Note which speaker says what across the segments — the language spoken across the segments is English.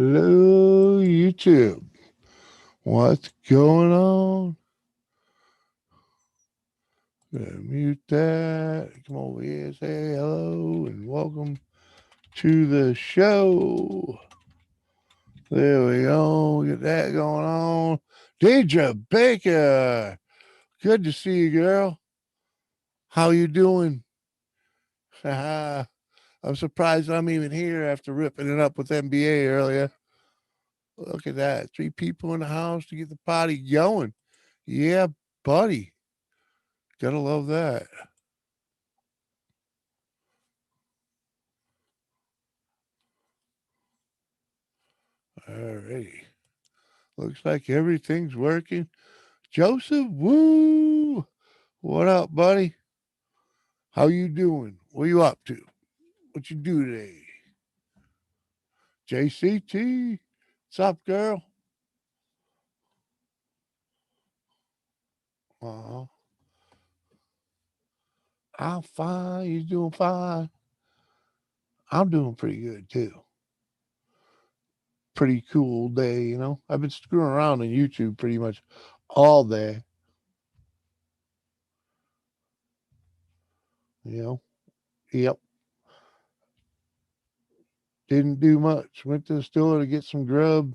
Speaker 1: Hello, YouTube. What's going on? Gonna mute that. Come over here, say hello, and welcome to the show. There we go. Get that going on. Deidre Baker. Good to see you, girl. How you doing? I'm surprised I'm even here after ripping it up with NBA earlier. Look at that. 3 people in the house to get the party going. Yeah, buddy. Gotta love that. Alrighty. Looks like everything's working. Joseph, woo! What up, buddy? How you doing? What you up to? What you do today? JCT, what's up, girl? Uh-huh. I'm fine. You doing fine? I'm doing pretty good too. Pretty cool day, you know. I've been screwing around on YouTube pretty much all day. You know. Yep. Didn't do much. Went to the store to get some grub.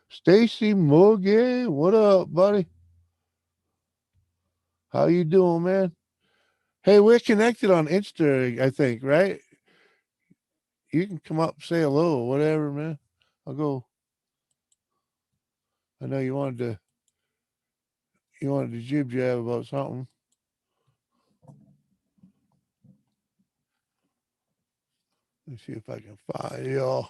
Speaker 1: Stacy Morgan, what up, buddy? How you doing, man? Hey, we're connected on Insta, I think, right? You can come up, say hello, or whatever, man. I'll go. I know you wanted to jib jab about something. Let's see if I can find y'all.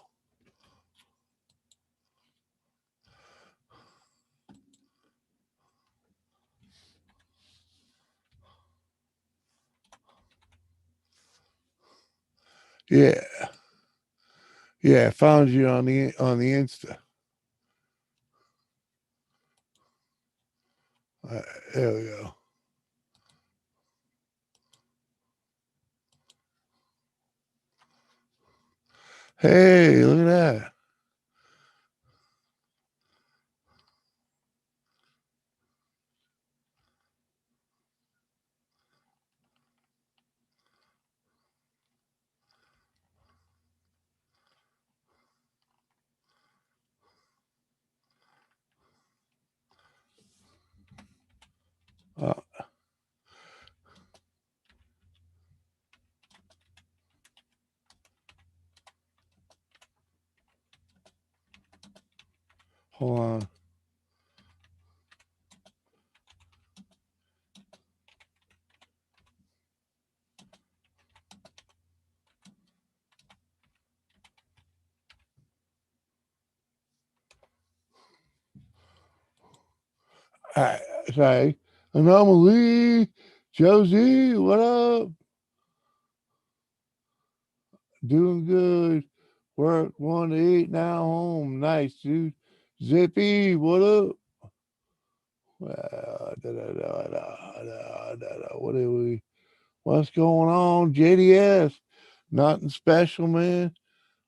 Speaker 1: Yeah, yeah. I found you on the Insta. Uh, there we go. Hey, look at that. Hold on. All right, sorry. Anomaly, Josie, what up? Doing good. Work 1 to 8 now home. Nice, dude. Zippy, what up? What are we? What's going on? JDS. Nothing special, man.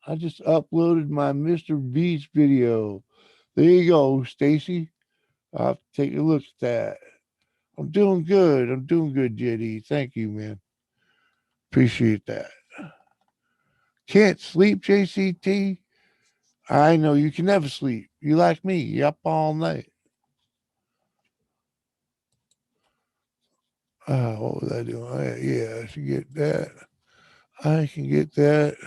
Speaker 1: I just uploaded my Mr. Beast video. There you go, Stacy. I'll have to take a look at that. I'm doing good. I'm doing good, JD. Thank you, man. Appreciate that. Can't sleep, JCT. I know you can never sleep. You like me. You up all night. What was I doing? Yeah, I should get that. I can get that.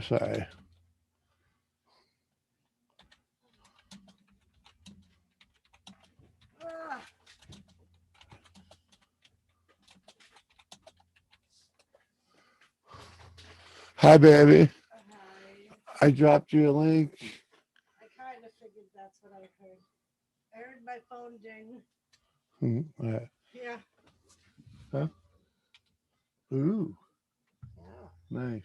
Speaker 1: Sorry. Hi, baby.
Speaker 2: Hi.
Speaker 1: I dropped you a link.
Speaker 2: I kind of figured that's what I heard. I heard my phone ding.
Speaker 1: Yeah.
Speaker 2: Yeah.
Speaker 1: Huh? Ooh,
Speaker 2: Yeah.
Speaker 1: nice.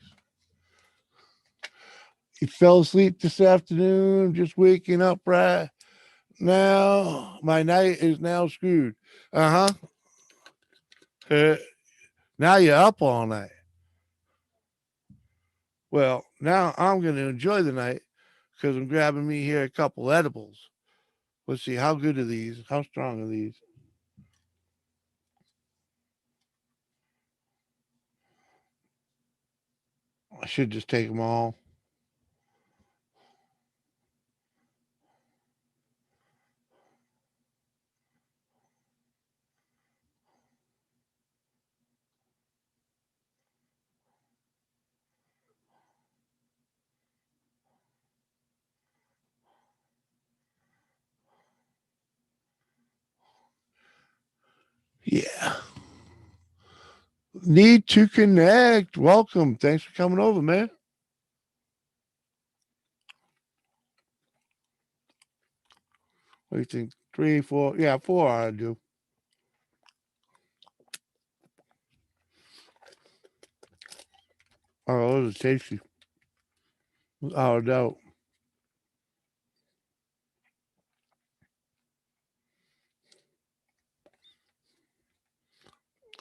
Speaker 1: You fell asleep this afternoon, just waking up right now. My night is now screwed. Uh huh. Now you're up all night. Well, now I'm going to enjoy the night because I'm grabbing me here a couple edibles. Let's see, how good are these? How strong are these? I should just take them all. Yeah. Need to connect. Welcome. Thanks for coming over, man. What do you think? Three, four? Yeah, four I do. Oh, those are tasty. Oh, no.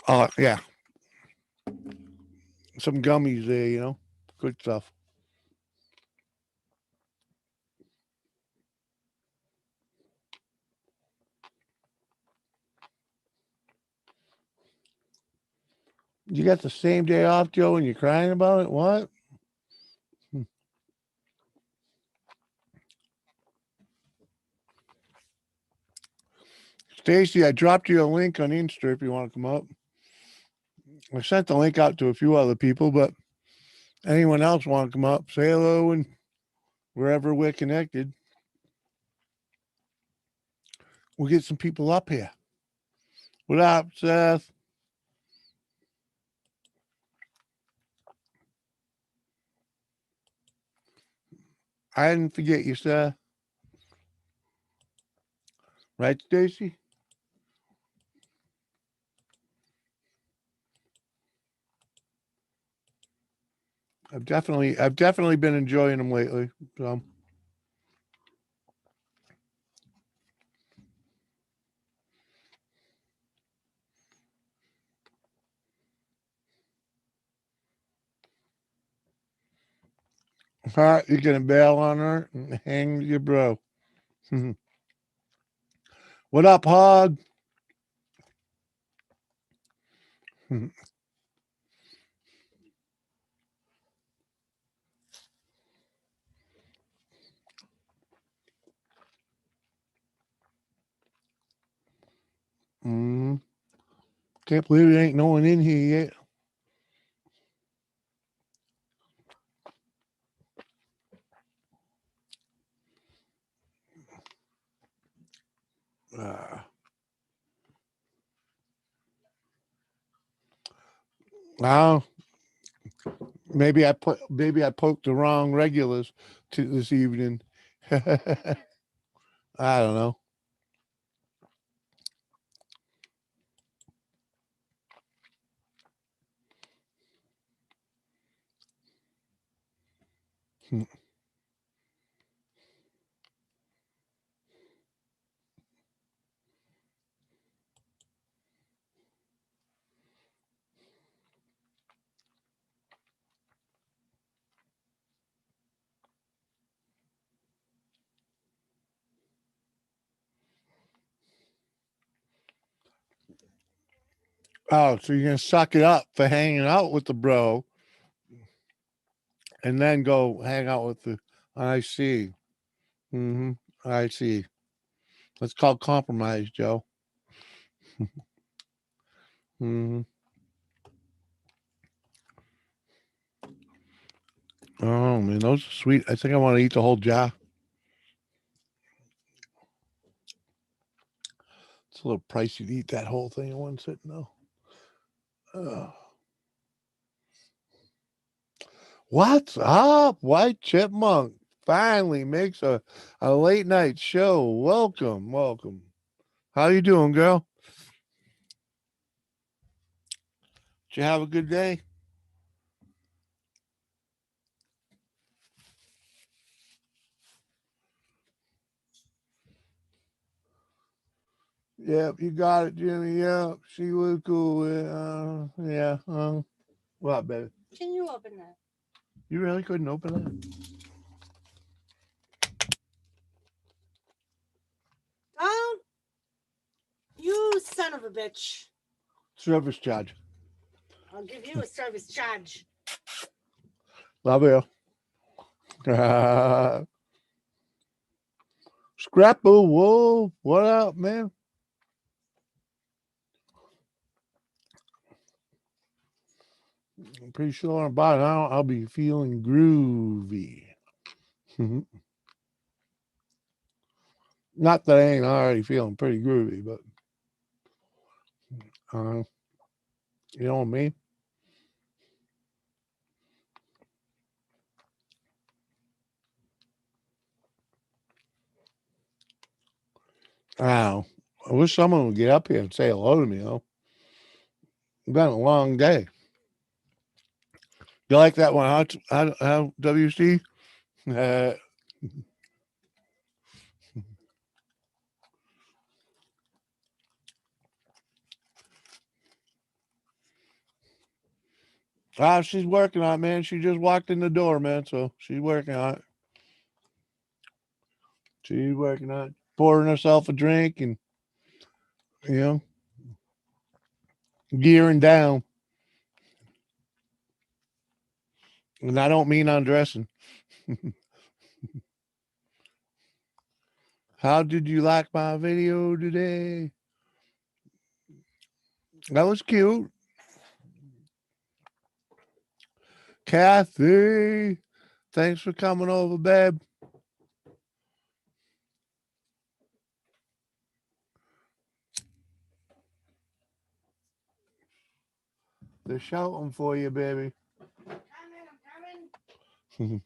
Speaker 1: Oh, yeah. Some gummies there, Good stuff. You got the same day off, Joe, and you're crying about it? What? Hmm. Stacy, I dropped you a link on Insta if you want to come up. I sent the link out to a few other people, but anyone else want to come up, say hello, and wherever we're connected, we'll get some people up here. What up, Seth? I didn't forget you, Seth. Right, Stacy? I've definitely been enjoying them lately. So, all right, you gonna bail on her and hang your bro. What up, Hog? Mm, can't believe there ain't no one in here yet. Uh, well, maybe I poked the wrong regulars to this evening. I don't know. Oh, so you're gonna suck it up for hanging out with the bro, and then go hang out with the. I see. Mm-hmm. I see. That's called compromise, Joe. Mm-hmm. Oh man, those are sweet. I think I want to eat the whole jar. It's a little pricey to eat that whole thing in one sitting, though. Ugh. What's up, White Chipmunk? Finally makes a late night show. Welcome, welcome. How you doing, girl? Did you have a good day? Yep, you got it, Jimmy. Yep, she was cool. Yeah. What, baby?
Speaker 2: Can you open that?
Speaker 1: You really couldn't open it?
Speaker 2: Oh, you son of a bitch.
Speaker 1: Service charge.
Speaker 2: I'll give you a service charge.
Speaker 1: Love you. Scrapple Wolf, what up, man? I'm pretty sure by now I'll be feeling groovy. Not that I ain't already feeling pretty groovy, but uh, you know what I mean? Wow. I wish someone would get up here and say hello to me, though. It's been a long day. You like that one, how WC? Uh, she's working on it, man. She just walked in the door, man. So she's working on it. She's working on it. Pouring herself a drink and, you know, gearing down. And I don't mean undressing. How did you like my video today? That was cute. Kathy, thanks for coming over, babe. They're shouting for you, baby.
Speaker 2: I'm coming.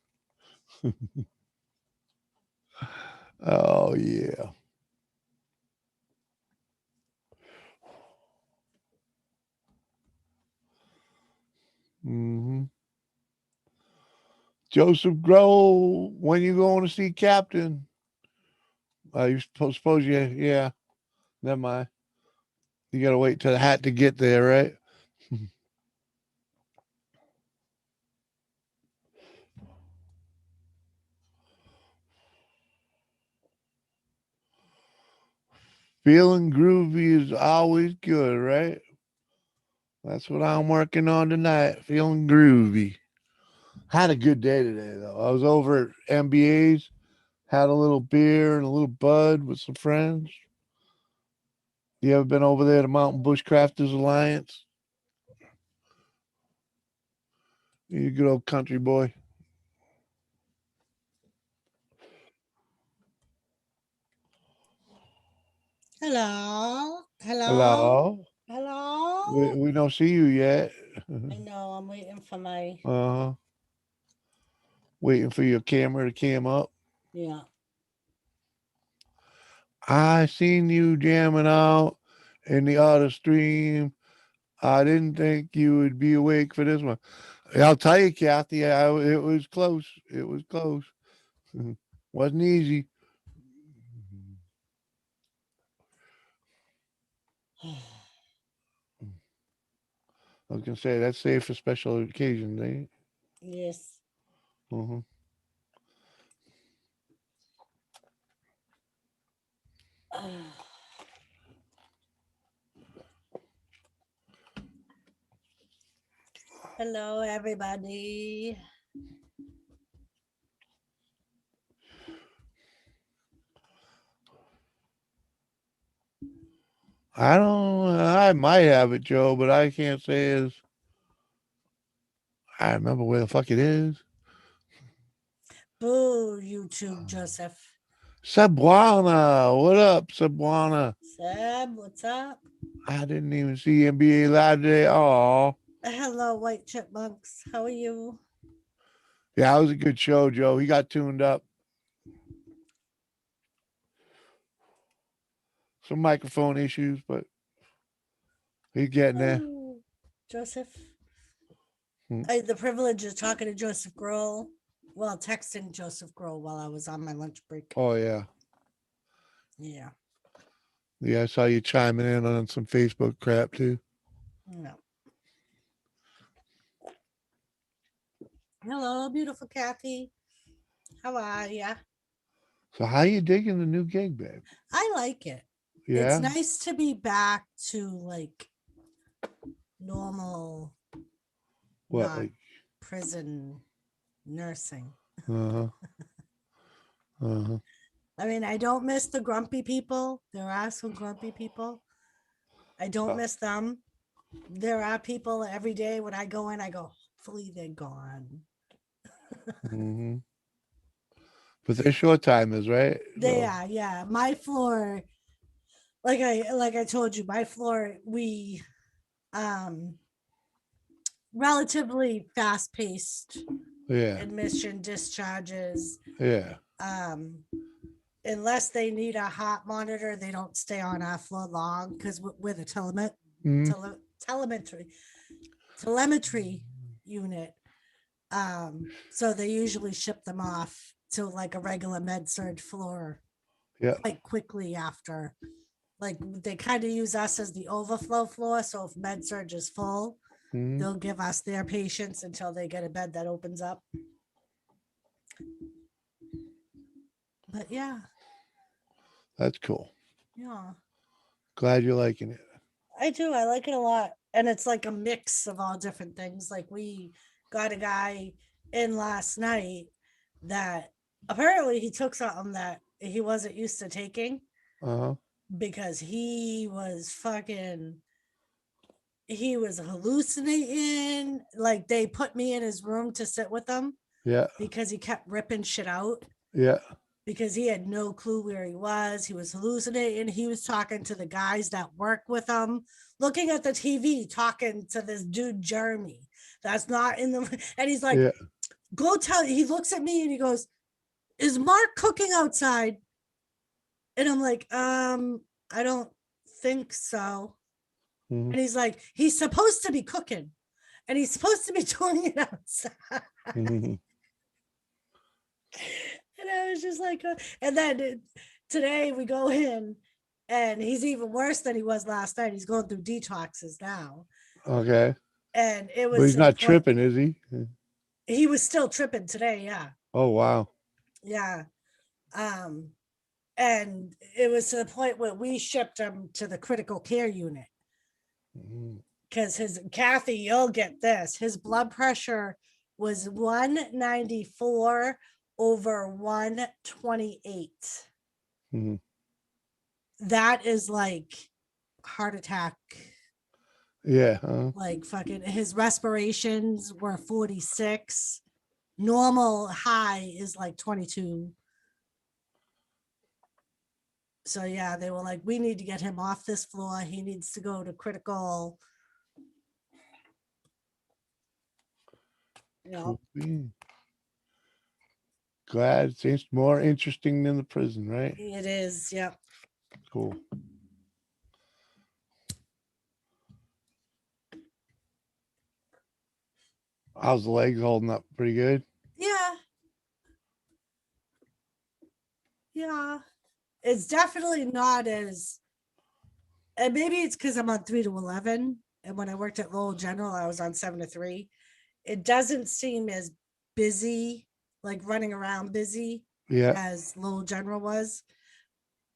Speaker 1: Oh, yeah. hmm Joseph Grohl, when you going to see Captain? You suppose you, yeah, never mind. You got to wait till the hat to get there, right? Feeling groovy is always good, right? That's what I'm working on tonight. Feeling groovy. Had a good day today, though. I was over at MBA's, had a little beer and a little bud with some friends. You ever been over there to Mountain Bushcrafters Alliance? You a good old country boy.
Speaker 2: Hello. Hello.
Speaker 1: Hello.
Speaker 2: Hello.
Speaker 1: We don't see you yet.
Speaker 2: I know. I'm waiting for my.
Speaker 1: Uh-huh. Waiting for your camera to cam up.
Speaker 2: Yeah.
Speaker 1: I seen you jamming out in the other stream. I didn't think you would be awake for this one. I'll tell you, Kathy, it was close. It was close. Wasn't easy. I was gonna say that's safe for special occasions, eh?
Speaker 2: Yes.
Speaker 1: Uh-huh.
Speaker 2: Hello, everybody.
Speaker 1: I don't. I might have it, Joe, but I can't say as I remember where the fuck it is.
Speaker 2: Boo, YouTube, Joseph.
Speaker 1: Cebuana, what up, Cebuana?
Speaker 2: Seb, what's up?
Speaker 1: I didn't even see NBA Live today. Oh,
Speaker 2: Hello, white chipmunks. How are you?
Speaker 1: Yeah, it was a good show, Joe. He got tuned up. Some microphone issues, but he's getting there.
Speaker 2: Oh, Joseph.
Speaker 1: Hmm.
Speaker 2: I had the privilege of talking to Joseph Grohl. Well, texting Joseph Grohl while I was on my lunch break.
Speaker 1: Oh yeah.
Speaker 2: Yeah.
Speaker 1: Yeah, I saw you chiming in on some Facebook crap too.
Speaker 2: No. Hello, beautiful Kathy. How are ya?
Speaker 1: So how you digging the new gig, babe?
Speaker 2: I like it. It's
Speaker 1: Yeah.
Speaker 2: nice to be back to like normal,
Speaker 1: What
Speaker 2: not
Speaker 1: like
Speaker 2: prison nursing.
Speaker 1: uh-huh. Uh-huh.
Speaker 2: I mean, I don't miss the grumpy people. There are some grumpy people. I don't miss them. There are people every day when I go in, I go, hopefully they're gone.
Speaker 1: Mm-hmm. But they're short timers, right?
Speaker 2: They
Speaker 1: So
Speaker 2: are, yeah. My floor, like I told you, my floor, we um relatively fast paced
Speaker 1: yeah.
Speaker 2: admission discharges.
Speaker 1: Yeah.
Speaker 2: Um unless they need a heart monitor, they don't stay on our floor long because we're the
Speaker 1: Mm-hmm.
Speaker 2: telemetry telemetry unit. So they usually ship them off to like a regular med surge floor
Speaker 1: Yeah.
Speaker 2: quite quickly after. Like they kind of use us as the overflow floor. So if med surge is full,
Speaker 1: Mm-hmm.
Speaker 2: they'll give us their patients until they get a bed that opens up. But yeah,
Speaker 1: That's cool.
Speaker 2: yeah,
Speaker 1: Glad you're liking it.
Speaker 2: I do. I like it a lot. And it's like a mix of all different things. Like we got a guy in last night that apparently he took something that he wasn't used to taking
Speaker 1: Uh-huh.
Speaker 2: because he was hallucinating. Like they put me in his room to sit with him
Speaker 1: Yeah.
Speaker 2: because he kept ripping shit out
Speaker 1: Yeah.
Speaker 2: because he had no clue where he was. He was hallucinating. He was talking to the guys that work with him, looking at the TV, talking to this dude, Jeremy. That's not in the. And he's like,
Speaker 1: Yeah.
Speaker 2: go tell. He looks at me and he goes, is Mark cooking outside? And I'm like, I don't think so.
Speaker 1: Mm-hmm.
Speaker 2: And he's like, he's supposed to be cooking and he's supposed to be doing it outside.
Speaker 1: Mm-hmm.
Speaker 2: And I was just like, and then today we go in and he's even worse than he was last night. He's going through detoxes now.
Speaker 1: Okay.
Speaker 2: And it
Speaker 1: But
Speaker 2: was
Speaker 1: he's
Speaker 2: to the
Speaker 1: not
Speaker 2: point
Speaker 1: tripping, is he?
Speaker 2: he was still tripping today. Yeah.
Speaker 1: Oh wow.
Speaker 2: Yeah. Um, and it was to the point where we shipped him to the critical care unit
Speaker 1: Mm-hmm.
Speaker 2: because his Kathy, you'll get this. His blood pressure was 194 over 128.
Speaker 1: Mm-hmm.
Speaker 2: That is like heart attack.
Speaker 1: Yeah.
Speaker 2: Like fucking his respirations were 46. Normal high is like 22. So yeah, they were like, we need to get him off this floor. He needs to go to critical. You know,
Speaker 1: Cool. Glad it seems more interesting than the prison, right?
Speaker 2: it is. Yeah.
Speaker 1: Cool. How's the legs holding up? Pretty good.
Speaker 2: Yeah. Yeah. It's definitely not as, and maybe it's because I'm on 3 to 11. And when I worked at Lowell General, I was on 7 to 3. It doesn't seem as busy, like running around busy
Speaker 1: Yeah.
Speaker 2: as Lowell General was.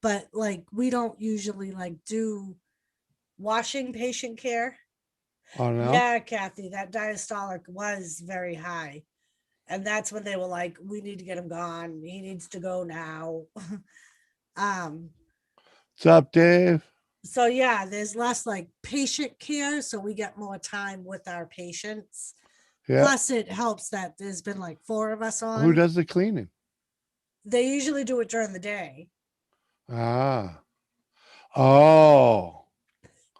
Speaker 2: But like we don't usually like do washing patient care.
Speaker 1: Oh no.
Speaker 2: Yeah, Kathy, that diastolic was very high. And that's when they were like, we need to get him gone. He needs to go now. um,
Speaker 1: What's up, Dave?
Speaker 2: so yeah, there's less like patient care, so we get more time with our patients.
Speaker 1: Yeah.
Speaker 2: Plus, it helps that there's been like 4 of us
Speaker 1: Who
Speaker 2: on.
Speaker 1: does the cleaning?
Speaker 2: They usually do it during the day.
Speaker 1: Ah. Oh.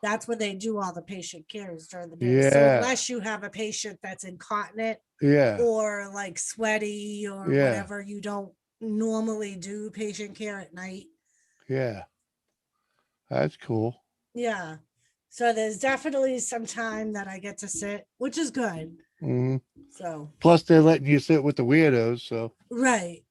Speaker 2: That's when they do all the patient cares during the day. So
Speaker 1: Yeah.
Speaker 2: unless you have a patient that's incontinent
Speaker 1: Yeah.
Speaker 2: or like sweaty or
Speaker 1: Yeah.
Speaker 2: whatever, you don't normally do patient care at night.
Speaker 1: Yeah. That's cool.
Speaker 2: Yeah. So there's definitely some time that I get to sit, which is good.
Speaker 1: Hmm.
Speaker 2: So,
Speaker 1: Plus, they're letting you sit with the weirdos. So,
Speaker 2: right.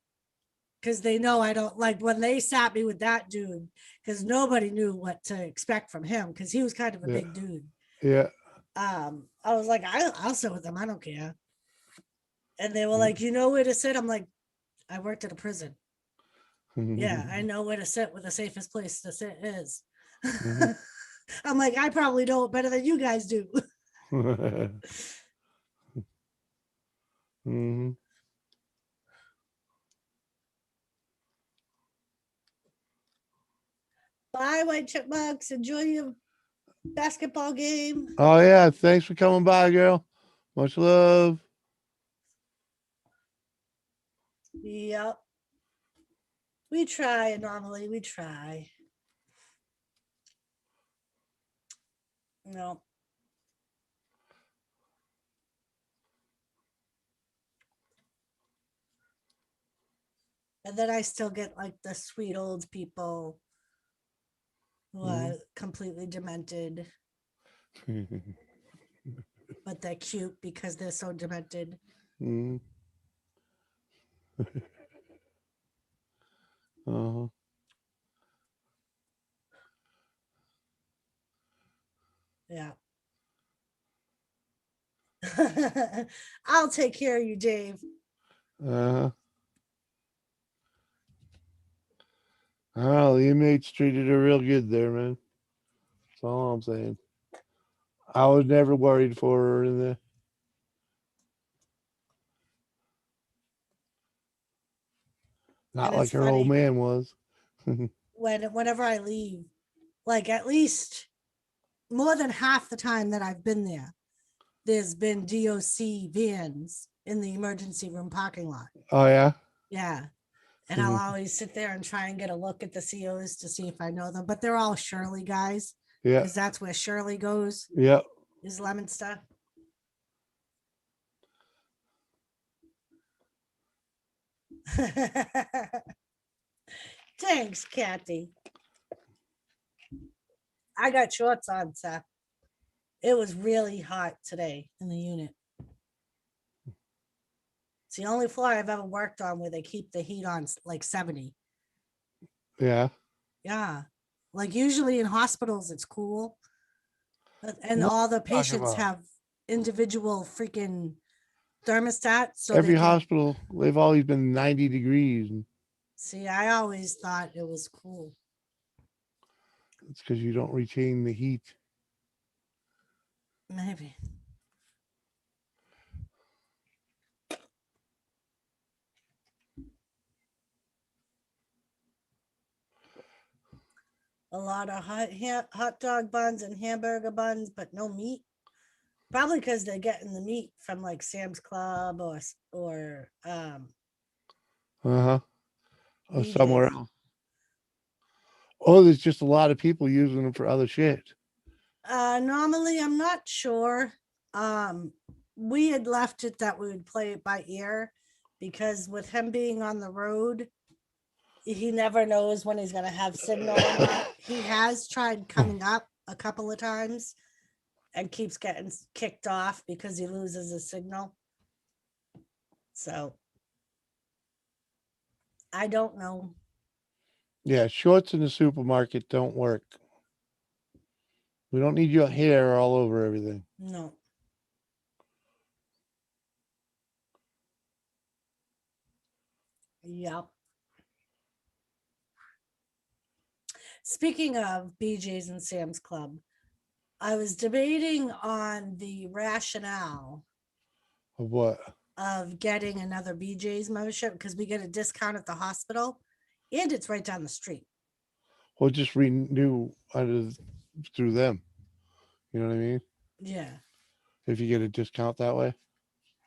Speaker 2: Because they know I don't like when they sat me with that dude, because nobody knew what to expect from him because he was kind of a
Speaker 1: yeah.
Speaker 2: big dude.
Speaker 1: Yeah.
Speaker 2: I was like, I'll sit with them. I don't care. And they were like, you know where to sit? I'm like, I worked at a prison. Yeah, I know where to sit where the safest place to sit is.
Speaker 1: Mhm.
Speaker 2: I'm like, I probably know it better than you guys do.
Speaker 1: Mhm.
Speaker 2: Bye, white chipmunks. Enjoy your basketball game.
Speaker 1: Oh yeah, thanks for coming by, girl. Much love.
Speaker 2: Yep. We try normally. We try. No. And then I still get like the sweet old people who are completely demented, but they're cute because they're so demented.
Speaker 1: Mhm. Uh-huh.
Speaker 2: Yeah. I'll take care of you, Dave.
Speaker 1: Uh-huh. Oh, the inmates treated her real good there, man. That's all I'm saying. I was never worried for her in there.
Speaker 2: And
Speaker 1: Not
Speaker 2: it's
Speaker 1: like her old
Speaker 2: funny
Speaker 1: man was.
Speaker 2: whenever I leave, like at least more than half the time that I've been there, there's been DOC vans in the emergency room parking lot.
Speaker 1: Oh yeah.
Speaker 2: Yeah. And I'll always sit there and try and get a look at the COs to see if I know them. But they're all Shirley guys
Speaker 1: Yeah.
Speaker 2: because that's where Shirley goes,
Speaker 1: Yeah.
Speaker 2: is Lemonster. Thanks, Kathy. I got shorts on, Seth. It was really hot today in the unit. It's the only floor I've ever worked on where they keep the heat on like 70.
Speaker 1: Yeah.
Speaker 2: Yeah. Like usually in hospitals, it's cool. And
Speaker 1: What
Speaker 2: all the
Speaker 1: are you talking
Speaker 2: patients
Speaker 1: about?
Speaker 2: have individual freaking thermostats so they
Speaker 1: Every
Speaker 2: can
Speaker 1: hospital, they've always been 90 degrees. And
Speaker 2: see. I always thought it was cool.
Speaker 1: it's because you don't retain the heat.
Speaker 2: Maybe. A lot of hot dog buns and hamburger buns, but no meat. Probably because they're getting the meat from like Sam's Club or
Speaker 1: Uh-huh. Or somewhere
Speaker 2: BJ's.
Speaker 1: else. Oh, there's just a lot of people using them for other shit.
Speaker 2: Normally, I'm not sure. Um, we had left it that we would play it by ear because with him being on the road, he never knows when he's going to have signal or not. He has tried coming up a couple of times and keeps getting kicked off because he loses his signal. So I don't know.
Speaker 1: Yeah, shorts in the supermarket don't work. We don't need your hair all over everything.
Speaker 2: No. Yep. Speaking of BJ's and Sam's Club, I was debating on the rationale
Speaker 1: Of what?
Speaker 2: of getting another BJ's membership because we get a discount at the hospital and it's right down the street.
Speaker 1: Or just renew through them. You know what I mean?
Speaker 2: Yeah.
Speaker 1: If you get a discount that way.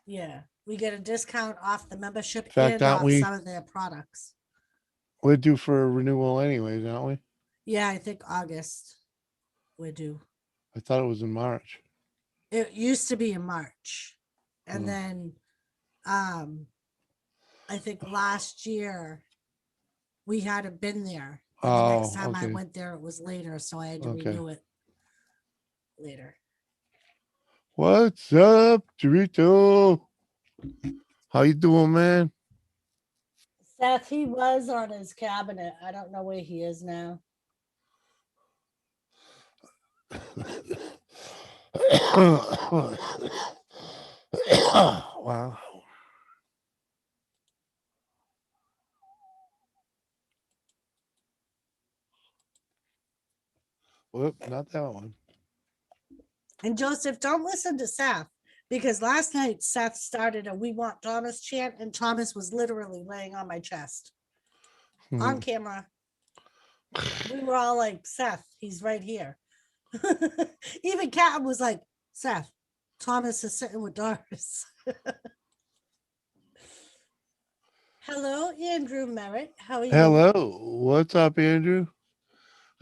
Speaker 2: Yeah. We get a discount off the membership
Speaker 1: In fact,
Speaker 2: and
Speaker 1: aren't
Speaker 2: off
Speaker 1: we?
Speaker 2: some of their products.
Speaker 1: We're due for a renewal anyways, aren't we?
Speaker 2: Yeah, I think August we're due.
Speaker 1: I thought it was in March.
Speaker 2: It used to be in March. And
Speaker 1: Hmm.
Speaker 2: then I think last year we hadn't been there. And the next
Speaker 1: Oh,
Speaker 2: time I
Speaker 1: okay.
Speaker 2: went there, it was later. So I had to
Speaker 1: Okay.
Speaker 2: renew it later.
Speaker 1: What's up, Dorito? How you doing, man?
Speaker 2: Seth, he was on his cabinet. I don't know where he is now.
Speaker 1: Wow. Whoop, not that one.
Speaker 2: And Joseph, don't listen to Seth because last night Seth started a "We Want Thomas" chant, and Thomas was literally laying on my chest on camera. We were all like, "Seth, he's right here." Even Cat was like, "Seth, Thomas is sitting with Doris." Hello, Andrew Merritt. How are you?
Speaker 1: Hello. What's up, Andrew?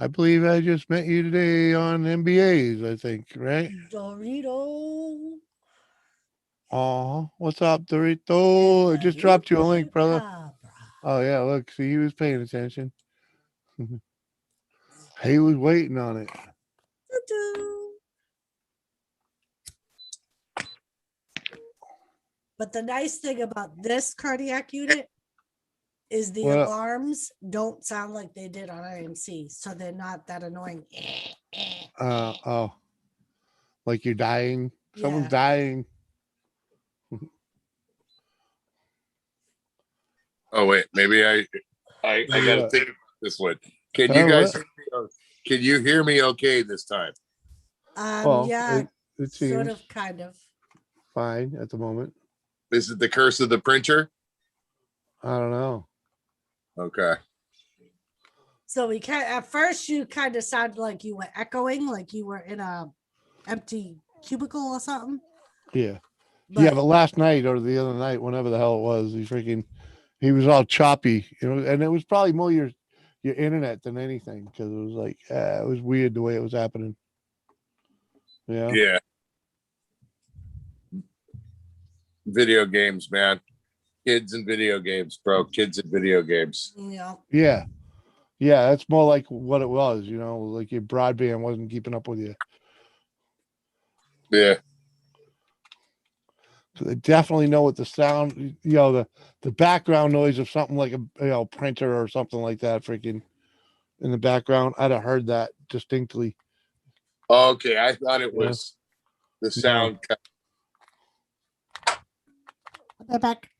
Speaker 1: I believe I just met you today on MBAs, I think, right?
Speaker 2: Dorito.
Speaker 1: Oh, what's up, Dorito? I just dropped you a link, brother.
Speaker 2: Cabra.
Speaker 1: Oh, yeah, look, see, he was paying attention. He was waiting on it.
Speaker 2: Doo-doo. But the nice thing about this cardiac unit is the
Speaker 1: What?
Speaker 2: alarms don't sound like they did on IMC, so they're not that annoying.
Speaker 1: Oh, like you're dying? Someone's
Speaker 2: Yeah.
Speaker 1: dying.
Speaker 3: Oh wait, maybe I
Speaker 1: Maybe
Speaker 3: got to
Speaker 1: what?
Speaker 3: think about this one. Can you
Speaker 1: Huh,
Speaker 3: guys
Speaker 1: what?
Speaker 3: can you hear me okay this time?
Speaker 1: Well,
Speaker 2: Yeah,
Speaker 1: it
Speaker 2: sort
Speaker 1: seems
Speaker 2: of, kind of.
Speaker 1: fine at the moment.
Speaker 3: This is the curse of the printer.
Speaker 1: I don't know.
Speaker 3: Okay.
Speaker 2: So we can at first you kind of sounded like you were echoing, like you were in a empty cubicle or something.
Speaker 1: Yeah.
Speaker 2: But
Speaker 1: Yeah, but last night or the other night, whenever the hell it was, he was all choppy, and it was probably more your internet than anything because it was like it was weird the way it was happening. Yeah.
Speaker 3: Yeah. Video games, man. Kids and video games, bro. Kids and video games.
Speaker 2: yeah.
Speaker 1: Yeah. Yeah, that's more like what it was, like your broadband wasn't keeping up with you.
Speaker 3: Yeah.
Speaker 1: So they definitely know what the sound, the background noise of something like a printer or something like that freaking in the background. I'd have heard that distinctly.
Speaker 3: Okay, I thought it
Speaker 1: Yeah.
Speaker 3: was the
Speaker 1: No.
Speaker 3: sound.
Speaker 2: They're back.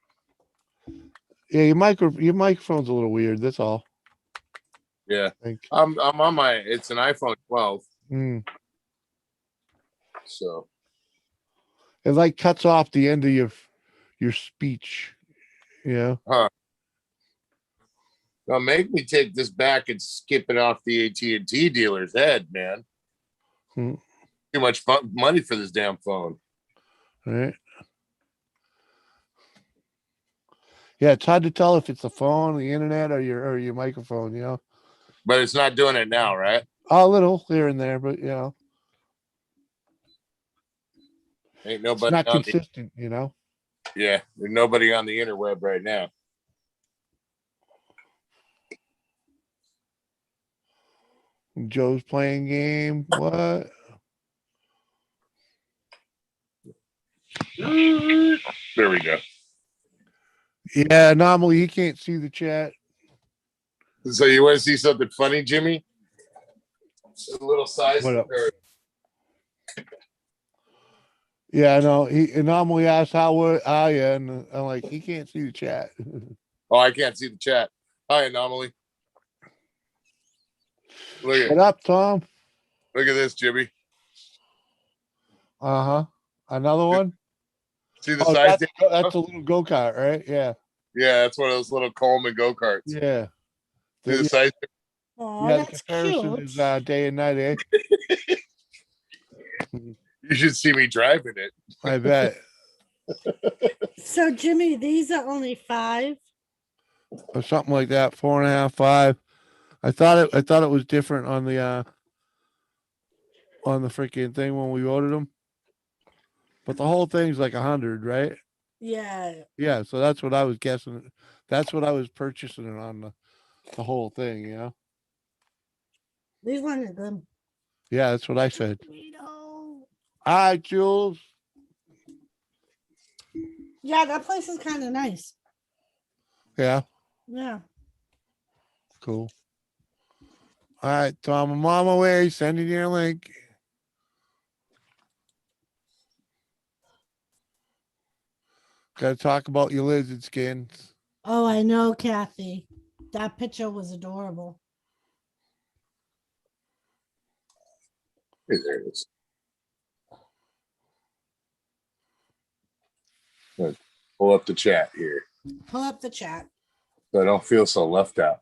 Speaker 1: Yeah, your microphone's a little weird, that's all.
Speaker 3: Yeah.
Speaker 1: I think.
Speaker 3: I'm on my. It's an iPhone 12.
Speaker 1: Mm.
Speaker 3: So
Speaker 1: It like cuts off the end of your speech. Yeah.
Speaker 3: huh. Now make me take this back and skip it off the AT&T dealer's head, man.
Speaker 1: Hmm.
Speaker 3: Too much money for this damn phone.
Speaker 1: All right. Yeah, it's hard to tell if it's the phone, the internet, or your microphone.
Speaker 3: But it's not doing it now, right?
Speaker 1: A little here and there, but
Speaker 3: Ain't
Speaker 1: it's
Speaker 3: nobody
Speaker 1: not
Speaker 3: on the
Speaker 1: consistent.
Speaker 3: yeah. There's nobody on the interweb right now.
Speaker 1: Joe's playing game. What?
Speaker 3: There we go.
Speaker 1: Yeah, normally he can't see the chat.
Speaker 3: So you want to see something funny, Jimmy? A little size
Speaker 1: What up?
Speaker 3: comparison.
Speaker 1: Yeah, I know. He normally asks how are you, and I'm like, he can't see the chat.
Speaker 3: Oh, I can't see the chat. Hi, Anomaly. Look
Speaker 1: What up, Tom?
Speaker 3: at this, Jimmy.
Speaker 1: Uh-huh. Another one?
Speaker 3: See the
Speaker 1: Oh,
Speaker 3: size?
Speaker 1: that's a little go-kart, right? Yeah.
Speaker 3: Yeah, that's one of those little Coleman go-karts.
Speaker 1: Yeah.
Speaker 3: See the size?
Speaker 2: Oh,
Speaker 1: The
Speaker 2: that's
Speaker 1: comparison
Speaker 2: cute.
Speaker 1: is day and night, eh?
Speaker 3: You should see me driving it.
Speaker 1: I bet.
Speaker 2: So Jimmy, these are only 5.
Speaker 1: Or something like that. 4.5, 5. I thought it was different on on the freaking thing when we ordered them. But the whole thing's like 100, right?
Speaker 2: Yeah.
Speaker 1: Yeah, so that's what I was guessing. That's what I was purchasing it on the whole thing, you know?
Speaker 2: These ones are good.
Speaker 1: Yeah, that's what I said.
Speaker 2: Tomato.
Speaker 1: All right, Jules.
Speaker 2: Yeah, that place is kind of nice.
Speaker 1: Yeah,
Speaker 2: Yeah.
Speaker 1: cool. All right, Tom, I'm on my way. Sending you a link. Got to talk about your lizard skins.
Speaker 2: Oh, I know, Kathy. That picture was adorable.
Speaker 3: Hey, there it is. Let's pull up the chat here
Speaker 2: Pull up the chat.
Speaker 3: so I don't feel so left out.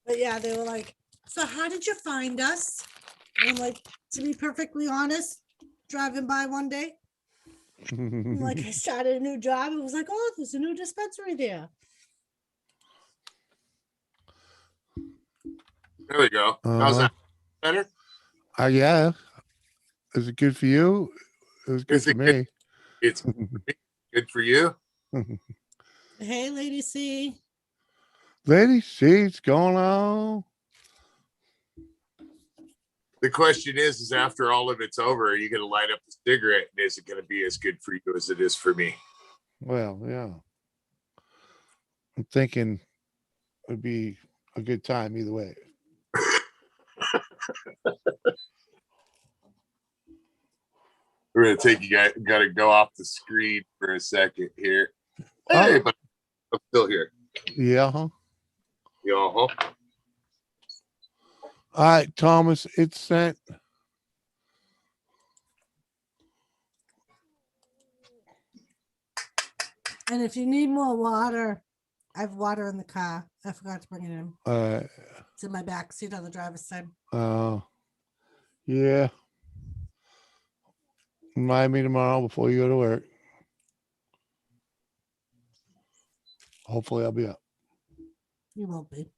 Speaker 2: But yeah, they were like, so how did you find us? And I'm like, to be perfectly honest, driving by one day, I'm like, I started a new job. It was like, oh, there's a new dispensary there.
Speaker 3: There we go. How's that? Better?
Speaker 1: Yeah. Is it good for you? It was good
Speaker 3: Is
Speaker 1: for
Speaker 3: it
Speaker 1: me.
Speaker 3: good? It's good for you.
Speaker 2: Hey, Lady C.
Speaker 1: Lady C, what's going on?
Speaker 3: The question is after all of it's over, are you going to light up a cigarette and is it going to be as good for you as it is for me?
Speaker 1: Well, yeah. I'm thinking it'd be a good time either way.
Speaker 3: We're going to take you guys, got to go off the screen for a second here. Hey, but I'm still here.
Speaker 1: Yeah. Huh?
Speaker 3: Yeah. Huh?
Speaker 1: All right, Thomas, it's sent.
Speaker 2: And if you need more water, I have water in the car. I forgot to bring it in. It's in my back seat on the driver's side.
Speaker 1: Yeah. Remind me tomorrow before you go to work. Hopefully I'll be up.
Speaker 2: You won't be.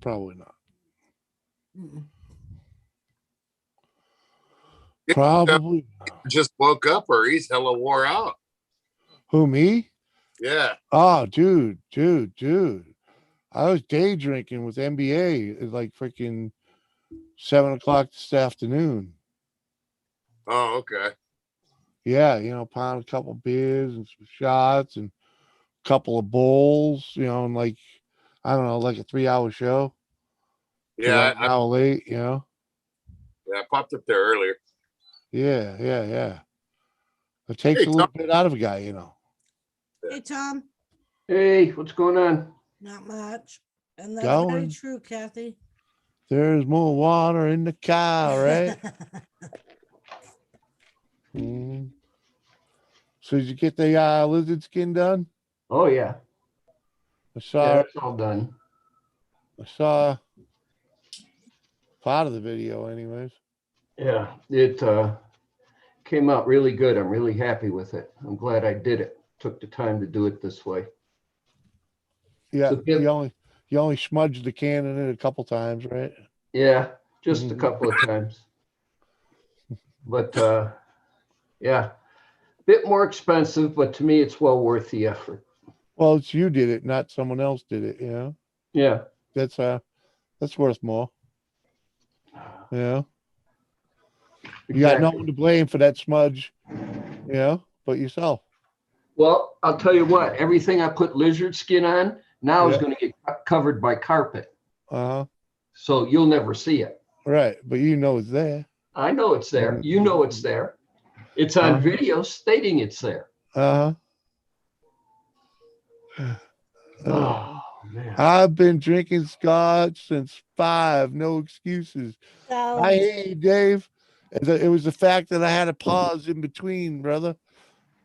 Speaker 1: Probably not.
Speaker 2: Mm-mm.
Speaker 1: Probably.
Speaker 3: Just woke up or he's hella wore out.
Speaker 1: Who, me?
Speaker 3: Yeah.
Speaker 1: Oh, dude. I was day drinking with NBA at like freaking 7:00 this afternoon.
Speaker 3: Oh, okay.
Speaker 1: Yeah, pound a couple beers and some shots and a couple of bowls, and like, I don't know, like a 3-hour show.
Speaker 3: Yeah.
Speaker 1: An hour late,
Speaker 3: Yeah, I popped up there earlier.
Speaker 1: Yeah. It takes a little bit out of a guy,
Speaker 2: Hey, Tom.
Speaker 4: Hey, what's going on?
Speaker 2: Not much. And that's very
Speaker 1: Going.
Speaker 2: true, Kathy.
Speaker 1: There's more water in the car, right? Mhm. So did you get the lizard skin done?
Speaker 4: Oh yeah,
Speaker 1: I saw
Speaker 4: it's all done.
Speaker 1: part of the video anyways.
Speaker 4: Yeah, it came out really good. I'm really happy with it. I'm glad I did it. Took the time to do it this way.
Speaker 1: Yeah,
Speaker 4: It's a bit-
Speaker 1: you only smudged the can in it a couple times, right?
Speaker 4: yeah, just a couple of times. But yeah, bit more expensive, but to me, it's well worth the effort.
Speaker 1: Well, it's you did it, not someone else did it,
Speaker 4: Yeah,
Speaker 1: That's worth more. Yeah. You got no one to blame for that smudge, but yourself.
Speaker 4: Well, I'll tell you what, everything I put lizard skin on now is going to get covered by carpet. So you'll never see it.
Speaker 1: Right. But it's there.
Speaker 4: I know it's there. You know it's there. It's on video stating it's there.
Speaker 1: Oh,
Speaker 4: man.
Speaker 1: I've been drinking scotch since 5. No excuses. I hate you, Dave. It was the fact that I had a pause in between, brother.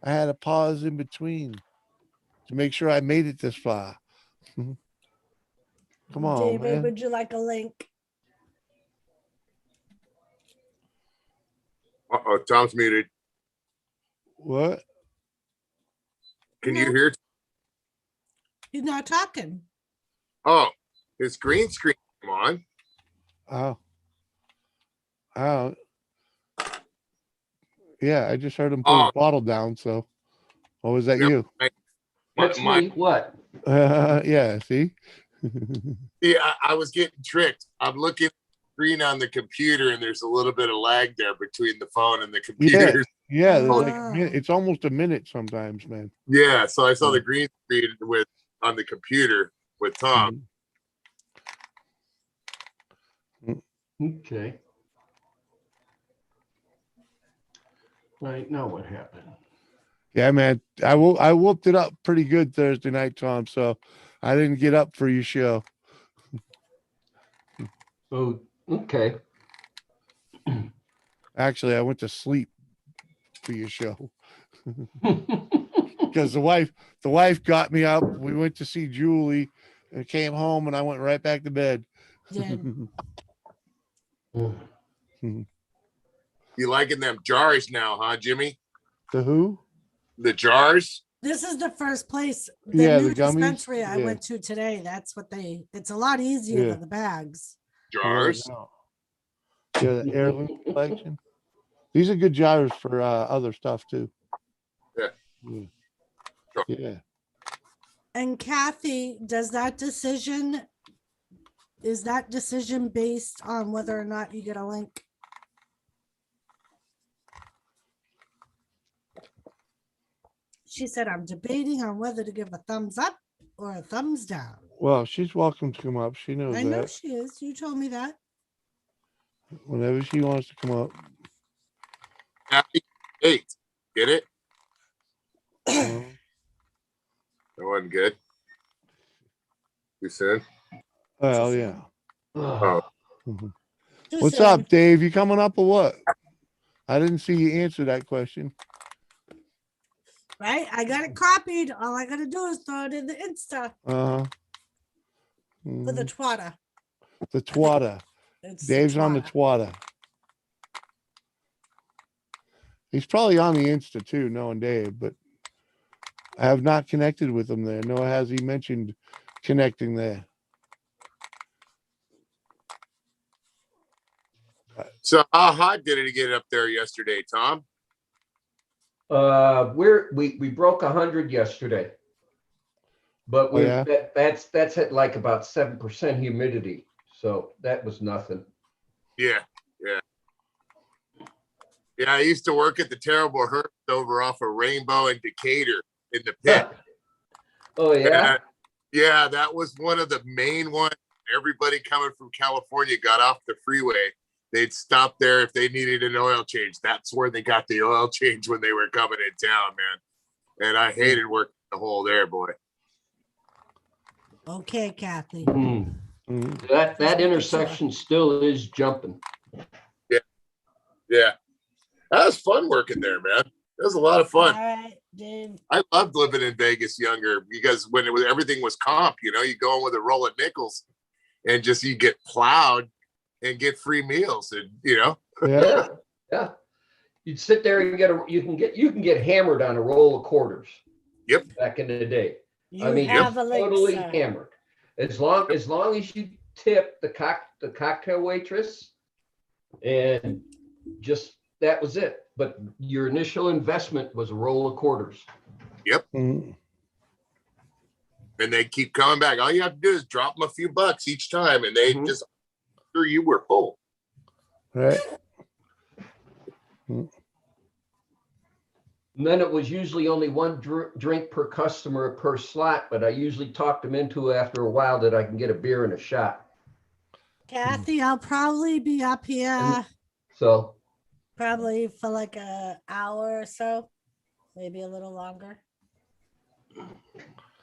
Speaker 1: I had a pause in between to make sure I made it this far. Come on,
Speaker 2: David,
Speaker 1: man.
Speaker 2: would you like a link?
Speaker 3: Uh-oh, Tom's muted.
Speaker 1: What?
Speaker 3: Can you hear?
Speaker 2: He's not talking.
Speaker 3: Oh, His green screen came on.
Speaker 1: Oh. Oh. Yeah, I just heard him put his bottle down. So, or was that
Speaker 3: No,
Speaker 1: you?
Speaker 4: That's me. What?
Speaker 1: Yeah. See.
Speaker 3: Yeah, I was getting tricked. I'm looking at the screen on the computer, and there's a little bit of lag there between the phone and the computer.
Speaker 1: Yeah. There's like
Speaker 2: Ah.
Speaker 1: it's almost a minute sometimes, man.
Speaker 3: Yeah, so I saw the green screen on the computer with Tom.
Speaker 4: Okay. Right now, what happened?
Speaker 1: Yeah, man. I whooped it up pretty good Thursday night, Tom. So I didn't get up for your show.
Speaker 4: Oh, okay.
Speaker 1: Actually, I went to sleep for your show because the wife got me up. We went to see Julie and came home, and I went right back to bed.
Speaker 2: Did.
Speaker 3: You liking them jars now, huh, Jimmy?
Speaker 1: The who?
Speaker 3: The jars?
Speaker 2: This is the first place,
Speaker 1: Yeah,
Speaker 2: new
Speaker 1: the gummies?
Speaker 2: dispensary I
Speaker 1: Yeah.
Speaker 2: went to today. That's what it's a lot easier
Speaker 1: Yeah.
Speaker 2: than the bags.
Speaker 3: Jars?
Speaker 1: Yeah, the heirloom collection. These are good jars for other stuff too.
Speaker 3: Yeah.
Speaker 1: Yeah. Yeah.
Speaker 2: And Kathy, is that decision based on whether or not you get a link? She said, I'm debating on whether to give a thumbs up or a thumbs down.
Speaker 1: Well, she's welcome to come up. She knows
Speaker 2: I know
Speaker 1: that.
Speaker 2: she is. You told me that.
Speaker 1: Whenever she wants to come up.
Speaker 3: Happy 8. Get it?
Speaker 1: Well,
Speaker 3: That wasn't good. Too soon?
Speaker 1: well, yeah.
Speaker 3: Oh,
Speaker 1: Mhm.
Speaker 2: Too
Speaker 1: What's
Speaker 2: soon.
Speaker 1: up, Dave? You coming up or what? I didn't see you answer that question.
Speaker 2: Right? I got it copied. All I got to do is throw it in the Insta
Speaker 1: Uh-huh.
Speaker 2: for the
Speaker 1: Mhm.
Speaker 2: twatter.
Speaker 1: The twatter.
Speaker 2: It's
Speaker 1: Dave's on the twatter. He's probably on the Insta too, knowing Dave, but I have not connected with him there, nor has he mentioned connecting there.
Speaker 3: so how hot did it get up there yesterday, Tom?
Speaker 4: We broke 100 yesterday, but
Speaker 1: Oh, yeah?
Speaker 4: that's at like about 7% humidity, so that was nothing.
Speaker 3: Yeah. I used to work at the Terrible Herbs over off of Rainbow and Decatur in the pit.
Speaker 4: Oh yeah.
Speaker 3: Yeah, that was one of the main ones. Everybody coming from California got off the freeway. They'd stop there if they needed an oil change. That's where they got the oil change when they were coming in town, man. And I hated working the hole there, boy.
Speaker 2: Okay, Kathy.
Speaker 1: Mhm.
Speaker 4: That intersection still is jumping.
Speaker 3: Yeah. That was fun working there, man. It was a lot of fun.
Speaker 2: All right, Dave.
Speaker 3: I loved living in Vegas younger because when everything was comp, you go in with a roll of nickels and just you get plowed and get free meals, and
Speaker 4: Yeah. You'd sit there and you can get hammered on a roll of quarters.
Speaker 3: Yep.
Speaker 4: Back in the day.
Speaker 2: You
Speaker 4: I mean,
Speaker 2: have a link,
Speaker 4: totally
Speaker 2: sir.
Speaker 4: hammered. As long as you tip the cocktail waitress, and just that was it. But your initial investment was a roll of quarters.
Speaker 1: Mhm.
Speaker 3: And they keep coming back. All you have to do is drop them a few bucks each time, and they just sure you were full.
Speaker 1: Right.
Speaker 4: And then it was usually only one drink per customer per slot, but I usually talked them into after a while that I can get a beer and a shot.
Speaker 2: Kathy, I'll probably be up here
Speaker 4: So
Speaker 2: probably for like an hour or so, maybe a little longer.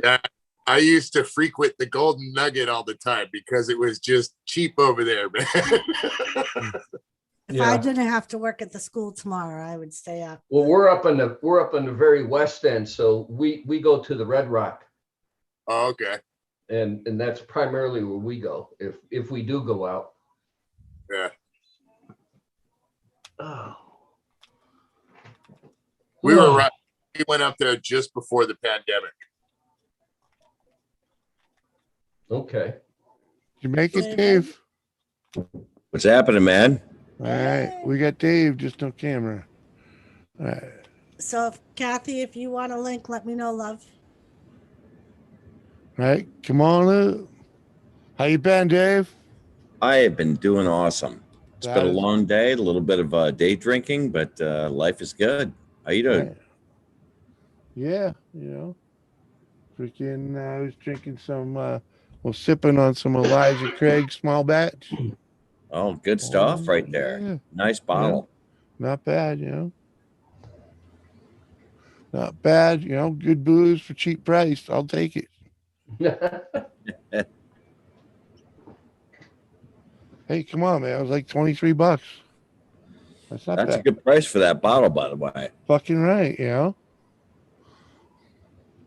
Speaker 3: Yeah, I used to frequent the Golden Nugget all the time because it was just cheap over there, man.
Speaker 2: If I didn't have to work at the school tomorrow, I would stay up.
Speaker 4: well, we're up in the very west end, so we go to the Red Rock,
Speaker 3: Oh, okay.
Speaker 4: and that's primarily where we go if we do go out.
Speaker 3: Yeah.
Speaker 4: Oh.
Speaker 3: We were right. We went up there just before the pandemic.
Speaker 4: Okay.
Speaker 1: You make it,
Speaker 2: David?
Speaker 1: Dave?
Speaker 5: What's happening, man?
Speaker 1: All right. We got Dave, just no camera. All right.
Speaker 2: So, if, Kathy, if you want a link, let me know, love.
Speaker 1: All right. Come on up. How you been, Dave?
Speaker 5: I have been doing awesome. It's been a
Speaker 1: That is-
Speaker 5: long day, a little bit of day drinking, but life is good. How you doing?
Speaker 1: Right. Yeah, freaking, I was drinking some, sipping on some Elijah Craig small batch.
Speaker 5: Oh, good stuff
Speaker 1: Oh,
Speaker 5: right there.
Speaker 1: yeah.
Speaker 5: Nice bottle.
Speaker 1: Not bad, Not bad, good booze for cheap price. I'll take it. Hey, come on, man. It was like $23. That's not
Speaker 5: That's a
Speaker 1: bad.
Speaker 5: good price for that bottle, by the way.
Speaker 1: Fucking right,
Speaker 2: Yeah,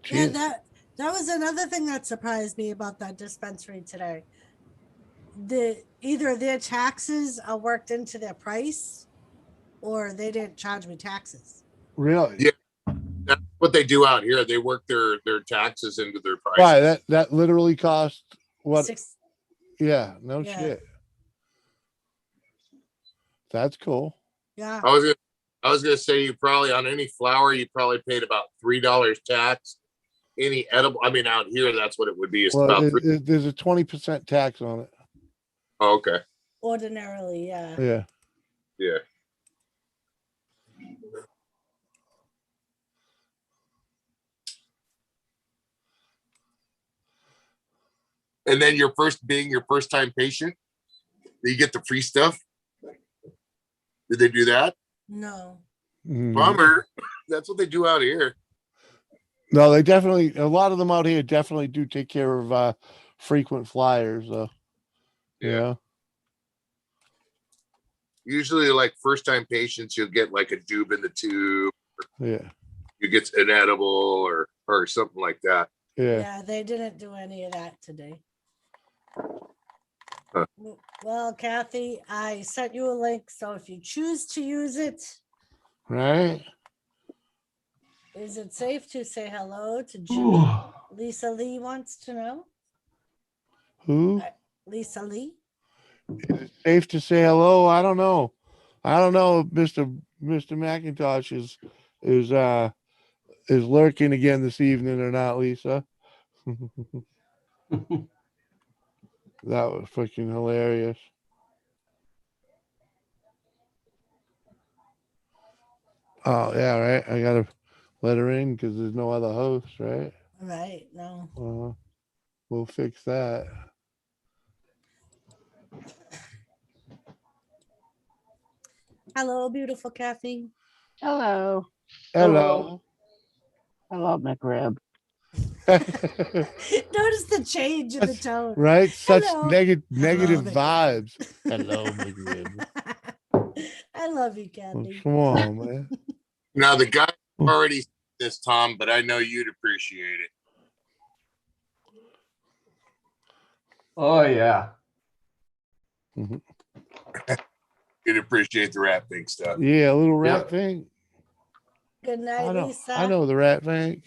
Speaker 1: Cheers.
Speaker 2: that was another thing that surprised me about that dispensary today. Either their taxes are worked into their price, or they didn't charge me taxes.
Speaker 1: Really?
Speaker 3: Yeah. That's what they do out here. They work their taxes into their price.
Speaker 1: Why? That literally cost what?
Speaker 2: Six,
Speaker 1: Yeah, no
Speaker 2: Yeah.
Speaker 1: shit. That's cool.
Speaker 2: yeah.
Speaker 3: I was gonna say you probably on any flower you probably paid about $3 tax. Any edible, I mean out here that's what it would be. It's
Speaker 1: Well,
Speaker 3: about three.
Speaker 1: there's a 20% tax on it.
Speaker 3: Oh, okay.
Speaker 2: Ordinarily, yeah.
Speaker 1: Yeah.
Speaker 3: Yeah. And then your first time patient, you get the free stuff. Did they do that?
Speaker 2: No.
Speaker 1: Mhm.
Speaker 3: Bummer. That's what they do out here.
Speaker 1: No, they definitely, a lot of them out here definitely do take care of frequent flyers.
Speaker 3: Yeah. Usually, like first time patients, you'll get like a doob in the tube.
Speaker 1: Yeah.
Speaker 3: You get an edible or something like that.
Speaker 1: Yeah.
Speaker 2: Yeah, they didn't do any of that today.
Speaker 3: Huh.
Speaker 2: Well, Kathy, I sent you a link, so if you choose to use it,
Speaker 1: Right.
Speaker 2: is it safe to say hello to Jimmy? Lisa Lee wants to know.
Speaker 1: Who?
Speaker 2: Lisa Lee.
Speaker 1: Is it safe to say hello? I don't know. I don't know if Mr. McIntosh is lurking again this evening or not, Lisa. That was freaking hilarious. Oh yeah, right. I gotta let her in because there's no other host, right?
Speaker 2: Right. No.
Speaker 1: We'll fix that.
Speaker 2: Hello, beautiful Kathy.
Speaker 6: Hello.
Speaker 1: Hello.
Speaker 6: Hello, McRib.
Speaker 2: Notice the change in the tone.
Speaker 1: Right? Such
Speaker 2: Hello.
Speaker 1: negative
Speaker 2: McRib.
Speaker 1: vibes. Hello, McRib.
Speaker 2: I love you,
Speaker 1: Oh,
Speaker 2: Kathy.
Speaker 1: come on, man.
Speaker 3: Now the guy already said this, Tom, but I know you'd appreciate it.
Speaker 4: Oh, yeah.
Speaker 3: You'd appreciate the rat pink stuff.
Speaker 1: Yeah, a little rat
Speaker 4: Yep.
Speaker 1: thing.
Speaker 2: Good night, Lisa.
Speaker 1: I know the rat thing.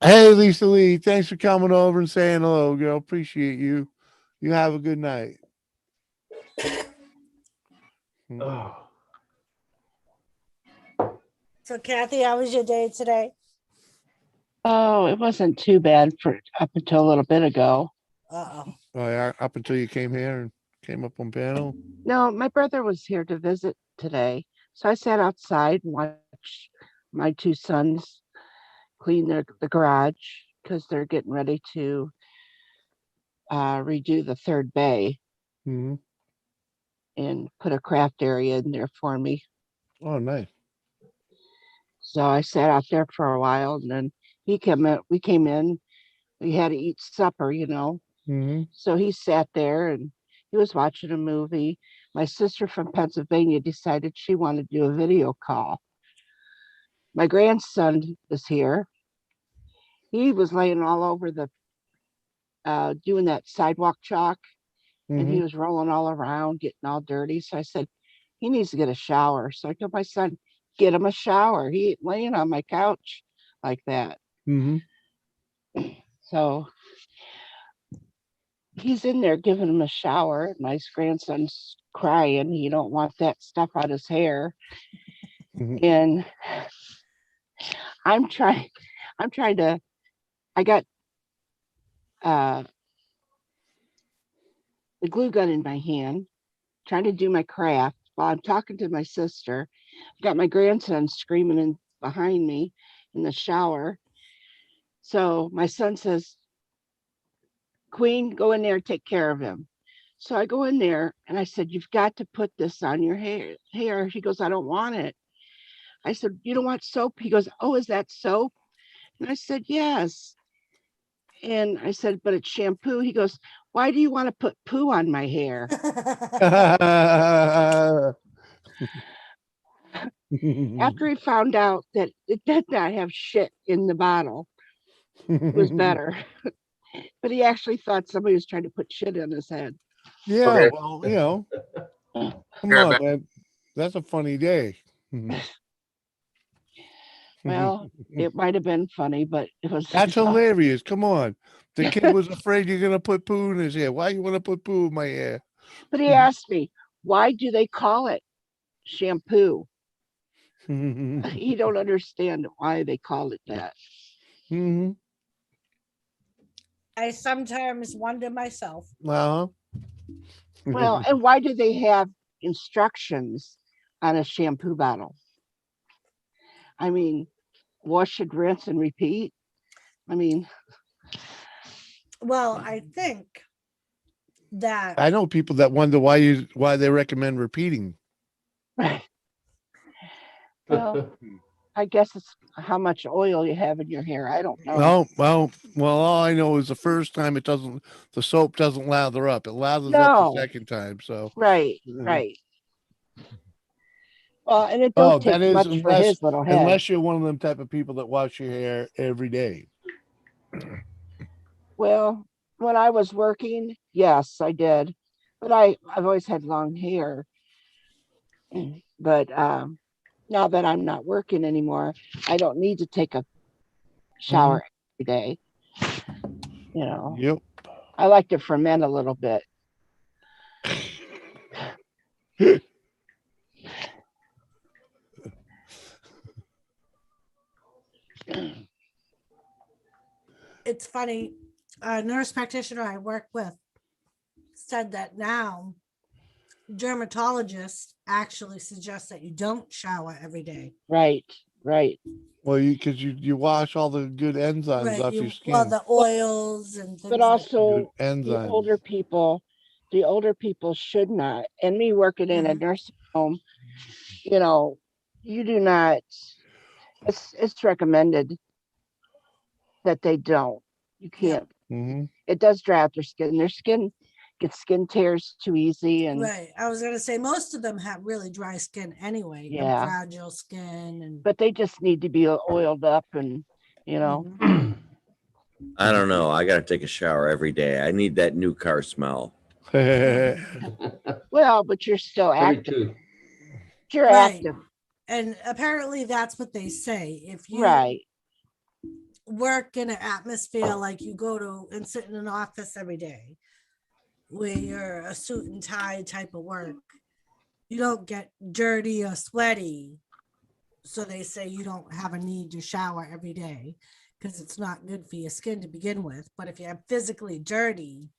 Speaker 1: Hey, Lisa Lee, thanks for coming over and saying hello, girl. Appreciate you. You have a good night.
Speaker 4: Oh.
Speaker 2: So, Kathy, how was your day today?
Speaker 6: Oh, it wasn't too bad for up until a little bit ago.
Speaker 2: Uh-oh.
Speaker 1: Oh yeah, up until you came here and came up on panel.
Speaker 6: No, my brother was here to visit today. So I sat outside and watched my two sons clean the garage because they're getting ready to redo the third bay
Speaker 1: Hmm.
Speaker 6: and put a craft area in there for me.
Speaker 1: Oh, nice.
Speaker 6: So I sat out there for a while and then we came in, we had to eat supper,
Speaker 1: Hmm.
Speaker 6: So he sat there and he was watching a movie. My sister from Pennsylvania decided she wanted to do a video call. My grandson was here. He was laying all over doing that sidewalk chalk, and he
Speaker 1: Hmm.
Speaker 6: was rolling all around, getting all dirty. So I said, he needs to get a shower. So I told my son, get him a shower. He ain't laying on my couch like that.
Speaker 1: Hmm.
Speaker 6: So he's in there giving him a shower. My grandson's crying. He don't want that stuff on his hair. And I'm trying to, I got the glue gun in my hand, trying to do my craft while I'm talking to my sister. I've got my grandson screaming in behind me in the shower. So my son says, Queen, go in there and take care of him. So I go in there and I said, you've got to put this on your hair. He goes, I don't want it. I said, you don't want soap? He goes, oh, is that soap? And I said, yes. And I said, but it's shampoo. He goes, why do you want to put poo on my hair? After he found out that it did not have shit in the bottle, it was better. But he actually thought somebody was trying to put shit in his head.
Speaker 1: Yeah,
Speaker 3: Okay.
Speaker 1: well, you know, come
Speaker 3: Yeah,
Speaker 1: on,
Speaker 3: but-
Speaker 1: man. That's a funny day.
Speaker 6: Well, it might have been funny, but it was
Speaker 1: That's hilarious. Come on. The kid was afraid you're gonna put poo in his hair. Why you want to put poo in my hair?
Speaker 6: But he asked me, why do they call it shampoo? He don't understand why they call it that.
Speaker 1: Mhm.
Speaker 2: I sometimes wonder myself.
Speaker 1: Well,
Speaker 6: Well, and why do they have instructions on a shampoo bottle? I mean, wash and rinse and repeat. I mean,
Speaker 2: Well, I think that
Speaker 1: I know people that wonder why they recommend repeating.
Speaker 6: well, I guess it's how much oil you have in your hair. I don't know.
Speaker 1: Well, all I know is the first time the soap doesn't lather up. It lathers up
Speaker 6: No.
Speaker 1: the second time. So
Speaker 6: Right, right. Well, and it don't take
Speaker 1: that is
Speaker 6: much for his little head.
Speaker 1: unless you're one of them type of people that wash your hair every day.
Speaker 6: Well, when I was working, yes, I did. But I've always had long hair. But now that I'm not working anymore, I don't need to take a shower every day. You know,
Speaker 1: Yep.
Speaker 6: I like to ferment a little bit.
Speaker 2: it's funny. A nurse practitioner I work with said that now dermatologists actually suggest that you don't shower every day.
Speaker 6: Right, right.
Speaker 1: Well, because you wash all the good enzymes off your skin.
Speaker 2: Well, the oils and things
Speaker 6: But
Speaker 2: like
Speaker 6: also
Speaker 1: Good
Speaker 6: the
Speaker 1: enzymes.
Speaker 6: older people should not. And me working in a nursing home, you know, you do not. It's recommended that they don't. You can't.
Speaker 1: Hmm.
Speaker 6: It does dry out their skin. Their skin gets skin tears too easy, and
Speaker 2: right. I was gonna say most of them have really dry skin anyway, and
Speaker 6: Yeah.
Speaker 2: fragile skin, and
Speaker 6: but they just need to be oiled up, and you know.
Speaker 2: Mhm.
Speaker 5: I don't know. I got to take a shower every day. I need that new car smell.
Speaker 6: Well, but you're still
Speaker 4: Me
Speaker 6: active.
Speaker 4: too.
Speaker 6: You're
Speaker 2: Right.
Speaker 6: active,
Speaker 2: And apparently that's what they say. If you
Speaker 6: right?
Speaker 2: work in an atmosphere like you go to and sit in an office every day where you're a suit and tie type of work, you don't get dirty or sweaty. So they say you don't have a need to shower every day because it's not good for your skin to begin with. But if you're physically dirty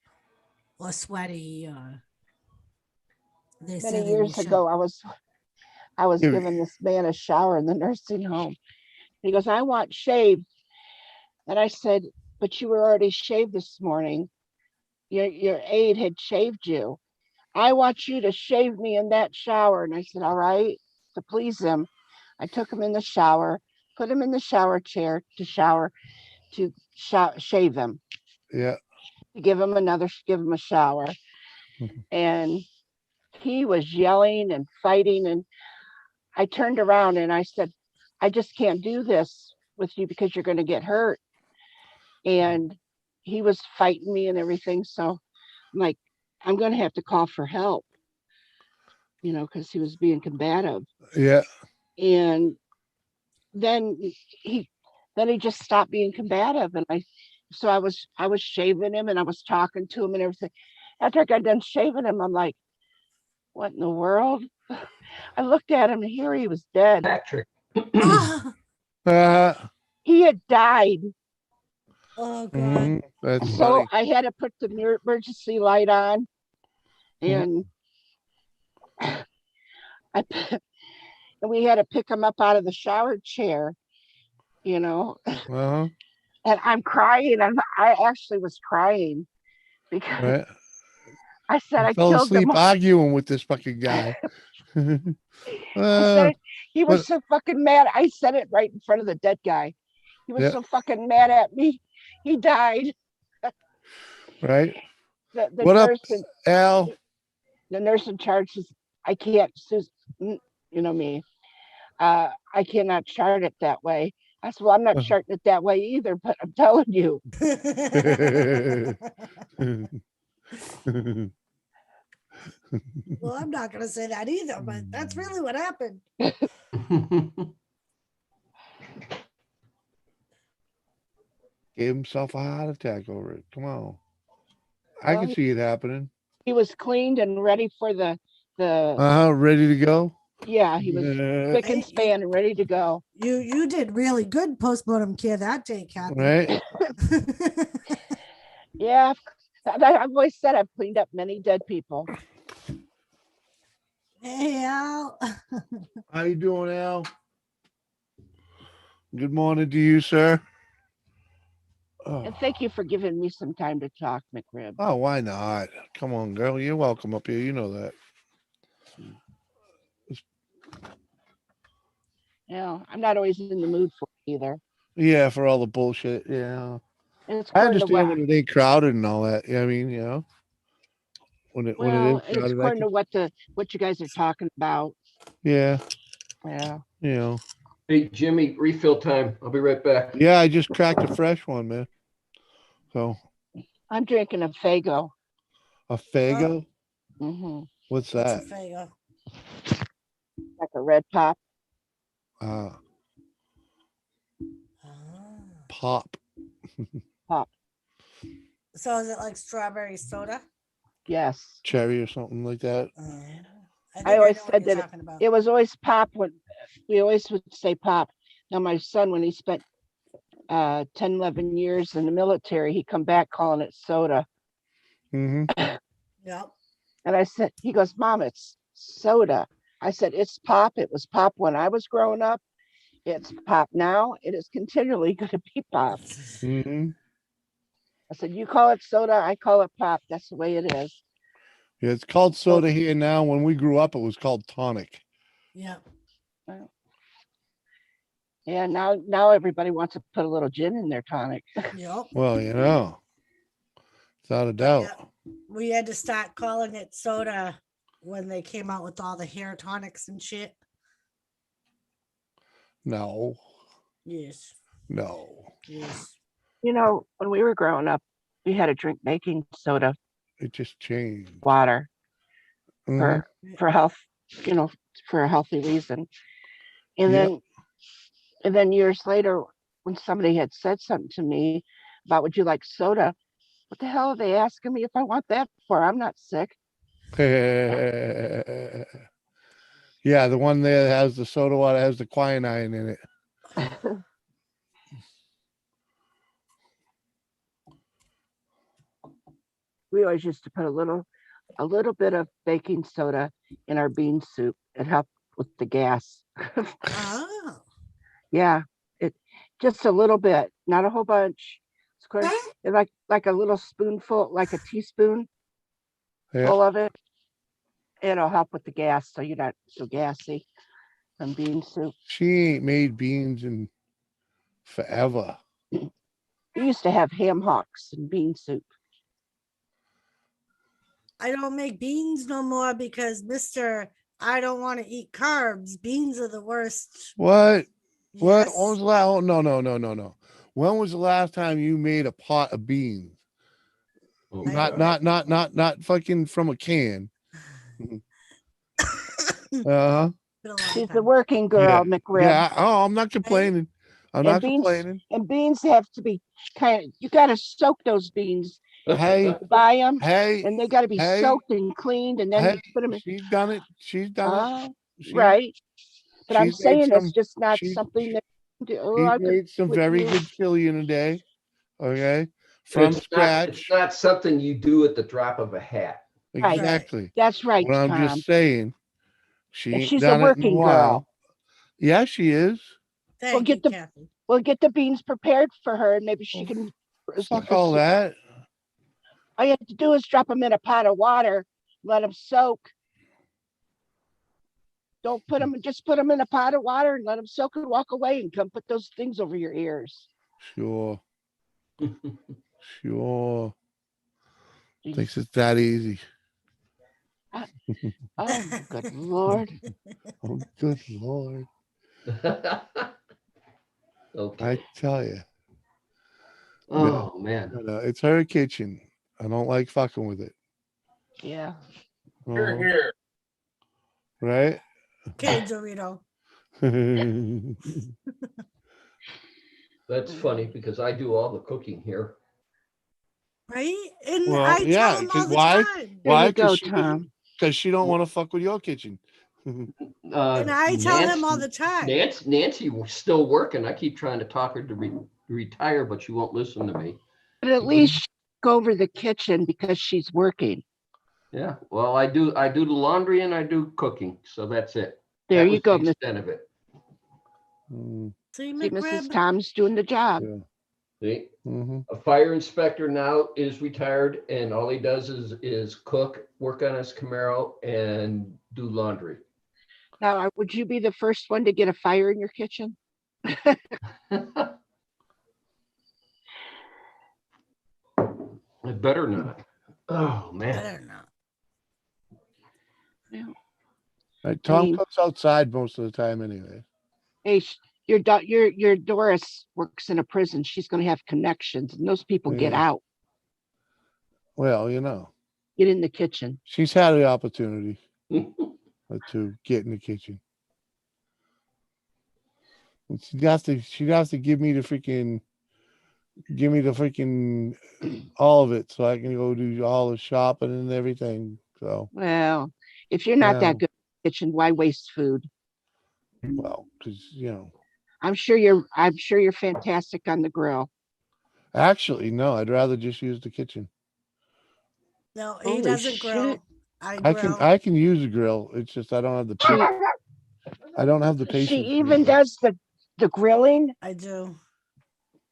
Speaker 2: or sweaty, they say
Speaker 6: Many
Speaker 2: that you
Speaker 6: years
Speaker 2: should.
Speaker 6: ago, I was
Speaker 1: Yeah.
Speaker 6: giving this man a shower in the nursing home. He goes, I want shaved. And I said, but you were already shaved this morning. Your aide had shaved you. I want you to shave me in that shower. And I said, all right, to please him. I took him in the shower, put him in the shower chair to shave him,
Speaker 1: Yeah.
Speaker 6: to give him a shower. And he was yelling and fighting. And I turned around and I said, I just can't do this with you because you're going to get hurt. And he was fighting me and everything. So I'm like, I'm going to have to call for help, because he was being combative.
Speaker 1: Yeah.
Speaker 6: And then he just stopped being combative. And so I was shaving him and I was talking to him and everything. After I got done shaving him, I'm like, what in the world? I looked at him and here he was dead.
Speaker 4: Patrick.
Speaker 2: Oh,
Speaker 6: He had died.
Speaker 2: oh God.
Speaker 1: That's
Speaker 6: So
Speaker 1: funny.
Speaker 6: I had to put the emergency light on and I and we had to pick him up out of the shower chair, you know.
Speaker 1: Uh-huh.
Speaker 6: And I'm crying. I actually was crying because
Speaker 1: Right.
Speaker 6: I said I
Speaker 1: Fell
Speaker 6: killed
Speaker 1: asleep
Speaker 6: him.
Speaker 1: arguing with this fucking guy.
Speaker 6: I said it, he was
Speaker 1: but-
Speaker 6: so fucking mad. I said it right in front of the dead guy. He was
Speaker 1: Yeah.
Speaker 6: so fucking mad at me. He died.
Speaker 1: right.
Speaker 6: The
Speaker 1: What up,
Speaker 6: nurse and
Speaker 1: Al?
Speaker 6: the nurse in charge says, I can't, you know me. I cannot chart it that way. I said, well, I'm not charting it that way either, but I'm telling you.
Speaker 2: Well, I'm not gonna say that either, but that's really what happened.
Speaker 1: Gave himself a heart attack over it. Come on. I
Speaker 6: Well,
Speaker 1: can see it happening.
Speaker 6: he was cleaned and ready for the
Speaker 1: Ready to go?
Speaker 6: yeah, he was spick and span and ready to go.
Speaker 2: You did really good postmortem care that day, Kathy.
Speaker 1: Right?
Speaker 6: Yeah, I've always said I've cleaned up many dead people.
Speaker 2: Hey, Al.
Speaker 1: How you doing, Al? Good morning to you, sir.
Speaker 6: And thank you for giving me some time to talk, McRib.
Speaker 1: Oh, why not? Come on, girl. You're welcome up here. You know that.
Speaker 6: Yeah, I'm not always in the mood for it either.
Speaker 1: Yeah, for all the bullshit. Yeah.
Speaker 6: And it's
Speaker 1: I
Speaker 6: according to
Speaker 1: understand
Speaker 6: what,
Speaker 1: when it ain't crowded and all that. Yeah, I mean, you know. When it
Speaker 6: well,
Speaker 1: is
Speaker 6: and it's
Speaker 1: crowded, I
Speaker 6: according
Speaker 1: can,
Speaker 6: to what you guys are talking about.
Speaker 1: yeah,
Speaker 6: Yeah.
Speaker 1: you know.
Speaker 4: Hey, Jimmy, refill time. I'll be right back.
Speaker 1: Yeah, I just cracked a fresh one, man. So
Speaker 6: I'm drinking a Fago.
Speaker 1: a Fago?
Speaker 6: Mm-hmm.
Speaker 1: What's
Speaker 2: What's
Speaker 1: that?
Speaker 2: a Fago?
Speaker 6: Like a red pop.
Speaker 1: Uh
Speaker 2: Ah.
Speaker 1: pop.
Speaker 2: So is it like strawberry soda?
Speaker 6: Yes.
Speaker 1: Cherry or something like that.
Speaker 6: I always
Speaker 2: know what
Speaker 6: said
Speaker 2: you're
Speaker 6: that
Speaker 2: talking about.
Speaker 6: it was always pop when we always would say pop. Now my son, when he spent 10, 11 years in the military, he come back calling it soda.
Speaker 1: Mm-hmm.
Speaker 2: Yep.
Speaker 6: And I said, he goes, Mom, it's soda. I said, it's pop. It was pop when I was growing up. It's pop now. It is continually going to be pop.
Speaker 1: Mm-hmm.
Speaker 6: I said, you call it soda, I call it pop. That's the way it is.
Speaker 1: Yeah, it's called soda here now. When we grew up, it was called tonic.
Speaker 2: Yeah.
Speaker 6: Yeah, now everybody wants to put a little gin in their tonic.
Speaker 2: Yep.
Speaker 1: Well, you know, without a doubt.
Speaker 2: Yeah. We had to start calling it soda when they came out with all the hair tonics and shit.
Speaker 1: No,
Speaker 2: Yes.
Speaker 1: no.
Speaker 2: Yes.
Speaker 6: You know, when we were growing up, we had to drink baking soda
Speaker 1: It just changed.
Speaker 6: water
Speaker 1: Mhm.
Speaker 6: for health, you know, for a healthy reason. And
Speaker 1: Yep.
Speaker 6: then years later, when somebody had said something to me about would you like soda, what the hell are they asking me if I want that for? I'm not sick.
Speaker 1: Yeah, the one there that has the soda water has the quinine in it.
Speaker 6: We always used to put a little bit of baking soda in our bean soup. It helped with the gas.
Speaker 2: Oh.
Speaker 6: Yeah, it just a little bit, not a whole bunch. It's quite, like a little spoonful, like a teaspoon
Speaker 1: Yeah.
Speaker 6: full of it. It'll help with the gas, so you're not so gassy from bean soup.
Speaker 1: She ain't made beans in forever.
Speaker 6: We used to have ham hocks and bean soup.
Speaker 2: I don't make beans no more because I don't want to eat carbs. Beans are the worst.
Speaker 1: What? What?
Speaker 2: Yes.
Speaker 1: When was the last? Oh, no. When was the last time you made a pot of beans?
Speaker 4: Oh,
Speaker 2: I
Speaker 1: Not fucking from a can. Uh-huh.
Speaker 2: Been a long
Speaker 6: She's
Speaker 2: time.
Speaker 6: the working girl,
Speaker 1: Yeah.
Speaker 6: McRib.
Speaker 1: Yeah. Oh, I'm not complaining. I'm
Speaker 6: And
Speaker 1: not
Speaker 6: beans
Speaker 1: complaining.
Speaker 6: and beans have to be you got to soak those beans.
Speaker 1: Hey,
Speaker 6: Buy them,
Speaker 1: hey,
Speaker 6: and they got to be
Speaker 1: hey,
Speaker 6: soaked and cleaned, and then
Speaker 1: hey,
Speaker 6: you put them in.
Speaker 1: she's done it. She's done it.
Speaker 6: Oh,
Speaker 1: She
Speaker 6: right. But I'm
Speaker 1: she's made
Speaker 6: saying it's
Speaker 1: some
Speaker 6: just not
Speaker 1: she's
Speaker 6: something that
Speaker 1: she's
Speaker 6: I could
Speaker 1: made some
Speaker 6: with
Speaker 1: very
Speaker 6: you.
Speaker 1: good chili in a day. Okay. From
Speaker 4: It's
Speaker 1: scratch.
Speaker 4: not something you do at the drop of a hat.
Speaker 6: Right.
Speaker 1: Exactly.
Speaker 6: That's right,
Speaker 1: What I'm
Speaker 6: Tom.
Speaker 1: just saying, she
Speaker 6: And
Speaker 1: ain't
Speaker 6: she's a
Speaker 1: done it in a
Speaker 6: working girl.
Speaker 1: while. Yeah, she is.
Speaker 2: Thank
Speaker 6: get
Speaker 2: you,
Speaker 6: the-
Speaker 2: Kathy.
Speaker 6: We'll get the beans prepared for her, and maybe she can.
Speaker 1: Fuck all that.
Speaker 6: All you have to do is drop them in a pot of water, let them soak. Don't put them, just put them in a pot of water and let them soak and walk away and come put those things over your ears.
Speaker 1: Sure. Sure.
Speaker 6: Jeez.
Speaker 1: Thinks it's that easy.
Speaker 6: Oh, good Lord.
Speaker 1: Oh, good Lord.
Speaker 4: Okay.
Speaker 1: I tell you.
Speaker 4: Oh man.
Speaker 1: But, it's her kitchen. I don't like fucking with it.
Speaker 6: Yeah.
Speaker 3: Here,
Speaker 1: Uh-huh.
Speaker 3: here.
Speaker 1: Right?
Speaker 2: Okay, Dorito.
Speaker 4: That's funny because I do all the cooking here.
Speaker 2: Right? And
Speaker 1: Well,
Speaker 2: I
Speaker 1: yeah,
Speaker 2: tell them all
Speaker 1: 'cause
Speaker 2: the
Speaker 1: why?
Speaker 2: time.
Speaker 6: There
Speaker 1: Why?
Speaker 6: you go,
Speaker 1: Because
Speaker 6: Tom.
Speaker 1: she don't want to fuck with your kitchen.
Speaker 2: And I tell him all the time.
Speaker 4: Nancy was still working. I keep trying to talk her to retire, but she won't listen to me.
Speaker 6: But at least go over the kitchen because she's working.
Speaker 4: Yeah. Well, I do the laundry and I do cooking, so that's it.
Speaker 6: There
Speaker 4: That
Speaker 6: you
Speaker 4: was
Speaker 6: go,
Speaker 4: the
Speaker 6: Miss.
Speaker 4: extent of it.
Speaker 1: Mm,
Speaker 2: See,
Speaker 6: See, Mrs.
Speaker 2: McRib?
Speaker 6: Tom's doing the job.
Speaker 1: yeah.
Speaker 4: See?
Speaker 1: Mm-hmm.
Speaker 4: A fire inspector now is retired, and all he does is cook, work on his Camaro, and do laundry.
Speaker 6: Now, would you be the first one to get a fire in your kitchen?
Speaker 4: I better not. Oh man.
Speaker 2: Better not.
Speaker 1: Right, Tom
Speaker 6: mean-
Speaker 1: cooks outside most of the time anyway.
Speaker 6: Hey, your Doris works in a prison. She's going to have connections, and those people get
Speaker 1: Yeah.
Speaker 6: out,
Speaker 1: Well,
Speaker 6: get in the kitchen.
Speaker 1: she's had the opportunity to get in the kitchen. And she'd have to give me the freaking all of it so I can go do all the shopping and everything. So,
Speaker 6: Well, if you're not
Speaker 1: Yeah.
Speaker 6: that good in the kitchen, why waste food?
Speaker 1: well, because
Speaker 6: I'm sure you're fantastic on the grill.
Speaker 1: actually, no, I'd rather just use the kitchen.
Speaker 2: No, he
Speaker 6: Holy
Speaker 2: doesn't
Speaker 6: shit.
Speaker 2: grill. I
Speaker 1: I
Speaker 2: grill.
Speaker 1: can use a grill. It's just I don't have the
Speaker 6: She
Speaker 1: patience.
Speaker 6: she
Speaker 1: for
Speaker 6: even
Speaker 1: it.
Speaker 6: does the grilling.
Speaker 2: I do.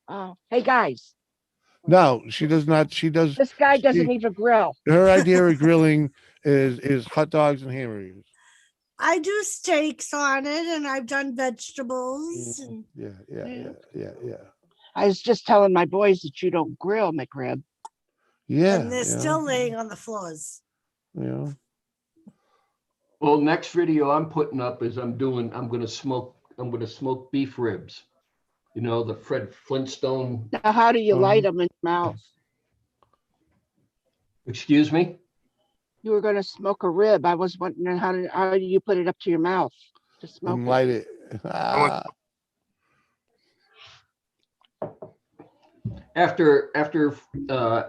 Speaker 6: Oh, hey guys,
Speaker 1: No, she does not. She does.
Speaker 6: this guy doesn't
Speaker 1: She-
Speaker 6: even grill.
Speaker 1: Her idea of grilling is hot dogs and hamburgers.
Speaker 2: I do steaks on it, and I've done vegetables. And
Speaker 1: Yeah.
Speaker 6: I was just telling my boys that you don't grill, McRib.
Speaker 1: Yeah.
Speaker 2: and they're still laying on the floors.
Speaker 1: Yeah.
Speaker 4: Well, next video I'm putting up is I'm gonna smoke beef ribs. You know, the Fred Flintstone.
Speaker 6: Now, how do you light
Speaker 1: Uh-huh.
Speaker 6: them in your mouth?
Speaker 4: Excuse me?
Speaker 6: You were going to smoke a rib. I was wondering how do you put it up to your mouth to smoke
Speaker 1: And
Speaker 6: it?
Speaker 1: light it.
Speaker 4: After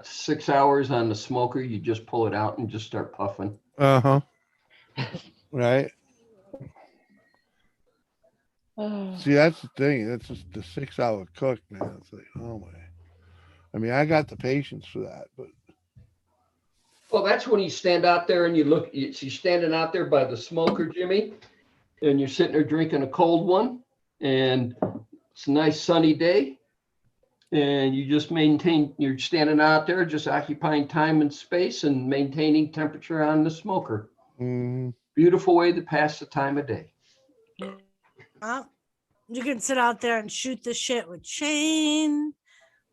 Speaker 4: 6 hours on the smoker, you just pull it out and just start puffing.
Speaker 1: Uh-huh. Right.
Speaker 6: Oh,
Speaker 1: See, that's the thing. That's just the 6 hour cook, man. It's like, oh my. I mean, I got the patience for that, but
Speaker 4: Well, that's when you stand out there and you look, you're standing out there by the smoker, Jimmy, and you're sitting there drinking a cold one, and it's a nice sunny day, and you just you're standing out there just occupying time and space and maintaining temperature on the smoker.
Speaker 1: mm,
Speaker 4: Beautiful way to pass the time of day.
Speaker 2: You can sit out there and shoot the shit with Shane,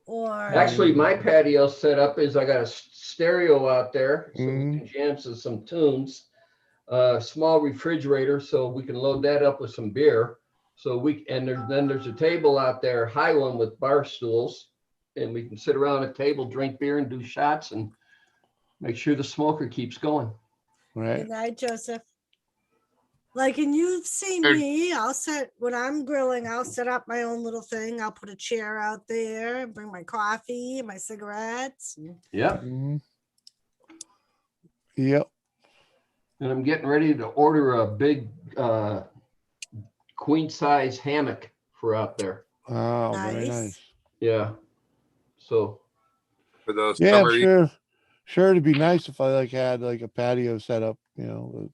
Speaker 2: or
Speaker 4: Actually, my patio setup is I got a stereo out there, so we can jam some tunes. A small refrigerator, so we can load that up with some beer. So there's a table out there, high one with bar stools, and we can sit around a table, drink beer, and do shots, and make sure the smoker keeps going.
Speaker 1: right.
Speaker 2: Good night, Joseph. Like, and you've seen
Speaker 3: Or-
Speaker 2: me, when I'm grilling, I'll set up my own little thing. I'll put a chair out there, bring my coffee, my cigarettes.
Speaker 4: Yep.
Speaker 1: Mhm. Yep.
Speaker 4: And I'm getting ready to order a big queen size hammock for out there.
Speaker 1: Oh, very
Speaker 2: Nice.
Speaker 1: nice.
Speaker 4: Yeah. So
Speaker 3: for those
Speaker 1: Yeah, I'm
Speaker 3: summer
Speaker 1: sure. Sure, it'd be nice if I like had like a patio set up. You know.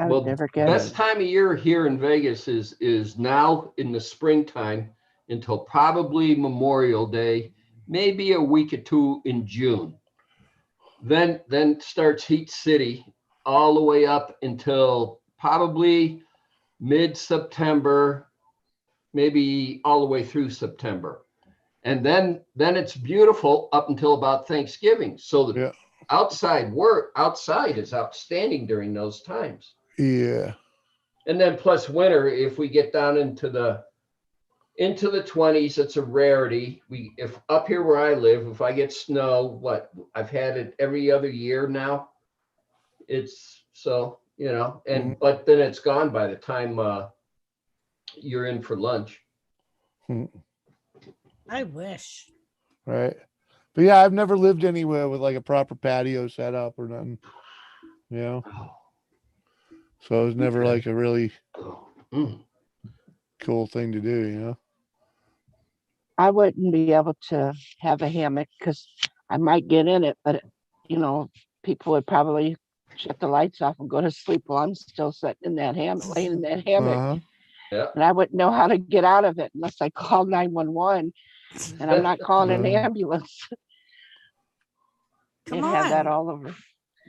Speaker 6: I would
Speaker 4: well,
Speaker 6: never get
Speaker 4: best
Speaker 6: it.
Speaker 4: time of year here in Vegas is now in the springtime until probably Memorial Day, maybe a week or two in June. Then starts Heat City all the way up until probably mid-September, maybe all the way through September. And then it's beautiful up until about Thanksgiving. So the
Speaker 1: Yeah.
Speaker 4: outside is outstanding during those times.
Speaker 1: Yeah.
Speaker 4: And then plus winter, if we get down into the 20s, it's a rarity. If up here where I live, if I get snow, I've had it every other year now. It's so, but then it's gone by the time you're in for lunch.
Speaker 2: I wish.
Speaker 1: Right. But yeah, I've never lived anywhere with like a proper patio set up or nothing. You know. So it was never
Speaker 4: Okay.
Speaker 1: like a really
Speaker 4: Mm.
Speaker 1: cool thing to do, you know.
Speaker 6: I wouldn't be able to have a hammock because I might get in it, but people would probably shut the lights off and go to sleep while I'm still sitting in that hammock, laying in that hammock.
Speaker 1: Uh-huh.
Speaker 4: Yeah.
Speaker 6: And I wouldn't know how to get out of it unless I call 911, and I'm not calling an ambulance.
Speaker 2: Come
Speaker 6: You'd have that
Speaker 2: on.
Speaker 6: all over.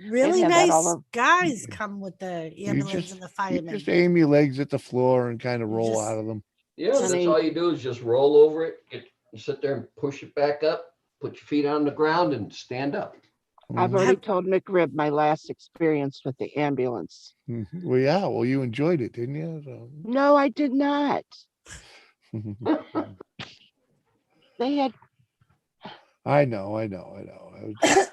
Speaker 2: Really
Speaker 6: have that all
Speaker 2: nice
Speaker 6: over.
Speaker 2: guys come with the
Speaker 1: You
Speaker 2: ambulance and the
Speaker 1: you
Speaker 2: firemen.
Speaker 1: just aim your legs at the floor and kind of
Speaker 2: You
Speaker 1: roll
Speaker 2: just-
Speaker 1: out of them.
Speaker 4: Yeah, that's
Speaker 6: Honey.
Speaker 4: all you do is just roll over it. You sit there and push it back up, put your feet on the ground and stand up.
Speaker 6: I've
Speaker 1: Mhm.
Speaker 6: already told McRib my last experience with the ambulance.
Speaker 1: Mhm. Well, yeah. Well, you enjoyed it, didn't you? So.
Speaker 6: No, I did not. They had
Speaker 1: I know. I was just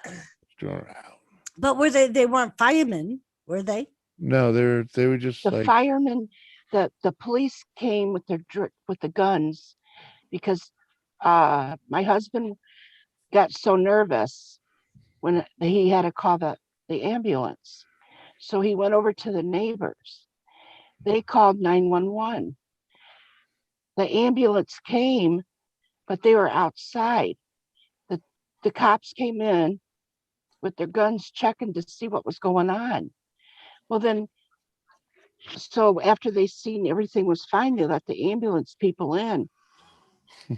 Speaker 1: throwing it out.
Speaker 2: But were they weren't firemen, were they?
Speaker 1: No, they were just
Speaker 6: the
Speaker 1: like
Speaker 6: firemen, the police came with the guns because my husband got so nervous when he had to call the ambulance. So he went over to the neighbors. They called 911. The ambulance came, but they were outside. The cops came in with their guns checking to see what was going on. Well, then, so after they seen everything was fine, they let the ambulance people in.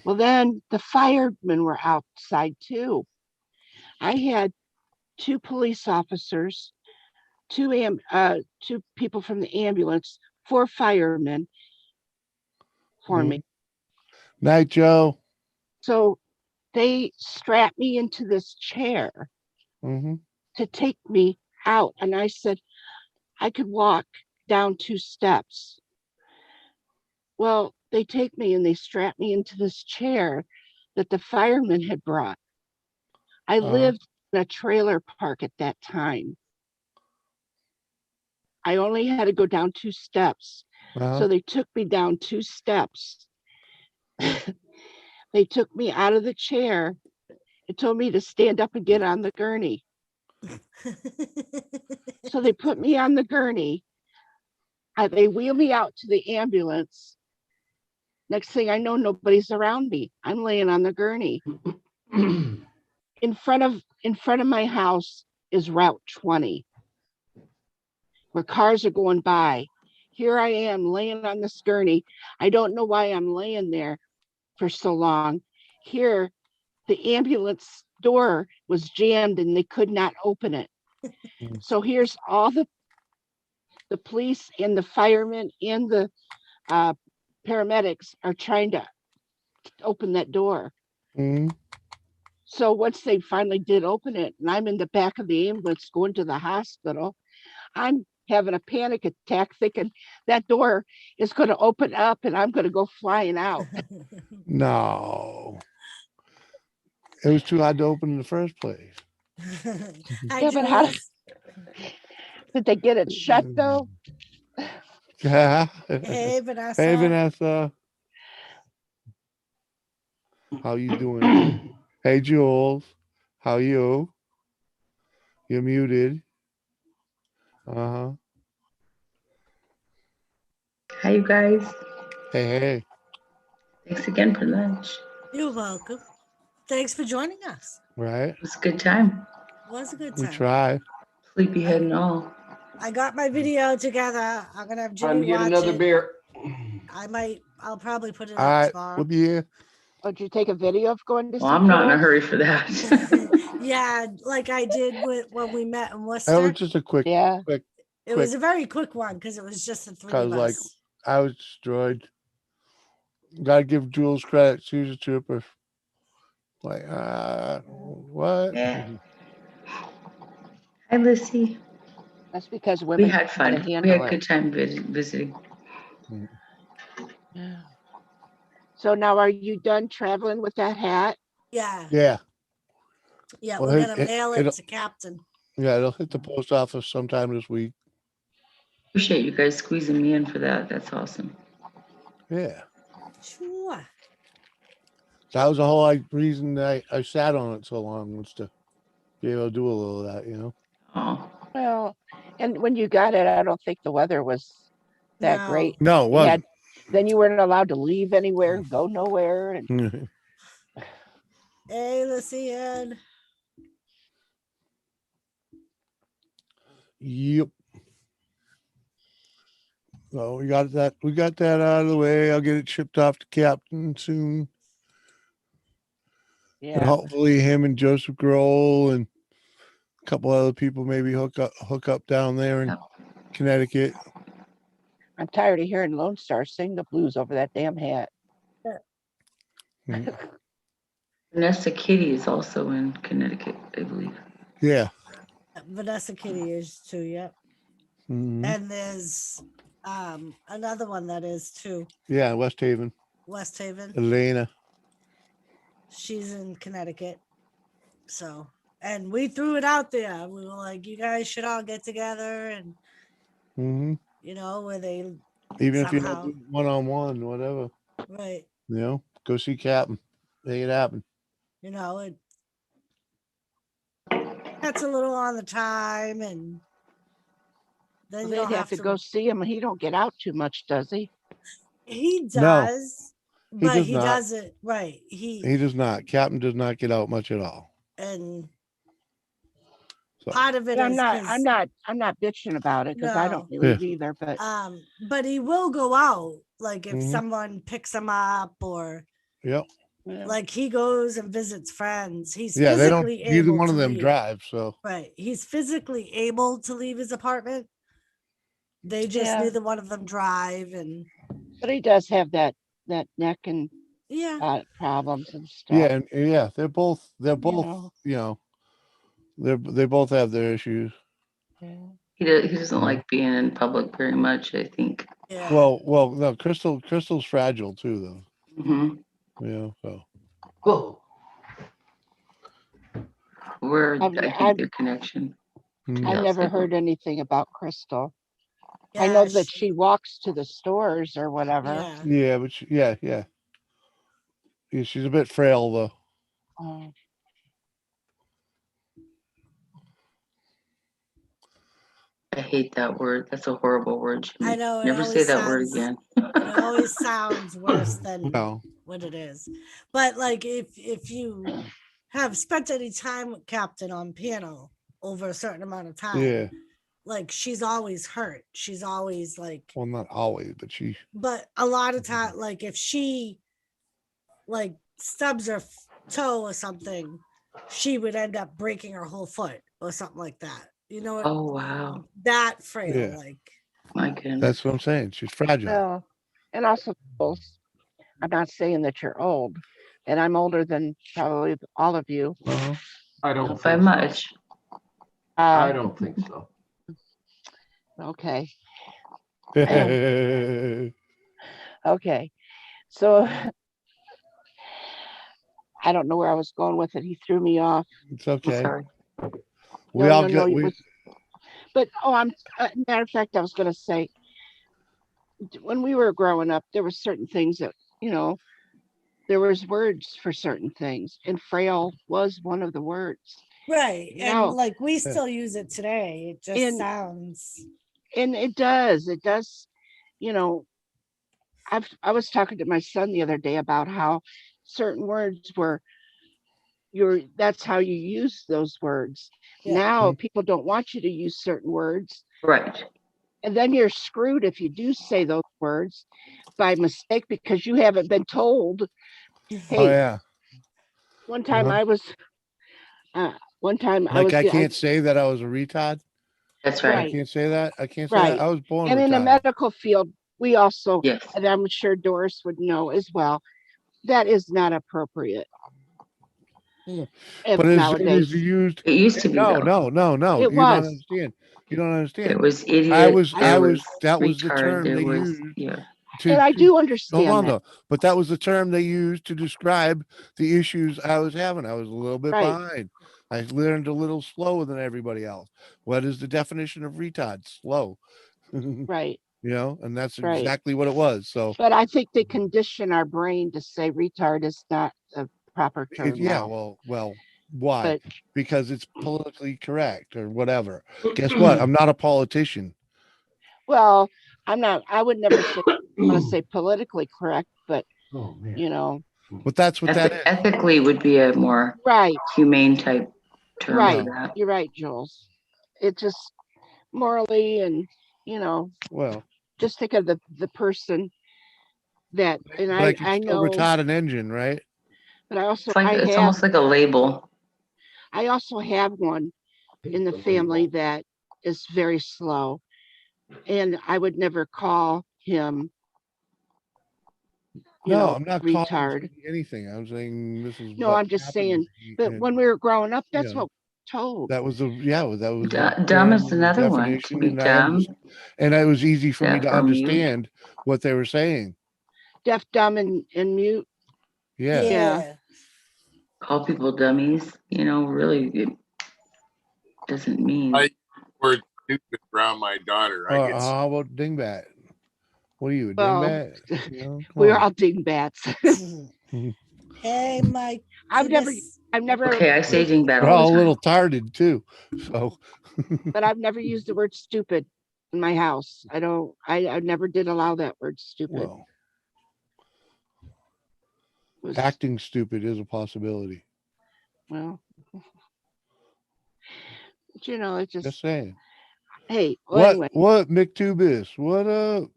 Speaker 6: Well, then the firemen were outside too. I had 2 police officers, 2 people from the ambulance, 4 firemen for me.
Speaker 1: Night, Joe.
Speaker 6: So they strapped me into this chair
Speaker 1: Mm-hmm.
Speaker 6: to take me out. And I said, I could walk down 2 steps. Well, they take me and they strap me into this chair that the firemen had brought. I lived in a trailer park at that time. I only had to go down 2 steps.
Speaker 1: Uh-huh.
Speaker 6: So they took me down 2 steps. They took me out of the chair and told me to stand up and get on the gurney. So they put me on the gurney. They wheel me out to the ambulance. Next thing I know, nobody's around me. I'm laying on the gurney. In front of my house is Route 20, where cars are going by. Here I am laying on this gurney. I don't know why I'm laying there for so long. Here, the ambulance door was jammed and they could not open it. So here's all the police and the firemen and the paramedics are trying to open that door.
Speaker 1: Mm-hmm.
Speaker 6: So once they finally did open it, and I'm in the back of the ambulance going to the hospital, I'm having a panic attack thinking that door is going to open up and I'm going to go flying out.
Speaker 1: No. It was too hard to open in the first place.
Speaker 2: Hi,
Speaker 6: Yeah, but how
Speaker 2: Jules.
Speaker 6: did they get it shut though?
Speaker 1: hey,
Speaker 2: Hey, Vanessa.
Speaker 1: Vanessa.
Speaker 2: Hey, Vanessa.
Speaker 1: Hey, Vanessa. How you doing? Hey, Jules. How you? You're muted. Uh-huh.
Speaker 7: Hi, you guys.
Speaker 1: Hey.
Speaker 7: Thanks again for lunch.
Speaker 2: You're welcome. Thanks for joining us.
Speaker 1: Right?
Speaker 7: It was a good time.
Speaker 2: It was a good
Speaker 1: We
Speaker 2: time.
Speaker 1: try.
Speaker 7: Sleepyhead and all.
Speaker 2: I got my video together. I'm gonna have
Speaker 4: Time
Speaker 2: Jimmy
Speaker 4: to get
Speaker 2: watch
Speaker 4: another
Speaker 2: it.
Speaker 4: beer.
Speaker 2: I'll probably put it
Speaker 1: All
Speaker 2: up
Speaker 1: right.
Speaker 2: tomorrow.
Speaker 1: We'll be here.
Speaker 6: Oh, did you take a video of going to
Speaker 7: Well,
Speaker 6: see
Speaker 7: I'm not in a
Speaker 6: Jules?
Speaker 7: hurry for that.
Speaker 2: Yeah, like I did when we met in
Speaker 1: That
Speaker 2: Worcester.
Speaker 1: was just a quick,
Speaker 6: Yeah.
Speaker 2: It was a very quick one because it was just the three
Speaker 1: Cause
Speaker 2: of
Speaker 1: like
Speaker 2: us.
Speaker 1: I was destroyed. Gotta give Jules credit. She's a trooper. Like, what?
Speaker 7: Yeah. Hi, Lucy.
Speaker 6: That's because
Speaker 7: We
Speaker 6: women
Speaker 7: had
Speaker 6: know how to
Speaker 7: fun. We
Speaker 6: handle
Speaker 7: had a
Speaker 6: it.
Speaker 7: good time visiting.
Speaker 6: Yeah. So now are you done traveling with that hat?
Speaker 2: Yeah,
Speaker 1: Yeah.
Speaker 2: yeah,
Speaker 1: Well,
Speaker 2: we're gonna mail it
Speaker 1: it'll-
Speaker 2: to Captain.
Speaker 1: Yeah, it'll hit the post office sometime this week.
Speaker 7: Appreciate you guys squeezing me in for that. That's awesome.
Speaker 1: Yeah.
Speaker 2: Sure.
Speaker 1: That was the whole reason I sat on it so long, was to be able to do a little of that, you know?
Speaker 7: Oh,
Speaker 6: Well, and when you got it, I don't think the weather was that
Speaker 2: No.
Speaker 6: great.
Speaker 1: No, it
Speaker 6: You had,
Speaker 1: wasn't.
Speaker 6: then you weren't allowed to leave anywhere, go nowhere. And
Speaker 2: Hey, Lucian.
Speaker 1: Yep. So we got that out of the way. I'll get it shipped off to Captain soon. And
Speaker 6: yeah,
Speaker 1: hopefully him and Joseph Grohl and a couple other people maybe hook up down there in
Speaker 7: Yep.
Speaker 1: Connecticut.
Speaker 6: I'm tired of hearing Lone Star sing the blues over that damn hat.
Speaker 1: Mm.
Speaker 7: Vanessa Kitty is also in Connecticut, I believe.
Speaker 1: Yeah.
Speaker 2: Vanessa Kitty is too, yep.
Speaker 1: Mhm.
Speaker 2: And there's another one that is too.
Speaker 1: Yeah, West Haven.
Speaker 2: West Haven.
Speaker 1: Elena.
Speaker 2: She's in Connecticut. So, and we threw it out there. We were like, you guys should all get together and,
Speaker 1: Mm-hmm.
Speaker 2: you know, where they
Speaker 1: Even if you're
Speaker 2: somehow,
Speaker 1: not one-on-one, whatever.
Speaker 2: right,
Speaker 1: You know, go see Captain. Make it happen.
Speaker 2: you know, it that's a little on the time and then
Speaker 6: Well,
Speaker 2: you don't
Speaker 6: they'd have to go see him. He don't get out too much, does he?
Speaker 2: He
Speaker 1: No,
Speaker 2: does,
Speaker 1: he
Speaker 2: but
Speaker 1: does
Speaker 2: he
Speaker 1: not.
Speaker 2: doesn't, right.
Speaker 1: He does not. Captain does not get out much at all.
Speaker 2: And
Speaker 1: So,
Speaker 2: part of it
Speaker 6: But
Speaker 2: is because
Speaker 6: I'm not bitching about it because I don't
Speaker 2: no,
Speaker 6: believe either.
Speaker 2: but he will go out like if
Speaker 1: Mhm.
Speaker 2: someone picks him up or
Speaker 1: yep.
Speaker 6: Yeah.
Speaker 2: like he goes and visits friends. He's
Speaker 1: Yeah, they don't.
Speaker 2: physically
Speaker 1: Neither
Speaker 2: able
Speaker 1: one
Speaker 2: to
Speaker 1: of them
Speaker 2: leave.
Speaker 1: drive. So
Speaker 2: Right. He's physically able to leave his apartment. They just
Speaker 6: Yeah.
Speaker 2: neither one of them drive and
Speaker 6: But he does have that neck and
Speaker 2: yeah.
Speaker 6: problems and stuff.
Speaker 1: yeah, and yeah, they're both.
Speaker 6: know.
Speaker 1: You know, they both have their issues.
Speaker 6: Yeah.
Speaker 7: He doesn't like being in public very much, I think.
Speaker 2: Yeah.
Speaker 1: Well, no, Crystal's fragile too, though.
Speaker 7: Hmm.
Speaker 1: You know, so
Speaker 4: Whoa.
Speaker 7: I think
Speaker 6: I've
Speaker 7: their connection.
Speaker 1: mm,
Speaker 6: I've
Speaker 7: Yeah,
Speaker 6: never
Speaker 7: so-
Speaker 6: heard anything about Crystal.
Speaker 2: Yeah,
Speaker 6: I know that she walks to the stores or whatever.
Speaker 2: yeah.
Speaker 1: yeah, but yeah. Yeah, she's a bit frail though.
Speaker 6: Oh,
Speaker 7: I hate that word. That's a horrible word, Jimmy.
Speaker 2: I know, it
Speaker 7: Never say
Speaker 2: always
Speaker 7: that word
Speaker 2: sounds-
Speaker 7: again.
Speaker 2: It always sounds worse than
Speaker 1: No,
Speaker 2: what it is. But like if you have spent any time with Captain on piano over a certain amount of time,
Speaker 1: yeah.
Speaker 2: like she's always hurt. She's always like,
Speaker 1: Well, not always, but she.
Speaker 2: but a lot of time, like if she like stubs her toe or something, she would end up breaking her whole foot or something like that. You know,
Speaker 7: Oh, wow.
Speaker 2: that frail,
Speaker 1: Yeah.
Speaker 2: like
Speaker 7: My goodness.
Speaker 1: That's what I'm saying. She's fragile.
Speaker 6: well, and also, I'm not saying that you're old, and I'm older than probably all of you.
Speaker 1: Uh-huh.
Speaker 4: I don't
Speaker 7: Not by
Speaker 4: think so.
Speaker 7: much.
Speaker 4: I don't think so.
Speaker 6: Okay.
Speaker 1: it's
Speaker 6: Okay. So I don't know where I was going with it. He threw me off.
Speaker 7: I'm
Speaker 1: okay.
Speaker 7: sorry.
Speaker 1: We
Speaker 6: No,
Speaker 1: all
Speaker 6: no,
Speaker 1: get.
Speaker 6: no, it
Speaker 1: We,
Speaker 6: was- But I'm matter of fact, I was going to say when we were growing up, there were certain things that, there was words for certain things, and frail was one of the words.
Speaker 2: Right. And
Speaker 6: Now,
Speaker 2: like we still use it today. It just
Speaker 6: in
Speaker 2: sounds
Speaker 6: and it does, you know, I was talking to my son the other day about how certain words were that's how you use those words.
Speaker 2: Yeah.
Speaker 6: Now people don't want you to use certain words,
Speaker 7: Right.
Speaker 6: and then you're screwed if you do say those words by mistake because you haven't been told.
Speaker 1: Oh
Speaker 6: Hey,
Speaker 1: yeah.
Speaker 6: one time
Speaker 1: Uh-huh.
Speaker 6: I was uh one time I
Speaker 1: Like
Speaker 6: was
Speaker 1: I can't say that I was a retard.
Speaker 7: That's
Speaker 1: I
Speaker 7: right.
Speaker 6: right,
Speaker 1: can't say that. I can't say that.
Speaker 6: right.
Speaker 1: I was born
Speaker 6: And in the
Speaker 1: retarded.
Speaker 6: medical field, we also,
Speaker 7: Yes.
Speaker 6: and I'm sure Doris would know as well, that is not appropriate
Speaker 1: But it
Speaker 6: nowadays.
Speaker 1: is used.
Speaker 7: It used to be
Speaker 1: No,
Speaker 7: though.
Speaker 1: no, no, no.
Speaker 6: It
Speaker 1: You don't
Speaker 6: was.
Speaker 1: understand. You don't
Speaker 7: There
Speaker 1: understand.
Speaker 7: was
Speaker 1: I
Speaker 7: idiot,
Speaker 1: was,
Speaker 6: I
Speaker 1: I
Speaker 7: there
Speaker 1: was.
Speaker 7: was
Speaker 1: That was the
Speaker 7: retard,
Speaker 1: term
Speaker 7: there
Speaker 1: they
Speaker 7: was,
Speaker 1: used
Speaker 7: yeah.
Speaker 6: and I do
Speaker 1: hold
Speaker 6: understand
Speaker 1: on
Speaker 6: that.
Speaker 1: though. But that was the term they used to describe the issues I was having. I was a little bit
Speaker 6: Right,
Speaker 1: behind. I learned a little slower than everybody else. What is the definition of retard? Slow.
Speaker 6: right,
Speaker 1: And that's
Speaker 6: right.
Speaker 1: exactly what it was. So
Speaker 6: But I think they condition our brain to say retard is not a proper term
Speaker 1: yeah,
Speaker 6: now.
Speaker 1: well, why?
Speaker 6: But
Speaker 1: Because it's politically correct or whatever. Guess what? I'm not a politician.
Speaker 6: well, I would never say want to say politically correct, but
Speaker 4: Oh, man.
Speaker 1: But that's what that is.
Speaker 7: Ethically would be a more
Speaker 6: right,
Speaker 7: humane type term
Speaker 6: right.
Speaker 7: for that.
Speaker 6: You're right, Jules. It just morally and you know,
Speaker 1: Well,
Speaker 6: just think of the person that, and
Speaker 1: but I can
Speaker 6: I
Speaker 1: still
Speaker 6: know,
Speaker 1: retard an engine, right?
Speaker 6: but
Speaker 7: It's almost like a label.
Speaker 6: I also have one in the family that is very slow, and I would never call him,
Speaker 1: No, I'm not calling
Speaker 6: retard.
Speaker 1: Jimmy anything. I'm saying this is
Speaker 6: No,
Speaker 1: what
Speaker 6: I'm just
Speaker 1: happened to
Speaker 6: saying.
Speaker 1: me,
Speaker 6: But
Speaker 1: and
Speaker 6: when we were growing up,
Speaker 1: you
Speaker 6: that's
Speaker 1: know
Speaker 6: what we were told.
Speaker 1: that was the
Speaker 7: Dumb
Speaker 1: term
Speaker 7: is
Speaker 1: and the
Speaker 7: another one. To
Speaker 1: definition,
Speaker 7: be
Speaker 1: and
Speaker 7: dumb,
Speaker 1: it was easy for me
Speaker 7: deaf,
Speaker 1: to
Speaker 7: or mute.
Speaker 1: understand what they were saying.
Speaker 6: Deaf, dumb, and mute.
Speaker 1: Yeah.
Speaker 6: Yeah.
Speaker 7: Call people dummies. Really, it doesn't mean.
Speaker 3: I use the word stupid around my daughter. I get
Speaker 1: How about dingbat? What are you, a
Speaker 6: Well,
Speaker 1: dingbat? Come
Speaker 6: we were
Speaker 1: on.
Speaker 6: all dingbats.
Speaker 2: hey Mike.
Speaker 6: I've never,
Speaker 7: Okay, I say dingbat
Speaker 1: We're
Speaker 7: all the
Speaker 1: all a
Speaker 7: time.
Speaker 1: little tarded too. So
Speaker 6: but I've never used the word stupid in my house. I never did allow that word stupid.
Speaker 1: well,
Speaker 6: It was,
Speaker 1: acting stupid is a possibility.
Speaker 6: well, but, it's
Speaker 1: Just
Speaker 6: just,
Speaker 1: saying.
Speaker 6: hey, well, anyway,
Speaker 1: What McTubis? What up?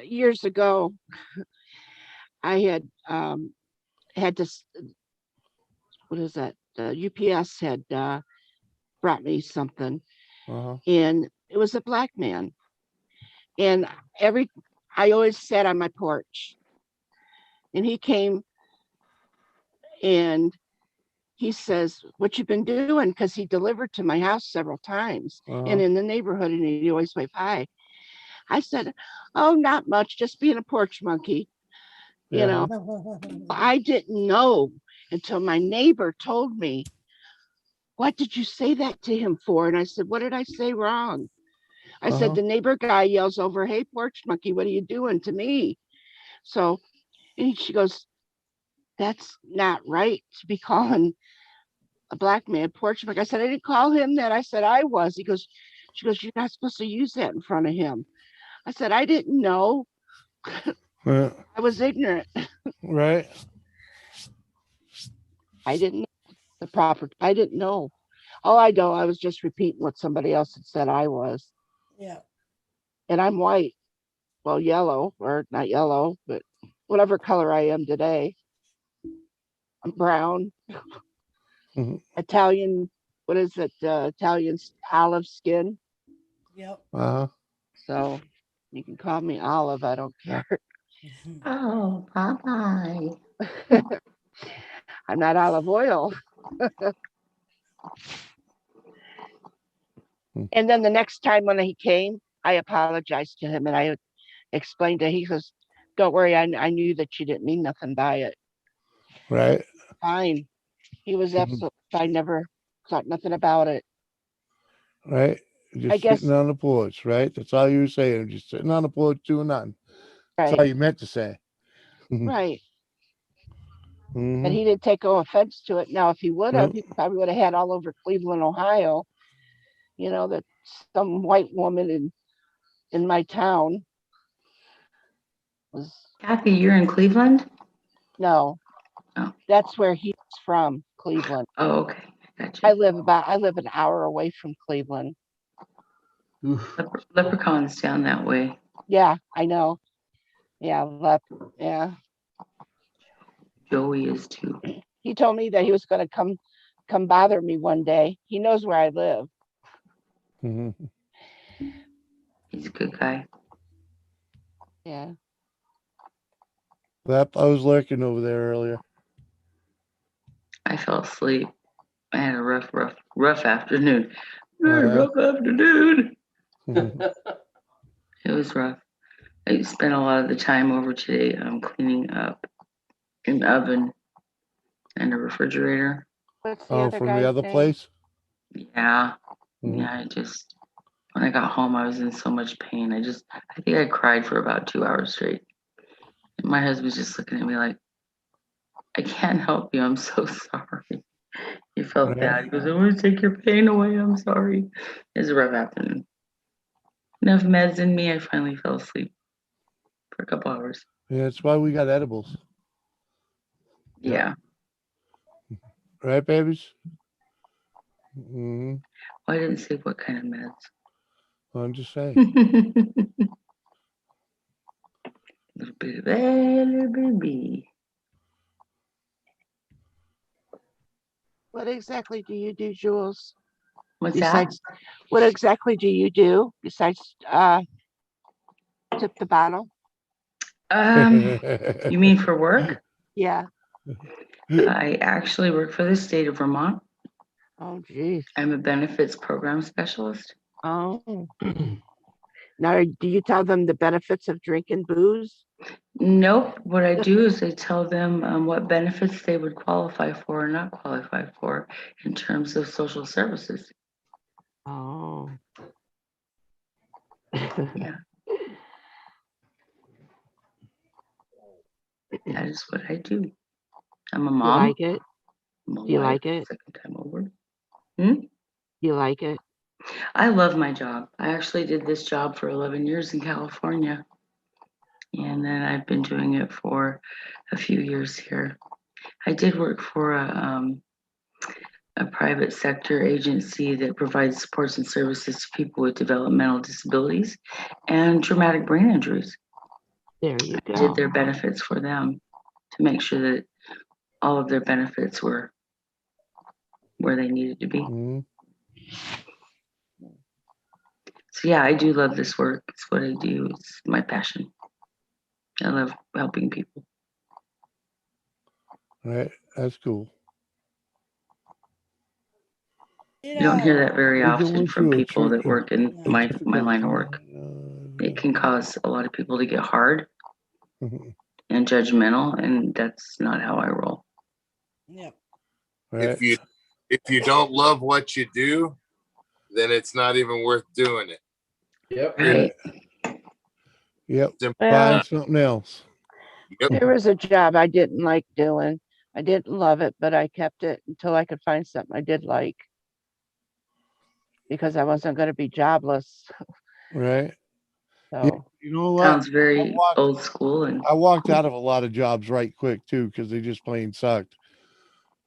Speaker 6: years ago, I had this, what is that? UPS had brought me something,
Speaker 1: Uh-huh.
Speaker 6: and it was a black man. And I always sat on my porch, and he came and he says, "What you been doing?" Because he delivered to my house several times and
Speaker 1: Uh-huh.
Speaker 6: in the neighborhood, and he always waved hi. I said, "Oh, not much, just being a porch monkey."
Speaker 1: Yeah.
Speaker 6: I didn't know until my neighbor told me, "What did you say that to him for?" And I said, "What did I say wrong?" I said,
Speaker 1: Uh-huh.
Speaker 6: "The neighbor guy yells over, 'Hey, porch monkey, what are you doing to me?'" So, and she goes, "That's not right to be calling a black man porch monkey." I said, "I didn't call him that. I said I was." She goes, "You're not supposed to use that in front of him." I said, "I didn't know. I was ignorant.
Speaker 1: Right.
Speaker 6: I didn't know I didn't know. All I know, I was just repeating what somebody else had said I was.
Speaker 2: Yeah.
Speaker 6: And I'm white. Well, yellow, or not yellow, but whatever color I am today. I'm brown,
Speaker 1: Mhm.
Speaker 6: Italian, what is it? Italian olive skin.
Speaker 2: Yep.
Speaker 1: Uh-huh.
Speaker 6: So you can call me Olive. I don't care.
Speaker 7: Oh, bye.
Speaker 6: I'm not olive oil. And then the next time when he came, I apologized to him and I explained to him. He goes, "Don't worry, I knew that you didn't mean nothing by it."
Speaker 1: Right.
Speaker 6: Fine. He was
Speaker 1: Mhm.
Speaker 6: absolutely fine. Never thought nothing about it.
Speaker 1: Right. Just
Speaker 6: guess-
Speaker 1: sitting on the porch, right? That's all you were saying. Just sitting on the porch doing nothing. That's all
Speaker 6: right,
Speaker 1: you meant to say.
Speaker 6: right.
Speaker 1: Mhm.
Speaker 6: And he didn't take no offense to it. Now, if he would have,
Speaker 1: No.
Speaker 6: he probably would have had all over Cleveland, Ohio, that some white woman in my town was,
Speaker 7: Kathy, you're in Cleveland?
Speaker 6: no,
Speaker 7: Oh.
Speaker 6: that's where he's from, Cleveland.
Speaker 7: Oh, okay. Gotcha.
Speaker 6: I live an hour away from Cleveland.
Speaker 7: Leprechaun's down that way.
Speaker 6: Yeah, I know. Yeah, yeah.
Speaker 7: Joey is too.
Speaker 6: He told me that he was going to come bother me one day. He knows where I live.
Speaker 1: Mhm.
Speaker 7: He's a good guy.
Speaker 6: Yeah.
Speaker 1: Yep, I was lurking over there earlier.
Speaker 7: I fell asleep. I had a rough afternoon.
Speaker 1: Oh, yeah?
Speaker 7: Rough afternoon.
Speaker 1: Mhm.
Speaker 7: It was rough. I spent a lot of the time over today cleaning up an oven and a refrigerator.
Speaker 6: What's the
Speaker 1: Oh,
Speaker 6: other
Speaker 1: from
Speaker 6: guy's
Speaker 1: the other
Speaker 6: name?
Speaker 1: place?
Speaker 7: Yeah.
Speaker 1: Mhm.
Speaker 7: Yeah, when I got home, I was in so much pain. I think I cried for about 2 hours straight. And my husband's just looking at me like, I can't help you. I'm so sorry. He felt
Speaker 1: Yeah.
Speaker 7: bad. He goes, I want to take your pain away. I'm sorry. It was a rough afternoon. Enough meds in me, I finally fell asleep for a couple hours.
Speaker 1: Yeah, that's why we got edibles.
Speaker 7: Yeah.
Speaker 1: Right, babies? Hmm.
Speaker 7: Well, I didn't say what kind of meds.
Speaker 1: I'm just saying.
Speaker 7: Little bit of A, little bit of B.
Speaker 6: What exactly do you do, Jules?
Speaker 7: What's
Speaker 6: Besides, what exactly do you do besides tip the bottle?
Speaker 7: that? You mean for work?
Speaker 6: Yeah.
Speaker 7: I actually work for the state of Vermont.
Speaker 6: Oh, geez.
Speaker 7: I'm a benefits program specialist.
Speaker 6: Oh. Now, do you tell them the benefits of drinking booze?
Speaker 7: Nope. What I do is I tell them what benefits they would qualify for or not qualify for in terms of social services.
Speaker 6: Oh.
Speaker 7: Yeah. That is what I do. I'm a
Speaker 6: You
Speaker 7: mom.
Speaker 6: like it?
Speaker 7: I'm a
Speaker 6: Do you
Speaker 7: wife,
Speaker 6: like it?
Speaker 7: second time over.
Speaker 6: You like it?
Speaker 7: I love my job. I actually did this job for 11 years in California. And then I've been doing it for a few years here. I did work for a private sector agency that provides supports and services to people with developmental disabilities and traumatic brain injuries.
Speaker 6: There you
Speaker 7: I did
Speaker 6: go.
Speaker 7: their benefits for them to make sure that all of their benefits were where they needed to be.
Speaker 1: Mhm.
Speaker 7: So yeah, I do love this work. It's what I do. It's my passion. I love helping people.
Speaker 1: Right, that's cool.
Speaker 7: You don't hear that very
Speaker 1: We're
Speaker 7: often
Speaker 1: going
Speaker 7: from
Speaker 1: through a
Speaker 7: people that work in
Speaker 1: a
Speaker 7: my
Speaker 1: difficult
Speaker 7: line of
Speaker 1: time.
Speaker 7: work. It can cause a lot of people to get hard
Speaker 1: Mhm.
Speaker 7: and judgmental, and that's not how I roll.
Speaker 2: Yep.
Speaker 1: Right.
Speaker 3: If you don't love what you do, then it's not even worth doing it.
Speaker 4: Yep.
Speaker 7: Right.
Speaker 1: Yep.
Speaker 3: Simple.
Speaker 6: Well,
Speaker 1: Find something else.
Speaker 3: Yep.
Speaker 6: there was a job I didn't like doing. I didn't love it, but I kept it until I could find something I did like because I wasn't going to be jobless.
Speaker 1: Right.
Speaker 6: So,
Speaker 1: You know what?
Speaker 7: Sounds very old school and
Speaker 1: I walked out of a lot of jobs right quick too because they just plain sucked.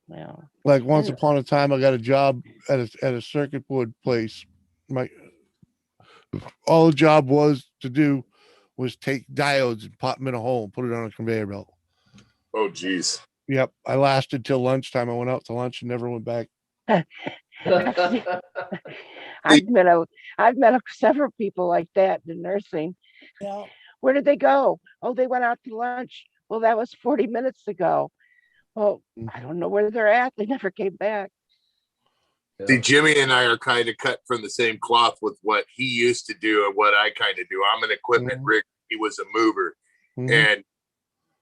Speaker 6: well,
Speaker 1: Like once
Speaker 6: And-
Speaker 1: upon a time, I got a job at a circuit board place. All the job was to do was take diodes and pop them in a hole and put it on a conveyor belt.
Speaker 3: Oh, geez.
Speaker 1: Yep. I lasted till lunchtime. I went out to lunch and never went back.
Speaker 6: I've met several people like that in nursing.
Speaker 2: Yeah.
Speaker 6: Where did they go? Oh, they went out to lunch. Well, that was 40 minutes ago. Well, I don't know where they're at. They never came back.
Speaker 3: See, Jimmy and I are kind of cut from the same cloth with what he used to do and what I kind of do. I'm an equipment rig. He was a mover.
Speaker 1: Mhm.
Speaker 3: And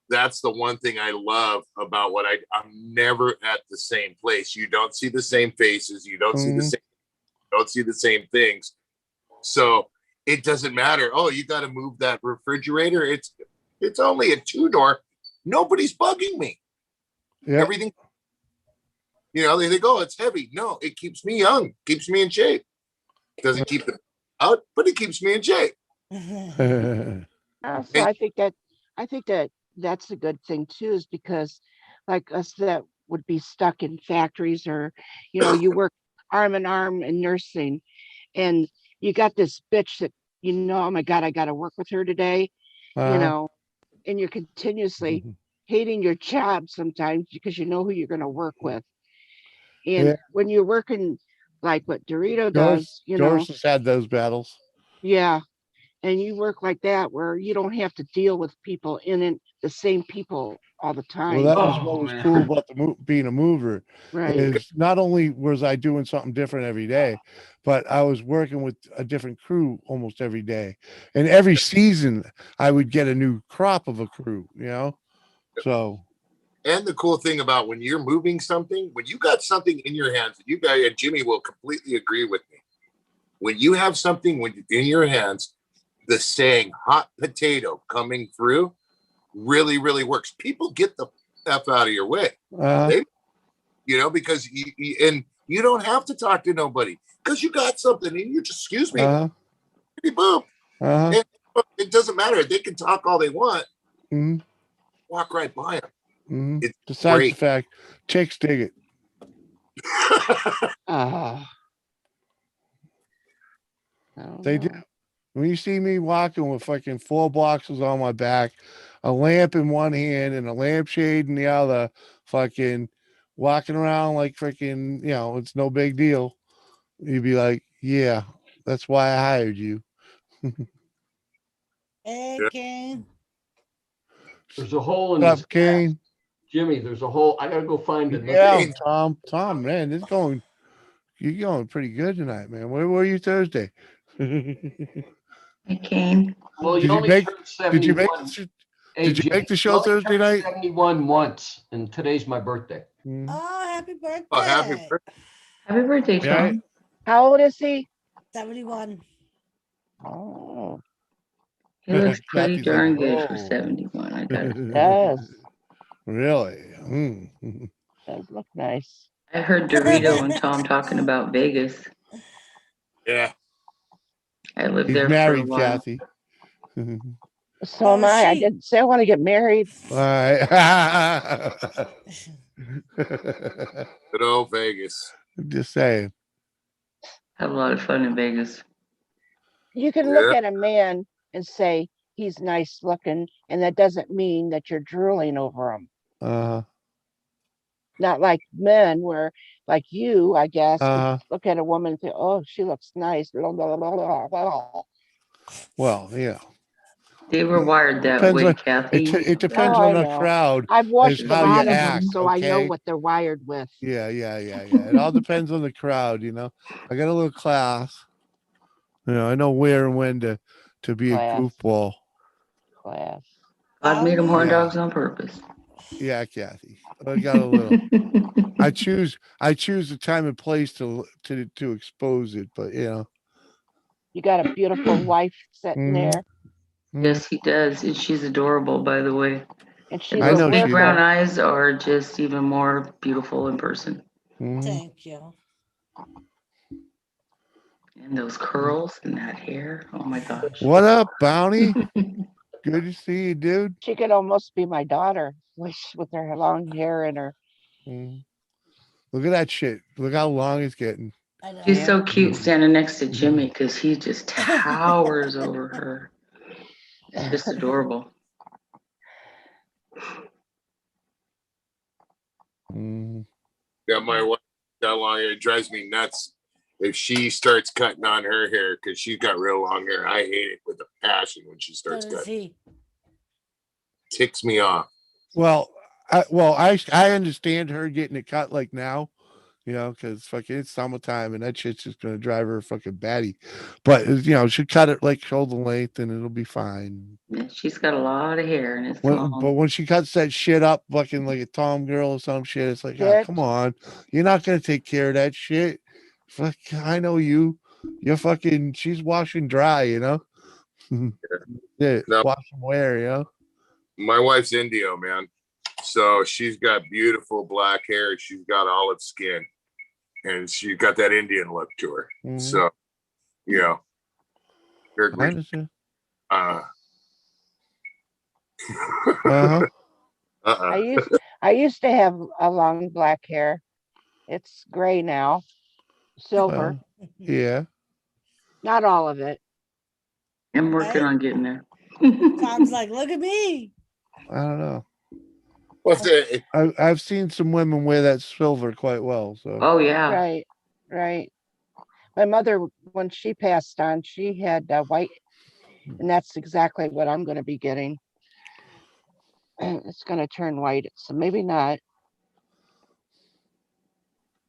Speaker 3: that's the one thing I love about what I'm never at the same place. You don't see the same faces. You don't see the
Speaker 1: Mhm.
Speaker 3: same, don't see the same things. So it doesn't matter. Oh, you got to move that refrigerator. It's only a 2-door. Nobody's bugging me.
Speaker 1: Yeah.
Speaker 3: Everything, they think, oh, it's heavy. No, it keeps me young, keeps me in shape. Doesn't keep the out, but it keeps me in shape.
Speaker 6: So I think that that's a good thing too, is because like us that would be stuck in factories, or you work arm in arm in nursing, and you got this bitch that oh my God, I got to work with her today, and you're continuously hating your job sometimes because you know who you're going to work with. And
Speaker 1: Yeah.
Speaker 6: when you're working like what Dorito
Speaker 1: Doris,
Speaker 6: does,
Speaker 1: Doris has had those battles.
Speaker 6: yeah, and you work like that where you don't have to deal with people the same people all the
Speaker 1: Well,
Speaker 6: time.
Speaker 1: that was
Speaker 4: Oh,
Speaker 1: what was
Speaker 4: man.
Speaker 1: cool about being a mover.
Speaker 6: Right.
Speaker 1: Is not only was I doing something different every day, but I was working with a different crew almost every day. And every season I would get a new crop of a crew, So
Speaker 3: And the cool thing about when you're moving something, when you got something in your hands, you guys, and Jimmy will completely agree with me. When you have something in your hands, the saying "hot potato" coming through really, really works. People get the F out of your way. They, because you don't have to talk to nobody because you got something and you just, excuse me, boom. And it doesn't matter. They can talk all they want.
Speaker 1: Mhm.
Speaker 3: Walk right by them. It's
Speaker 1: Besides
Speaker 3: great.
Speaker 1: the fact, chicks dig it. They do. When you see me walking with fucking 4 boxes on my back, a lamp in one hand and a lampshade in the other, fucking walking around like freaking, it's no big deal. You'd be like, yeah, that's why I hired you.
Speaker 2: Hey, Kane.
Speaker 4: There's a hole in
Speaker 1: What's
Speaker 4: this
Speaker 1: up, Kane?
Speaker 4: Jimmy, there's a hole. I gotta go find another.
Speaker 1: Yeah, Tom, man, you're going pretty good tonight, man. Where were you Thursday?
Speaker 7: I came.
Speaker 4: Well,
Speaker 1: Did
Speaker 4: you
Speaker 1: you
Speaker 4: only
Speaker 1: make
Speaker 4: turned
Speaker 1: did you
Speaker 4: 71.
Speaker 1: make the,
Speaker 4: Hey,
Speaker 1: did you
Speaker 4: Jimmy,
Speaker 1: make the
Speaker 4: you
Speaker 1: show
Speaker 4: only
Speaker 1: Thursday
Speaker 4: turned
Speaker 1: night?
Speaker 4: 71 once, and today's my birthday.
Speaker 2: Oh, happy birthday.
Speaker 3: Oh, happy birthday.
Speaker 7: Happy birthday, Tom.
Speaker 1: Yeah.
Speaker 6: How old is he?
Speaker 2: 71.
Speaker 6: Oh,
Speaker 7: He looks pretty
Speaker 1: Kathy's
Speaker 7: darn
Speaker 1: like,
Speaker 7: good for
Speaker 1: whoa.
Speaker 7: 71. I gotta say.
Speaker 6: yes,
Speaker 1: Really?
Speaker 6: does look nice.
Speaker 7: I heard Dorito and Tom talking about Vegas.
Speaker 3: Yeah.
Speaker 7: I lived
Speaker 1: He's
Speaker 7: there for a
Speaker 1: married,
Speaker 7: while.
Speaker 1: Kathy.
Speaker 6: So am I. I didn't say I want to get married.
Speaker 1: All right.
Speaker 3: Good old Vegas.
Speaker 1: Just saying.
Speaker 7: Have a lot of fun in Vegas.
Speaker 6: You can look
Speaker 3: Yeah.
Speaker 6: at a man and say he's nice looking, and that doesn't mean that you're drooling over him. Not like men, where like you, I guess, would look at a woman and say, "Oh, she looks nice." Blah, blah, blah, blah, blah.
Speaker 1: Well, yeah.
Speaker 7: They were wired that
Speaker 1: Depends
Speaker 7: way,
Speaker 1: on
Speaker 7: Kathy. You
Speaker 1: it
Speaker 7: know
Speaker 1: depends
Speaker 7: that.
Speaker 1: on
Speaker 6: I
Speaker 1: the
Speaker 6: know.
Speaker 1: crowd
Speaker 6: I've
Speaker 1: is
Speaker 6: watched a
Speaker 1: how you
Speaker 6: lot of them,
Speaker 1: act.
Speaker 6: so I know
Speaker 1: Okay.
Speaker 6: what they're wired with.
Speaker 1: Yeah. It all depends on the crowd, I got a little class. I know where and when to be a
Speaker 6: Class.
Speaker 1: goofball.
Speaker 6: Class.
Speaker 7: God made them horn
Speaker 1: Yeah.
Speaker 7: dogs on purpose.
Speaker 1: Yeah, Kathy. I got a little. I choose the time and place to expose it, but
Speaker 6: You got a beautiful wife sitting there,
Speaker 7: Yes, he does. And she's adorable, by the way.
Speaker 6: and she
Speaker 7: And
Speaker 1: I
Speaker 7: those
Speaker 1: know
Speaker 6: lives
Speaker 7: big
Speaker 1: she
Speaker 6: with
Speaker 7: brown
Speaker 6: him.
Speaker 7: eyes are just even more beautiful in person.
Speaker 2: Thank you.
Speaker 7: And those curls and that hair. Oh my gosh.
Speaker 1: What up, Bounty? Good to see you, dude.
Speaker 6: She could almost be my daughter with her long hair and her.
Speaker 1: Look at that shit. Look how long it's getting.
Speaker 2: I know.
Speaker 7: She's so cute standing next to Jimmy because he just towers over her. It's just adorable.
Speaker 3: Yeah, my wife got long hair. It drives me nuts if she starts cutting on her hair because she's got real long hair. I hate it with a passion when she
Speaker 2: So
Speaker 3: starts
Speaker 2: does
Speaker 3: cutting.
Speaker 2: he.
Speaker 3: Ticks me off.
Speaker 1: Well, I understand her getting it cut like now, because fucking it's summertime and that shit's just gonna drive her fucking batty. But she cut it like shoulder length and it'll be fine.
Speaker 7: Yeah, she's got a lot of hair and it's long.
Speaker 1: But when she cuts that shit up, fucking like a Tom girl or some shit, it's like, oh,
Speaker 6: Shit.
Speaker 1: come on, you're not gonna take care of that shit. Fuck, I know you. you're fucking. She's washing dry, you know. Yeah,
Speaker 3: No.
Speaker 1: wash and wear, you know.
Speaker 3: My wife's Indio, man. So she's got beautiful black hair. She's got olive skin, and she's got that Indian look to her.
Speaker 1: Mhm.
Speaker 3: So, you know, her
Speaker 1: I
Speaker 3: green,
Speaker 1: understand.
Speaker 3: uh,
Speaker 1: Uh-huh.
Speaker 6: I used to have a long black hair. It's gray now, silver.
Speaker 1: Yeah.
Speaker 6: Not all of it.
Speaker 7: I'm working
Speaker 2: Right?
Speaker 7: on getting there.
Speaker 2: Tom's like, look at me.
Speaker 1: I don't know.
Speaker 3: what's it?
Speaker 1: I've seen some women wear that silver quite well. So
Speaker 7: Oh, yeah.
Speaker 6: Right, right. My mother, when she passed on, she had white, and that's exactly what I'm going to be getting. It's going to turn white, so maybe not.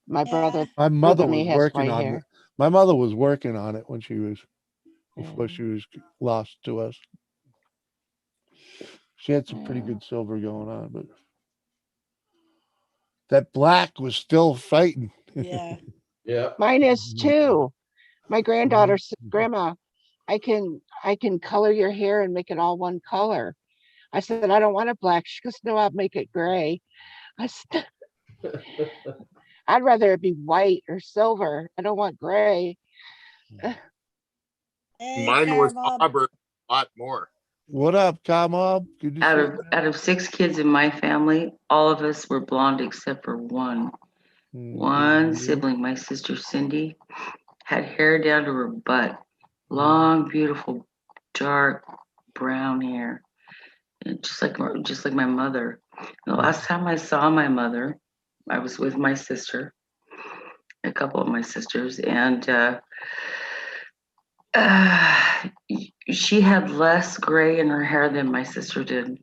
Speaker 6: My brother
Speaker 1: my mother
Speaker 6: Brittany
Speaker 1: was
Speaker 6: has
Speaker 1: working
Speaker 6: white
Speaker 1: on
Speaker 6: hair.
Speaker 1: it. My mother was working on it when she was before
Speaker 6: Yeah.
Speaker 1: she was lost to us. She had some pretty
Speaker 6: Yeah.
Speaker 1: good silver going on, but that black was still fighting.
Speaker 2: Yeah.
Speaker 4: Yeah.
Speaker 6: Mine is too. My granddaughter
Speaker 1: Mhm.
Speaker 6: said, Grandma, I can color your hair and make it all one color. I said, I don't want it black. She goes, no, I'll make it gray. I said, I'd rather it be white or silver. I don't want gray.
Speaker 2: Hey,
Speaker 3: Mine was
Speaker 2: Carbob.
Speaker 3: auburn a lot more.
Speaker 1: What up, Kamob? Good to see you.
Speaker 7: Out of 6 kids in my family, all of us were blonde except for one. One
Speaker 1: Mhm.
Speaker 7: sibling, my sister Cindy, had hair down to her butt. Long, beautiful, dark brown hair. And just like my mother. The last time I saw my mother, I was with my sister, a couple of my sisters, and she had less gray in her hair than my sister did.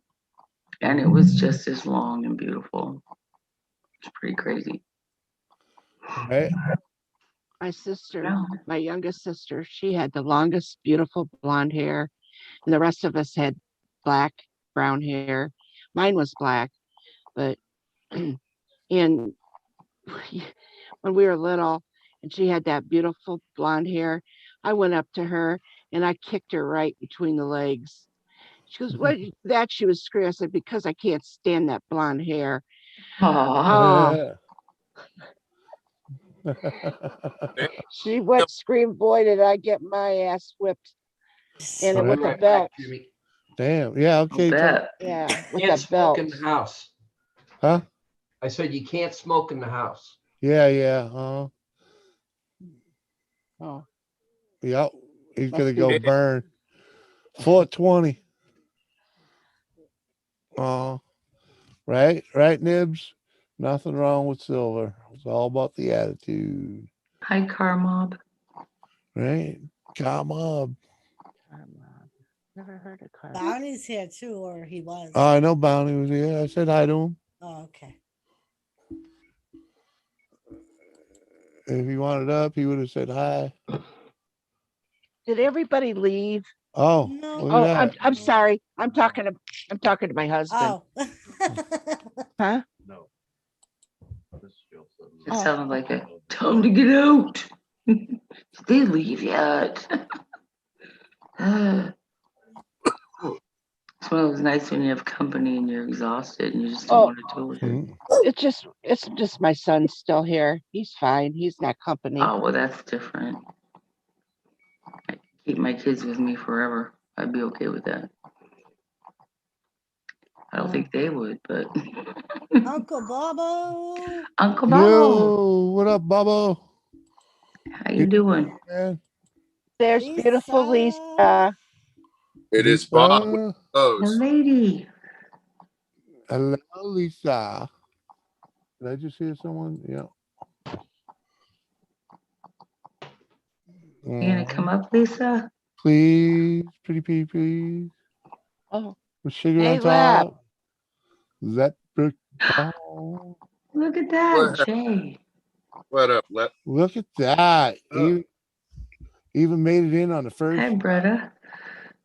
Speaker 7: And it was just as long and beautiful. It's pretty crazy.
Speaker 1: Right?
Speaker 6: My sister,
Speaker 7: Yeah.
Speaker 6: my youngest sister, she had the longest, beautiful blonde hair, and the rest of us had black, brown hair. Mine was black, but and when we were little and she had that beautiful blonde hair, I went up to her and I kicked her right between the legs. She goes, what that? She was screaming. I said, because I can't stand that blonde hair.
Speaker 7: Aw.
Speaker 6: Oh, she went scream, boy, did I get my ass whipped. And it
Speaker 1: Right.
Speaker 6: with a
Speaker 4: Right back,
Speaker 6: belt.
Speaker 4: Jimmy.
Speaker 1: Damn. Yeah.
Speaker 7: I'll
Speaker 1: Okay.
Speaker 7: bet.
Speaker 6: Yeah, with
Speaker 4: Can't
Speaker 6: a
Speaker 4: smoke
Speaker 6: belt.
Speaker 4: in the house.
Speaker 1: Huh?
Speaker 4: I said you can't smoke in the house.
Speaker 1: Yeah. Yeah.
Speaker 6: Oh,
Speaker 1: Yep. He's
Speaker 6: must
Speaker 1: gonna
Speaker 6: be
Speaker 1: go burn 420. Right. Right, Nibs. Nothing wrong with silver. It's all about the attitude.
Speaker 7: Hi, Car Mob.
Speaker 1: Right? Come on.
Speaker 6: never heard of car.
Speaker 2: Bounty's here too, or he was.
Speaker 1: Oh, I know Bounty was here. I said hi to him.
Speaker 2: Oh, okay.
Speaker 1: If he wanted up, he would have said hi.
Speaker 6: Did everybody leave?
Speaker 1: Oh,
Speaker 2: No.
Speaker 1: look
Speaker 6: Oh,
Speaker 1: at that.
Speaker 6: I'm sorry. I'm talking to my husband.
Speaker 2: Oh.
Speaker 6: Huh?
Speaker 7: It
Speaker 6: Oh,
Speaker 7: sounded like a tell them to get out. Did they leave yet? It's one of those nights when you have company and you're exhausted and you just don't
Speaker 6: Oh.
Speaker 7: want to deal with it.
Speaker 1: Mhm.
Speaker 6: It's just my son's still here. He's fine. He's not company.
Speaker 7: Oh, well, that's different. I keep my kids with me forever. I'd be okay with that. I don't think they would, but
Speaker 2: Uncle Bobo.
Speaker 7: Uncle Bob,
Speaker 1: Yo, what up, Bubba?
Speaker 7: how you doing?
Speaker 1: Man,
Speaker 6: There's beautiful Lisa.
Speaker 3: It is Bob with
Speaker 1: Lisa.
Speaker 7: The
Speaker 3: those.
Speaker 7: lady.
Speaker 1: Hello, Lisa. Did I just hear someone? Yeah.
Speaker 7: You gonna come up, Lisa?
Speaker 1: Please, pretty please.
Speaker 6: Oh,
Speaker 1: With sugar
Speaker 6: hey,
Speaker 1: on
Speaker 6: Lab.
Speaker 1: top. That oh,
Speaker 7: Look at that,
Speaker 3: What,
Speaker 7: Jay.
Speaker 3: what up? Let
Speaker 1: look at that.
Speaker 4: Oh.
Speaker 1: Even made it in on the first.
Speaker 7: Hi, Bretta.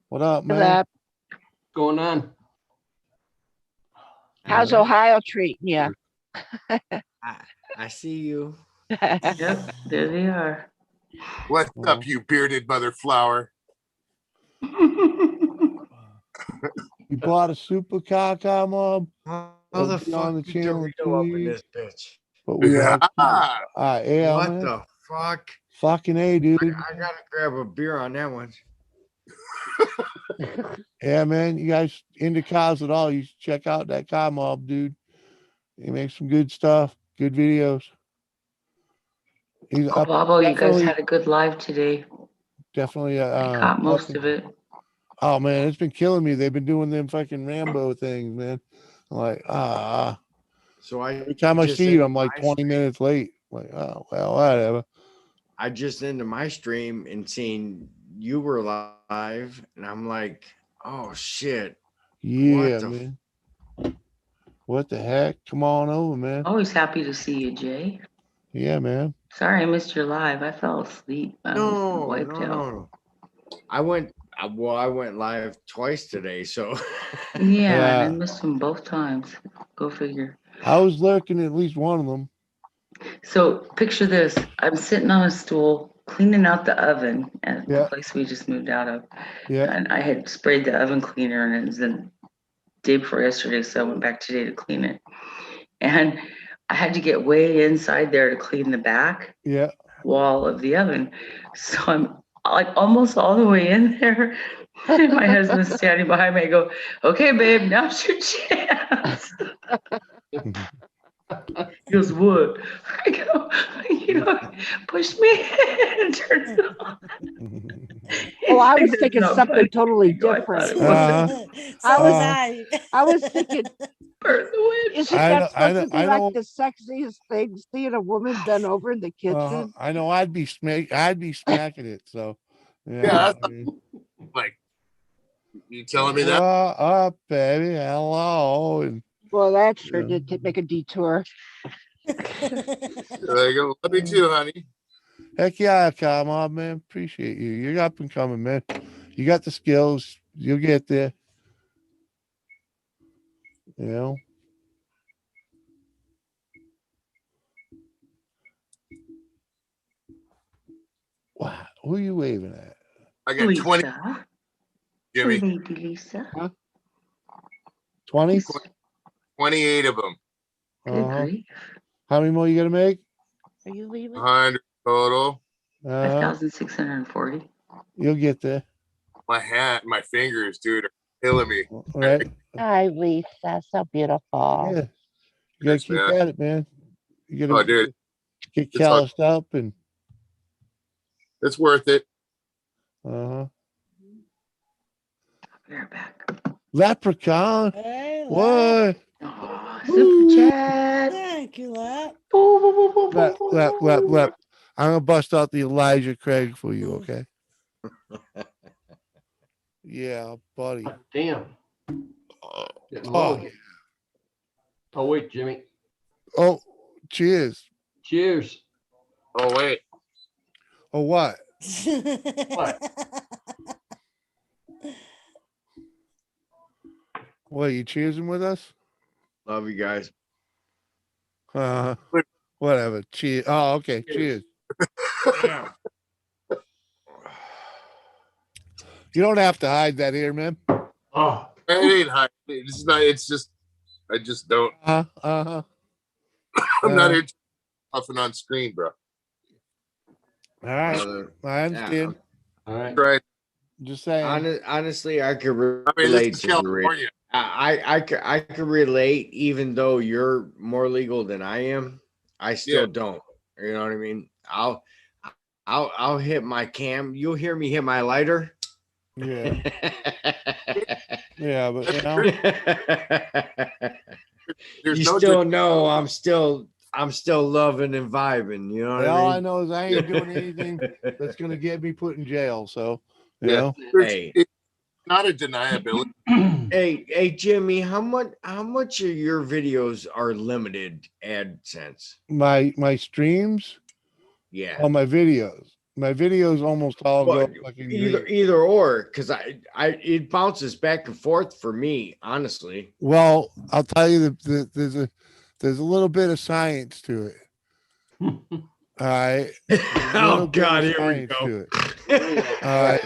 Speaker 1: What up,
Speaker 6: Hey,
Speaker 1: man?
Speaker 6: Lab.
Speaker 4: What's going on?
Speaker 6: How's Ohio treating you?
Speaker 8: I see you.
Speaker 7: Yep, there they are.
Speaker 3: What's
Speaker 1: Well.
Speaker 3: up, you bearded mother flower?
Speaker 1: You bought a supercar, Mom,
Speaker 8: How
Speaker 1: It'll
Speaker 8: the
Speaker 1: be on
Speaker 8: fuck
Speaker 1: the
Speaker 8: did
Speaker 1: channel in
Speaker 8: Dorito
Speaker 1: 2
Speaker 8: up in
Speaker 1: weeks.
Speaker 8: this bitch?
Speaker 1: but we are.
Speaker 3: Yeah.
Speaker 1: Yeah,
Speaker 8: What
Speaker 1: man.
Speaker 8: the fuck?
Speaker 1: Fucking A, dude.
Speaker 8: I gotta grab a beer on that one.
Speaker 1: Yeah, man. You guys into cars at all? You should check out that car mob, dude. He makes some good stuff, good videos. He's
Speaker 7: Oh,
Speaker 1: up,
Speaker 7: Bobo, you guys
Speaker 1: definitely,
Speaker 7: had a good live today.
Speaker 1: definitely.
Speaker 7: I caught most
Speaker 1: up
Speaker 7: of it.
Speaker 1: Oh man, it's been killing me. They've been doing them fucking Rambo things, man. I'm like,
Speaker 8: So I
Speaker 1: every time I
Speaker 8: just
Speaker 1: see you,
Speaker 8: ended
Speaker 1: I'm like
Speaker 8: my
Speaker 1: 20
Speaker 8: stream.
Speaker 1: minutes late. Like, oh well, whatever.
Speaker 8: I just ended my stream and seen you were live, and I'm like, oh shit.
Speaker 1: Yeah,
Speaker 8: the
Speaker 1: man. What the heck? Come on over, man.
Speaker 7: Always happy to see you, Jay.
Speaker 1: Yeah, man.
Speaker 7: Sorry I missed your live. I fell asleep. I was
Speaker 8: No,
Speaker 7: wiped out.
Speaker 8: no. I went live twice today, so
Speaker 7: Yeah, and I
Speaker 1: Yeah.
Speaker 7: missed them both times. Go figure.
Speaker 1: I was lurking at least one of them.
Speaker 7: So picture this. I'm sitting on a stool cleaning out the oven at the
Speaker 1: Yeah.
Speaker 7: place we just moved out of.
Speaker 1: Yeah.
Speaker 7: And I had sprayed the oven cleaner and it was the day before yesterday, so I went back today to clean it. And I had to get way inside there to clean the back
Speaker 1: Yeah.
Speaker 7: wall of the oven. So I'm like almost all the way in there. And my husband's standing behind me. I go, okay, babe, now's your chance. He goes, what? I go, push me in, turn it on.
Speaker 6: Oh, I
Speaker 7: He's
Speaker 6: was
Speaker 7: like,
Speaker 6: thinking
Speaker 7: "That's not
Speaker 6: something
Speaker 7: funny."
Speaker 6: totally
Speaker 7: I go, "I thought
Speaker 6: different.
Speaker 7: it was."
Speaker 2: So was
Speaker 1: Uh,
Speaker 2: I.
Speaker 6: I was thinking,
Speaker 7: Burn the witch.
Speaker 6: isn't
Speaker 1: I know-
Speaker 6: that
Speaker 1: I
Speaker 6: supposed
Speaker 1: know-
Speaker 6: to be
Speaker 1: I know-
Speaker 6: like the sexiest thing, seeing a woman bent over in the kitchen?
Speaker 1: I know I'd be smacking it. So
Speaker 3: Yeah,
Speaker 1: I mean,
Speaker 3: Like, you telling me that?
Speaker 1: what up, baby? Hello. And
Speaker 6: Well, that sure
Speaker 1: Yeah.
Speaker 6: did make a detour.
Speaker 3: There you go. Love you too, honey.
Speaker 1: heck yeah, come on, man. Appreciate you. You're up and coming, man. You got the skills. You'll get there. You know. Wow. Who are you waving at?
Speaker 3: I got 20,
Speaker 7: Lisa.
Speaker 3: Jimmy.
Speaker 7: Lady Lisa.
Speaker 1: 20?
Speaker 3: 28 of them.
Speaker 7: Good
Speaker 1: Uh-huh.
Speaker 7: grief.
Speaker 1: How many more you gonna make?
Speaker 6: Are you leaving?
Speaker 3: 100 total.
Speaker 7: 5,640.
Speaker 1: You'll get there.
Speaker 3: My fingers, dude, are killing me.
Speaker 1: All right.
Speaker 6: Hi, Lisa. So beautiful.
Speaker 1: Yeah. You gotta
Speaker 3: Yes,
Speaker 1: keep
Speaker 3: man.
Speaker 1: at it, man. You
Speaker 3: Oh,
Speaker 1: gotta
Speaker 3: dude,
Speaker 1: get
Speaker 3: it's all-
Speaker 1: calloused up and
Speaker 3: it's worth it.
Speaker 1: uh-huh.
Speaker 7: We're back.
Speaker 1: Leprechaun.
Speaker 2: Hey,
Speaker 1: What?
Speaker 7: Oh, super chat.
Speaker 2: Thank you, Lap.
Speaker 1: Lep. I'm gonna bust out the Elijah Craig for you, okay? Yeah, buddy.
Speaker 4: Damn.
Speaker 1: Oh,
Speaker 4: Getting low here. Oh, wait, Jimmy.
Speaker 1: oh, cheers.
Speaker 4: Cheers.
Speaker 3: Oh, wait.
Speaker 1: Oh, what? What, you cheersing with us?
Speaker 8: love you guys.
Speaker 1: Whatever. Cheers. Oh, okay. Cheers. You don't have to hide that here, man.
Speaker 4: Oh,
Speaker 3: It ain't high. It's not. It's just. I just don't.
Speaker 1: Uh-huh.
Speaker 3: I'm not into puffing on screen, bro.
Speaker 1: All right.
Speaker 8: Brother.
Speaker 1: I understand.
Speaker 4: all right.
Speaker 3: Right.
Speaker 1: Just saying.
Speaker 8: Honestly, I could
Speaker 3: I mean,
Speaker 8: relate
Speaker 3: this is
Speaker 8: to the
Speaker 3: California.
Speaker 8: I could relate, even though you're more legal than I am. I still
Speaker 3: Yeah.
Speaker 8: don't. You know what I mean? I'll hit my cam. You'll hear me hit my lighter.
Speaker 1: Yeah. Yeah, but you know.
Speaker 3: There's
Speaker 8: You
Speaker 3: no
Speaker 8: still know I'm still loving and vibing. You know what
Speaker 1: All
Speaker 8: I
Speaker 1: I
Speaker 8: mean?
Speaker 1: know is I ain't doing anything that's gonna get me put in jail. So you
Speaker 3: Yeah.
Speaker 1: know.
Speaker 8: Hey.
Speaker 3: It's not a deniability.
Speaker 8: Hey, Jimmy, how much of your videos are limited AdSense?
Speaker 1: My streams
Speaker 8: Yeah.
Speaker 1: on my videos. My videos almost all
Speaker 8: Well,
Speaker 1: go fucking
Speaker 8: either
Speaker 1: green.
Speaker 8: either or, because I it bounces back and forth for me, honestly.
Speaker 1: Well, I'll tell you there's a little bit of science to it. All right.
Speaker 8: Oh God, here we
Speaker 1: Science
Speaker 8: go.
Speaker 1: to it. All right.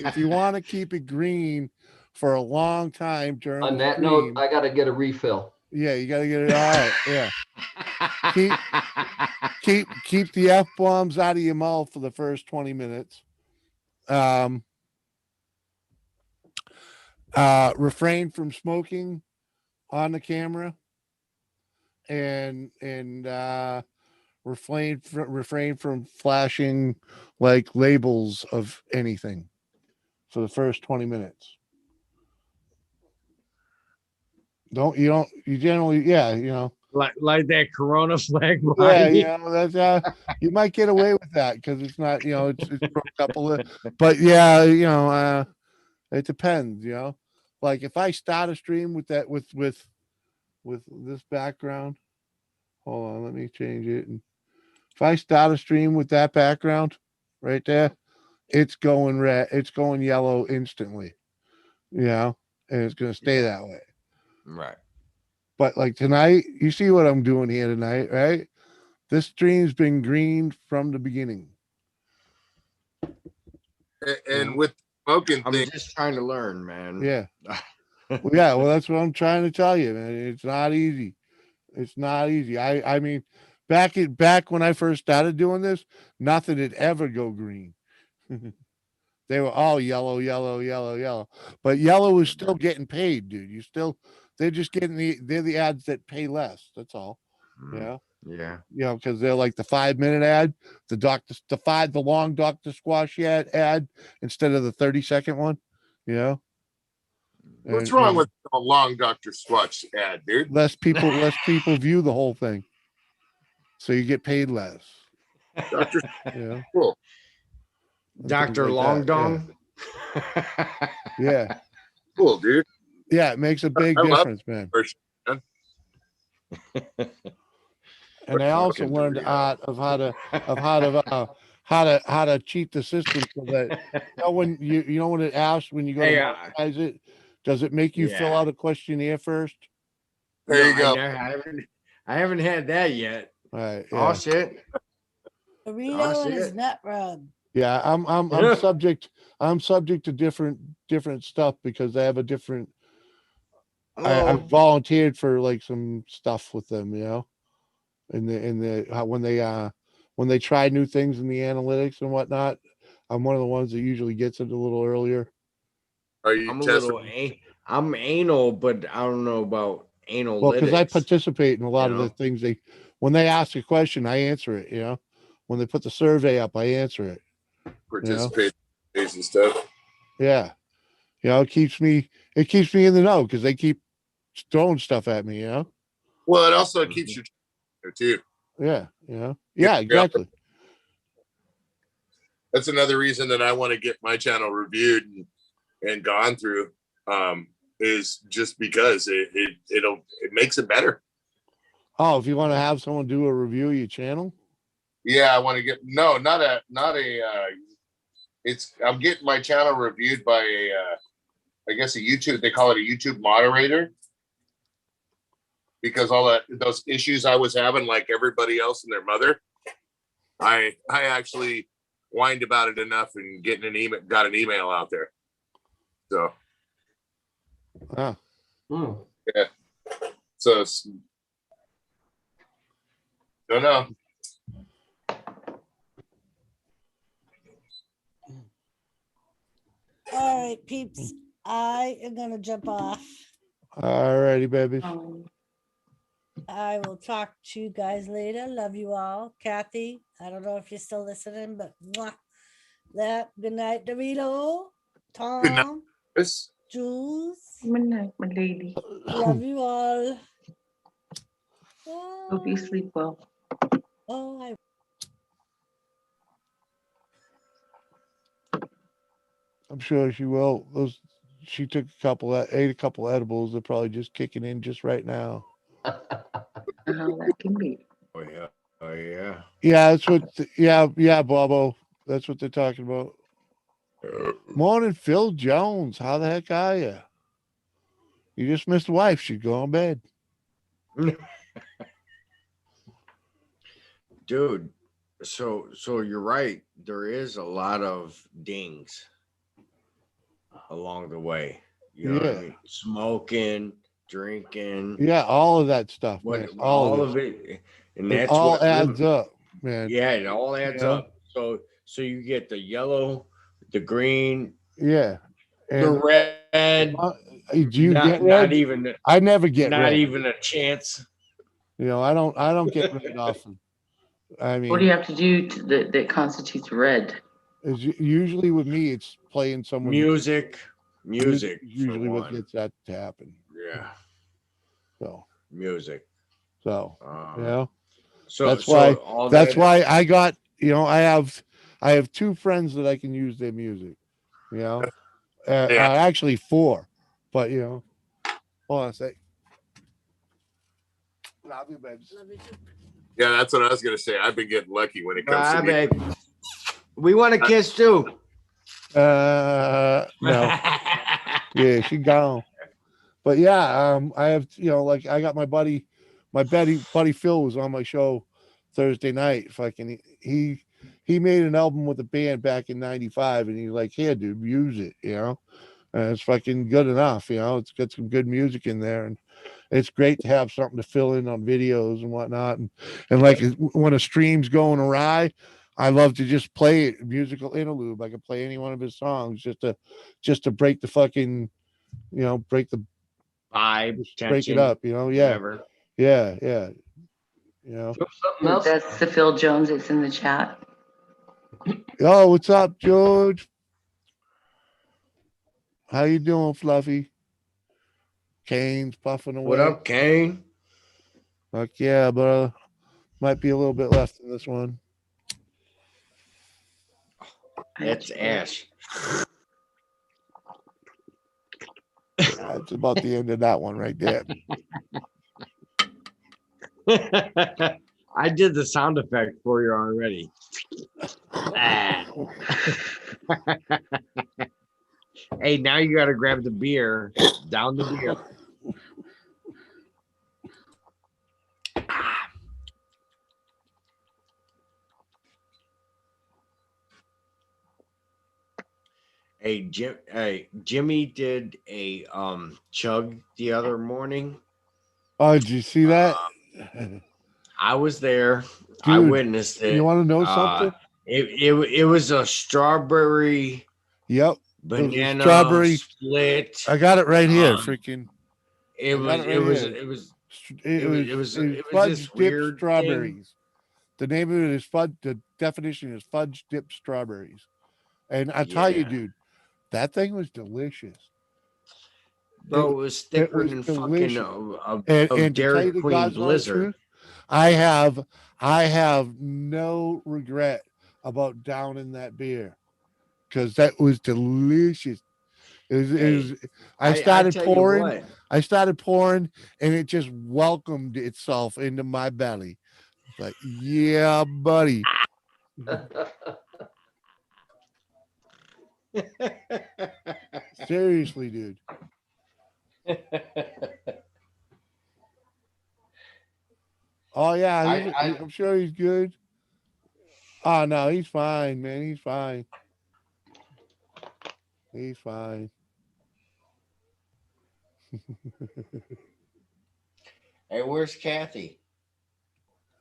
Speaker 1: If you want to keep it green for a long time during
Speaker 4: On
Speaker 1: the
Speaker 4: that note,
Speaker 1: stream,
Speaker 4: I gotta get a refill.
Speaker 1: yeah, you gotta get it. All right. Yeah. Keep the F bombs out of your mouth for the first 20 minutes. Refrain from smoking on the camera and refrain from flashing like labels of anything for the first 20 minutes. You generally, yeah,
Speaker 8: like that Corona flag
Speaker 1: yeah,
Speaker 8: behind me.
Speaker 1: that's you might get away with that because it's not, it's for a couple of, but yeah, it depends, like if I start a stream with that with this background, hold on, let me change it. And if I start a stream with that background right there, it's going red, it's going yellow instantly, and it's going to stay that way.
Speaker 8: Right.
Speaker 1: But like tonight, you see what I'm doing here tonight, right? This stream's been green from the beginning.
Speaker 3: And with the smoking
Speaker 8: I'm
Speaker 3: thing,
Speaker 8: just trying to learn, man.
Speaker 1: Yeah. Well, yeah, well, that's what I'm trying to tell you, man. It's not easy. It's not easy. I mean, back when I first started doing this, nothing had ever go green. They were all yellow, yellow, yellow, yellow. But yellow is still getting paid, dude. They're just getting they're the ads that pay less. That's all.
Speaker 8: Mm,
Speaker 1: Yeah.
Speaker 8: yeah.
Speaker 1: Because they're like the 5-minute ad, the long Dr. Squash ad instead of the 30-second one.
Speaker 3: what's
Speaker 1: And,
Speaker 3: wrong with a long Dr. Squatch ad, dude?
Speaker 1: less people view the whole thing. So you get paid less.
Speaker 3: Dr.
Speaker 1: Yeah.
Speaker 3: Cool.
Speaker 8: Dr.
Speaker 1: like
Speaker 8: Long
Speaker 1: that,
Speaker 8: Dong.
Speaker 1: Yeah.
Speaker 3: Cool, dude.
Speaker 1: Yeah, it makes a big
Speaker 3: I love
Speaker 1: difference, man.
Speaker 3: commercial, man.
Speaker 1: And I also
Speaker 8: Fucking
Speaker 1: learned the
Speaker 8: Dorito.
Speaker 1: art of how to cheat the system so that when when it asks when you go to
Speaker 8: Hey,
Speaker 1: monetize it, does it make you fill
Speaker 8: yeah.
Speaker 1: out a questionnaire first?
Speaker 3: There you
Speaker 8: No,
Speaker 3: go.
Speaker 8: I haven't had that yet.
Speaker 1: All right.
Speaker 8: Oh
Speaker 1: Yeah.
Speaker 8: shit.
Speaker 2: Dorito and his
Speaker 8: shit.
Speaker 2: nut rub.
Speaker 1: Yeah. I'm subject. I'm subject to different stuff because I have a different. I
Speaker 8: Well,
Speaker 1: volunteered for like some stuff with them, when they try new things in the analytics and whatnot. I'm one of the ones that usually gets it a little earlier.
Speaker 3: Are you
Speaker 8: I'm a
Speaker 3: testing?
Speaker 8: little I'm anal, but I don't know about analytics.
Speaker 1: Well, because I participate in a lot of the
Speaker 8: know?
Speaker 1: things when they ask a question, I answer it. When they put the survey up, I answer it.
Speaker 3: Participate in and stuff.
Speaker 1: Yeah. It keeps me in the know because they keep throwing stuff at me.
Speaker 3: Well, it also keeps you too.
Speaker 1: Yeah. Yeah. Exactly.
Speaker 3: That's another reason that I want to get my channel reviewed and gone through. Is just because it makes it better.
Speaker 1: Oh, if you want to have someone do a review of your channel.
Speaker 3: Yeah, I want to get not a it's I'm getting my channel reviewed by I guess a YouTube, they call it a YouTube moderator, because all those issues I was having, like everybody else and their mother, I actually whined about it enough and got an email out there. So
Speaker 1: Ah.
Speaker 3: yeah. So don't know.
Speaker 2: All right, peeps. I am gonna jump off.
Speaker 1: All righty, babies.
Speaker 2: I will talk to you guys later. Love you all. Kathy, I don't know if you're still listening, but mwah. Good night, Dorito. Tom,
Speaker 3: Good night, Chris.
Speaker 2: Jules.
Speaker 7: Good night, my lady.
Speaker 2: Love you all.
Speaker 7: Hope you
Speaker 2: Bye.
Speaker 7: sleep well.
Speaker 2: Oh, I
Speaker 1: I'm sure she will. She ate a couple edibles. They're probably just kicking in just right now.
Speaker 7: How that can be.
Speaker 8: Oh yeah. Oh yeah.
Speaker 1: Yeah, that's what. Yeah, Bobo. That's what they're talking about. Morning, Phil Jones. How the heck are you? You just missed the wife. She'd go on bed.
Speaker 8: Dude, so you're right. There is a lot of dings along the way. You know what I
Speaker 1: Yeah.
Speaker 8: mean? Smoking, drinking,
Speaker 1: Yeah, all of that stuff,
Speaker 8: what
Speaker 1: man.
Speaker 8: all
Speaker 1: Of
Speaker 8: of it, and
Speaker 1: it. It
Speaker 8: that's
Speaker 1: all
Speaker 8: what
Speaker 1: adds
Speaker 8: really,
Speaker 1: up, man.
Speaker 8: yeah, it all
Speaker 1: You
Speaker 8: adds
Speaker 1: know?
Speaker 8: up. So you get the yellow, the green,
Speaker 1: Yeah.
Speaker 8: the
Speaker 1: And
Speaker 8: red.
Speaker 1: do you get red? I never get
Speaker 8: Not
Speaker 1: red.
Speaker 8: even a chance.
Speaker 1: You know, I don't get red often. I
Speaker 7: What do you
Speaker 1: mean,
Speaker 7: have to do that constitutes red?
Speaker 1: usually with me, it's playing someone's
Speaker 8: Music,
Speaker 1: music
Speaker 8: music
Speaker 1: is
Speaker 8: for
Speaker 1: usually what
Speaker 8: one.
Speaker 1: gets that to happen.
Speaker 8: Yeah,
Speaker 1: So,
Speaker 8: music.
Speaker 1: so you
Speaker 8: Um,
Speaker 1: know,
Speaker 8: so
Speaker 1: that's why
Speaker 8: all
Speaker 1: that's
Speaker 8: that.
Speaker 1: why I got, you know, I have two friends that I can use their music. You know,
Speaker 3: Yeah.
Speaker 1: actually four, but you know, hold on a sec. Love you, babes.
Speaker 3: Yeah, that's what I was gonna say. I've been getting lucky when it comes
Speaker 8: Bye,
Speaker 3: to me.
Speaker 8: babe. We want a kiss too.
Speaker 1: No, yeah, she gone. But yeah, I have, you know, like I got my buddy Phil was on my show Thursday night. Fucking he made an album with a band back in '95, and he's like, "Here, dude, use it," you know, and it's fucking good enough, you know. It's got some good music in there, and it's great to have something to fill in on videos and whatnot. And like when a stream's going awry, I love to just play it musical interlude. I can play any one of his songs just to break the fucking, you know,
Speaker 8: Vibe,
Speaker 1: just break it
Speaker 8: tension,
Speaker 1: up, you know. Yeah,
Speaker 8: whatever.
Speaker 1: yeah, you know.
Speaker 4: Something else.
Speaker 7: That's the Phil Jones that's in the chat.
Speaker 1: Oh, what's up, George? How you doing, Fluffy? Kane's puffing
Speaker 8: What
Speaker 1: away.
Speaker 8: up, Kane?
Speaker 1: Fuck yeah, but might be a little bit left in this one.
Speaker 8: That's Ash.
Speaker 1: That's about the end of that one right there.
Speaker 8: I did the sound effect for you already. Ah. Hey, now you got to grab the beer. Down the beer. Hey, Jimmy did a chug the other morning.
Speaker 1: Oh, did you see that?
Speaker 8: I was there. I
Speaker 1: Dude,
Speaker 8: witnessed it.
Speaker 1: you want to know something?
Speaker 8: It was a strawberry
Speaker 1: Yep.
Speaker 8: banana
Speaker 1: strawberry.
Speaker 8: split.
Speaker 1: I got it right here. Freaking.
Speaker 8: It
Speaker 1: I got
Speaker 8: was
Speaker 1: it right
Speaker 8: it was
Speaker 1: here.
Speaker 8: it was
Speaker 1: It was
Speaker 8: it was
Speaker 1: it was
Speaker 8: it was
Speaker 1: fudge
Speaker 8: this
Speaker 1: dip
Speaker 8: weird thing.
Speaker 1: strawberries. The name of it is fudge. The definition is fudge dip strawberries. And I tell you,
Speaker 8: Yeah.
Speaker 1: dude, that thing was delicious.
Speaker 8: Bro, it was thicker
Speaker 1: was
Speaker 8: than
Speaker 1: delicious.
Speaker 8: fucking
Speaker 1: And to tell
Speaker 8: Dairy
Speaker 1: you the
Speaker 8: Queen
Speaker 1: God's honest
Speaker 8: Blizzard.
Speaker 1: truth, I have no regret about downing that beer because that was delicious. I started
Speaker 8: tell you
Speaker 1: pouring.
Speaker 8: what.
Speaker 1: I started pouring, and it just welcomed itself into my belly. Like, yeah, buddy. Seriously, dude. Oh yeah, I'm sure he's good. Oh no, he's fine, man. He's fine. He's fine.
Speaker 8: Hey, where's Kathy?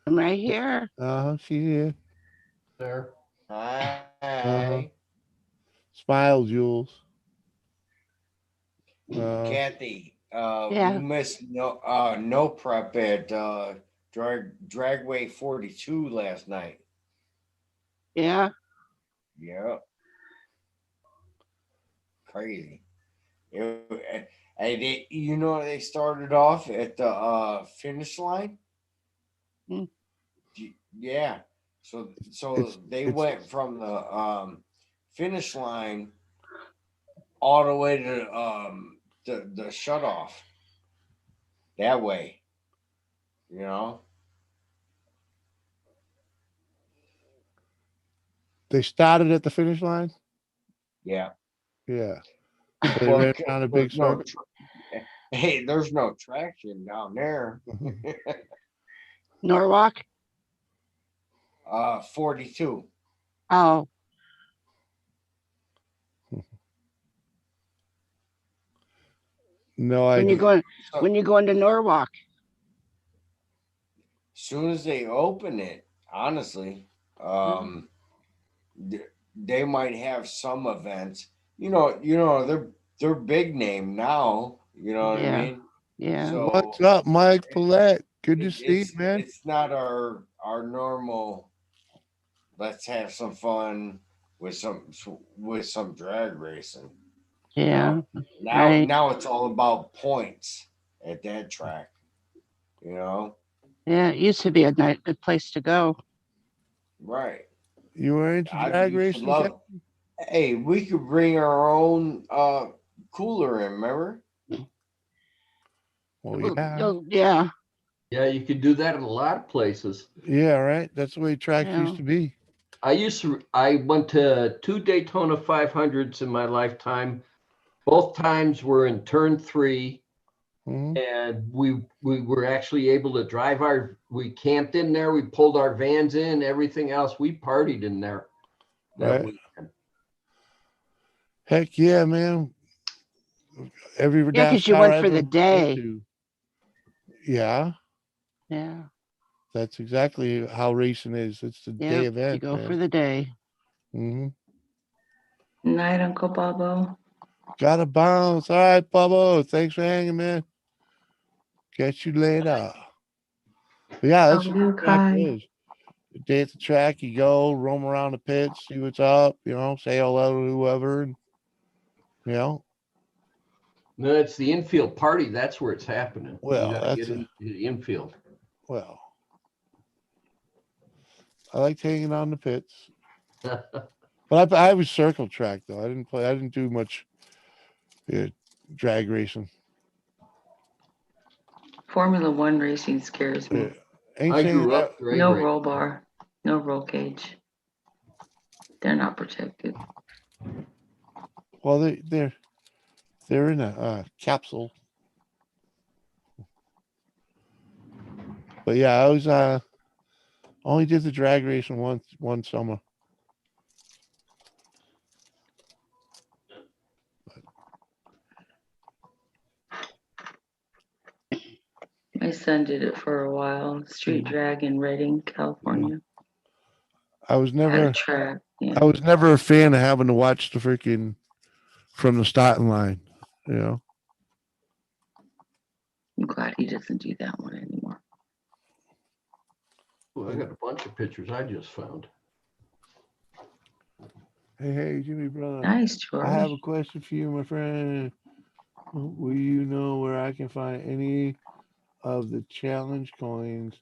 Speaker 6: I'm right here.
Speaker 1: She's here.
Speaker 8: There. Hi.
Speaker 1: Smile, Jules.
Speaker 8: Kathy,
Speaker 6: Yeah.
Speaker 8: we missed no prep at Dragway 42 last night.
Speaker 6: Yeah.
Speaker 8: Yeah. Crazy. And you know, they started off at the finish line.
Speaker 6: Hmm.
Speaker 8: Yeah. So they went from the finish line all the way to the shut off. That way. You know?
Speaker 1: They started at the finish line.
Speaker 8: Yeah.
Speaker 1: Yeah. So they ran around a big circle.
Speaker 8: Hey, there's no traction down there.
Speaker 6: Norwalk.
Speaker 8: 42.
Speaker 6: Oh,
Speaker 1: No
Speaker 6: when you
Speaker 1: idea.
Speaker 6: going
Speaker 8: So
Speaker 6: when you going to Norwalk?
Speaker 8: soon as they open it, honestly,
Speaker 6: Mhm.
Speaker 8: they might have some events. They're big name now. You know what I
Speaker 6: Yeah,
Speaker 8: mean?
Speaker 6: yeah,
Speaker 1: What's
Speaker 8: So
Speaker 1: up, Mike Paulette? Good to see you,
Speaker 8: it's
Speaker 1: man.
Speaker 8: it's not our normal. Let's have some fun with some drag racing.
Speaker 6: yeah.
Speaker 8: Now
Speaker 6: Right.
Speaker 8: now it's all about points at that track. You know,
Speaker 6: Yeah, it used to be a nice good place to go.
Speaker 8: right?
Speaker 1: You were into
Speaker 8: I
Speaker 1: drag
Speaker 8: used to
Speaker 1: racing, Ken?
Speaker 8: love. Hey, we could bring our own cooler in. Remember?
Speaker 1: Well,
Speaker 6: Well,
Speaker 1: yeah.
Speaker 6: oh, yeah,
Speaker 4: Yeah, you could do that in a lot of places.
Speaker 1: Yeah, right. That's the way tracks
Speaker 6: yeah.
Speaker 1: used to be.
Speaker 4: I went to 2 Daytona 500s in my lifetime. Both times were in turn 3,
Speaker 1: Mhm.
Speaker 4: and we were actually able to we camped in there, we pulled our vans in, everything else. We partied in there that
Speaker 1: Right.
Speaker 4: weekend.
Speaker 1: Heck yeah, man. Every
Speaker 6: Yeah, because you
Speaker 1: NASCAR
Speaker 6: went
Speaker 1: I
Speaker 6: for the
Speaker 1: ever been
Speaker 6: day.
Speaker 1: to. Yeah,
Speaker 6: Yeah,
Speaker 1: that's exactly how racing is. It's the
Speaker 6: yeah.
Speaker 1: day
Speaker 6: You
Speaker 1: event,
Speaker 6: go for
Speaker 1: man.
Speaker 6: the day.
Speaker 1: Hmm.
Speaker 7: Night, Uncle Bobo.
Speaker 1: Gotta bounce. All right, Bubba. Thanks for hanging, man. Catch you later. But yeah, that's
Speaker 7: Oh,
Speaker 1: what
Speaker 7: you
Speaker 1: the track
Speaker 7: cry.
Speaker 1: was. The day at the track, you go roam around the pits, see what's up, say hello to whoever, and you know,
Speaker 4: No, it's the infield party. That's where it's happening. You
Speaker 1: well,
Speaker 4: got to
Speaker 1: that's
Speaker 4: get into the infield.
Speaker 1: well, I liked hanging on the pits. But I was circle track though. I didn't do much drag racing.
Speaker 7: Formula One racing scares me.
Speaker 1: Ain't
Speaker 4: I
Speaker 1: saying
Speaker 4: grew
Speaker 1: that.
Speaker 4: up drag
Speaker 7: No
Speaker 4: racing.
Speaker 7: roll bar, no roll cage. They're not protected.
Speaker 1: Well, they're in a capsule. But yeah, I was only did the drag racing one summer.
Speaker 7: My son did it for a while. Street drag in Redding, California.
Speaker 1: I was
Speaker 7: Had a
Speaker 1: never
Speaker 7: track. Yeah.
Speaker 1: I was never a fan of having to watch the freaking from the starting line.
Speaker 7: I'm glad he doesn't do that one anymore.
Speaker 4: Ooh, I got a bunch of pictures I just found.
Speaker 1: Hey, Jimmy, brother.
Speaker 7: Nice,
Speaker 1: I have a
Speaker 7: George.
Speaker 1: question for you, my friend. Will you know where I can find any of the challenge coins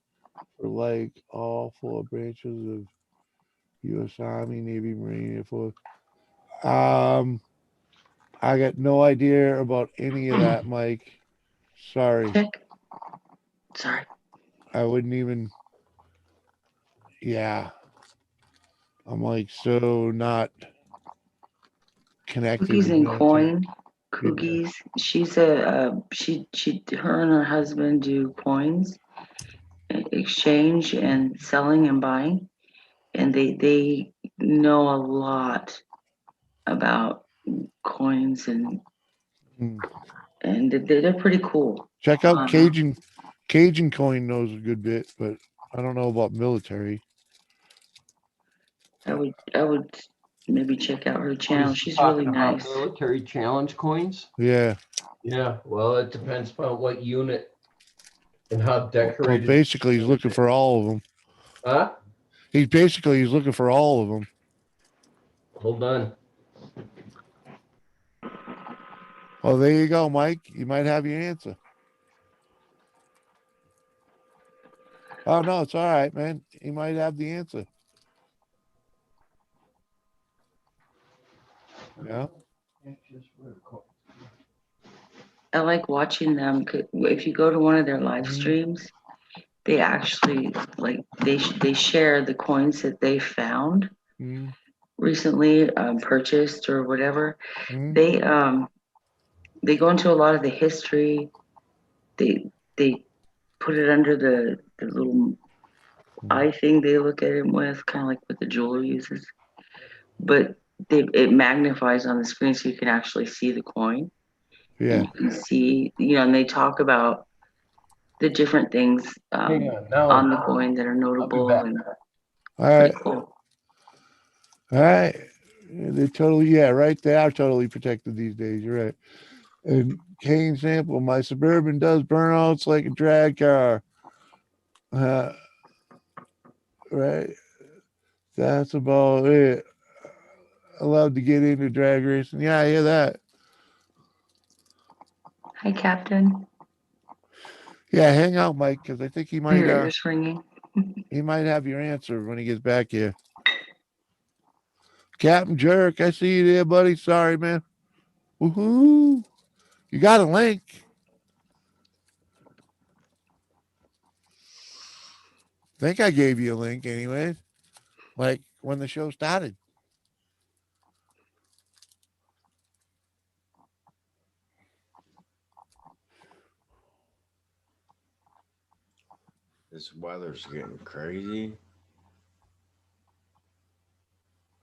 Speaker 1: for like all 4 branches of U.S. Army, Navy, Marine, Air Force? I got no idea about any of that, Mike. Sorry,
Speaker 7: Check. Sorry.
Speaker 1: I wouldn't even. Yeah, I'm like so not connected
Speaker 7: Cookies
Speaker 1: with
Speaker 7: and
Speaker 1: military.
Speaker 7: coin.
Speaker 1: Yeah.
Speaker 7: Cookies. She's her and her husband do coins, exchange and selling and buying, and they know a lot about coins
Speaker 1: Mm.
Speaker 7: and they're pretty cool.
Speaker 1: Check out
Speaker 7: Uh,
Speaker 1: Cajun Coin knows a good bit, but I don't know about military.
Speaker 7: I would maybe check out her
Speaker 4: What
Speaker 7: channel.
Speaker 4: is he
Speaker 7: She's really
Speaker 4: talking about?
Speaker 7: nice.
Speaker 4: Military challenge coins?
Speaker 1: Yeah.
Speaker 4: Yeah, well, it depends upon what unit and how
Speaker 1: Well,
Speaker 4: decorated.
Speaker 1: basically, he's looking for all of them.
Speaker 4: Huh?
Speaker 1: He's looking for all of them.
Speaker 4: Hold on.
Speaker 1: Oh, there you go, Mike. You might have your answer. Oh no, it's all right, man. He might have the answer. Yeah.
Speaker 7: I like watching them. If you go to one of their live
Speaker 1: Mhm.
Speaker 7: streams, they actually like they share the coins that they found
Speaker 1: Mhm.
Speaker 7: recently, purchased or whatever.
Speaker 1: Mhm.
Speaker 7: They go into a lot of the history. They put it under the little I think they look at it with, kind of like what the jeweler uses. But it magnifies on the screen so you can actually see the coin.
Speaker 1: Yeah.
Speaker 7: And you can see, and they talk about the different things
Speaker 4: Hang on, now
Speaker 7: on the coin that are notable
Speaker 4: back.
Speaker 7: and
Speaker 1: All right.
Speaker 7: pretty cool.
Speaker 1: All right. They totally, yeah, right. They are totally protected these days. You're right. And Kane Sample, my Suburban does burnouts like a drag car. Right. That's about it. Allowed to get into drag racing. Yeah, I hear that.
Speaker 7: Hi, Captain.
Speaker 1: Yeah, hang out, Mike, because I think he might
Speaker 7: Your ears ringing.
Speaker 1: he might have your answer when he gets back here. Captain Jerk, I see you there, buddy. Sorry, man. Woohoo. You got a link. Think I gave you a link anyway. Like when the show started.
Speaker 8: This weather's getting crazy.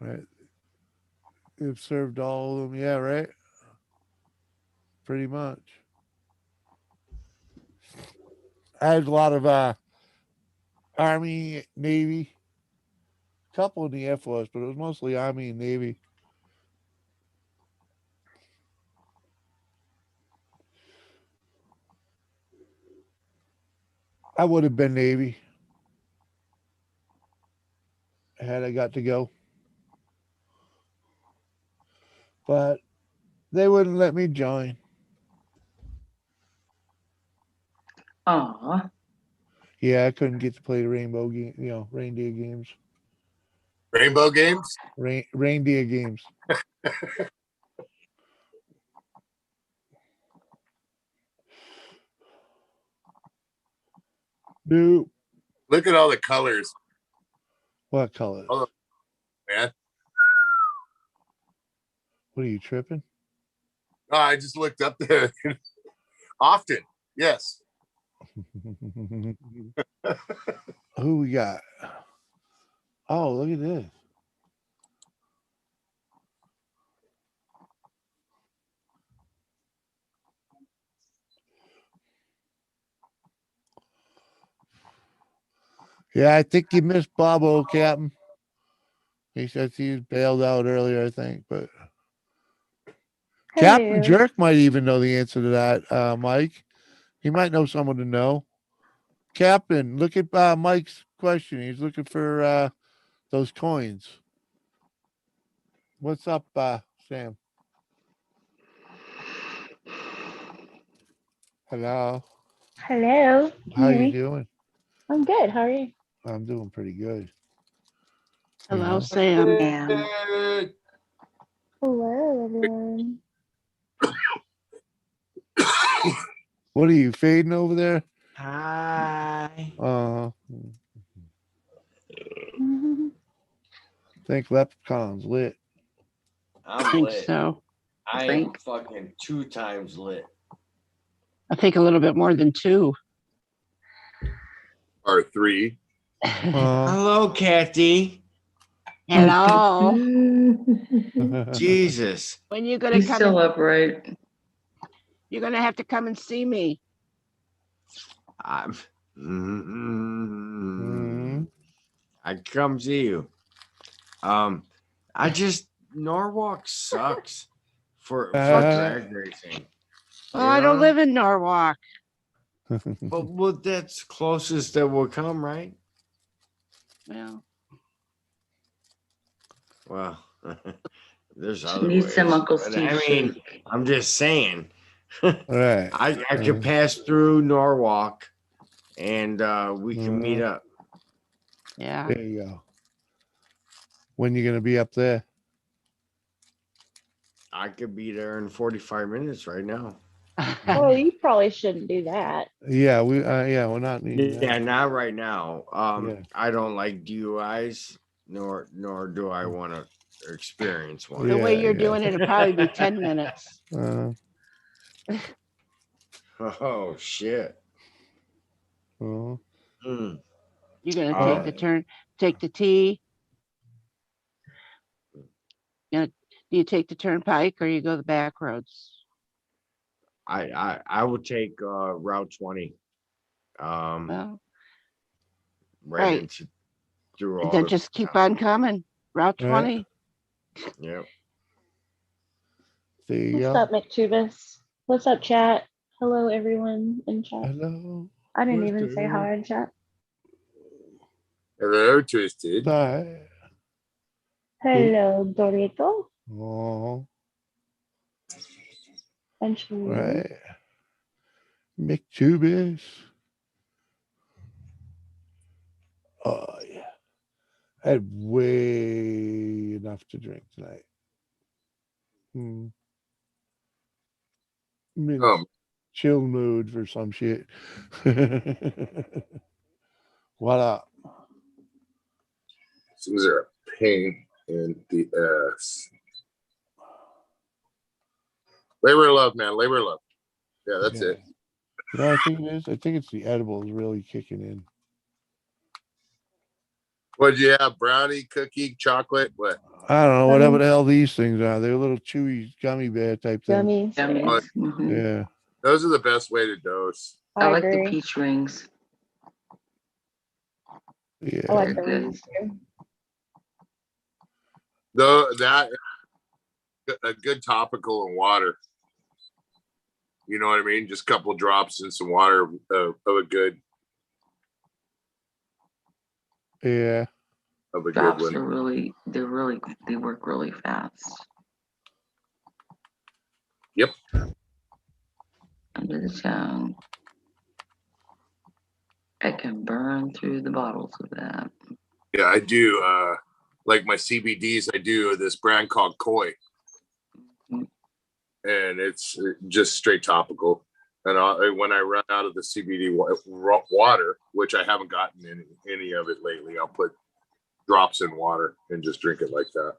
Speaker 1: Right. They've served all of them. Yeah, right. Pretty much. I had a lot of Army, Navy, a couple in the Air Force, but it was mostly Army and Navy. I would have been Navy had I got to go. But they wouldn't let me join.
Speaker 7: Aw.
Speaker 1: Yeah, I couldn't get to play the rainbow game, reindeer games.
Speaker 3: Rainbow games.
Speaker 1: Reindeer games. Dude,
Speaker 3: Look at all the colors,
Speaker 1: what color?
Speaker 3: Oh. man.
Speaker 1: What are you tripping?
Speaker 3: Oh, I just looked up there. Often, yes.
Speaker 1: Who we got? Oh, look at this. Yeah, I think you missed Bobo, Captain. He says he's bailed out earlier, I think, but Captain Jerk might even know the answer to that, Mike. He might know someone to know. Captain, look at Mike's question. He's looking for those coins. What's up, Sam? Hello.
Speaker 9: Hello.
Speaker 1: How you doing?
Speaker 9: I'm good. How are you?
Speaker 1: I'm doing pretty good.
Speaker 6: Hello, Sam.
Speaker 7: And
Speaker 9: Hello, everyone.
Speaker 1: What are you fading over there?
Speaker 8: Hi.
Speaker 1: Think Leprechaun's lit.
Speaker 6: I
Speaker 8: I'm
Speaker 6: think
Speaker 8: lit.
Speaker 6: so.
Speaker 8: I am fucking 2 times lit.
Speaker 6: I think a little bit more than 2.
Speaker 3: Or 3.
Speaker 8: Hello, Kathy.
Speaker 6: Hello.
Speaker 8: Jesus.
Speaker 6: When you gonna
Speaker 7: he's
Speaker 6: come?
Speaker 7: still up, right?
Speaker 6: You're gonna have to come and see me.
Speaker 8: I'm.
Speaker 1: Mhm.
Speaker 8: I come see you. I just Norwalk sucks for drag racing.
Speaker 6: Oh, I don't live in Norwalk.
Speaker 8: But well, that's closest that will come, right?
Speaker 6: Well,
Speaker 8: there's
Speaker 7: She
Speaker 8: other
Speaker 7: needs
Speaker 8: ways.
Speaker 7: some Uncle
Speaker 8: But,
Speaker 7: Steve
Speaker 8: I mean,
Speaker 7: shake.
Speaker 8: I'm just saying.
Speaker 1: Right.
Speaker 8: I could pass through Norwalk, and we can meet up.
Speaker 6: Yeah.
Speaker 1: There you go. When you gonna be up there?
Speaker 8: I could be there in 45 minutes right now.
Speaker 9: Oh, you probably shouldn't do that.
Speaker 1: Yeah, we're not needing
Speaker 8: Yeah,
Speaker 1: that.
Speaker 8: not right now.
Speaker 1: Yeah.
Speaker 8: I don't like DUIs, nor do I want to experience one.
Speaker 6: The way
Speaker 1: Yeah,
Speaker 6: you're
Speaker 1: yeah.
Speaker 6: doing it, it'll probably be 10 minutes.
Speaker 8: Oh shit.
Speaker 1: Oh.
Speaker 8: Mm.
Speaker 6: You're gonna take the T. Do you take the turnpike or you go the back roads?
Speaker 8: I would take Route 20.
Speaker 6: Well,
Speaker 8: Right
Speaker 6: right.
Speaker 8: into through
Speaker 6: and
Speaker 8: all
Speaker 6: then
Speaker 8: the
Speaker 6: just keep on coming. Route
Speaker 1: Right.
Speaker 6: 20.
Speaker 8: Yep.
Speaker 1: There you
Speaker 9: What's
Speaker 1: go.
Speaker 9: up, McTubis? What's up, chat? Hello, everyone in chat.
Speaker 1: Hello.
Speaker 9: I didn't
Speaker 1: Where's
Speaker 9: even say
Speaker 1: the-
Speaker 9: hi in chat.
Speaker 3: Hello, Twisted.
Speaker 1: Hi.
Speaker 9: Hello, Dorito
Speaker 1: Oh,
Speaker 9: and Chewie.
Speaker 1: right. McTubis. Oh, yeah. I had way enough to drink tonight. I'm in chill mood for some shit. What up?
Speaker 3: Things are a pain in the ass. Labor of love, man. Labor of love. Yeah, that's
Speaker 1: Yeah.
Speaker 3: it.
Speaker 1: You know what I think it is? I think it's the edibles really kicking in.
Speaker 3: What'd you have? Brownie, cookie, chocolate? What?
Speaker 1: I don't know, whatever
Speaker 9: Gummies.
Speaker 1: the hell these things are. They're little chewy gummy bear type things.
Speaker 9: Gummies.
Speaker 7: Gummies. Mhm.
Speaker 1: Yeah.
Speaker 3: Those are the best way to dose.
Speaker 7: I
Speaker 9: I
Speaker 7: like the
Speaker 9: agree.
Speaker 7: peach rings.
Speaker 1: Yeah.
Speaker 9: I like
Speaker 7: They're
Speaker 9: the
Speaker 7: good.
Speaker 9: rings too.
Speaker 3: Though that a good topical and water. You know what I mean? Just a couple drops in some water of a good
Speaker 1: Yeah.
Speaker 3: of a good
Speaker 7: Drops
Speaker 3: one.
Speaker 7: are they work really fast.
Speaker 3: Yep.
Speaker 7: Under the tongue. I can burn through the bottles of that.
Speaker 3: Yeah, I do. Like my CBDs, I do this brand called Koi,
Speaker 7: Mhm.
Speaker 3: and it's just straight topical. And when I run out of the CBD water, which I haven't gotten any of it lately, I'll put drops in water and just drink it like that.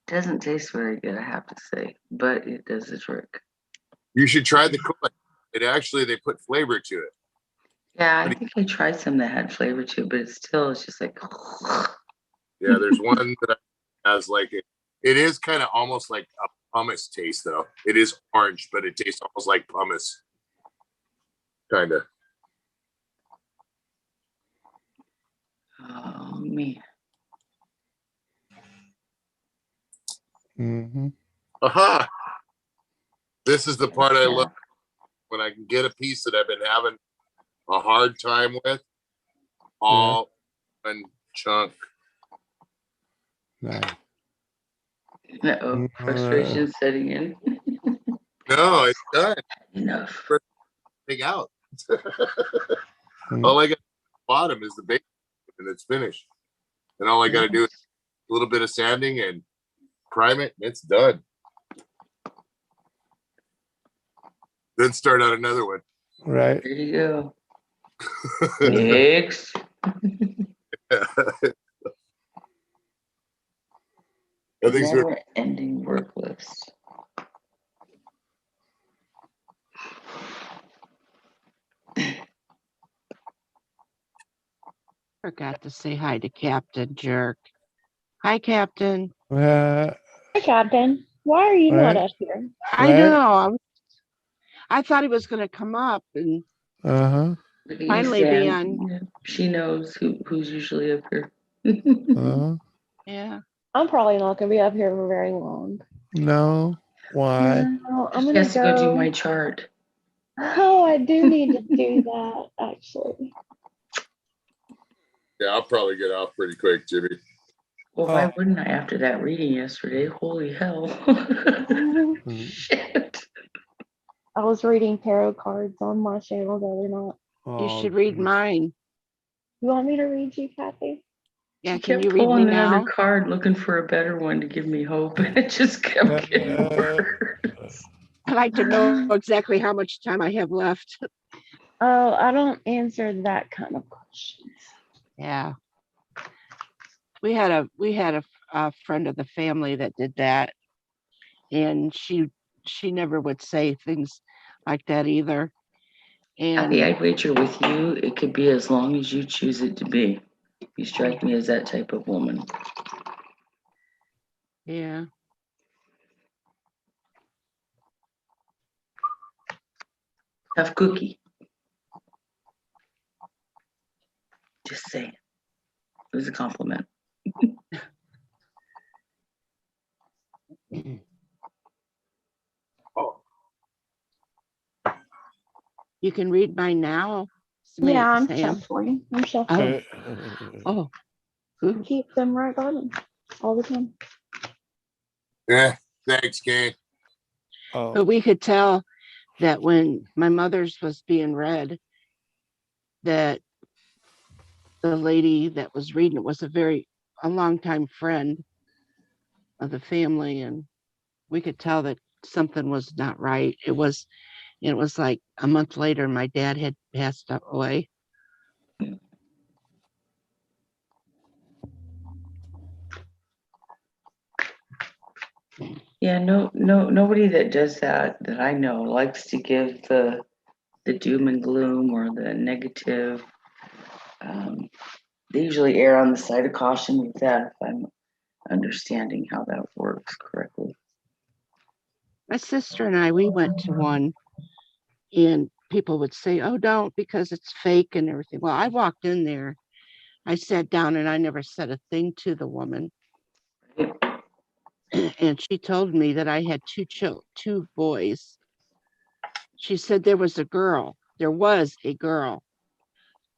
Speaker 7: Doesn't taste very good, I have to say, but it does the trick.
Speaker 3: You should try the Koi. They put flavor to it.
Speaker 7: Yeah, I think I tried some that had flavor to it, but it's just like
Speaker 3: Yeah, there's one that has like it is kind of almost like a pumice taste though. It is orange, but it tastes almost like pumice. Kind of.
Speaker 7: oh man.
Speaker 1: Mm-hmm.
Speaker 3: Aha! This is the part I love when I can get a piece that I've been having a hard time with, all one chunk.
Speaker 1: Nice.
Speaker 7: Uh-oh, frustration setting in.
Speaker 3: No, it's done.
Speaker 7: Enough.
Speaker 3: Take out. All I got at the bottom is the base, and it's finished. And all I got to do is a little bit of sanding and prime it, and it's done. Then start out another one.
Speaker 1: Right.
Speaker 7: There you go. Next.
Speaker 3: I think so.
Speaker 7: Never ending work list.
Speaker 6: Forgot to say hi to Captain Jerk. Hi, Captain.
Speaker 9: Hi, Captain. Why are you not
Speaker 1: Right.
Speaker 9: up here?
Speaker 6: I know. I thought he was going to come up and
Speaker 1: Uh-huh.
Speaker 7: Look at you,
Speaker 6: finally be
Speaker 7: Sam.
Speaker 6: on.
Speaker 7: Yeah, she knows who's usually up here.
Speaker 1: Uh-huh.
Speaker 6: Yeah.
Speaker 9: I'm probably not gonna be up here for very long.
Speaker 1: No. Why?
Speaker 9: No, I'm
Speaker 7: She
Speaker 9: gonna
Speaker 7: has to go do
Speaker 9: go.
Speaker 7: my chart.
Speaker 9: Oh, I do need to do that actually.
Speaker 3: Yeah, I'll probably get off pretty quick, Jimmy.
Speaker 7: Well, why wouldn't I after that reading yesterday? Holy hell. Shit.
Speaker 9: I was reading tarot cards on my channel the other night.
Speaker 6: You should read mine.
Speaker 9: You want me to read you, Kathy?
Speaker 6: Yeah,
Speaker 7: She
Speaker 6: can
Speaker 7: kept
Speaker 6: you read me
Speaker 7: pulling another
Speaker 6: now?
Speaker 7: card looking for a better one to give me hope, and it just kept getting worse.
Speaker 6: I'd like to know exactly how much time I have left.
Speaker 9: Oh, I don't answer that kind of questions.
Speaker 6: Yeah. We had a friend of the family that did that, and she never would say things like that either.
Speaker 7: Kathy,
Speaker 6: And
Speaker 7: I'd wager with you, it could be as long as you choose it to be. You strike me as that type of woman.
Speaker 6: yeah,
Speaker 7: Tough cookie. Just saying. It was a compliment.
Speaker 6: you can read mine now.
Speaker 9: Yeah, I'm
Speaker 6: Sam.
Speaker 9: shuffling. I'm shuffling.
Speaker 6: Oh, oh,
Speaker 9: Keep them right on all the time.
Speaker 3: Yeah, thanks, Kane.
Speaker 1: Oh,
Speaker 6: but we could tell that when my mother's was being read, that the lady that was reading it was a longtime friend of the family, and we could tell that something was not right. It was like a month later, my dad had passed away.
Speaker 7: Yeah, nobody that does that I know likes to give the doom and gloom or the negative. They usually err on the side of caution with that, if I'm understanding how that works correctly.
Speaker 6: My sister and I, we went to one, and people would say, "Oh, don't," because it's fake and everything. Well, I walked in there, I sat down, and I never said a thing to the woman. And she told me that I had two boys. She said there was a girl. There was a girl.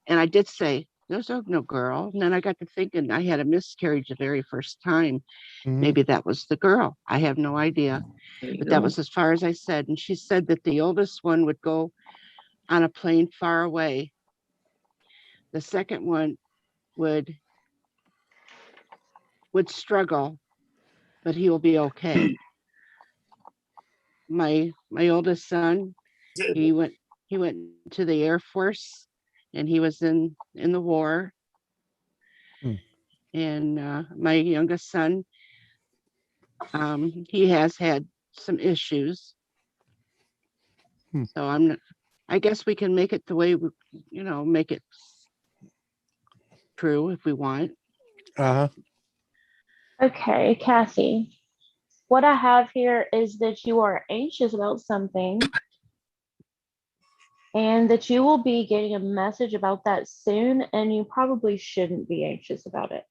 Speaker 6: And I did say, there's no girl. And then I got to thinking I had a miscarriage the very first time.
Speaker 1: mhm.
Speaker 6: Maybe that was the girl. I have no idea.
Speaker 7: There you
Speaker 6: But
Speaker 7: go.
Speaker 6: that was as far as I said. And she said that the oldest one would go on a plane far away. The second one would struggle, but he will be okay. My oldest son, he went to the Air Force, and he was in the war.
Speaker 1: Hmm.
Speaker 6: And my youngest son, he has had some issues.
Speaker 1: Hmm.
Speaker 6: So I guess we can make it the way we, make it true if we want.
Speaker 1: Uh-huh.
Speaker 9: Okay, Cassie. What I have here is that you are anxious about something and that you will be getting a message about that soon, and you probably shouldn't be anxious about it.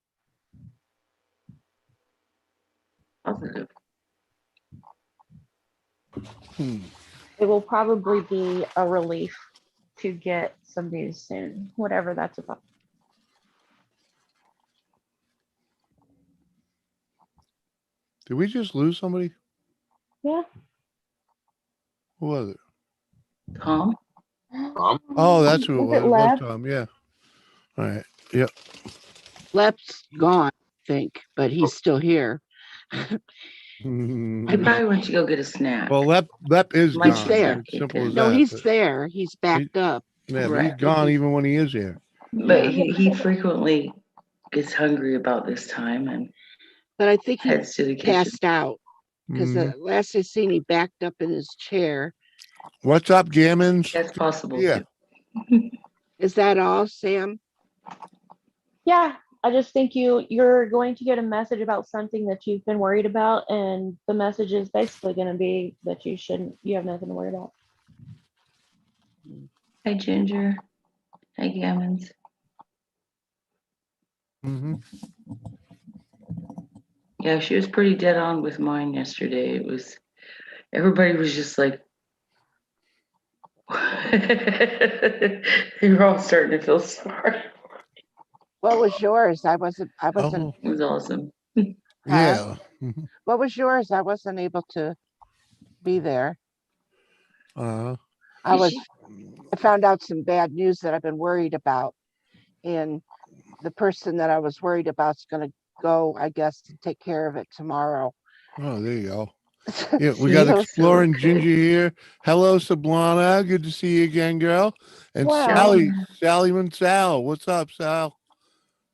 Speaker 7: Positive.
Speaker 1: Hmm.
Speaker 9: It will probably be a relief to get some news soon, whatever that's about.
Speaker 1: Did we just lose somebody?
Speaker 9: Yeah.
Speaker 1: Who was it?
Speaker 7: Tom?
Speaker 1: Oh, that's who it
Speaker 9: Was
Speaker 1: was.
Speaker 9: it
Speaker 1: It was
Speaker 9: Lev?
Speaker 1: Tom. Yeah. All right. Yep.
Speaker 6: Lep's gone, I think, but he's still here.
Speaker 7: I probably went to go get a snack.
Speaker 1: Well, Lep is
Speaker 7: My
Speaker 1: gone.
Speaker 6: there.
Speaker 1: It's simple as
Speaker 6: No,
Speaker 1: that.
Speaker 6: he's
Speaker 1: but-
Speaker 6: there. He's backed up.
Speaker 1: Yeah, but he's
Speaker 7: Right.
Speaker 1: gone even when he is here.
Speaker 7: But
Speaker 6: Yeah.
Speaker 7: he frequently gets hungry about this time and
Speaker 6: But I think he
Speaker 7: heads to the kitchen.
Speaker 6: passed out because
Speaker 1: Mhm.
Speaker 6: the last I seen, he backed up in his chair.
Speaker 1: What's up, Gammons?
Speaker 7: That's possible
Speaker 1: Yeah.
Speaker 7: too.
Speaker 6: Is that all, Sam?
Speaker 9: Yeah, I just think you're going to get a message about something that you've been worried about, and the message is basically going to be that you have nothing to worry about.
Speaker 7: Hi, Ginger. Hi, Gammons.
Speaker 1: Mm-hmm.
Speaker 7: Yeah, she was pretty dead on with mine yesterday. Everybody was just like, they were all starting to feel sorry.
Speaker 6: What was yours? I wasn't.
Speaker 1: Oh,
Speaker 7: It was awesome.
Speaker 1: yeah. Mhm.
Speaker 6: What was yours? I wasn't able to be there.
Speaker 1: Uh,
Speaker 6: I found out some bad news that I've been worried about, and the person that I was worried about is going to go, I guess, to take care of it tomorrow.
Speaker 1: oh, there you go. Yeah, we got
Speaker 6: So-
Speaker 1: Exploring
Speaker 7: good.
Speaker 1: Ginger here. Hello, Sublana. Good to see you again, girl. And
Speaker 9: Wow.
Speaker 1: Sally Mansal. What's up, Sal?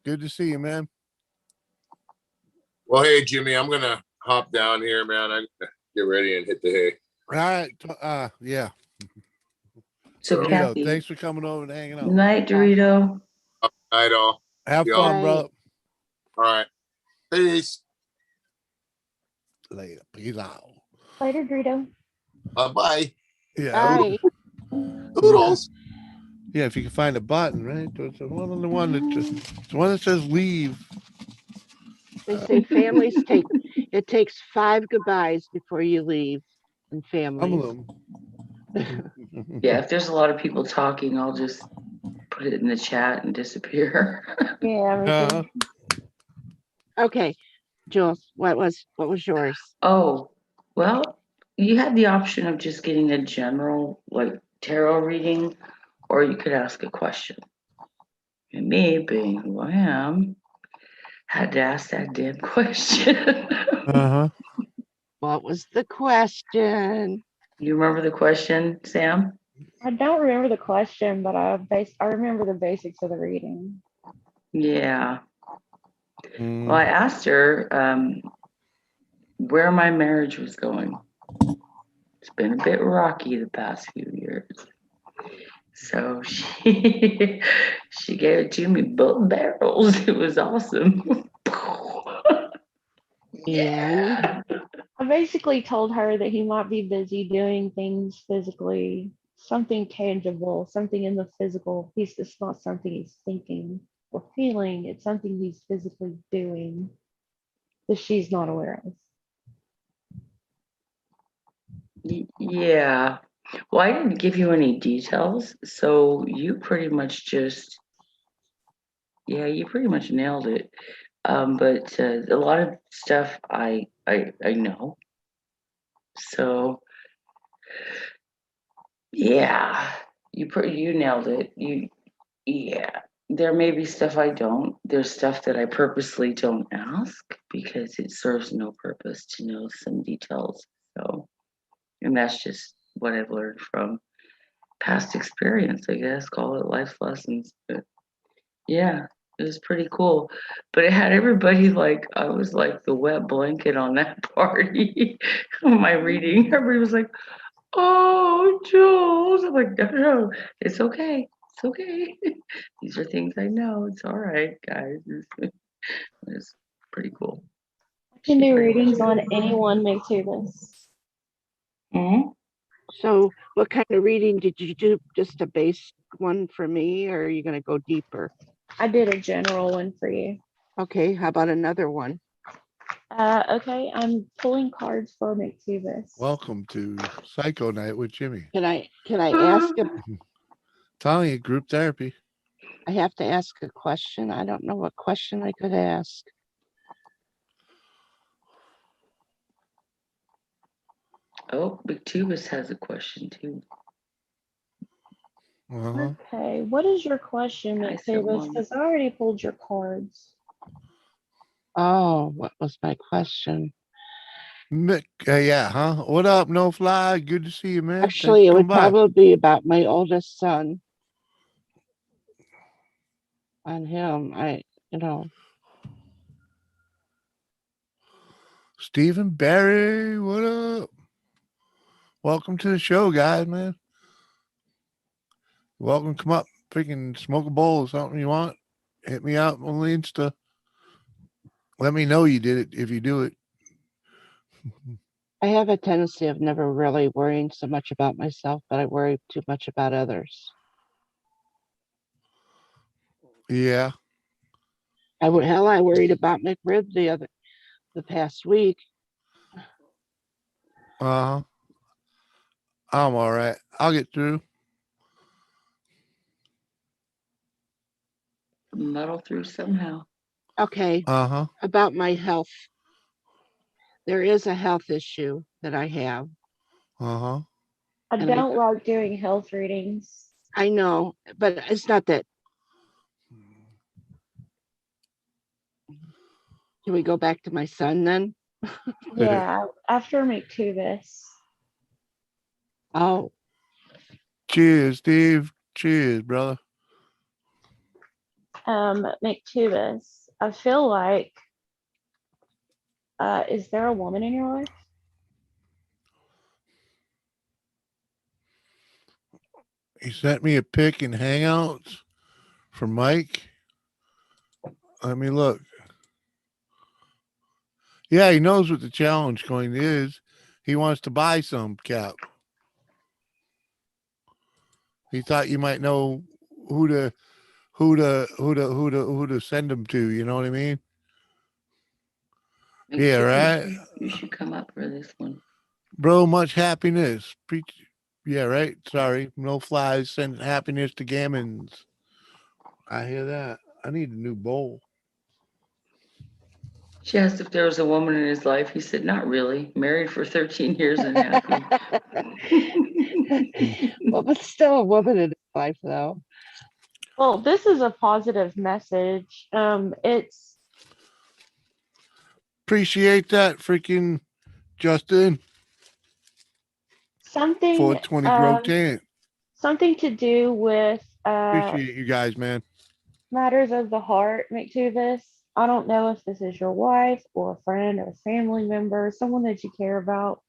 Speaker 1: Good to see you, man.
Speaker 3: Well, hey, Jimmy, I'm gonna hop down here, man. I'm gonna get ready and hit the hay.
Speaker 1: All right. Yeah.
Speaker 7: So
Speaker 3: So,
Speaker 1: Dorito,
Speaker 7: Kathy,
Speaker 1: thanks for coming over and hanging out.
Speaker 7: night, Dorito.
Speaker 3: night all.
Speaker 1: Have
Speaker 3: Yeah.
Speaker 1: fun,
Speaker 6: Bye.
Speaker 1: bro.
Speaker 3: All right. Peace.
Speaker 1: Later. Peace out.
Speaker 9: Later, Dorito.
Speaker 3: Bye.
Speaker 1: Yeah.
Speaker 6: Bye.
Speaker 3: Toodles.
Speaker 1: Yeah, if you can find a button, right? It's the one on the one that just it's the one that says leave.
Speaker 6: They say it takes 5 goodbyes before you leave in
Speaker 1: Some
Speaker 6: families.
Speaker 1: of them.
Speaker 7: Yeah, if there's a lot of people talking, I'll just put it in the chat and disappear.
Speaker 9: Yeah, me
Speaker 1: Uh-huh.
Speaker 9: too.
Speaker 6: Okay, Jules, what was yours?
Speaker 7: Oh, well, you had the option of just getting a general like tarot reading, or you could ask a question. And me, being who I am, had to ask that damn question.
Speaker 1: Uh-huh.
Speaker 6: What was the question?
Speaker 7: You remember the question, Sam?
Speaker 9: I don't remember the question, but I remember the basics of the reading.
Speaker 7: Yeah.
Speaker 1: Mm.
Speaker 7: Well, I asked her where my marriage was going. It's been a bit rocky the past few years. So she she gave it to me both barrels. It was awesome.
Speaker 6: And
Speaker 9: I basically told her that he might be busy doing things physically, something tangible, something in the physical. It's not something he's thinking or feeling, it's something he's physically doing that she's not aware of.
Speaker 7: Yeah. Well, I didn't give you any details, so you pretty much just, yeah, you pretty much nailed it. But a lot of stuff I know. So yeah, you nailed it. Yeah. There may be stuff I don't. There's stuff that I purposely don't ask because it serves no purpose to know some details. So, and that's just what I've learned from past experience, I guess. Call it life lessons. But yeah, it was pretty cool. But it had everybody like, I was like the wet blanket on that party. My reading, everybody was like, "Oh, Jules." I'm like, "No, no, it's okay. It's okay. These are things I know. It's all right, guys." It's pretty cool.
Speaker 9: I can
Speaker 7: She
Speaker 9: do
Speaker 7: pretty much
Speaker 9: readings
Speaker 7: did.
Speaker 9: on anyone, McTubus.
Speaker 7: Mhm.
Speaker 6: so what kind of reading did you do? Just a base one for me, or are you going to go deeper?
Speaker 9: I did a general one for you.
Speaker 6: Okay, how about another one?
Speaker 9: Okay, I'm pulling cards for McTubus.
Speaker 1: Welcome to Psycho Night with Jimmy.
Speaker 6: Can I ask
Speaker 1: Telling you, group therapy.
Speaker 6: I have to ask a question. I don't know what question I could ask.
Speaker 7: Oh, Big Tubus has a question too.
Speaker 1: Uh-huh.
Speaker 9: Okay, what is your question,
Speaker 7: Hi,
Speaker 9: McTubus?
Speaker 7: someone.
Speaker 9: Because I already pulled your cards.
Speaker 6: Oh, what was my question?
Speaker 1: Mick, yeah, huh? What up, No Fly? Good to see you, man. Thanks
Speaker 6: Actually,
Speaker 1: for
Speaker 6: it would
Speaker 1: coming by.
Speaker 6: probably be about my oldest son. On him,
Speaker 1: Stephen Barry, what up? Welcome to the show, guys, man. Welcome. Come up, freaking smoke a bowl or something you want. Hit me out on the Insta. Let me know you did it if you do it.
Speaker 6: I have a tendency of never really worrying so much about myself, but I worry too much about others.
Speaker 1: Yeah.
Speaker 6: I worried about McRib the past week.
Speaker 1: Uh-huh. I'm all right. I'll get through.
Speaker 7: Muddle through somehow.
Speaker 6: Okay,
Speaker 1: Uh-huh.
Speaker 6: about my health. There is a health issue that I have.
Speaker 1: Uh-huh.
Speaker 9: I
Speaker 6: And
Speaker 9: don't like doing health readings.
Speaker 6: I know, but it's not that. Can we go back to my son then?
Speaker 9: Yeah, after McTubus.
Speaker 6: Oh,
Speaker 1: Cheers, Steve. Cheers, brother.
Speaker 9: McTubus, I feel like, is there a woman in your life?
Speaker 1: He sent me a pic in Hangouts from Mike. Let me look. Yeah, he knows what the challenge coin is. He wants to buy some, Cap. He thought you might know who to send them to. You know what I mean? Yeah, right.
Speaker 7: You should come up for this one.
Speaker 1: Bro, much happiness. Preach. Yeah, right. Sorry, no flies. Send happiness to Gammons. I hear that. I need a new bowl.
Speaker 7: She asked if there was a woman in his life. He said, not really. Married for 13 years and happy.
Speaker 6: Well, but still a woman in his life, though.
Speaker 9: Well, this is a positive message. It's
Speaker 1: Appreciate that, freaking Justin.
Speaker 9: something
Speaker 1: 420 Grove Tent.
Speaker 9: something to do with
Speaker 1: Appreciate you guys, man.
Speaker 9: matters of the heart, McTuvis. I don't know if this is your wife or a friend or a family member, someone that you care about.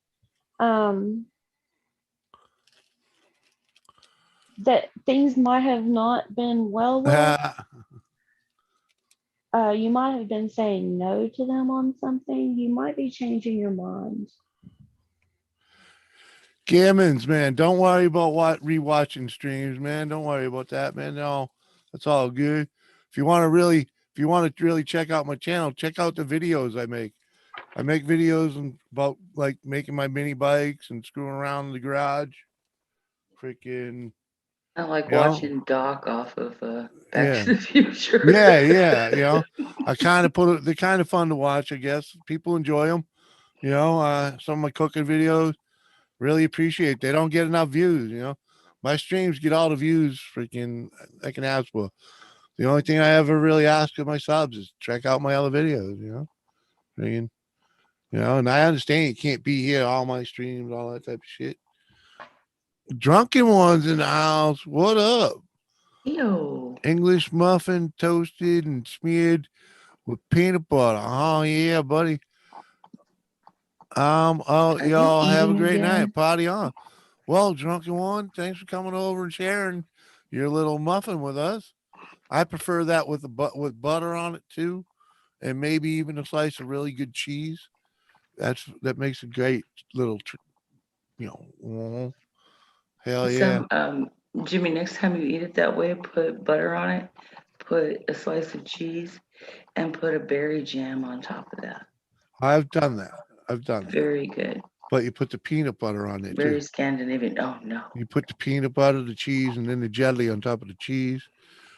Speaker 9: That things might have not been well with. You might have been saying no to them on something. You might be changing your mind.
Speaker 1: Gammons, man. Don't worry about what rewatching streams, man. Don't worry about that, man. No, that's all good. If you want to really check out my channel, check out the videos I make. I make videos about like making my mini bikes and screwing around in the garage. Freaking,
Speaker 7: I like
Speaker 1: you know?
Speaker 7: watching Doc off of Back
Speaker 1: Yeah.
Speaker 7: to the Future.
Speaker 1: Yeah. You know, I kind of they're kind of fun to watch, I guess. People enjoy them. You know, some of my cooking videos, really appreciate. They don't get enough views, you know. My streams get all the views freaking I can ask for. The only thing I ever really ask of my subs is check out my other videos, you know. Freaking, you know, and I understand you can't be here, all my streams, all that type of shit. Drunken ones in the house. What up?
Speaker 7: Yo.
Speaker 1: English muffin toasted and smeared with peanut butter. Oh yeah, buddy. Oh,
Speaker 7: Are you
Speaker 1: y'all have a
Speaker 7: eating
Speaker 1: great
Speaker 7: again?
Speaker 1: night. Party on. Well, Drunken One, thanks for coming over and sharing your little muffin with us. I prefer that with with butter on it too, and maybe even a slice of really good cheese. That makes a great little, you know. Hell yeah!
Speaker 7: Some Jimmy, next time you eat it that way, put butter on it, put a slice of cheese, and put a berry jam on top of that.
Speaker 1: I've done that.
Speaker 7: Very good.
Speaker 1: But you put the peanut butter on it
Speaker 7: Very
Speaker 1: too.
Speaker 7: Scandinavian. Oh no.
Speaker 1: You put the peanut butter, the cheese, and then the jelly on top of the cheese.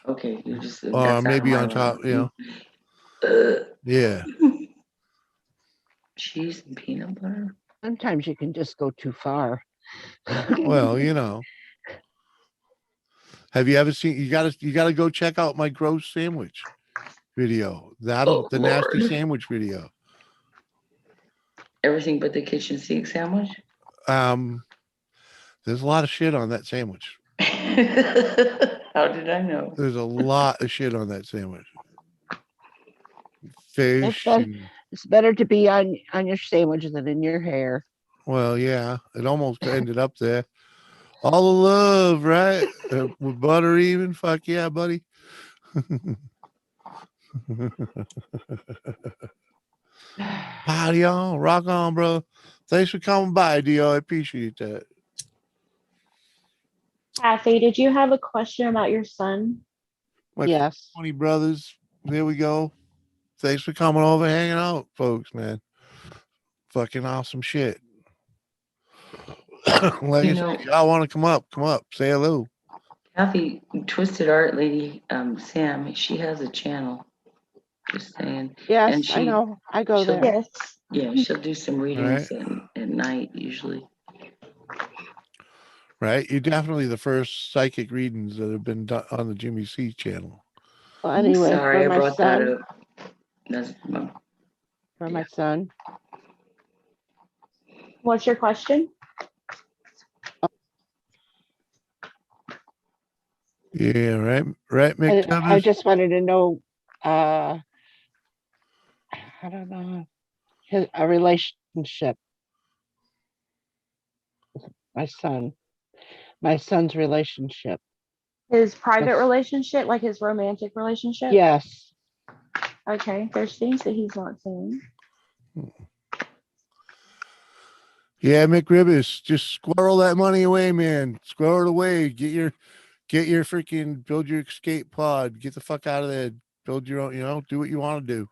Speaker 7: Okay, you just
Speaker 1: Or
Speaker 7: that's
Speaker 1: maybe
Speaker 7: out
Speaker 1: on
Speaker 7: of my
Speaker 1: top, you know.
Speaker 7: level.
Speaker 1: Yeah.
Speaker 7: Cheese and peanut butter.
Speaker 6: Sometimes you can just go too far.
Speaker 1: Well, you know. Have you ever seen? You gotta go check out my gross sandwich video. The nasty
Speaker 7: Lord.
Speaker 1: sandwich video.
Speaker 7: Everything but the kitchen sink sandwich.
Speaker 1: There's a lot of shit on that sandwich.
Speaker 7: How did I know?
Speaker 1: There's a lot of shit on that sandwich. Fish.
Speaker 6: It's better to be on your sandwich than in your hair.
Speaker 1: Well, yeah, it almost ended up there. All the love, right? With butter even. Fuck yeah, buddy. Party on, rock on, bro. Thanks for coming by, Dio. I appreciate that.
Speaker 9: Kathy, did you have a question about your son?
Speaker 6: Yes.
Speaker 1: 20 brothers. There we go. Thanks for coming over, hanging out, folks, man. Fucking awesome shit. Like I said, y'all want to come up, say hello.
Speaker 7: Kathy, Twisted Art Lady, Sam, she has a channel. Just saying.
Speaker 6: Yes,
Speaker 7: and
Speaker 6: I know. I go there.
Speaker 9: Yes.
Speaker 7: Yeah, she'll do some readings at night usually.
Speaker 1: Right, you're definitely the first psychic readings that have been done on the Jimmy C channel.
Speaker 6: Well, anyway,
Speaker 7: Sorry, I brought that up.
Speaker 6: My son.
Speaker 9: What's your question?
Speaker 1: Yeah, right,
Speaker 6: I just wanted to know, I don't know, a relationship with my son. My son's relationship.
Speaker 9: His private
Speaker 6: That's-
Speaker 9: relationship, like his romantic relationship?
Speaker 6: Yes.
Speaker 9: Okay, there's things that he's not saying.
Speaker 1: Yeah, McRibis, just squirrel that money away, man. Squirrel it away. Get your freaking build your escape pod. Get the fuck out of there. Build your own, do what you want to do.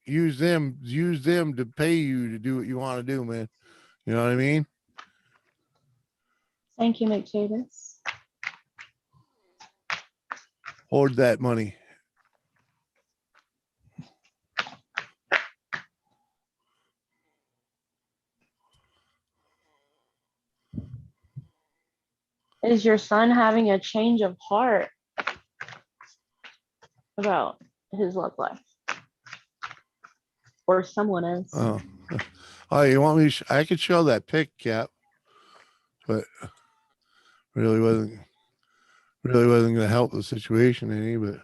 Speaker 1: Use them to pay you to do what you want to do, man. You know what I mean?
Speaker 9: Thank you, McDavis.
Speaker 1: Hoard that money.
Speaker 9: Is your son having a change of heart about his love life? Or someone else?
Speaker 1: Oh, you want me I could show that pic, Cap. But really wasn't going to help the situation any, but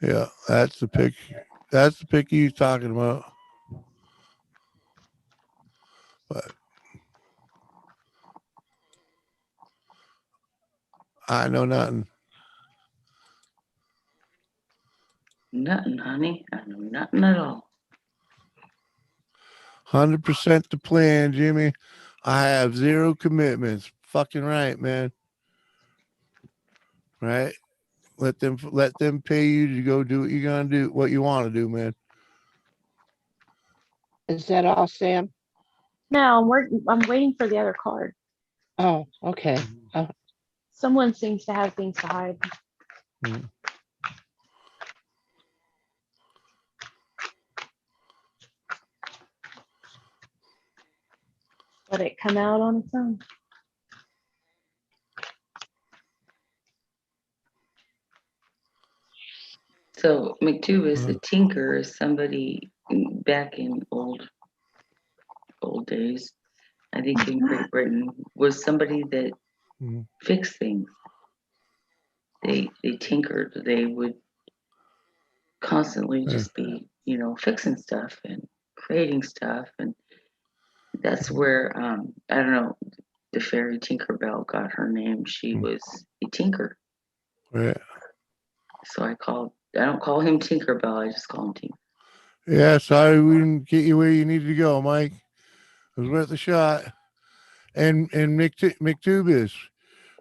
Speaker 1: yeah, that's the pic. That's the pic he's talking about. But I know nothing.
Speaker 7: Nothing, honey. I know nothing at all.
Speaker 1: 100% the plan, Jimmy. I have zero commitments. Fucking right, man. Right? Let them pay you to go do what you're gonna do, what you want to do, man.
Speaker 6: Is that all, Sam?
Speaker 9: No, I'm waiting for the other card.
Speaker 6: Oh, okay.
Speaker 9: Someone seems to have things to hide. Let it come out on its own.
Speaker 7: So McTubis, the tinker, is somebody back in old days. I think in Great Britain was somebody that fixed things. They tinkered. They would constantly just be, fixing stuff and creating stuff, and that's where I don't know, the fairy Tinkerbell got her name. She was a tinker.
Speaker 1: Right.
Speaker 7: So I don't call him Tinkerbell, I just call him Tinker.
Speaker 1: Yeah, sorry we didn't get you where you needed to go, Mike. It was worth a shot. And McTubis,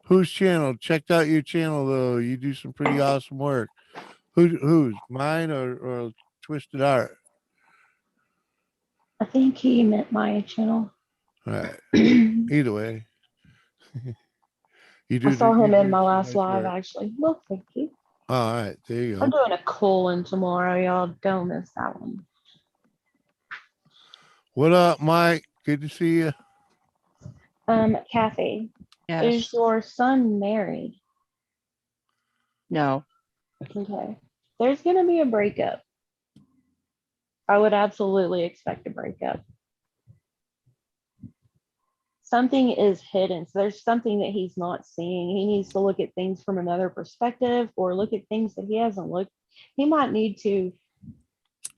Speaker 1: whose channel? Checked out your channel though. You do some pretty awesome work. Who's mine or Twisted Art?
Speaker 9: I think he meant my channel.
Speaker 1: All right. Either way.
Speaker 9: I saw him in my last live, actually. Well, thank you.
Speaker 1: All right, there you go.
Speaker 9: I'm doing a colon tomorrow, y'all. Don't miss that one.
Speaker 1: What up, Mike? Good to see you.
Speaker 9: Kathy,
Speaker 6: Yes.
Speaker 9: is your son married?
Speaker 6: No.
Speaker 9: Okay. There's gonna be a breakup. I would absolutely expect a breakup. Something is hidden. So there's something that he's not seeing. He needs to look at things from another perspective or look at things that he hasn't looked. He might need to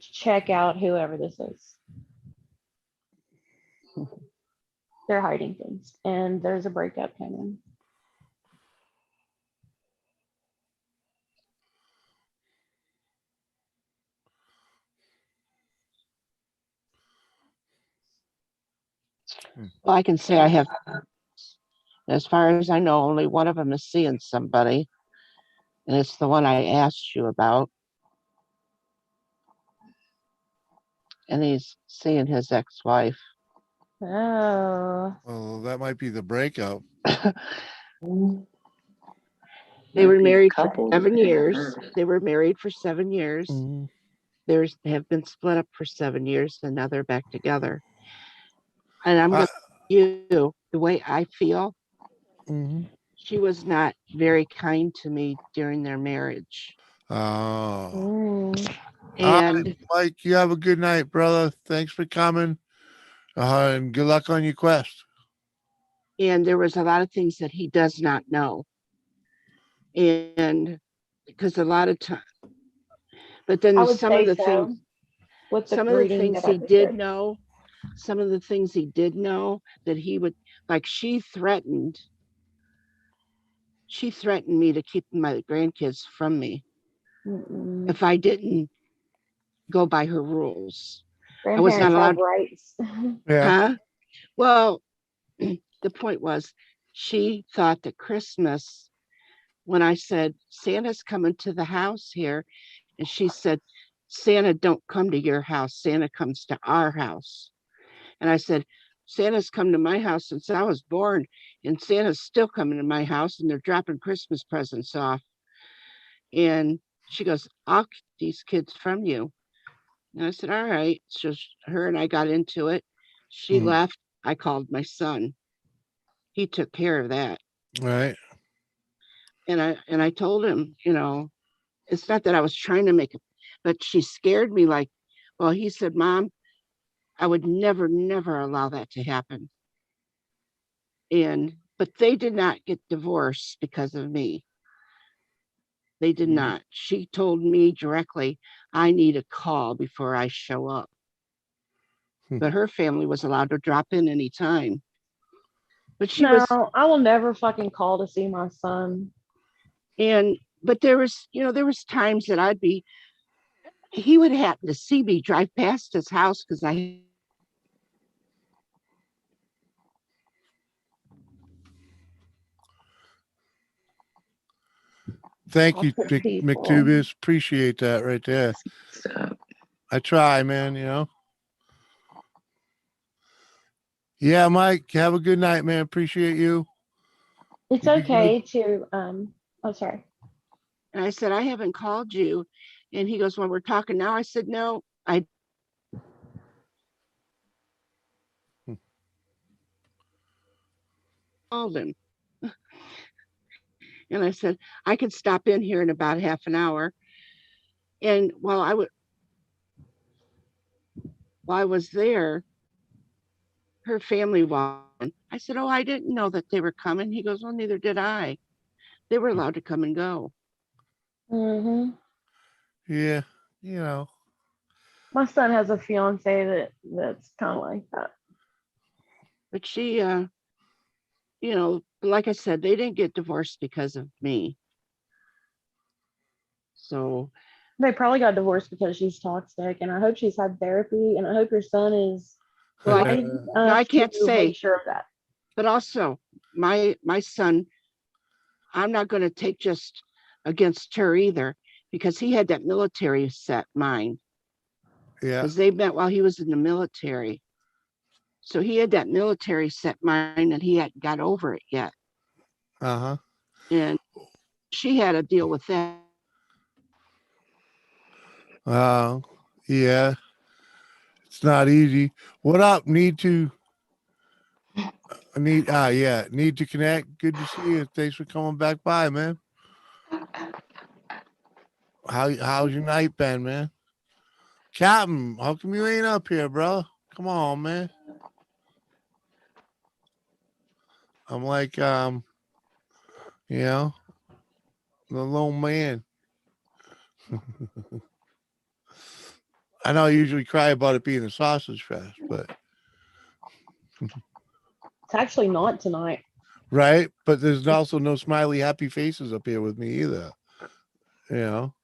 Speaker 9: check out whoever this is. They're hiding things and there's a breakup coming.
Speaker 6: Well, I can say I have, as far as I know, only one of them is seeing somebody. And it's the one I asked you about. And he's seeing his ex-wife.
Speaker 9: Oh.
Speaker 1: Well, that might be the breakup.
Speaker 6: They were married for 7 years. They were married for 7 years. They have been split up for 7 years, and now they're back together. And I'm going to tell you the way I feel. She was not very kind to me during their marriage.
Speaker 1: Oh.
Speaker 6: And
Speaker 1: Mike, you have a good night, brother. Thanks for coming. And good luck on your quest.
Speaker 6: And there was a lot of things that he does not know. And because a lot of time, but then some of the things,
Speaker 9: with the
Speaker 6: some of the
Speaker 9: reading
Speaker 6: things
Speaker 9: that I
Speaker 6: he
Speaker 9: just
Speaker 6: did
Speaker 9: did.
Speaker 6: know, some of the things he did know that he would, like she threatened me to keep my grandkids from me
Speaker 9: Mm-mm.
Speaker 6: if I didn't go by her rules. I was not
Speaker 9: Grandparents have
Speaker 6: allowed,
Speaker 9: rights.
Speaker 1: Yeah.
Speaker 6: huh? Well, the point was she thought that Christmas, when I said, Santa's coming to the house here, and she said, Santa don't come to your house. Santa comes to our house. And I said, Santa's come to my house since I was born, and Santa's still coming to my house, and they're dropping Christmas presents off. And she goes, I'll keep these kids from you. And I said, all right. So her and I got into it. She
Speaker 1: Mm.
Speaker 6: left. I called my son. He took care of that.
Speaker 1: Right.
Speaker 6: And I told him, it's not that I was trying to make it, but she scared me like, well, he said, Mom, I would never, never allow that to happen. But they did not get divorced because of me. They did not. She told me directly, I need a call before I show up. But her family was allowed to drop in anytime. But she was,
Speaker 9: No, I will never fucking call to see my son.
Speaker 6: but there was times that he would happen to see me drive past his house because
Speaker 1: Thank
Speaker 9: I'll
Speaker 1: you,
Speaker 9: push people.
Speaker 1: McTubis. Appreciate that right there.
Speaker 7: So,
Speaker 1: I try, man, Yeah, Mike, have a good night, man. Appreciate you.
Speaker 9: It's
Speaker 1: You be good.
Speaker 9: okay to oh sorry.
Speaker 6: and I said, I haven't called you. And he goes, well, we're talking now. I said, no, I called him. And I said, I could stop in here in about half an hour. And while I was there, her family walked in. I said, oh, I didn't know that they were coming. He goes, well, neither did I. They were allowed to come and go.
Speaker 9: Mm-hmm.
Speaker 1: Yeah,
Speaker 9: My son has a fiance that's kind of like that.
Speaker 6: But she, like I said, they didn't get divorced because of me. So,
Speaker 9: They probably got divorced because she's toxic, and I hope she's had therapy, and I hope your son is
Speaker 6: well,
Speaker 9: wise
Speaker 6: I
Speaker 9: enough
Speaker 6: can't
Speaker 9: to make
Speaker 6: say,
Speaker 9: sure of that.
Speaker 6: but also my son, I'm not going to take just against her either because he had that military set mind
Speaker 1: yeah.
Speaker 6: because they met while he was in the military. So he had that military set mind and he hadn't got over it yet.
Speaker 1: Uh-huh.
Speaker 6: And she had to deal with that.
Speaker 1: Yeah. It's not easy. What up? Need to connect. Good to see you. Thanks for coming back by, man. How's your night been, man? Captain, how come you ain't up here, bro? Come on, man. I'm like, the lone man. I know I usually cry about it being a sausage fest, but
Speaker 9: It's actually not tonight.
Speaker 1: right. But there's also no smiley, happy faces up here with me either.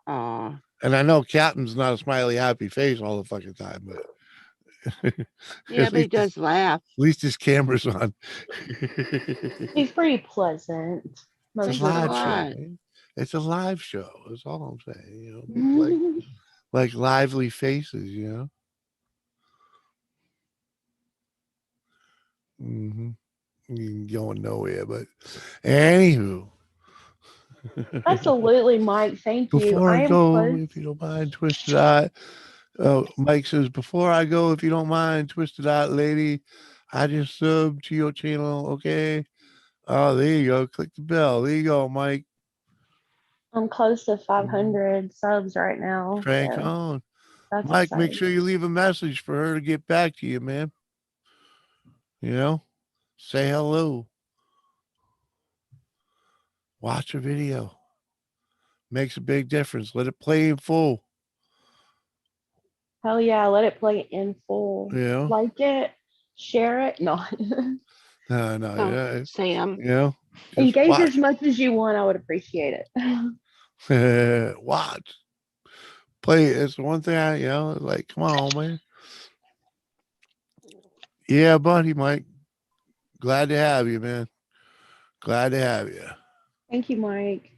Speaker 6: Aw.
Speaker 1: And I know Captain's not a smiley, happy face all the fucking time, but
Speaker 6: Yeah, but he does laugh.
Speaker 1: At least his camera's on.
Speaker 9: He's pretty pleasant
Speaker 1: It's
Speaker 9: most
Speaker 1: a
Speaker 9: of the
Speaker 1: live show,
Speaker 9: time.
Speaker 1: man. It's a live show. That's all I'm saying.
Speaker 9: Mhm.
Speaker 1: Like lively faces, Mm-hmm. You ain't going nowhere, but anywho.
Speaker 9: Absolutely, Mike. Thank you.
Speaker 1: Before I
Speaker 9: I am
Speaker 1: go,
Speaker 9: close.
Speaker 1: if you don't mind, Twisted Eye. Mike says, before I go, if you don't mind, Twisted Eye lady, I just subbed to your channel. Okay. Oh, there you go. Click the bell. There you go, Mike.
Speaker 9: I'm close to 500 subs right now.
Speaker 1: Crank
Speaker 9: So
Speaker 1: on.
Speaker 9: that's
Speaker 1: Mike, make
Speaker 9: exciting.
Speaker 1: sure you leave a message for her to get back to you, man. Say hello. Watch a video. Makes a big difference. Let it play in full.
Speaker 9: Hell yeah, let it play in full.
Speaker 1: You know,
Speaker 9: Like it, share it. No.
Speaker 1: no,
Speaker 6: So,
Speaker 1: yeah,
Speaker 6: Sam,
Speaker 1: you know, just
Speaker 9: Engage as
Speaker 1: watch,
Speaker 9: much as you want. I would appreciate it.
Speaker 1: watch, play. It's the one thing I, like, come on, man. Yeah, buddy, Mike. Glad to have you, man. Glad to have you.
Speaker 9: Thank you, Mike.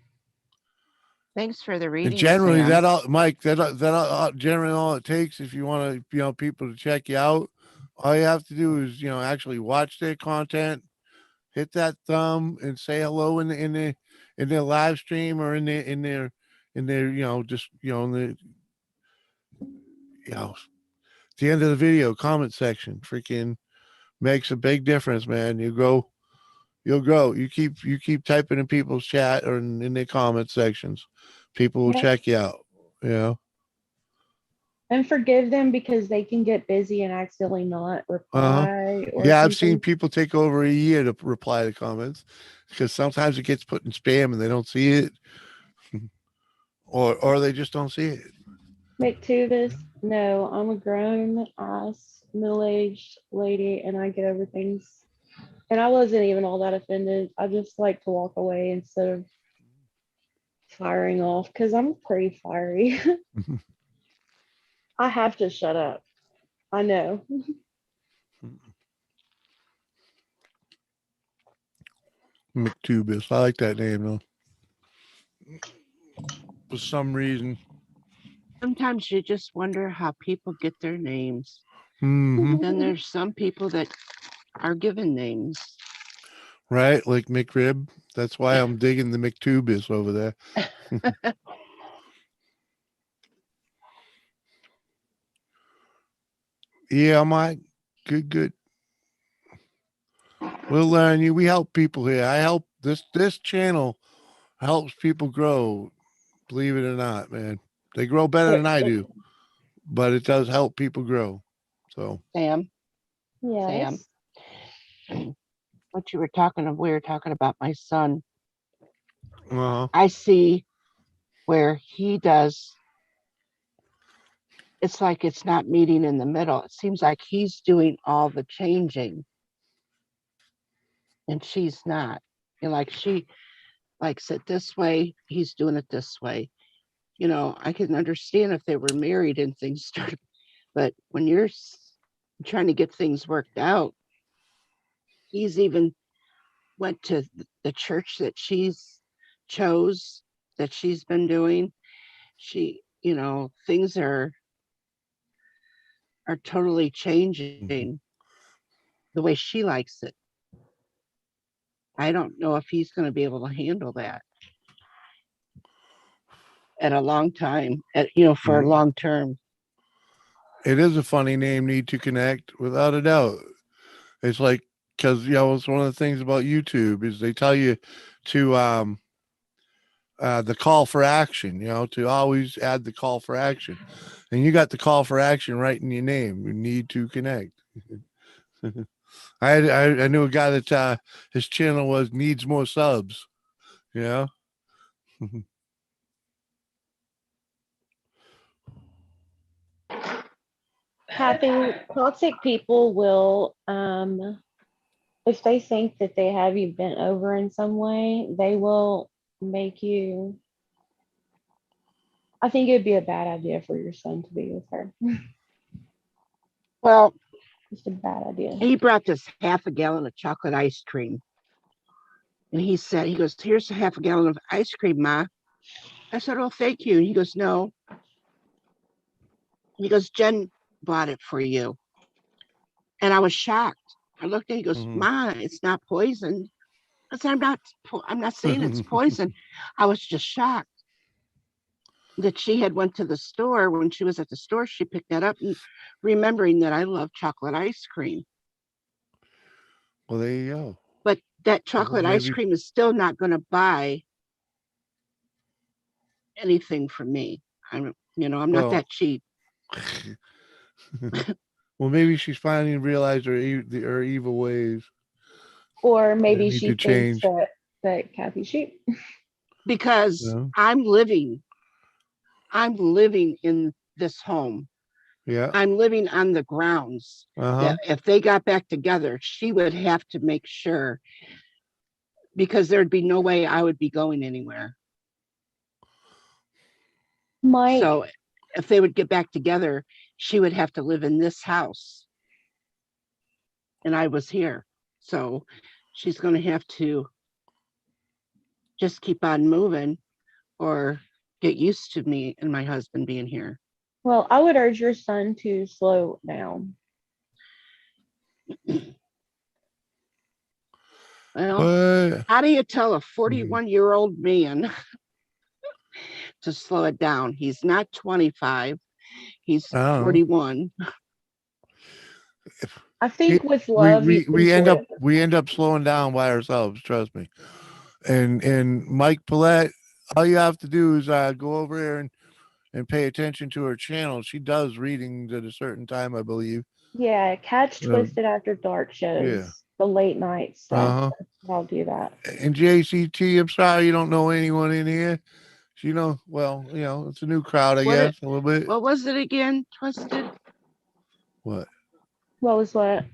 Speaker 6: thanks for the
Speaker 1: And
Speaker 6: reading,
Speaker 1: generally,
Speaker 6: Sam.
Speaker 1: that all, Mike. Generally all it takes if you want to, people to check you out. All you have to do is, actually watch their content, hit that thumb, and say hello in their live stream or in their just in the at the end of the video comment section. Freaking makes a big difference, man. You'll grow. You keep typing in people's chat or in their comment sections. People will
Speaker 9: Yep.
Speaker 1: check you out. You know.
Speaker 9: And forgive them because they can get busy and accidentally not reply or
Speaker 1: Yeah, I've
Speaker 9: something.
Speaker 1: seen people take over a year to reply to comments because sometimes it gets put in spam and they don't see it, or they just don't see it.
Speaker 9: McTubis, no, I'm a grown ass middle-aged lady and I get over things. And I wasn't even all that offended. I just like to walk away instead of firing off because I'm pretty fiery. I have to shut up. I know.
Speaker 1: McTubis, I like that name though. For some reason.
Speaker 6: Sometimes you just wonder how people get their names.
Speaker 1: Mm-hmm.
Speaker 6: Then there's some people that are given names.
Speaker 1: Right, like McRib. That's why I'm digging the McTubis over there. Yeah, Mike. Good. We'll learn you. We help people here. I help this channel helps people grow. Believe it or not, man. They grow better than I do, but it does help people grow. So
Speaker 6: Sam,
Speaker 9: Yes.
Speaker 6: what you were talking of, we were talking about my son.
Speaker 1: uh-huh.
Speaker 6: I see where he does. It's like it's not meeting in the middle. It seems like he's doing all the changing and she's not. And like she likes it this way, he's doing it this way. I can understand if they were married and things started, but when you're trying to get things worked out, he's even went to the church that she's chose, that she's been doing. Things are totally changing the way she likes it. I don't know if he's going to be able to handle that at a long time, for a long term.
Speaker 1: It is a funny name, Need to Connect, without a doubt. It's like, because it's one of the things about YouTube is they tell you to the call for action, to always add the call for action, and you got the call for action right in your name. You need to connect. I knew a guy that his channel was needs more subs.
Speaker 9: Having toxic people will, if they think that they have you bent over in some way, they will make you. I think it'd be a bad idea for your son to be with her.
Speaker 6: Well,
Speaker 9: Just a bad idea.
Speaker 6: he brought this half a gallon of chocolate ice cream. And he goes, here's a half a gallon of ice cream, Ma. I said, oh, thank you. And he goes, no. He goes, Jen bought it for you. And I was shocked. I looked at him, he goes, Ma, it's not poison. I said, I'm not saying it's poison. I was just shocked that she had went to the store. When she was at the store, she picked that up, and remembering that I love chocolate ice cream.
Speaker 1: Well, there you go.
Speaker 6: But that chocolate ice cream is still not going to buy anything for me. I'm not that cheap.
Speaker 1: Well, maybe she's finally realized her evil ways.
Speaker 9: Or maybe she thinks that Kathy's cheap.
Speaker 6: Because I'm living in this home.
Speaker 1: Yeah.
Speaker 6: I'm living on the grounds
Speaker 1: Uh-huh.
Speaker 6: that if they got back together, she would have to make sure, because there'd be no way I would be going anywhere.
Speaker 9: Mike,
Speaker 6: So if they would get back together, she would have to live in this house. And I was here. So she's going to have to just keep on moving or get used to me and my husband being here.
Speaker 9: well, I would urge your son to slow down.
Speaker 6: Well,
Speaker 1: What?
Speaker 6: how do you tell a 41-year-old man to slow it down? He's not 25, he's
Speaker 1: I don't know.
Speaker 6: 41.
Speaker 9: I think with
Speaker 1: we
Speaker 9: love, you
Speaker 1: we
Speaker 9: can
Speaker 1: we end up
Speaker 9: twist.
Speaker 1: we end up slowing down by ourselves, trust me. And Mike Paulette, all you have to do is go over there and pay attention to her channel. She does readings at a certain time, I believe.
Speaker 9: Yeah, catch
Speaker 1: Uh,
Speaker 9: Twisted After Dark shows,
Speaker 1: yeah.
Speaker 9: the late night stuff.
Speaker 1: Uh-huh.
Speaker 9: I'll do that.
Speaker 1: And JCT, I'm sorry you don't know anyone in here. You know, well, it's a new crowd, I guess, a little bit.
Speaker 6: What was it again? Twisted?
Speaker 1: What?
Speaker 9: What was what?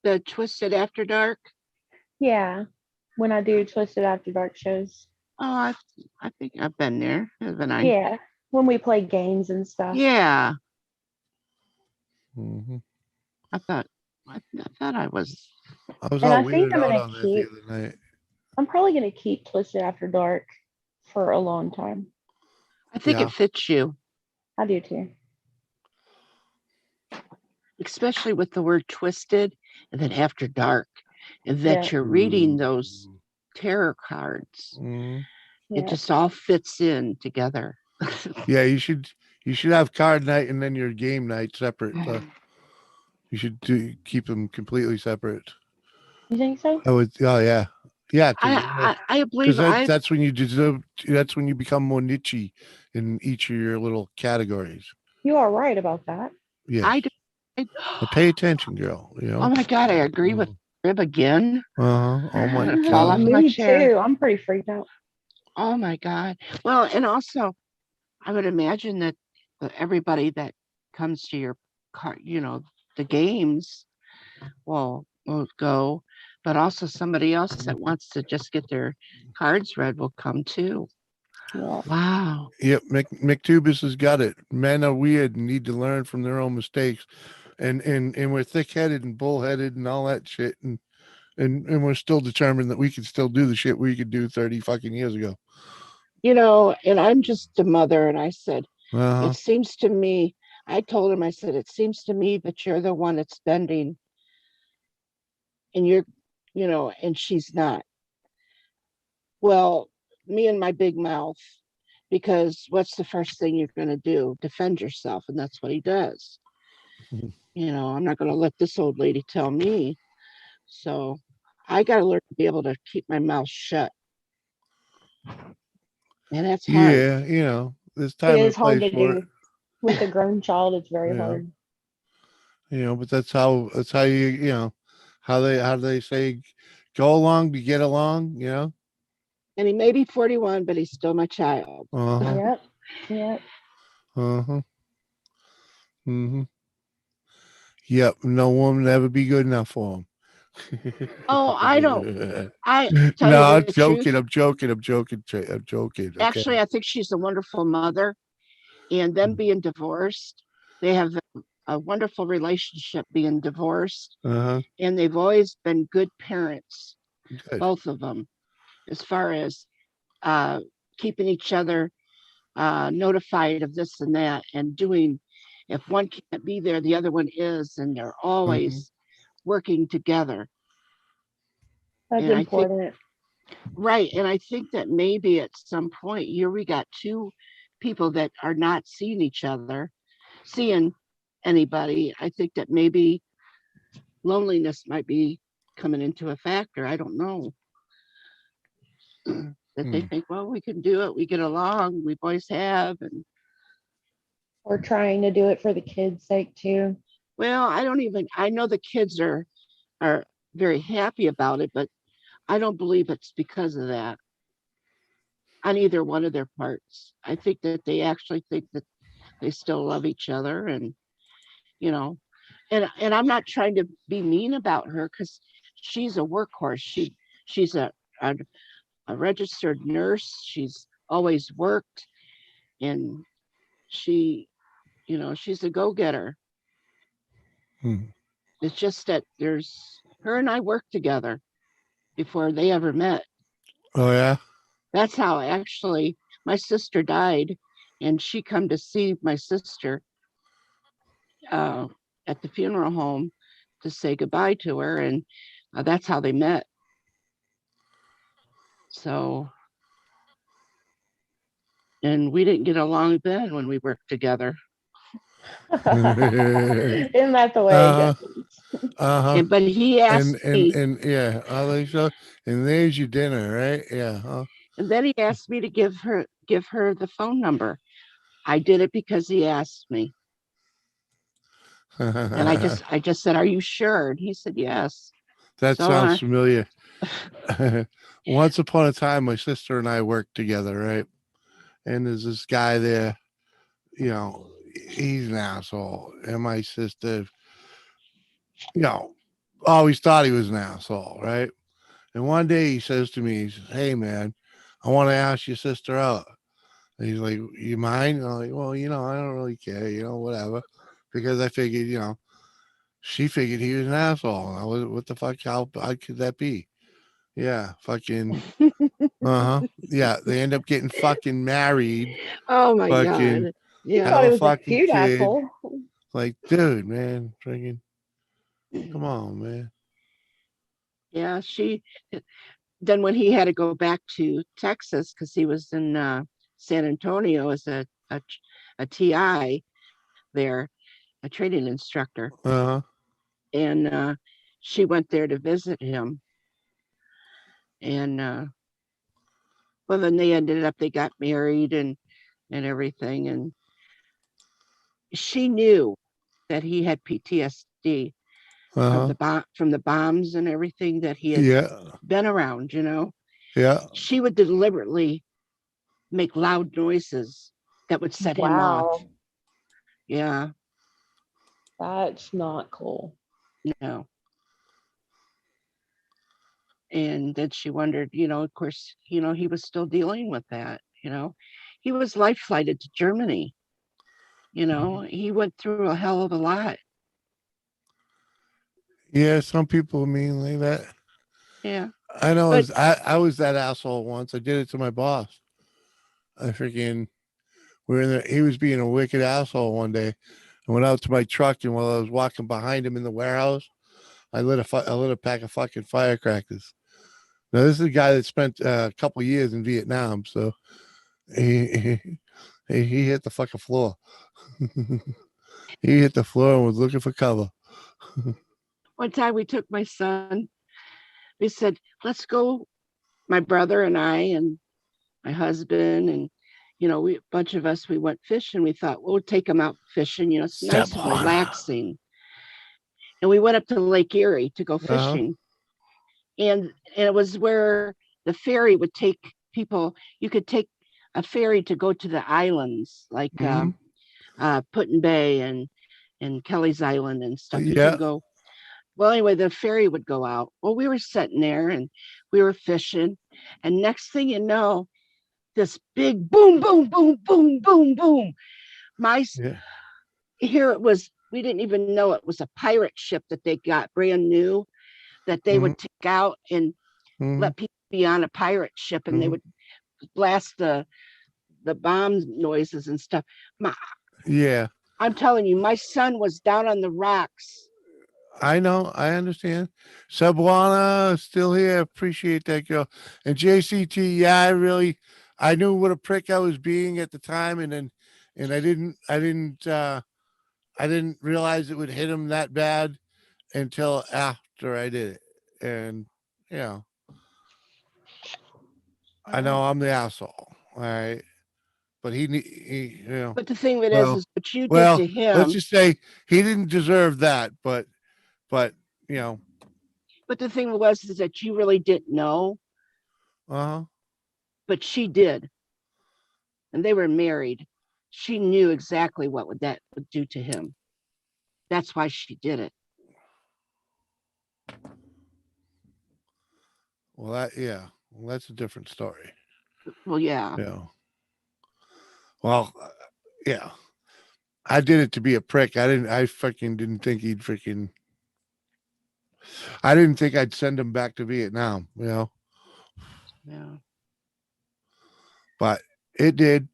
Speaker 6: The Twisted After Dark?
Speaker 9: Yeah, when I do Twisted After Dark shows.
Speaker 6: Oh, I think I've been there, haven't I?
Speaker 9: Yeah, when we play games and stuff.
Speaker 6: Yeah.
Speaker 1: Mm-hmm.
Speaker 6: I thought I was.
Speaker 1: I was
Speaker 9: And
Speaker 1: all
Speaker 9: I think
Speaker 1: weirded
Speaker 9: I'm
Speaker 1: out
Speaker 9: gonna
Speaker 1: on that the
Speaker 9: keep.
Speaker 1: other night.
Speaker 9: I'm probably gonna keep Twisted After Dark for a long time.
Speaker 6: I think
Speaker 1: Yeah.
Speaker 6: it fits you,
Speaker 9: I do too.
Speaker 6: especially with the word twisted and then after dark, and that
Speaker 9: Yeah.
Speaker 6: you're reading those tarot cards.
Speaker 1: Mhm.
Speaker 6: It
Speaker 9: Yeah.
Speaker 6: just all fits in together.
Speaker 1: Yeah, you should have card night and then your game night separate. You should keep them completely separate.
Speaker 9: You think so?
Speaker 1: I would. Oh yeah, yeah.
Speaker 6: I believe
Speaker 1: That's when you deserve. That's when you become more niche in each of your little categories.
Speaker 9: You are right about that.
Speaker 1: Yes. But pay attention, girl.
Speaker 6: Oh my God, I agree with Rib again.
Speaker 1: Oh my
Speaker 6: I'm gonna fall off
Speaker 1: God.
Speaker 6: my
Speaker 9: Me
Speaker 6: chair.
Speaker 9: too. I'm pretty freaked out.
Speaker 6: Oh my God. Well, and also, I would imagine that everybody that comes to your car, the games will go, but also somebody else that wants to just get their cards read will come too.
Speaker 9: Yeah.
Speaker 6: Wow.
Speaker 1: Yep, McTubus has got it. Men are weird and need to learn from their own mistakes, and we're thick-headed and bullheaded and all that shit, and we're still determined that we can still do the shit we could do 30 fucking years ago.
Speaker 6: And I'm just a mother, and I said,
Speaker 1: Uh-huh.
Speaker 6: it seems to me, I told him, I said, it seems to me that you're the one that's bending, and and she's not. Well, me and my big mouth, because what's the first thing you're going to do? Defend yourself. And that's what he does.
Speaker 1: Mhm.
Speaker 6: I'm not going to let this old lady tell me. So I got to learn to be able to keep my mouth shut. And that's hard.
Speaker 1: Yeah, there's
Speaker 9: It
Speaker 1: time and
Speaker 9: is hard
Speaker 1: place
Speaker 9: to
Speaker 1: for
Speaker 9: do
Speaker 1: it.
Speaker 9: with a grown child. It's very
Speaker 1: Yeah.
Speaker 9: hard.
Speaker 1: But that's how how they say go along to get along.
Speaker 6: And he may be 41, but he's still my child.
Speaker 1: Uh-huh.
Speaker 9: Yep. Yep.
Speaker 1: Uh-huh. Mm-hmm. Yep. No woman will ever be good enough for him.
Speaker 6: Oh, I don't. I tell
Speaker 1: No,
Speaker 6: you
Speaker 1: I'm
Speaker 6: the
Speaker 1: joking.
Speaker 6: truth.
Speaker 1: I'm joking. I'm joking. I'm joking. Okay.
Speaker 6: Actually, I think she's a wonderful mother. And them being divorced, they have a wonderful relationship being divorced.
Speaker 1: Uh-huh.
Speaker 6: And they've always been good parents,
Speaker 1: Good.
Speaker 6: both of them, as far as keeping each other notified of this and that, and doing, if one can't be there, the other one is, and they're always working together.
Speaker 9: That's
Speaker 6: And I think,
Speaker 9: important.
Speaker 6: right. And I think that maybe at some point here we got two people that are not seeing anybody. I think that maybe loneliness might be coming into a factor. I don't know. That they think, well, we can do it. We get along. We boys have. And
Speaker 9: We're trying to do it for the kids' sake too.
Speaker 6: well, I know the kids are very happy about it, but I don't believe it's because of that on either one of their parts. I think that they actually think that they still love each other, and you know. And I'm not trying to be mean about her because she's a workhorse. She's a a registered nurse. She's always worked, and she, she's a go-getter.
Speaker 1: Hmm.
Speaker 6: It's just that there's her and I worked together before they ever met.
Speaker 1: Oh yeah.
Speaker 6: That's how actually my sister died, and she come to see my sister uh, at the funeral home to say goodbye to her, and that's how they met. So, and we didn't get along then when we worked together.
Speaker 9: Isn't that the way it
Speaker 1: Uh-huh.
Speaker 9: goes?
Speaker 1: Uh-huh.
Speaker 6: But he asked me,
Speaker 1: And yeah, I think so. And there's your dinner, right? Yeah. Huh?
Speaker 6: and then he asked me to give her the phone number. I did it because he asked me, and I just said, "Are you sure?" And he said, "Yes."
Speaker 1: That
Speaker 6: So
Speaker 1: sounds familiar. Once upon a time, my sister and I worked together, right? And there's this guy there, he's an asshole. And my sister, you know, always thought he was an asshole, right? And one day he says to me, he says, "Hey man, I want to ask your sister out." And he's like, "You mind?" And I'm like, "Well, I don't really care, whatever." Because I figured, she figured he was an asshole. And I was, what the fuck? How could that be? Yeah, fucking. Uh huh. Yeah, they end up getting fucking married.
Speaker 6: oh my
Speaker 1: Fucking
Speaker 6: god,
Speaker 9: You
Speaker 6: yeah,
Speaker 1: have
Speaker 9: thought
Speaker 1: a
Speaker 9: it was a
Speaker 1: fucking
Speaker 9: cute
Speaker 1: kid.
Speaker 9: asshole.
Speaker 1: Like, dude, man, freaking, come on, man.
Speaker 6: yeah. She then when he had to go back to Texas because he was in San Antonio as a TI there, a training instructor,
Speaker 1: Uh huh.
Speaker 6: and she went there to visit him, and well, then they got married and everything, and she knew that he had PTSD
Speaker 1: Uh huh.
Speaker 6: from the bombs and everything that he had
Speaker 1: Yeah.
Speaker 6: been around.
Speaker 1: Yeah.
Speaker 6: She would deliberately make loud noises that would set him off.
Speaker 9: Wow,
Speaker 6: Yeah,
Speaker 9: that's not cool.
Speaker 6: no. And then she wondered, of course, he was still dealing with that. He was life flighted to Germany. He went through a hell of a lot.
Speaker 1: Yeah. Some people mean like that.
Speaker 6: Yeah.
Speaker 1: I know.
Speaker 6: But
Speaker 1: I was that asshole once. I did it to my boss. I freaking. We were in there. He was being a wicked asshole one day. I went out to my truck, and while I was walking behind him in the warehouse, I lit a pack of fucking firecrackers. Now this is a guy that spent a couple years in Vietnam, so he hit the fucking floor. He hit the floor and was looking for cover.
Speaker 6: one time we took my son, we said, let's go, my brother and I and my husband and a bunch of us, we went fishing. We thought, we'll take him out fishing. It's
Speaker 1: Step
Speaker 6: nice and
Speaker 1: on.
Speaker 6: relaxing. And we went up to Lake Erie to go
Speaker 1: Uh-huh.
Speaker 6: fishing. And it was where the ferry would take people. You could take a ferry to go to the islands like
Speaker 1: Mhm.
Speaker 6: Put Bay and Kelly's Island and stuff. You
Speaker 1: Yeah.
Speaker 6: can go. Well, anyway, the ferry would go out. Well, we were sitting there and we were fishing. And next thing you know, this big boom, boom, boom, boom, boom, boom. My
Speaker 1: Yeah.
Speaker 6: Here it was. We didn't even know it was a pirate ship that they got brand new that they
Speaker 1: Mhm.
Speaker 6: would take out and
Speaker 1: Mhm.
Speaker 6: let people be on a pirate ship, and they
Speaker 1: Mhm.
Speaker 6: would blast the bomb noises and stuff. My,
Speaker 1: Yeah.
Speaker 6: I'm telling you, my son was down on the rocks.
Speaker 1: I know. I understand. Cebuana still here. Appreciate that girl. And JCT. Yeah, I knew what a prick I was being at the time, and I didn't realize it would hit him that bad until after I did it. And you know, I know I'm the asshole. All right, but
Speaker 6: But the thing of it
Speaker 1: well,
Speaker 6: is what you did
Speaker 1: well,
Speaker 6: to
Speaker 1: let's
Speaker 6: him.
Speaker 1: just say he didn't deserve that, but you know,
Speaker 6: But the thing was is that you really didn't know,
Speaker 1: uh huh.
Speaker 6: but she did, and they were married. She knew exactly what that would do to him. that's why she did it.
Speaker 1: Well, that's a different story.
Speaker 6: Well, yeah.
Speaker 1: Yeah. Well, yeah. I did it to be a prick. I fucking didn't think he'd freaking. I didn't think I'd send him back to Vietnam,
Speaker 6: Yeah.
Speaker 1: but it did.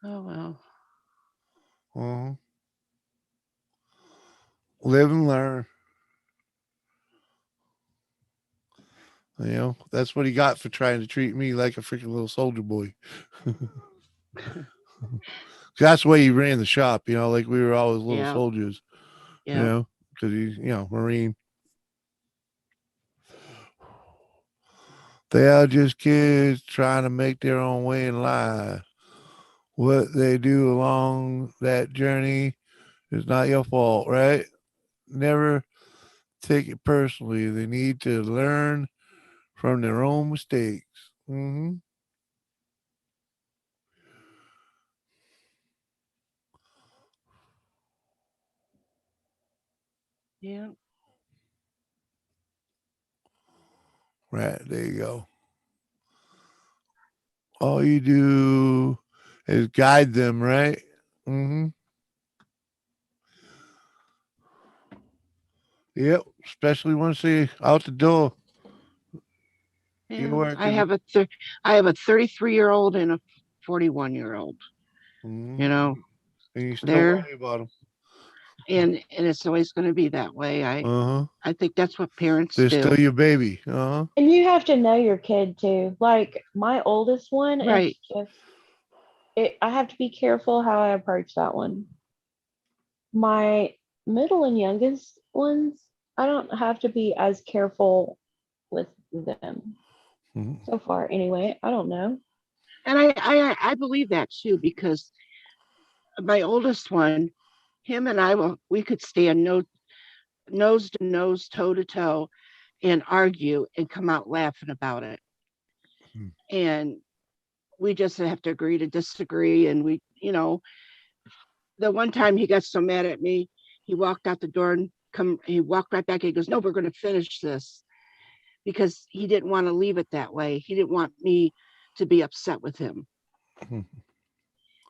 Speaker 6: Oh well.
Speaker 1: Uh-huh. Live and learn. That's what he got for trying to treat me like a freaking little soldier boy. That's the way he ran the shop, like we were always little
Speaker 6: Yeah.
Speaker 1: soldiers,
Speaker 6: Yeah.
Speaker 1: because he's, Marine. They are just kids trying to make their own way in life. What they do along that journey is not your fault, right? Never take it personally. They need to learn from their own mistakes. Mm-hmm.
Speaker 6: Yeah.
Speaker 1: Right, there you go. All you do is guide them, right? Mm-hmm. Yep, especially once they out the door. You're
Speaker 6: Yeah.
Speaker 1: working.
Speaker 6: I have a 33-year-old and a 41-year-old.
Speaker 1: Mm-hmm.
Speaker 6: And
Speaker 1: you still
Speaker 6: they're
Speaker 1: worry about them.
Speaker 6: and it's always going to be that way.
Speaker 1: Uh-huh.
Speaker 6: I think that's what parents
Speaker 1: They're
Speaker 6: do.
Speaker 1: still your baby. Uh-huh.
Speaker 9: And you have to know your kid too. Like my oldest one,
Speaker 6: Right.
Speaker 9: it's just I have to be careful how I approach that one. My middle and youngest ones, I don't have to be as careful with them.
Speaker 1: Mhm.
Speaker 9: So far, anyway. I don't know.
Speaker 6: And I believe that too, because my oldest one, him and we could stand nose to nose, toe to toe, and argue and come out laughing about it.
Speaker 1: Hmm.
Speaker 6: And we just have to agree to disagree. And the one time he got so mad at me, he walked out the door and he walked right back. He goes, "No, we're going to finish this," because he didn't want to leave it that way. He didn't want me to be upset with him.
Speaker 1: Hmm.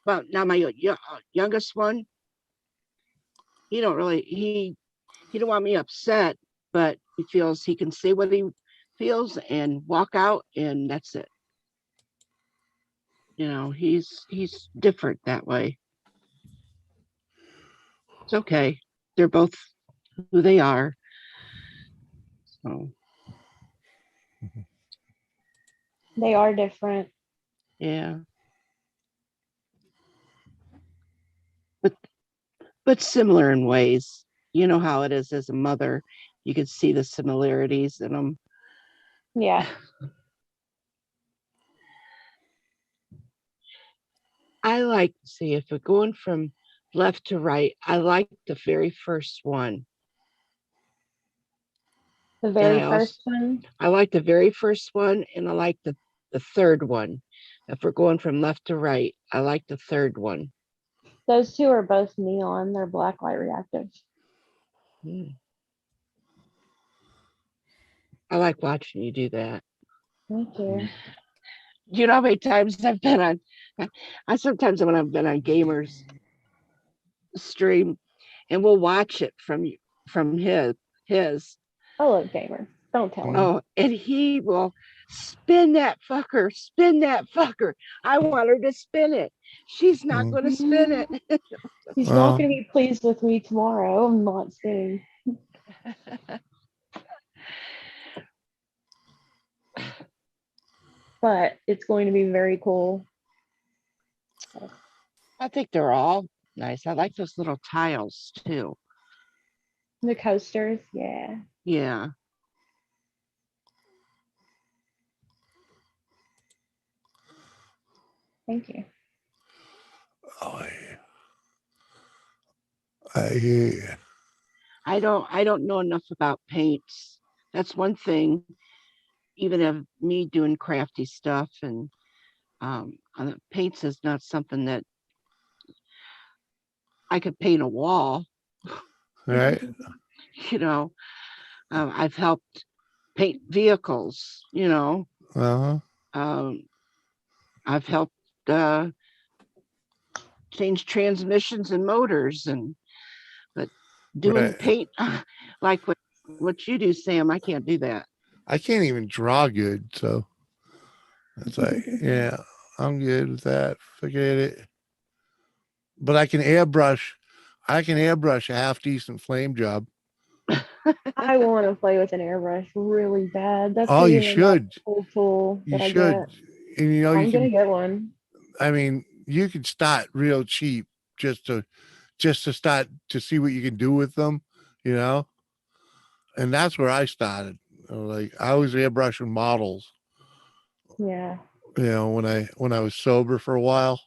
Speaker 6: But now my youngest one, he don't want me upset, but he feels he can say what he feels and walk out, and that's it. He's different that way. It's okay. They're both who they are. So
Speaker 9: They are different.
Speaker 6: yeah. But similar in ways. You know how it is as a mother. You can see the similarities in them.
Speaker 9: Yeah.
Speaker 6: I like to see if we're going from left to right. I like the very first one.
Speaker 9: The
Speaker 6: And
Speaker 9: very first one.
Speaker 6: I like the very first one, and I like the third one. If we're going from left to right, I like the third one.
Speaker 9: Those two are both neon. They're black light reactive.
Speaker 6: I like watching you do that.
Speaker 9: Thank you.
Speaker 6: Do you know how many times I've been on? I sometimes when I've been on gamers stream, and we'll watch it from his.
Speaker 9: I love gamer. Don't tell him.
Speaker 6: Oh, and he will spin that fucker, spin that fucker. I want her to spin it. She's not going to spin it.
Speaker 9: He's not going to be pleased with me tomorrow. I'm not spinning. But it's going to be very cool.
Speaker 6: I think they're all nice. I like those little tiles too.
Speaker 9: The coasters, yeah.
Speaker 6: Yeah.
Speaker 9: Thank you.
Speaker 1: Oh, yeah. I hear you.
Speaker 6: I don't know enough about paints. That's one thing. Even of me doing crafty stuff and paints is not something that I could paint a wall.
Speaker 1: Right.
Speaker 6: You know, I've helped paint vehicles.
Speaker 1: Uh-huh.
Speaker 6: I've helped uh, change transmissions and motors, but doing
Speaker 1: Right.
Speaker 6: paint like what you do, Sam, I can't do that.
Speaker 1: I can't even draw good, so it's like, yeah, I'm good with that. Forget it. But I can airbrush. I can airbrush a half decent flame job.
Speaker 9: I want to play with an airbrush really bad. That's
Speaker 1: Oh,
Speaker 9: the
Speaker 1: you
Speaker 9: really not
Speaker 1: should.
Speaker 9: cool tool
Speaker 1: You
Speaker 9: that I
Speaker 1: should.
Speaker 9: get.
Speaker 1: And you
Speaker 9: I'm gonna
Speaker 1: can,
Speaker 9: get one.
Speaker 1: I mean, you could start real cheap just to start to see what you can do with them, you know? And that's where I started. Like I was airbrushing models,
Speaker 9: Yeah.
Speaker 1: when I was sober for a while.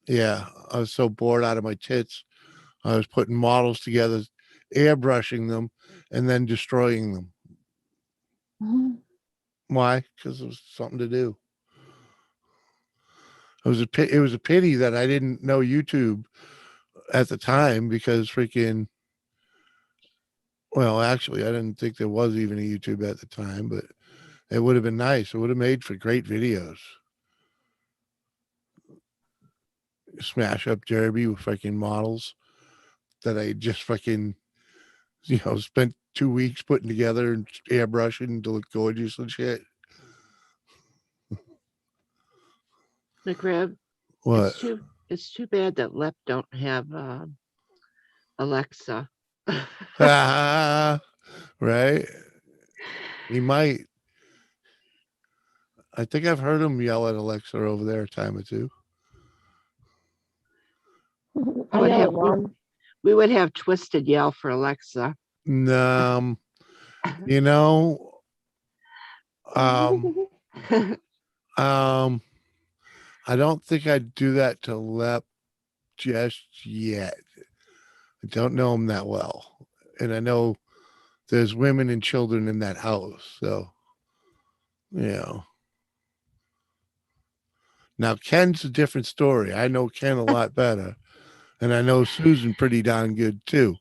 Speaker 1: Yeah, I was so bored out of my tits. I was putting models together, airbrushing them, and then destroying them.
Speaker 9: Mhm.
Speaker 1: Why? Because it was something to do. It was a pity that I didn't know YouTube at the time because freaking. Well, actually, I didn't think there was even a YouTube at the time, but it would have been nice. It would have made for great videos. Smash up Derby with freaking models that I just freaking, spent 2 weeks putting together and airbrushing to look gorgeous and shit.
Speaker 6: McRib,
Speaker 1: What?
Speaker 6: it's too bad that Lep don't have Alexa.
Speaker 1: Right? He might. I think I've heard him yell at Alexa over there a time or two.
Speaker 9: I yell at mom.
Speaker 6: We would have Twisted yell for Alexa.
Speaker 1: Um, you know, um, um, I don't think I'd do that to Lep just yet. I don't know him that well. And I know there's women and children in that house. So, you know. Now, Ken's a different story. I know Ken a lot better. And I know Susan pretty darn good too.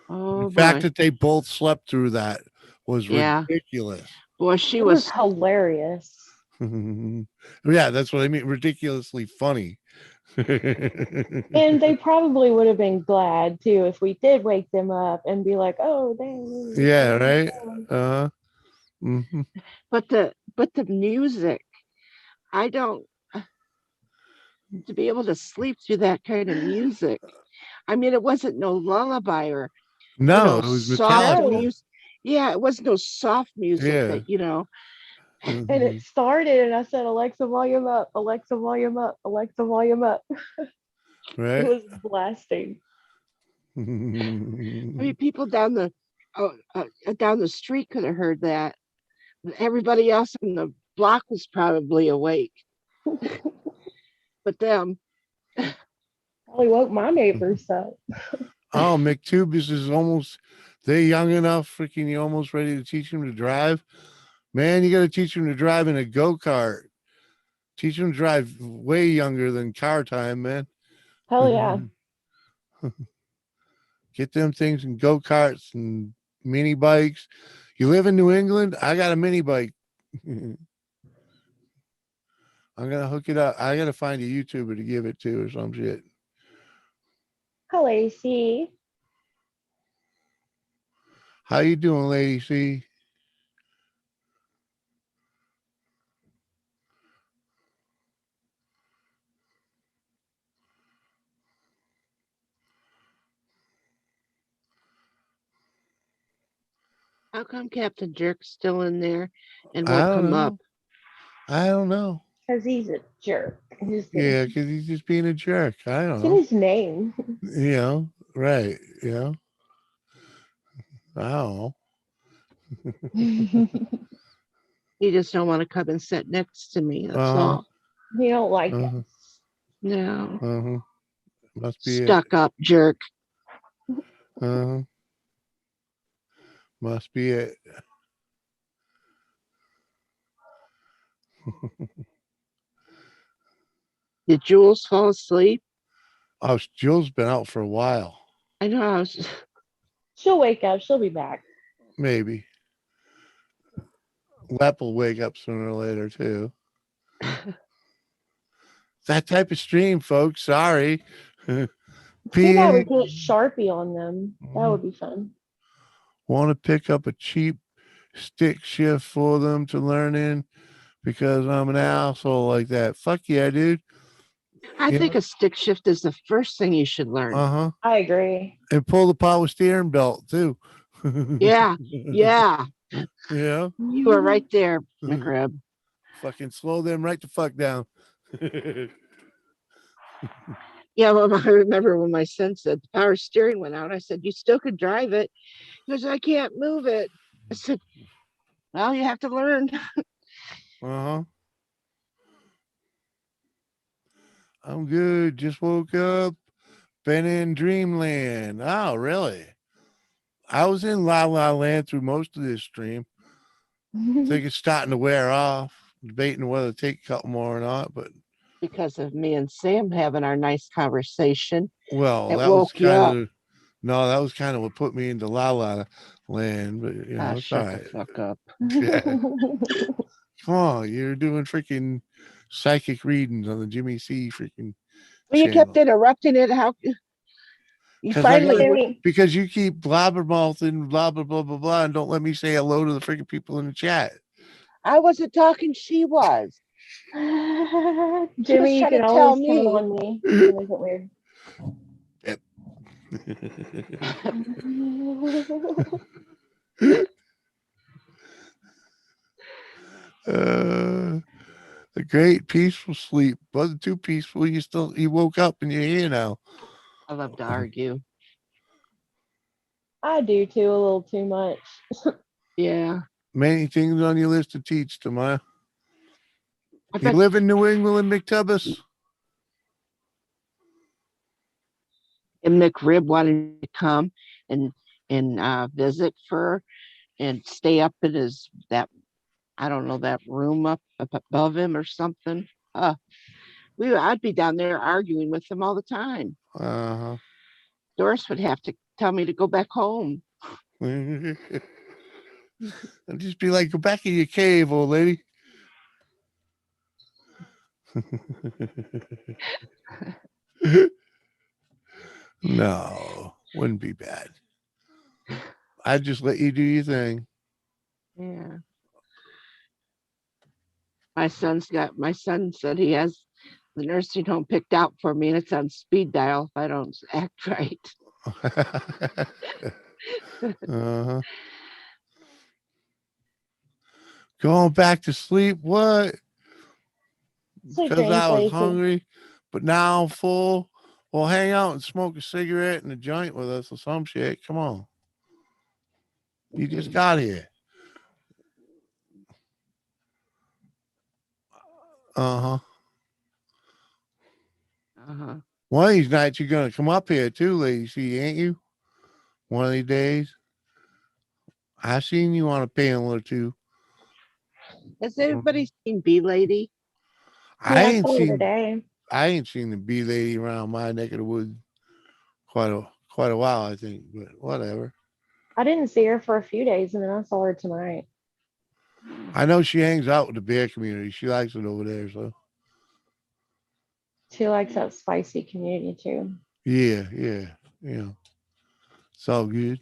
Speaker 6: Oh
Speaker 1: The fact
Speaker 6: boy.
Speaker 1: that they both slept through that was
Speaker 6: Yeah.
Speaker 1: ridiculous.
Speaker 6: Boy, she
Speaker 9: It was hilarious.
Speaker 1: Yeah, that's what I mean. Ridiculously funny.
Speaker 9: And they probably would have been glad too if we did wake them up and be like, "Oh, dang."
Speaker 1: Yeah, right. Mhm.
Speaker 6: But the music, I don't to be able to sleep through that kind of music. I mean, it wasn't no lullaby or
Speaker 1: No, it was
Speaker 6: soft
Speaker 1: Metallica.
Speaker 9: No.
Speaker 6: music. Yeah, it was no soft music
Speaker 1: Yeah.
Speaker 6: that,
Speaker 9: And
Speaker 1: Mhm.
Speaker 9: it started, and I said, "Alexa, volume up. Alexa, volume up. Alexa, volume up." It
Speaker 1: Right.
Speaker 9: was blasting.
Speaker 6: I mean, people down the street could have heard that. Everybody else in the block was probably awake, but them.
Speaker 9: Probably woke my neighbors up.
Speaker 1: Oh, McTubis is almost, they're young enough, freaking, you're almost ready to teach them to drive. Man, you got to teach them to drive in a go-kart. Teach them to drive way younger than car time, man.
Speaker 9: Hell yeah.
Speaker 1: Get them things in go-karts and mini bikes. You live in New England? I got a mini bike. I'm gonna hook it up. I gotta find a YouTuber to give it to or some shit.
Speaker 9: Hello, AC.
Speaker 1: How you doing, Lady C?
Speaker 6: How come Captain Jerk's still in there and
Speaker 1: I
Speaker 6: won't
Speaker 1: don't
Speaker 6: come up?
Speaker 1: know. I don't know.
Speaker 9: Because he's a jerk.
Speaker 1: Yeah, because he's just being a jerk. I don't
Speaker 9: It's in
Speaker 1: know.
Speaker 9: his name.
Speaker 1: Right. I don't know.
Speaker 6: He just don't want to come and sit next to me. That's
Speaker 1: Uh-huh.
Speaker 6: all.
Speaker 9: He don't like
Speaker 1: Uh-huh.
Speaker 9: us.
Speaker 6: No.
Speaker 1: Uh-huh. Must be it.
Speaker 6: Stuck up jerk.
Speaker 1: Uh-huh. Must be it.
Speaker 6: Did Jules fall asleep?
Speaker 1: Oh, Jill's been out for a while.
Speaker 6: I know. I was,
Speaker 9: She'll wake up. She'll be back.
Speaker 1: Maybe. Lep will wake up sooner or later too. That type of stream, folks. Sorry.
Speaker 9: Too bad we
Speaker 1: Being
Speaker 9: put Sharpie on them. That would be fun.
Speaker 1: want to pick up a cheap stick shift for them to learn in because I'm an asshole like that. Fuck yeah, dude.
Speaker 6: I
Speaker 1: You
Speaker 6: think a stick shift is the first thing you should learn.
Speaker 1: Uh-huh.
Speaker 9: I agree.
Speaker 1: And pull the power steering belt too.
Speaker 6: Yeah. Yeah.
Speaker 1: Yeah.
Speaker 6: You were right there, McRib.
Speaker 1: Fucking slow them right the fuck down.
Speaker 6: Yeah, well, I remember when my son said the power steering went out. I said, "You still could drive it." He goes, "I can't move it." I said, "Well, you have to learn."
Speaker 1: Uh-huh. I'm good. Just woke up. Been in dreamland. Oh, really? I was in La La Land through most of this stream. I think it's starting to wear off. Debating whether to take a couple more or not, but
Speaker 6: Because of me and Sam having our nice conversation,
Speaker 1: well,
Speaker 6: it
Speaker 1: that was
Speaker 6: woke you
Speaker 1: kind
Speaker 6: up.
Speaker 1: of no, that was kind of what put me into La La Land. But you know, it's all
Speaker 6: Shut the
Speaker 1: right.
Speaker 6: fuck up.
Speaker 1: Yeah. Come on, you're doing freaking psychic readings on the Jimmy C freaking
Speaker 6: Well, you kept
Speaker 1: channel.
Speaker 6: interrupting it. How you
Speaker 1: 'Cause I
Speaker 6: finally
Speaker 1: gotta-
Speaker 6: were-
Speaker 1: because you keep blabbermouthing blah blah blah blah blah and don't let me say hello to the freaking people in the chat.
Speaker 6: I wasn't talking, she was. She was
Speaker 9: Jimmy, you
Speaker 6: trying to
Speaker 9: can
Speaker 6: tell
Speaker 9: always count
Speaker 6: me.
Speaker 9: on me. It wasn't weird.
Speaker 1: Yep. A great peaceful sleep. Wasn't too peaceful. You woke up and you're here now.
Speaker 6: I love to argue.
Speaker 9: I do too, a little too much.
Speaker 6: Yeah.
Speaker 1: Many things on your list to teach, Tamaya.
Speaker 6: I
Speaker 1: You
Speaker 6: bet
Speaker 1: live in New England, McTubbis?
Speaker 6: and McRib wanted to come and visit for and stay up in his that I don't know that room up above him or something. I'd be down there arguing with him all the time.
Speaker 1: Uh-huh.
Speaker 6: Doris would have to tell me to go back home.
Speaker 1: I'd just be like, go back in your cave, old lady. No, wouldn't be bad. I'd just let you do your thing.
Speaker 6: Yeah. My son said he has the nursing home picked out for me and it's on speed dial if I don't act right.
Speaker 1: Uh-huh. Going back to sleep. What?
Speaker 9: Sweet
Speaker 1: Because
Speaker 9: dreams,
Speaker 1: I was
Speaker 9: Lacey.
Speaker 1: hungry, but now I'm full. Well, hang out and smoke a cigarette and a joint with us or some shit. Come on. You just got here. Uh-huh.
Speaker 6: Uh-huh.
Speaker 1: One of these nights you're gonna come up here too, Lacey, ain't you? One of these days. I seen you on a panel or two.
Speaker 6: Has anybody seen Bee Lady?
Speaker 1: I
Speaker 9: Yeah, I
Speaker 1: ain't
Speaker 9: saw her
Speaker 1: seen
Speaker 9: today.
Speaker 1: the bee lady around my neck of the woods quite a while, I think, but whatever.
Speaker 9: I didn't see her for a few days and then I saw her tonight.
Speaker 1: I know she hangs out with the bear community. She likes it over there, so
Speaker 9: She likes that spicy community too.
Speaker 1: yeah. It's all good.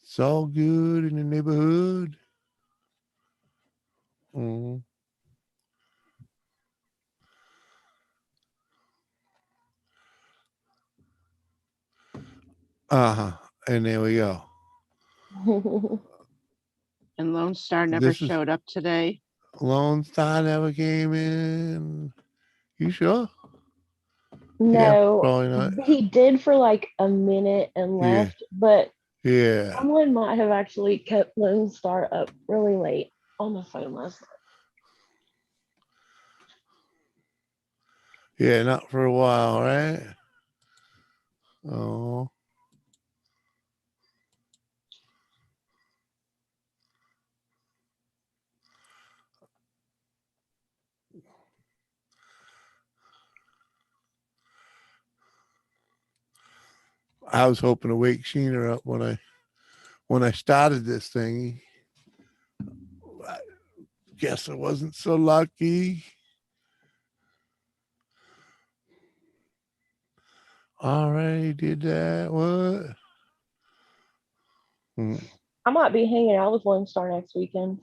Speaker 1: It's all good in the neighborhood. Mhm. Uh-huh. And there we go.
Speaker 6: And Lone Star never
Speaker 1: This is
Speaker 6: showed up today.
Speaker 1: Lone Star never came in. You sure?
Speaker 9: No,
Speaker 1: Probably not.
Speaker 9: he did for like a minute and
Speaker 1: Yeah.
Speaker 9: left, but
Speaker 1: Yeah.
Speaker 9: someone might have actually kept Lone Star up really late on the phone last night.
Speaker 1: Yeah, not for a while, right? Oh. I was hoping to wake Sheena up when I started this thing. I guess I wasn't so lucky. Already did that. What?
Speaker 9: I might be hanging out with Lone Star next weekend.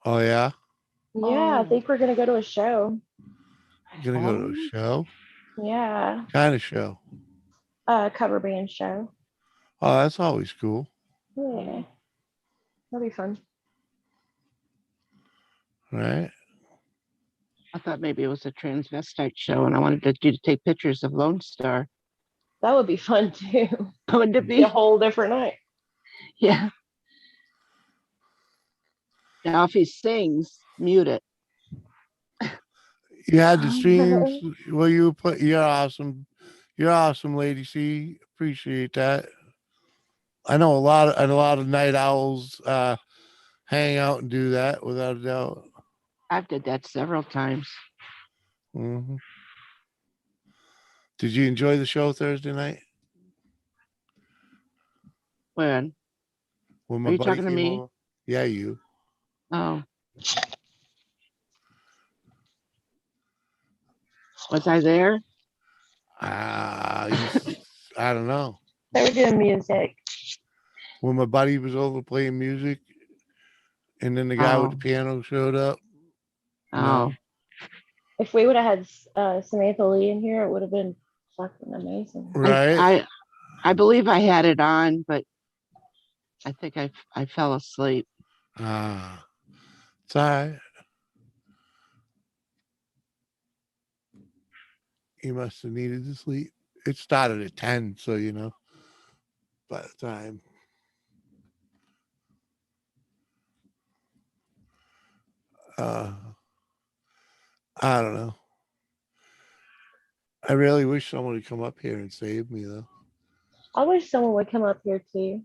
Speaker 1: Oh yeah,
Speaker 9: Yeah, I think we're gonna go to a show.
Speaker 1: you're gonna go to a show.
Speaker 9: Yeah,
Speaker 1: Kind of show.
Speaker 9: cover band show.
Speaker 1: Oh, that's always cool.
Speaker 9: Yeah, that'll be fun.
Speaker 1: Right?
Speaker 6: I thought maybe it was a transvestite show and I wanted you to take pictures of Lone Star.
Speaker 9: That would be fun too.
Speaker 6: Wouldn't it
Speaker 9: Be
Speaker 6: be?
Speaker 9: a whole different night.
Speaker 6: Yeah. Now, if he sings, mute it.
Speaker 1: You had the streams. Well, you put. You're awesome. You're awesome, Lady C. Appreciate that. I know a lot of night owls hang out and do that without a doubt.
Speaker 6: I've did that several times.
Speaker 1: Hmm. Did you enjoy the show Thursday night?
Speaker 6: When?
Speaker 1: When
Speaker 6: Are
Speaker 1: my
Speaker 6: you
Speaker 1: buddy
Speaker 6: talking to
Speaker 1: came
Speaker 6: me?
Speaker 1: over? Yeah, you.
Speaker 6: Oh. Was I there?
Speaker 1: I don't know.
Speaker 9: They were doing music.
Speaker 1: When my buddy was over playing music, and then the guy with the
Speaker 6: Oh.
Speaker 1: piano showed up.
Speaker 6: Oh.
Speaker 1: No.
Speaker 9: If we would have had Samantha Lee in here, it would have been fucking amazing.
Speaker 1: Right.
Speaker 6: I believe I had it on, but I think I fell asleep.
Speaker 1: It's all right. You must have needed to sleep. It started at 10, so you know. By the time. I don't know. I really wish someone would come up here and save me though.
Speaker 9: I wish someone would come up here too.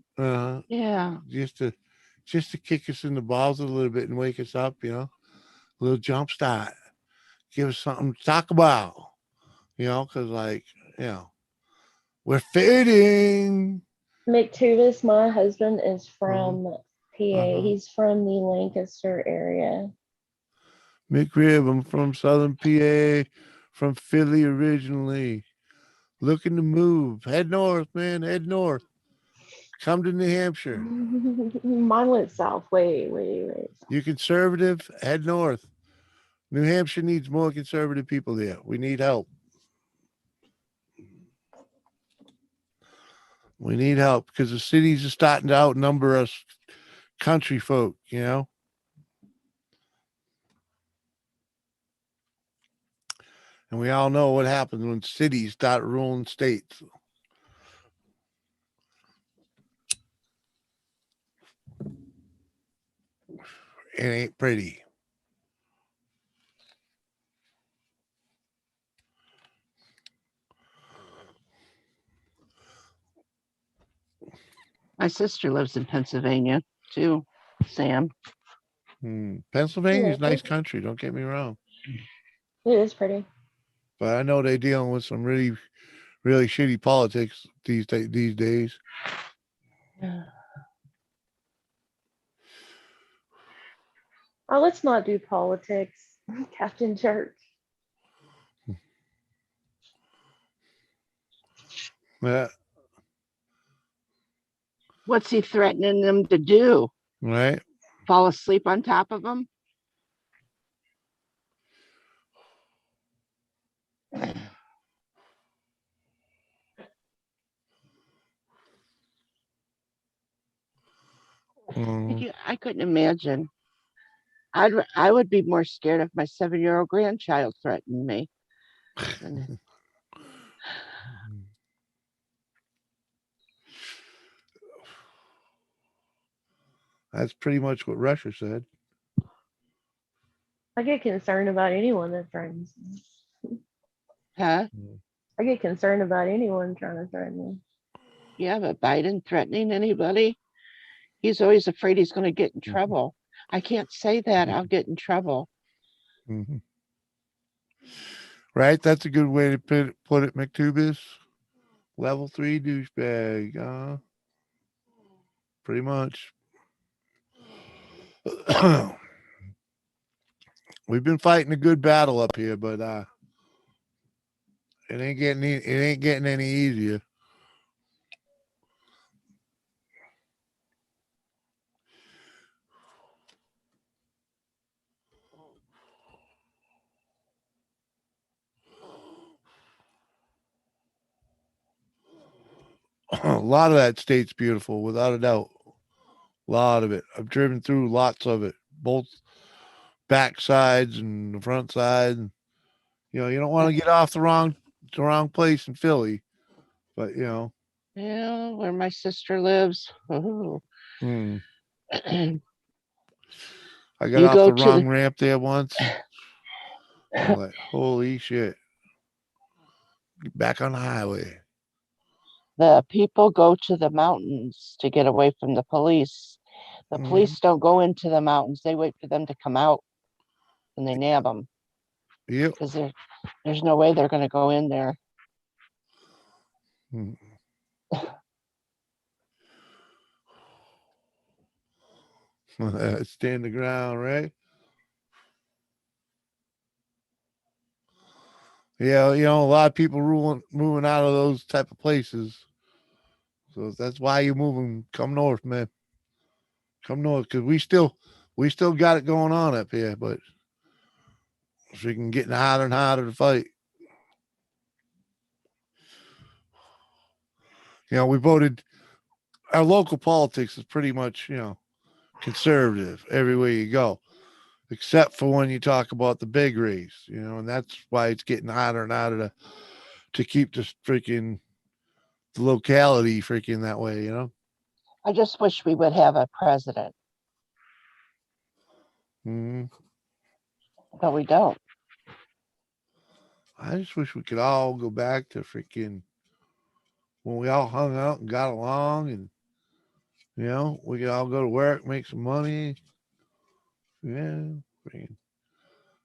Speaker 6: Yeah.
Speaker 1: Just to kick us in the balls a little bit and wake us up, you know. A little jump start. Give us something to talk about. You know, because like, you know, we're fading.
Speaker 9: McTuvis, my husband, is from PA.
Speaker 1: Uh-huh.
Speaker 9: He's from the Lancaster area.
Speaker 1: McRib, I'm from Southern PA, from Philly originally. Looking to move. Head north, man. Head north. Come to New Hampshire.
Speaker 9: Mine went south. Wait.
Speaker 1: You conservative, head north. New Hampshire needs more conservative people there. We need help. We need help because the cities are starting to outnumber us country folk, you know? And we all know what happens when cities start ruling states. It ain't pretty.
Speaker 6: My sister lives in Pennsylvania too, Sam.
Speaker 1: Pennsylvania's
Speaker 9: Yeah.
Speaker 1: nice country, don't get me wrong.
Speaker 9: It is pretty.
Speaker 1: But I know they're dealing with some really, really shitty politics these days.
Speaker 9: Oh, let's not do politics, Captain Church.
Speaker 1: Yeah.
Speaker 6: What's he threatening them to do?
Speaker 1: Right.
Speaker 6: Fall asleep on top of them? I couldn't imagine. I would be more scared if my 7-year-old grandchild threatened me.
Speaker 1: That's pretty much what Russia said.
Speaker 9: I get concerned about anyone that threatens me.
Speaker 6: Huh?
Speaker 9: I get concerned about anyone trying to threaten me.
Speaker 6: Yeah, but Biden threatening anybody? He's always afraid he's going to get in trouble. I can't say that. I'll get in trouble.
Speaker 1: Right? That's a good way to put it, McTubis. Level 3 douchebag. Pretty much. We've been fighting a good battle up here, but it ain't getting any easier. A lot of that state's beautiful, without a doubt. A lot of it. I've driven through lots of it, both back sides and the front side. You know, you don't want to get off the wrong place in Philly, but you know.
Speaker 6: Yeah, where my sister lives. Oh.
Speaker 1: I got
Speaker 6: You
Speaker 1: off
Speaker 6: go
Speaker 1: the
Speaker 6: to
Speaker 1: wrong
Speaker 6: the
Speaker 1: ramp there once. I'm like, holy shit. Get back on the highway.
Speaker 6: the people go to the mountains to get away from the police. The police don't go into the mountains. They wait for them to come out and they nab them
Speaker 1: Yep.
Speaker 6: because there's no way they're going to go in there.
Speaker 1: Stand the ground, right? Yeah, you know, a lot of people moving out of those type of places. So that's why you're moving. Come north, man. Come north, because we still got it going on up here, but it's freaking getting hotter and hotter to fight. You know, we voted. Our local politics is pretty much, you know, conservative everywhere you go, except for when you talk about the big race, you know, and that's why it's getting hotter and hotter to keep the locality freaking that way, you know.
Speaker 6: I just wish we would have a president, but we don't.
Speaker 1: I just wish we could all go back to freaking when we all hung out and got along, and you know, we could all go to work, make some money, yeah, freaking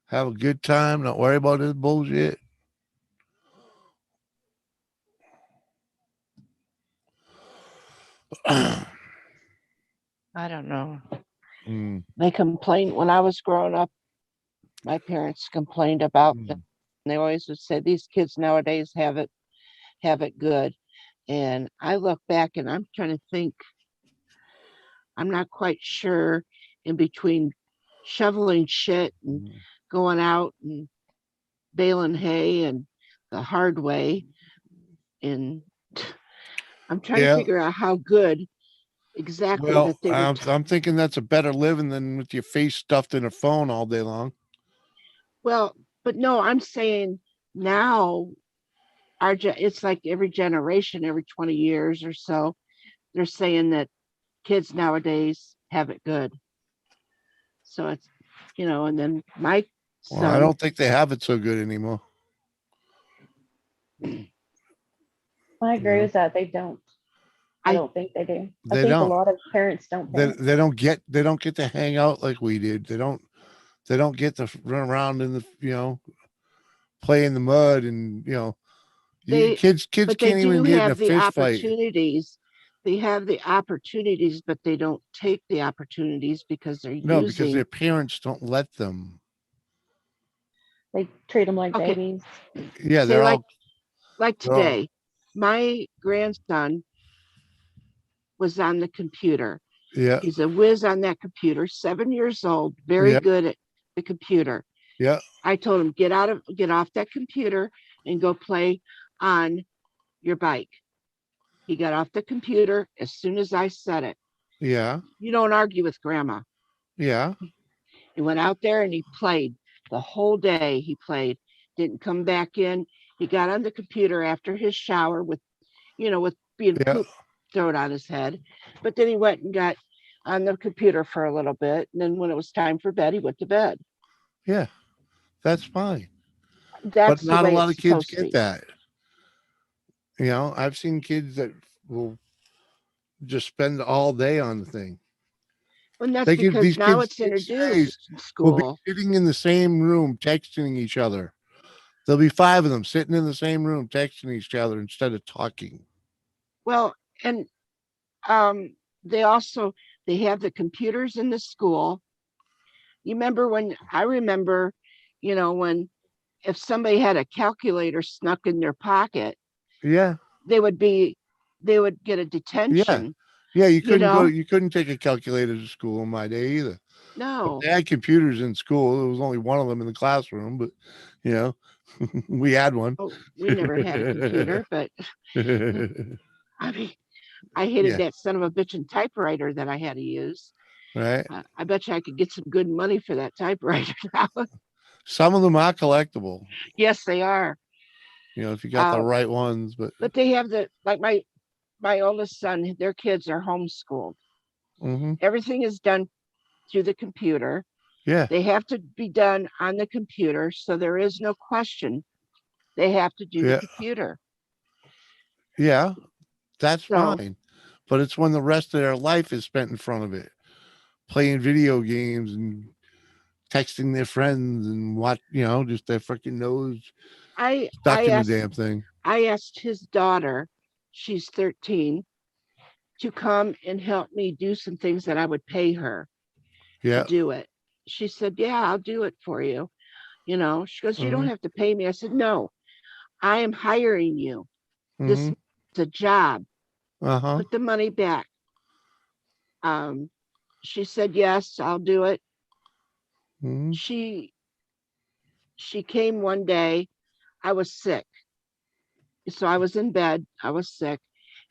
Speaker 1: have a good time, not worry about this bullshit.
Speaker 6: I don't know. They complained when I was growing up. My parents complained about that. They always would say these kids nowadays have it good. And I look back and I'm trying to think. I'm not quite sure in between shoveling shit and going out and baling hay and the hard way. And I'm trying to figure out how good exactly
Speaker 1: Well,
Speaker 6: that they were.
Speaker 1: I'm thinking that's a better living than with your face stuffed in a phone all day long.
Speaker 6: Well, but no, I'm saying now it's like every generation, every 20 years or so, they're saying that kids nowadays have it good. So it's, you know, and then my
Speaker 1: Well, I
Speaker 6: son,
Speaker 1: don't think they have it so good anymore.
Speaker 9: I agree with that. They don't. I don't think they do. I think a lot of parents don't.
Speaker 1: They don't get to hang out like we did. They don't get to run around in the, you know, play in the mud, and you know, kids
Speaker 6: but
Speaker 1: can't even get in a fist fight.
Speaker 6: They have the opportunities, but they don't take the opportunities because they're
Speaker 1: because their parents don't let them.
Speaker 9: They treat them like babies.
Speaker 1: Yeah, they're all
Speaker 6: like today. My grandson was on the computer.
Speaker 1: Yeah.
Speaker 6: He's a whiz on that computer, 7 years old, very good at the computer.
Speaker 1: Yeah.
Speaker 6: I told him, get off that computer and go play on your bike. He got off the computer as soon as I said it.
Speaker 1: Yeah.
Speaker 6: You don't argue with grandma.
Speaker 1: Yeah.
Speaker 6: He went out there and he played the whole day. He played, didn't come back in. He got on the computer after his shower with being poop thrown on his head. But then he went and got on the computer for a little bit. And then when it was time for bed, he went to bed.
Speaker 1: Yeah, that's fine.
Speaker 6: That's
Speaker 1: but not
Speaker 6: the way
Speaker 1: a lot of kids
Speaker 6: get
Speaker 1: that. You know, I've seen kids that will just spend all day on the thing.
Speaker 6: And that's because now it's introduced in school.
Speaker 1: Will be sitting in the same room texting each other There'll be 5 of them sitting in the same room texting each other instead of talking.
Speaker 6: Well, and they have the computers in the school. You remember I remember, when if somebody had a calculator snuck in their pocket,
Speaker 1: Yeah.
Speaker 6: they would get a
Speaker 1: Yeah.
Speaker 6: detention.
Speaker 1: Yeah. You
Speaker 6: know?
Speaker 1: couldn't take a calculator to school in my day either.
Speaker 6: No.
Speaker 1: They had computers in school. There was only one of them in the classroom, but we had one.
Speaker 6: Oh, we never had a computer, but I mean, I hated
Speaker 1: Yeah.
Speaker 6: that son of a bitchin' typewriter that I had to use.
Speaker 1: Right.
Speaker 6: I bet you I could get some good money for that typewriter now.
Speaker 1: Some of them are collectible,
Speaker 6: Yes, they are.
Speaker 1: if you got the
Speaker 6: Uh,
Speaker 1: right ones, but
Speaker 6: but they have like my oldest son, their kids are homeschooled.
Speaker 1: mhm.
Speaker 6: Everything is done through the computer.
Speaker 1: Yeah.
Speaker 6: They have to be done on the computer, so there is no question. They have to do the
Speaker 1: Yeah.
Speaker 6: computer.
Speaker 1: Yeah. That's
Speaker 6: So
Speaker 1: fine. But it's when the rest of their life is spent in front of it, playing video games and texting their friends and just their freaking nose
Speaker 6: I
Speaker 1: stuck
Speaker 6: I
Speaker 1: in the
Speaker 6: asked
Speaker 1: damn thing.
Speaker 6: I asked his daughter, she's 13, to come and help me do some things that I would pay her to
Speaker 1: Yeah.
Speaker 6: do it. She said, "Yeah, I'll do it for you." She goes, "You don't
Speaker 1: Mhm.
Speaker 6: have to pay me." I said, "No, I am hiring you. This
Speaker 1: Mhm.
Speaker 6: is a job.
Speaker 1: Uh-huh.
Speaker 6: Put the money back." Um, she said, "Yes, I'll do it."
Speaker 1: Mhm.
Speaker 6: She came one day. I was sick. So I was in bed. I was sick.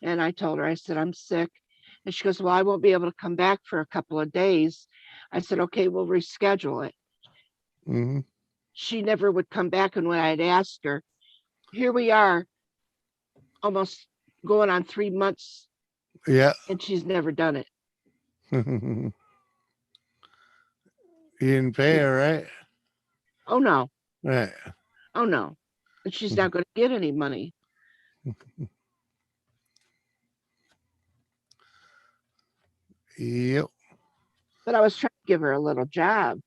Speaker 6: And I told her, I said, "I'm sick." And she goes, "Well, I won't be able to come back for a couple of days." I said, "Okay, we'll reschedule it."
Speaker 1: Mhm.
Speaker 6: She never would come back. And when I'd asked her, here we are, almost going on 3 months,
Speaker 1: Yeah.
Speaker 6: and she's never done it.
Speaker 1: You didn't pay her, right?
Speaker 6: Oh, no.
Speaker 1: Right.
Speaker 6: Oh, no. And she's not going to get any money.
Speaker 1: Yep.
Speaker 6: But I was trying to give her a little job,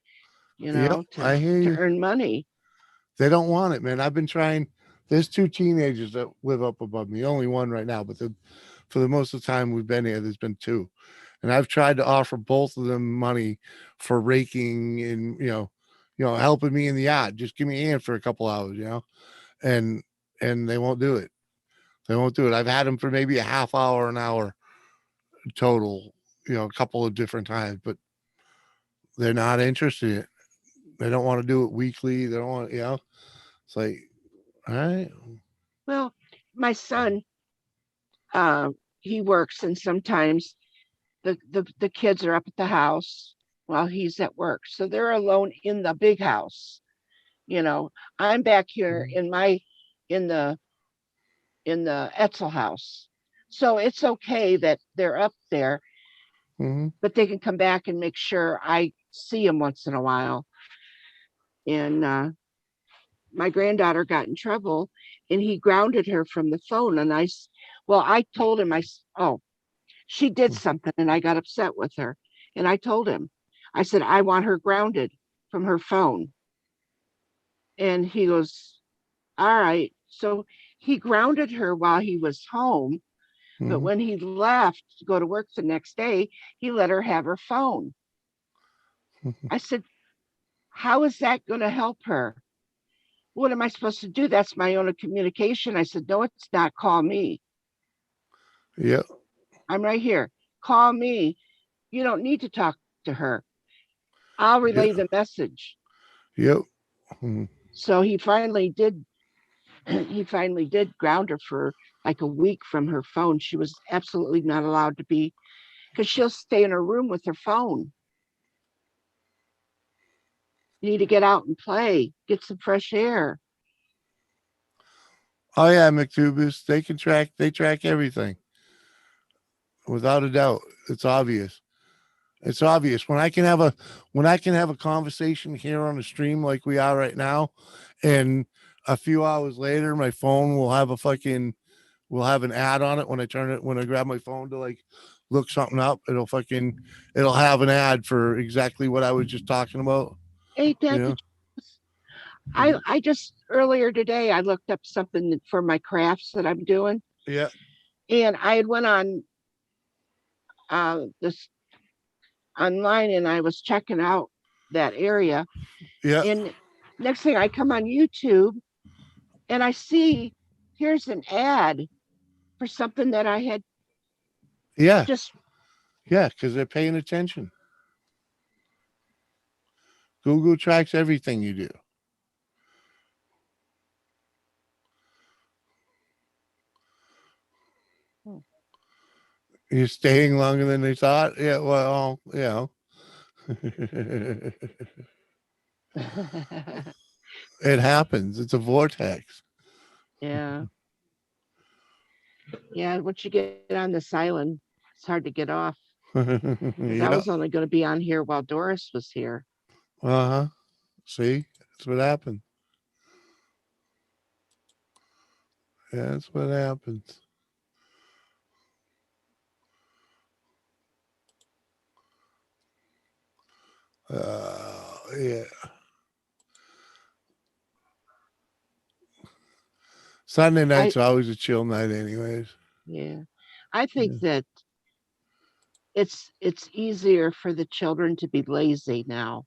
Speaker 1: Yep. I hear
Speaker 6: to
Speaker 1: you.
Speaker 6: earn money.
Speaker 1: They don't want it, man. I've been trying. There's 2 teenagers that live up above me. Only one right now, but for the most of the time we've been here, there's been 2. And I've tried to offer both of them money for raking and helping me in the yard. Just give me a hand for a couple hours, and they won't do it. They won't do it. I've had them for maybe a half hour, an hour total, a couple of different times, but they're not interested in it. They don't want to do it weekly. They don't want, it's like, all right.
Speaker 6: Well, my son, he works, and sometimes the kids are up at the house while he's at work. So they're alone in the big house. I'm back here in the Etzel house. So it's okay that they're up there,
Speaker 1: Mm-hmm.
Speaker 6: but they can come back and make sure I see them once in a while. And my granddaughter got in trouble, and he grounded her from the phone. And I told him, oh, she did something, and I got upset with her. And I told him, I said, "I want her grounded from her phone." And he goes, "All right." So he grounded her while he was home. But
Speaker 1: Mm-hmm.
Speaker 6: when he left to go to work the next day, he let her have her phone. I said, "How is that going to help her? What am I supposed to do? That's my own communication." I said, "No, it's not. Call me.
Speaker 1: Yep.
Speaker 6: I'm right here. Call me. You don't need to talk to her. I'll
Speaker 1: Yep.
Speaker 6: relay the message."
Speaker 1: Yep. Mm-hmm.
Speaker 6: So he finally did. He finally did ground her for like a week from her phone. She was absolutely not allowed to be, because she'll stay in her room with her phone. You need to get out and play, get some fresh air.
Speaker 1: Oh yeah, McTubis. They track everything. Without a doubt. It's obvious. It's obvious. When I can have a conversation here on the stream like we are right now, and a few hours later my phone will have an ad on it. When I grab my phone to like look something up, it'll have an ad for exactly what I was just talking about.
Speaker 6: Ain't that
Speaker 1: You
Speaker 6: the
Speaker 1: know?
Speaker 6: truth? I just earlier today I looked up something for my crafts that I'm doing,
Speaker 1: Yeah.
Speaker 6: and I had went on this online and I was checking out that area,
Speaker 1: Yeah.
Speaker 6: and next thing I come on YouTube and I see here's an ad for something that I had
Speaker 1: Yeah.
Speaker 6: just
Speaker 1: Yeah. Because they're paying attention. Google tracks everything you do.
Speaker 6: Hmm.
Speaker 1: You're staying longer than they thought. Yeah. Well, it happens. It's a vortex.
Speaker 6: yeah. Yeah, once you get on this island, it's hard to get off. Because I
Speaker 1: Yeah.
Speaker 6: was only going to be on here while Doris was here.
Speaker 1: Uh-huh. See? That's what happens. Yeah, that's what happens. Yeah. Sunday
Speaker 6: I
Speaker 1: night's always a chill night, anyways.
Speaker 6: yeah. I think
Speaker 1: Yeah.
Speaker 6: that it's easier for the children to be lazy now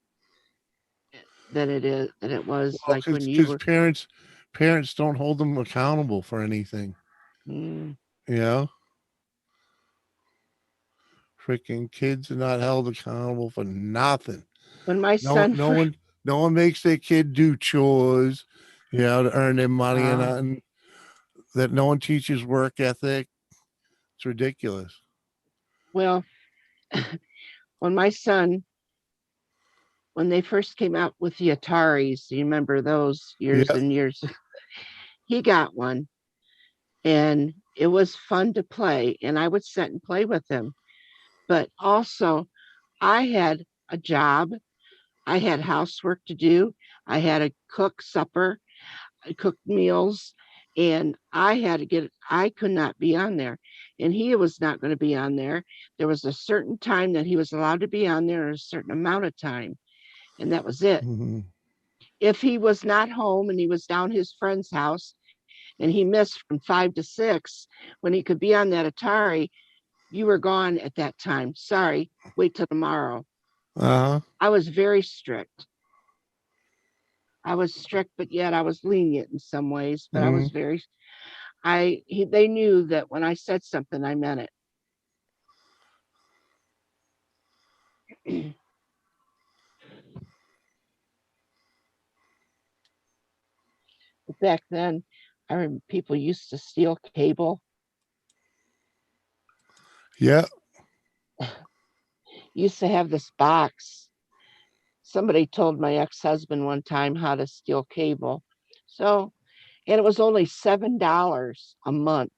Speaker 6: than it was
Speaker 1: Well,
Speaker 6: like when you
Speaker 1: because
Speaker 6: were
Speaker 1: parents don't hold them accountable for anything.
Speaker 6: mm,
Speaker 1: You know, freaking kids are not held accountable for nothing.
Speaker 6: when my
Speaker 1: No,
Speaker 6: son
Speaker 1: no
Speaker 6: for
Speaker 1: one, no one makes their kid do chores. You know, to earn their money and
Speaker 6: uh,
Speaker 1: nothing. That no one teaches work ethic. It's ridiculous.
Speaker 6: well, when my son when they first came out with the Ataris, you remember those years
Speaker 1: Yeah.
Speaker 6: and years, he got one and it was fun to play and I would sit and play with him. But also I had a job, I had housework to do, I had to cook supper, I cooked meals, and I could not be on there. And he was not going to be on there. There was a certain time that he was allowed to be on there, a certain amount of time, and that was it.
Speaker 1: Mm-hmm.
Speaker 6: If he was not home and he was down his friend's house and he missed from 5 to 6 when he could be on that Atari, you were gone at that time. Sorry, wait till tomorrow.
Speaker 1: Uh-huh.
Speaker 6: I was very strict. I was strict, but yet I was lenient in some ways. But I
Speaker 1: Mm-hmm.
Speaker 6: was very. They knew that when I said something, I meant it. Back then, I remember people used to steal cable.
Speaker 1: Yeah.
Speaker 6: Used to have this box. Somebody told my ex-husband one time how to steal cable. So, and it was only $7 a month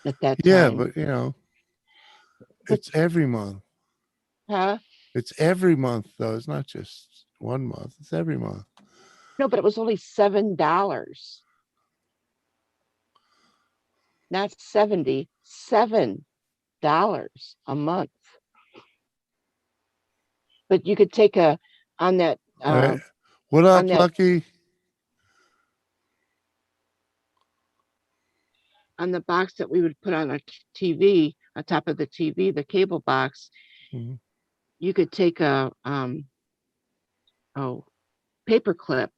Speaker 6: at that
Speaker 1: Yeah,
Speaker 6: time.
Speaker 1: but
Speaker 6: But
Speaker 1: it's every month.
Speaker 6: huh?
Speaker 1: It's every month though. It's not just one month. It's every month.
Speaker 6: No, but it was only $7, not 70, $7 a month. But you could take a on that
Speaker 1: All right.
Speaker 6: uh,
Speaker 1: What
Speaker 6: on
Speaker 1: up,
Speaker 6: that
Speaker 1: Lucky?
Speaker 6: on the box that we would put on a TV on top of the TV, the cable box.
Speaker 1: Mhm.
Speaker 6: You could take a oh paper clip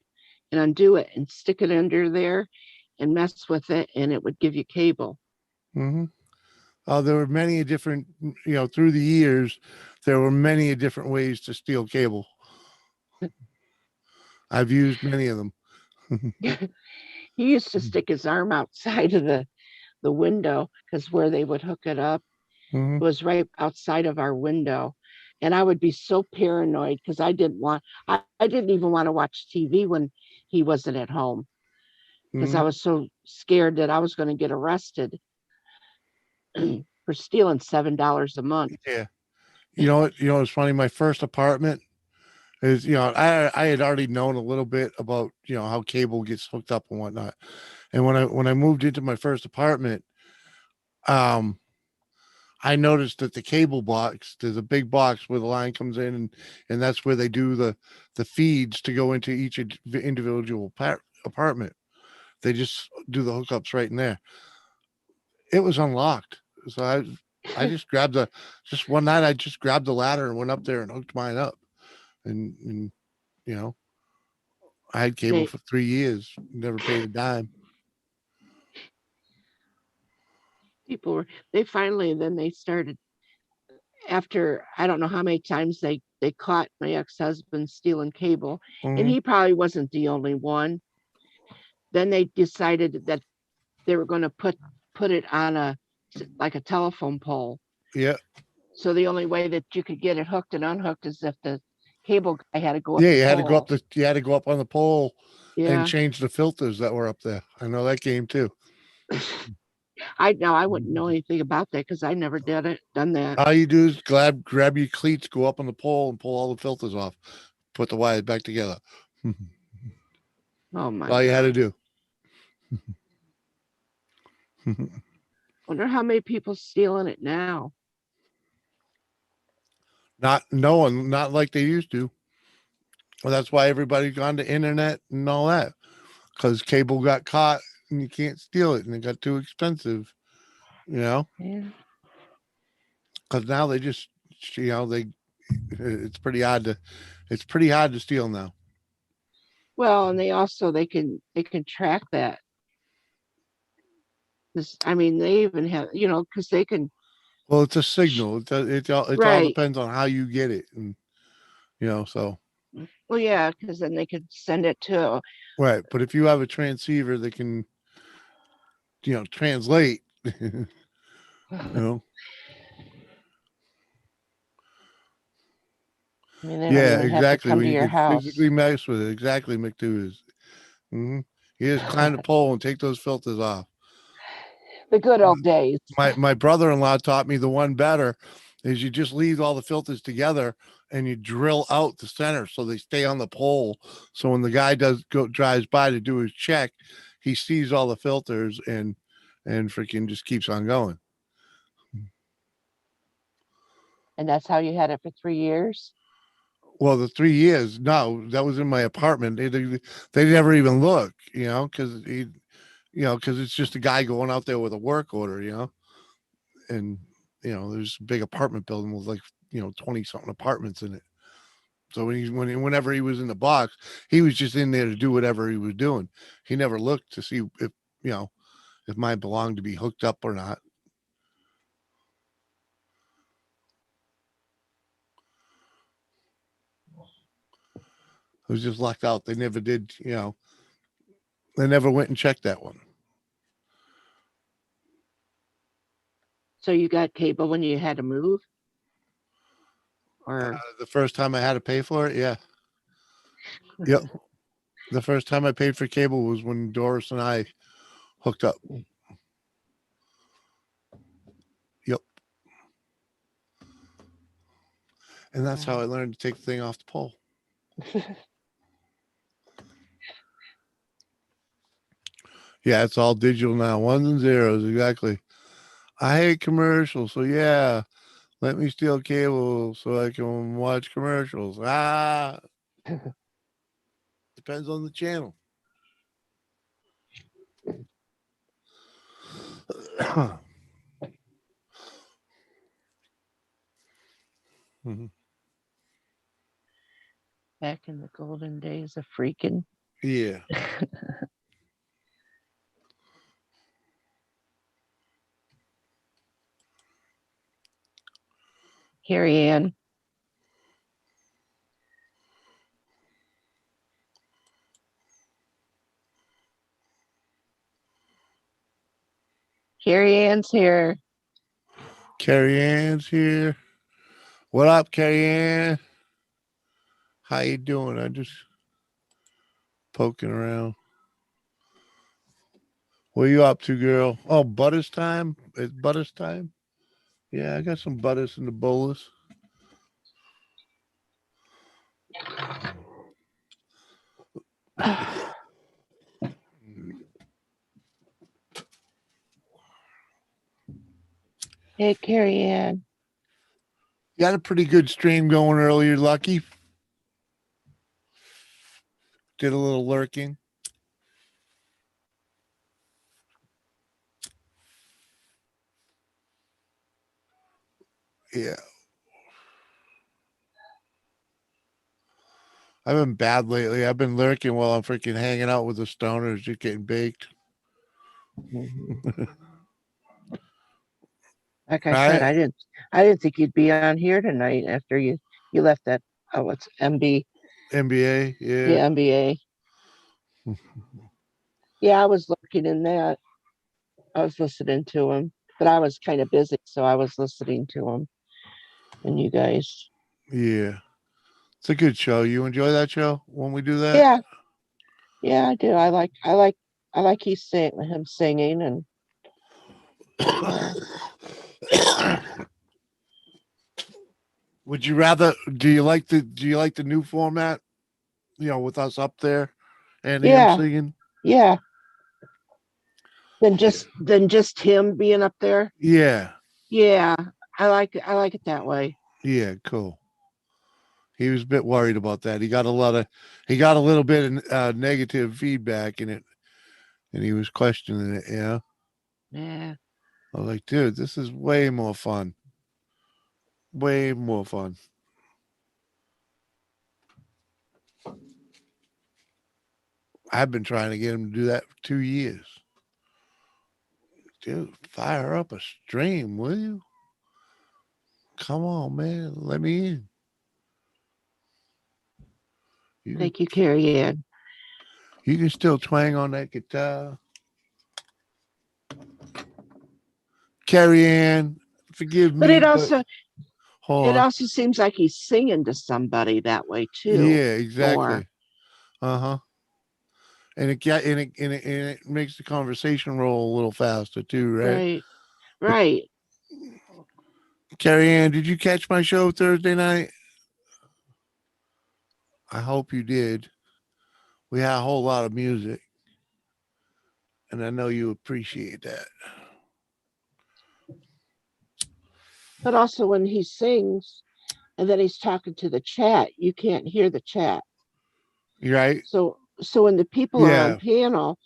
Speaker 6: and undo it and stick it under there and mess with it, and it would give you cable.
Speaker 1: Mhm. There were many different, through the years, there were many different ways to steal cable. I've used many of them.
Speaker 6: He used to stick his arm outside of the window because where they would hook it up
Speaker 1: Mhm.
Speaker 6: was right outside of our window. And I would be so paranoid because I didn't even want to watch TV when he wasn't at home because I
Speaker 1: Mhm.
Speaker 6: was so scared that I was going to get arrested for stealing $7 a month.
Speaker 1: Yeah. You know what? It's funny. My first apartment is, I had already known a little bit about, how cable gets hooked up and whatnot. And when I moved into my first apartment, um, I noticed that the cable box, there's a big box where the line comes in, and that's where they do the feeds to go into each individual apartment. They just do the hookups right in there. It was unlocked, so I just grabbed the just one night I just grabbed the ladder and went up there and hooked mine up, and you know I had cable
Speaker 6: They
Speaker 1: for 3 years, never paid a dime.
Speaker 6: people were they finally then they started after I don't know how many times they caught my ex-husband stealing cable, and
Speaker 1: Mhm.
Speaker 6: he probably wasn't the only one. Then they decided that they were going to put it on like a telephone pole.
Speaker 1: Yeah,
Speaker 6: So the only way that you could get it hooked and unhooked is if the cable guy had to go up
Speaker 1: yeah,
Speaker 6: the
Speaker 1: you had to go up
Speaker 6: pole.
Speaker 1: you had to go up on the pole and
Speaker 6: Yeah.
Speaker 1: change the filters that were up there. I know that game too.
Speaker 6: I wouldn't know anything about that because I never done that.
Speaker 1: All you do is grab your cleats, go up on the pole, and pull all the filters off. Put the wires back together. That's
Speaker 6: Oh my
Speaker 1: all you had to
Speaker 6: God.
Speaker 1: do.
Speaker 6: Wonder how many people stealing it now.
Speaker 1: Not no one, not like they used to. Well, that's why everybody's gone to internet and all that, because cable got caught and you can't steal it, and it got too expensive. You know,
Speaker 6: Yeah.
Speaker 1: because now they just, they it's pretty hard to steal now.
Speaker 6: Well, and they can track that. I mean, they even have because they can.
Speaker 1: Well, it's a signal. It all
Speaker 6: Right.
Speaker 1: depends on how you get it, and so
Speaker 6: Well, yeah, because then they could send it to.
Speaker 1: right. But if you have a transceiver that can, translate, you know,
Speaker 6: I mean, they don't
Speaker 1: yeah,
Speaker 6: even have to
Speaker 1: exactly.
Speaker 6: come
Speaker 1: When
Speaker 6: to
Speaker 1: you
Speaker 6: your
Speaker 1: could
Speaker 6: house.
Speaker 1: physically mess with it, exactly, McDo is. Hmm. You just climb the pole and take those filters off.
Speaker 6: The good old days.
Speaker 1: My brother-in-law taught me the one better is you just leave all the filters together and you drill out the center so they stay on the pole. So when the guy drives by to do his check, he sees all the filters and freaking just keeps on going.
Speaker 6: And that's how you had it for 3 years.
Speaker 1: Well, the 3 years, no, that was in my apartment. They never even look, because it's just a guy going out there with a work order, and there's a big apartment building with like 20 something apartments in it. So whenever he was in the box, he was just in there to do whatever he was doing. He never looked to see if mine belonged to be hooked up or not. It was just locked out. They never did, they never went and checked that one.
Speaker 6: So you got cable when you had to move, or
Speaker 1: The first time I had to pay for it, yeah. Yep. The first time I paid for cable was when Doris and I hooked up. Yep. And that's how I learned to take the thing off the pole. Yeah, it's all digital now. Ones and zeros, exactly. I hate commercials, so yeah, let me steal cable so I can watch commercials. Depends on the channel. Mhm.
Speaker 6: back in the golden days of freaking.
Speaker 1: Yeah.
Speaker 6: Carrie Ann. Carrie Ann's here.
Speaker 1: Carrie Ann's here. What up, Carrie Ann? How you doing? I just poking around. What are you up to, girl? Oh, Butters time? It's Butters time? Yeah, I got some Butters in the bolus.
Speaker 6: Hey, Carrie Ann.
Speaker 1: You had a pretty good stream going earlier, Lucky. Did a little lurking. Yeah. I've been bad lately. I've been lurking while I'm freaking hanging out with the stoners, just getting baked.
Speaker 6: Like I said,
Speaker 1: Right?
Speaker 6: I didn't think you'd be on here tonight after you left that. Oh, it's
Speaker 1: NBA. Yeah.
Speaker 6: yeah, MBA. Yeah, I was looking in that. I was listening to him, but I was kind of busy, so I was listening to him and you guys.
Speaker 1: Yeah. It's a good show. You enjoy that show when we do that?
Speaker 6: Yeah, yeah, I do. I like him singing and yeah.
Speaker 1: Would you rather do you like the new format? You know, with us up there and him
Speaker 6: Yeah,
Speaker 1: singing?
Speaker 6: yeah. Than just him being up there.
Speaker 1: Yeah.
Speaker 6: Yeah, I like it that way.
Speaker 1: Yeah, cool. He was a bit worried about that. He got a little bit of negative feedback in it, and he was questioning it. Yeah,
Speaker 6: Yeah.
Speaker 1: I was like, dude, this is way more fun. Way more fun. I've been trying to get him to do that for 2 years. Dude, fire up a stream, will you? Come on, man. Let me in.
Speaker 6: Thank you, Carrie Ann.
Speaker 1: You can still twang on that guitar. Carrie Ann, forgive
Speaker 6: But
Speaker 1: me, but hold
Speaker 6: it
Speaker 1: on.
Speaker 6: also seems like he's singing to somebody that way too.
Speaker 1: Yeah,
Speaker 6: More.
Speaker 1: exactly. Uh-huh. And it makes the conversation roll a little faster too, right?
Speaker 6: Right. Right.
Speaker 1: Carrie Ann, did you catch my show Thursday night? I hope you did. We had a whole lot of music, and I know you appreciate that.
Speaker 6: But also when he sings and then he's talking to the chat, you can't hear the chat.
Speaker 1: You right?
Speaker 6: So when the people are on
Speaker 1: Yeah.
Speaker 6: panel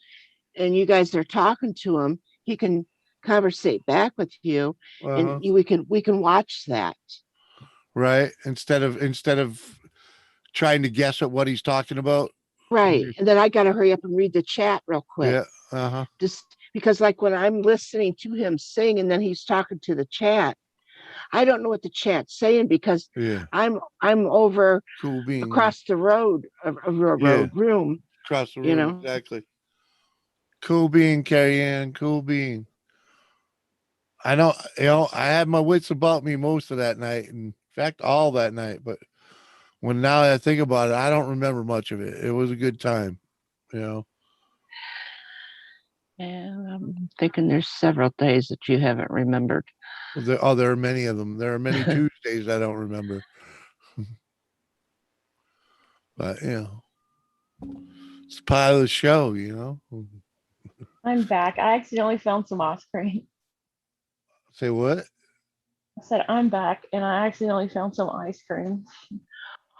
Speaker 6: and you guys are talking to him, he can conversate back with you
Speaker 1: Uh-huh.
Speaker 6: and we can watch that.
Speaker 1: Right. Instead of trying to guess at what he's talking about.
Speaker 6: Right. And then I gotta hurry up and read the chat real quick.
Speaker 1: Yeah. Uh-huh.
Speaker 6: Just because like when I'm listening to him sing and then he's talking to the chat, I don't know what the chat's saying because
Speaker 1: Yeah.
Speaker 6: I'm over
Speaker 1: Cool bean.
Speaker 6: across the road of a road room.
Speaker 1: Across the room.
Speaker 6: You know?
Speaker 1: Exactly. Cool bean, Carrie Ann. Cool bean. I know, I had my wits about me most of that night. In fact, all that night. But when now I think about it, I don't remember much of it. It was a good time, you know.
Speaker 6: And I'm thinking there's several days that you haven't remembered.
Speaker 1: There are many of them. There are many Tuesdays I don't remember. But it's part of the show,
Speaker 9: I'm back. I accidentally found some ice cream.
Speaker 1: Say what?
Speaker 9: I said I'm back, and I accidentally found some ice cream.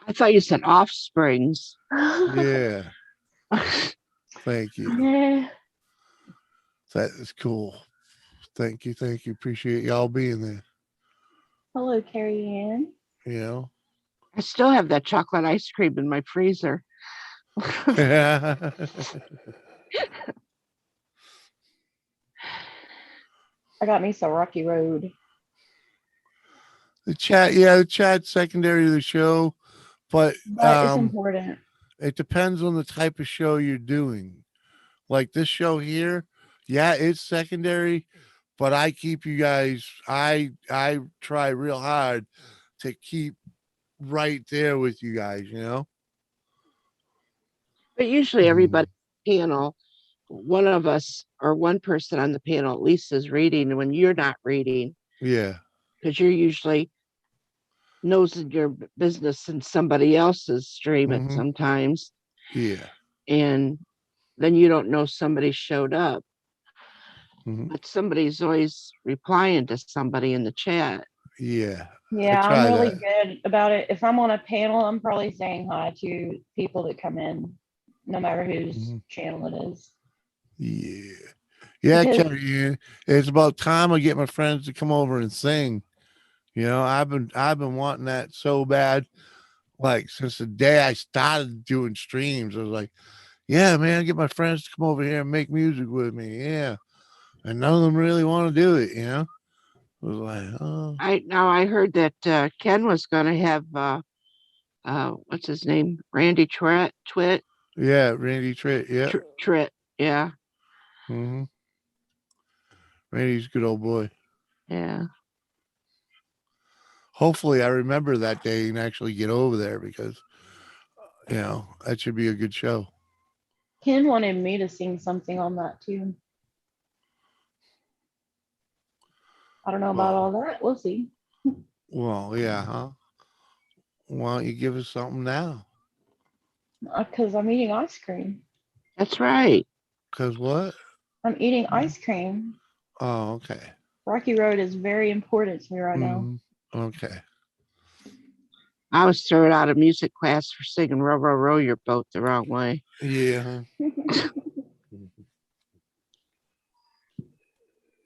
Speaker 6: I thought you said offsprings.
Speaker 1: Yeah. Thank you.
Speaker 9: Yeah.
Speaker 1: That is cool. Thank you. Appreciate y'all being there.
Speaker 9: Hello, Carrie Ann.
Speaker 6: I still have that chocolate ice cream in my freezer.
Speaker 1: I
Speaker 9: got me some Rocky Road.
Speaker 1: The chat's secondary to the show, but
Speaker 9: it's important.
Speaker 1: It depends on the type of show you're doing. Like this show here, it's secondary, but I keep you guys, I try real hard to keep right there with you guys,
Speaker 6: But usually everybody panel, one of us or one person on the panel at least is reading when you're not reading.
Speaker 1: Yeah.
Speaker 6: Because you're usually nosing your business in somebody else's stream sometimes.
Speaker 1: Yeah.
Speaker 6: And then you don't know somebody showed up. but somebody's always replying to somebody in the chat.
Speaker 1: Yeah.
Speaker 9: Yeah, I'm
Speaker 1: try
Speaker 9: really
Speaker 1: that.
Speaker 9: good about it. If I'm on a panel, I'm probably saying hi to people that come in, no matter whose
Speaker 1: Mhm.
Speaker 9: channel it is.
Speaker 1: Yeah. Yeah,
Speaker 9: Because
Speaker 1: Carrie, it's about time I get my friends to come over and sing. You know, I've been wanting that so bad, like since the day I started doing streams. I was like, yeah, man, get my friends to come over here and make music with me. Yeah. And none of them really want to do it, you know? I was like, oh,
Speaker 6: I heard that Ken was going to have what's his name, Randy Twit,
Speaker 1: yeah, Randy Tritt. Yeah.
Speaker 6: Trit, yeah,
Speaker 1: Mm-hmm. Randy's a good old boy.
Speaker 6: yeah.
Speaker 1: Hopefully I remember that day and actually get over there because, you know, that should be a good show.
Speaker 9: Ken wanted me to sing something on that too. I don't know about all that. We'll see.
Speaker 1: Well, yeah, huh? Why don't you give us something now?
Speaker 9: Because I'm eating ice cream.
Speaker 6: That's right.
Speaker 1: Because what?
Speaker 9: I'm eating ice cream.
Speaker 1: Oh, okay.
Speaker 9: Rocky Road is very important to me right now.
Speaker 1: Okay.
Speaker 6: I was thrown out of music class for singing "Row, Row, Row Your Boat" the wrong way.
Speaker 1: Yeah.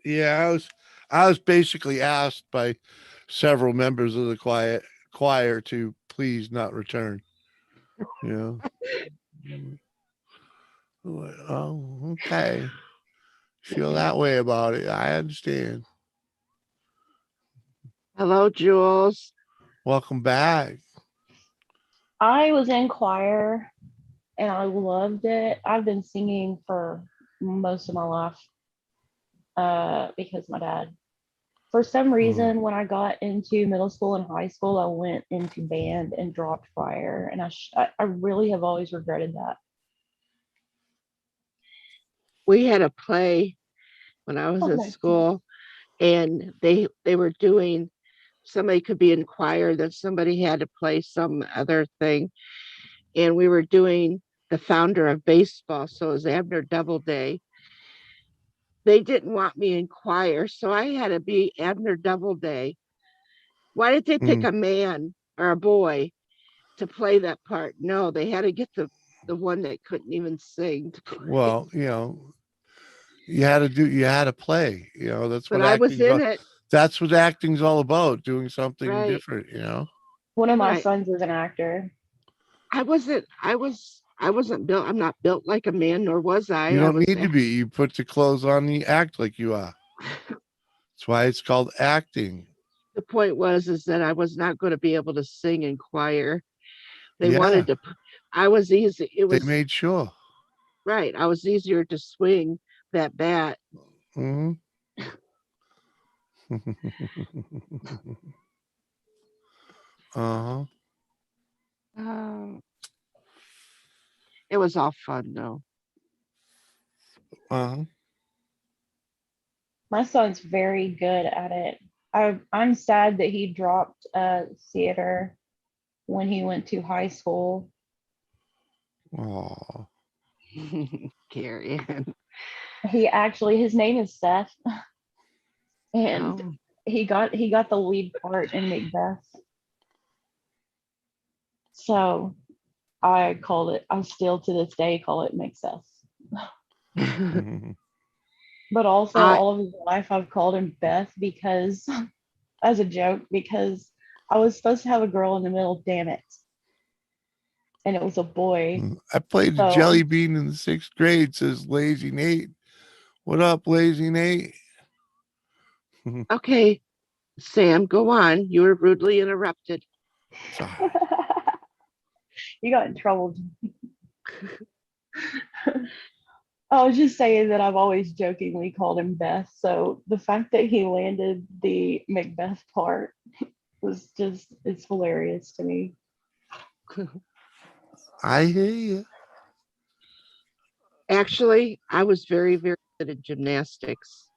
Speaker 1: Yeah, I was basically asked by several members of the choir to please not return. You know. Like, oh, okay. Feel that way about it. I understand.
Speaker 6: Hello, Jules.
Speaker 1: Welcome back.
Speaker 9: I was in choir and I loved it. I've been singing for most of my life because my dad, for some reason, when I got into middle school and high school, I went into band and dropped choir, and I really have always regretted that.
Speaker 6: We had a play when I was
Speaker 9: Oh,
Speaker 6: at
Speaker 9: nice.
Speaker 6: school, and they were doing, somebody could be in choir, then somebody had to play some other thing, and we were doing the founder of baseball, so it was Abner Doubleday. They didn't want me in choir, so I had to be Abner Doubleday. Why did they pick a man or a boy to play that part? No, they had to get the one that couldn't even sing to play.
Speaker 1: Well, you know, you had to play. You know, that's
Speaker 6: But
Speaker 1: what
Speaker 6: I was
Speaker 1: acting's
Speaker 6: in
Speaker 1: all,
Speaker 6: it,
Speaker 1: that's what acting's all about, doing something
Speaker 6: right?
Speaker 1: different, you know.
Speaker 9: One of my
Speaker 6: Right.
Speaker 9: sons is an actor.
Speaker 6: I wasn't built. I'm not built like a man, nor was I.
Speaker 1: You
Speaker 6: I
Speaker 1: don't
Speaker 6: was
Speaker 1: need to be. You put the clothes on, you act like you are. That's why it's called acting.
Speaker 6: the point was is that I was not going to be able to sing in choir. They
Speaker 1: Yeah,
Speaker 6: wanted to. I was easy. It
Speaker 1: they
Speaker 6: was
Speaker 1: made sure.
Speaker 6: right. I was easier to swing that bat.
Speaker 1: Mm-hmm. Uh-huh.
Speaker 6: It was all fun though.
Speaker 1: Uh-huh.
Speaker 9: My son's very good at it. I'm sad that he dropped theater when he went to high school.
Speaker 1: Oh.
Speaker 6: Carrie.
Speaker 9: He actually, his name is Seth, and
Speaker 6: Oh.
Speaker 9: he got the lead part in Macbeth. So I still to this day call it Macbeth.
Speaker 1: Mhm.
Speaker 9: But also
Speaker 6: I
Speaker 9: all of his life I've called him Beth because as a joke, because I was supposed to have a girl in the middle, damn it. And it was a boy.
Speaker 1: I played the
Speaker 9: So
Speaker 1: jelly bean in the 6th grade, says Lazy Nate. What up, Lazy Nate?
Speaker 6: okay, Sam, go on. You were rudely interrupted.
Speaker 1: Sorry.
Speaker 9: you got in trouble. I was just saying that I've always jokingly called him Beth. So the fact that he landed the Macbeth part was just, it's hilarious to me.
Speaker 1: I hear you.
Speaker 6: Actually, I was very, very good at gymnastics.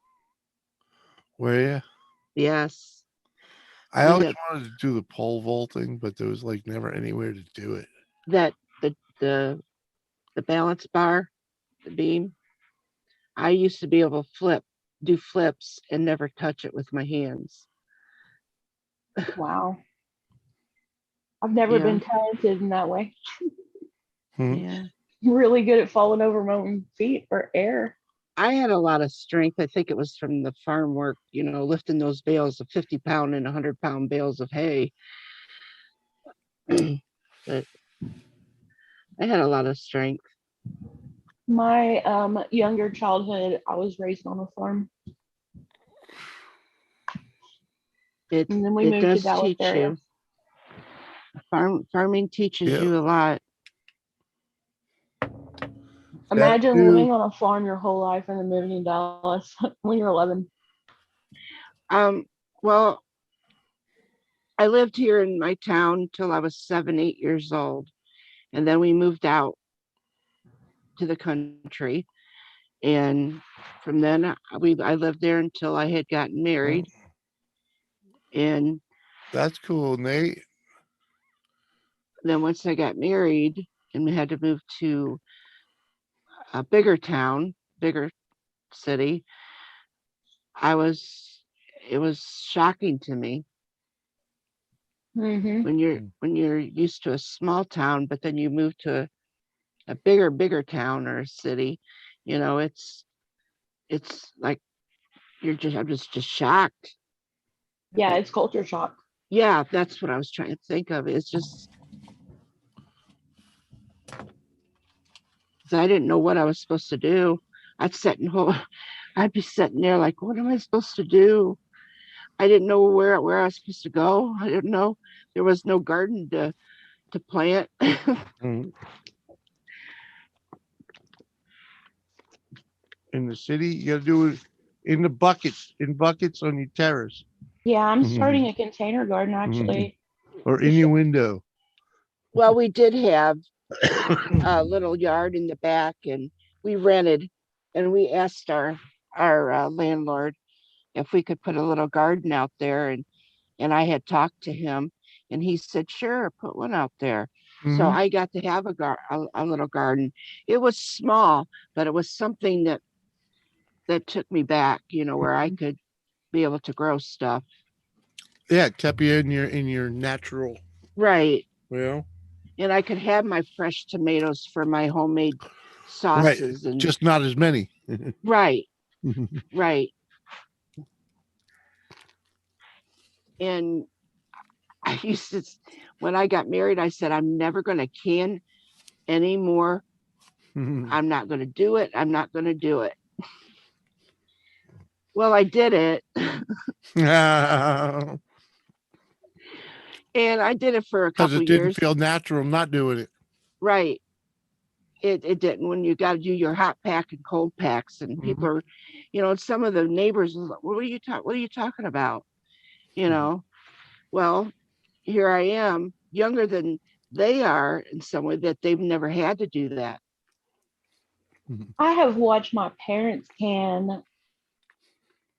Speaker 1: Were you?
Speaker 6: Yes.
Speaker 1: I
Speaker 6: We
Speaker 1: always
Speaker 6: had
Speaker 1: wanted to do the pole vaulting, but there was like never anywhere to do it.
Speaker 6: that the balance bar, the beam. I used to be able to flip do flips and never touch it with my hands.
Speaker 9: Wow. I've never been talented in that way.
Speaker 6: Yeah.
Speaker 9: Really good at falling over my own feet for air.
Speaker 6: I had a lot of strength. I think it was from the farm work, lifting those bales of 50-pound and 100-pound bales of hay. But I had a lot of strength.
Speaker 9: My younger childhood, I was raised on a farm.
Speaker 6: It
Speaker 9: And then we moved to
Speaker 6: does
Speaker 9: Dallas
Speaker 6: teach
Speaker 9: area.
Speaker 6: you. Farming teaches
Speaker 1: Yeah.
Speaker 6: you a lot.
Speaker 9: Imagine
Speaker 1: too.
Speaker 9: living on a farm your whole life and then moving to Dallas when you're 11.
Speaker 6: Well, I lived here in my town till I was 7, 8 years old. And then we moved out to the country. And from then I lived there until I had gotten married. And
Speaker 1: That's cool, Nate.
Speaker 6: then once I got married and we had to move to a bigger town, bigger city, it was shocking to me
Speaker 9: Mm-hmm.
Speaker 6: when you're used to a small town, but then you move to a bigger town or a city, it's like I'm just shocked.
Speaker 9: Yeah, it's culture shock.
Speaker 6: Yeah, that's what I was trying to think of. It's just I didn't know what I was supposed to do. I'd be sitting there like, what am I supposed to do? I didn't know where I was supposed to go. I didn't know there was no garden to plant.
Speaker 1: In the city, you got to do it in buckets on your terrace.
Speaker 9: Yeah, I'm starting a container garden actually.
Speaker 1: Or in your window.
Speaker 6: Well, we did have a little yard in the back, and we rented, and we asked our landlord if we could put a little garden out there, and I had talked to him, and he said, sure, put one out there. So I got to have a little garden. It was small, but it was something that took me back, where I could be able to grow stuff.
Speaker 1: Yeah, it kept you in your natural.
Speaker 6: Right.
Speaker 1: Well.
Speaker 6: And I could have my fresh tomatoes for my homemade sauces,
Speaker 1: right.
Speaker 6: And
Speaker 1: just not as many.
Speaker 6: Right. Right. And I used to, when I got married, I said, I'm never going to can anymore. I'm not going to do it. I'm not going to do it. Well, I did it. And I did it for a couple
Speaker 1: because
Speaker 6: of
Speaker 1: it didn't
Speaker 6: years.
Speaker 1: feel natural not doing it.
Speaker 6: Right. It didn't. When you got to do your hot pack and cold packs, and people are, some of the neighbors, what are you talking about? Well, here I am, younger than they are in some way, that they've never had to do that.
Speaker 9: I have watched my parents can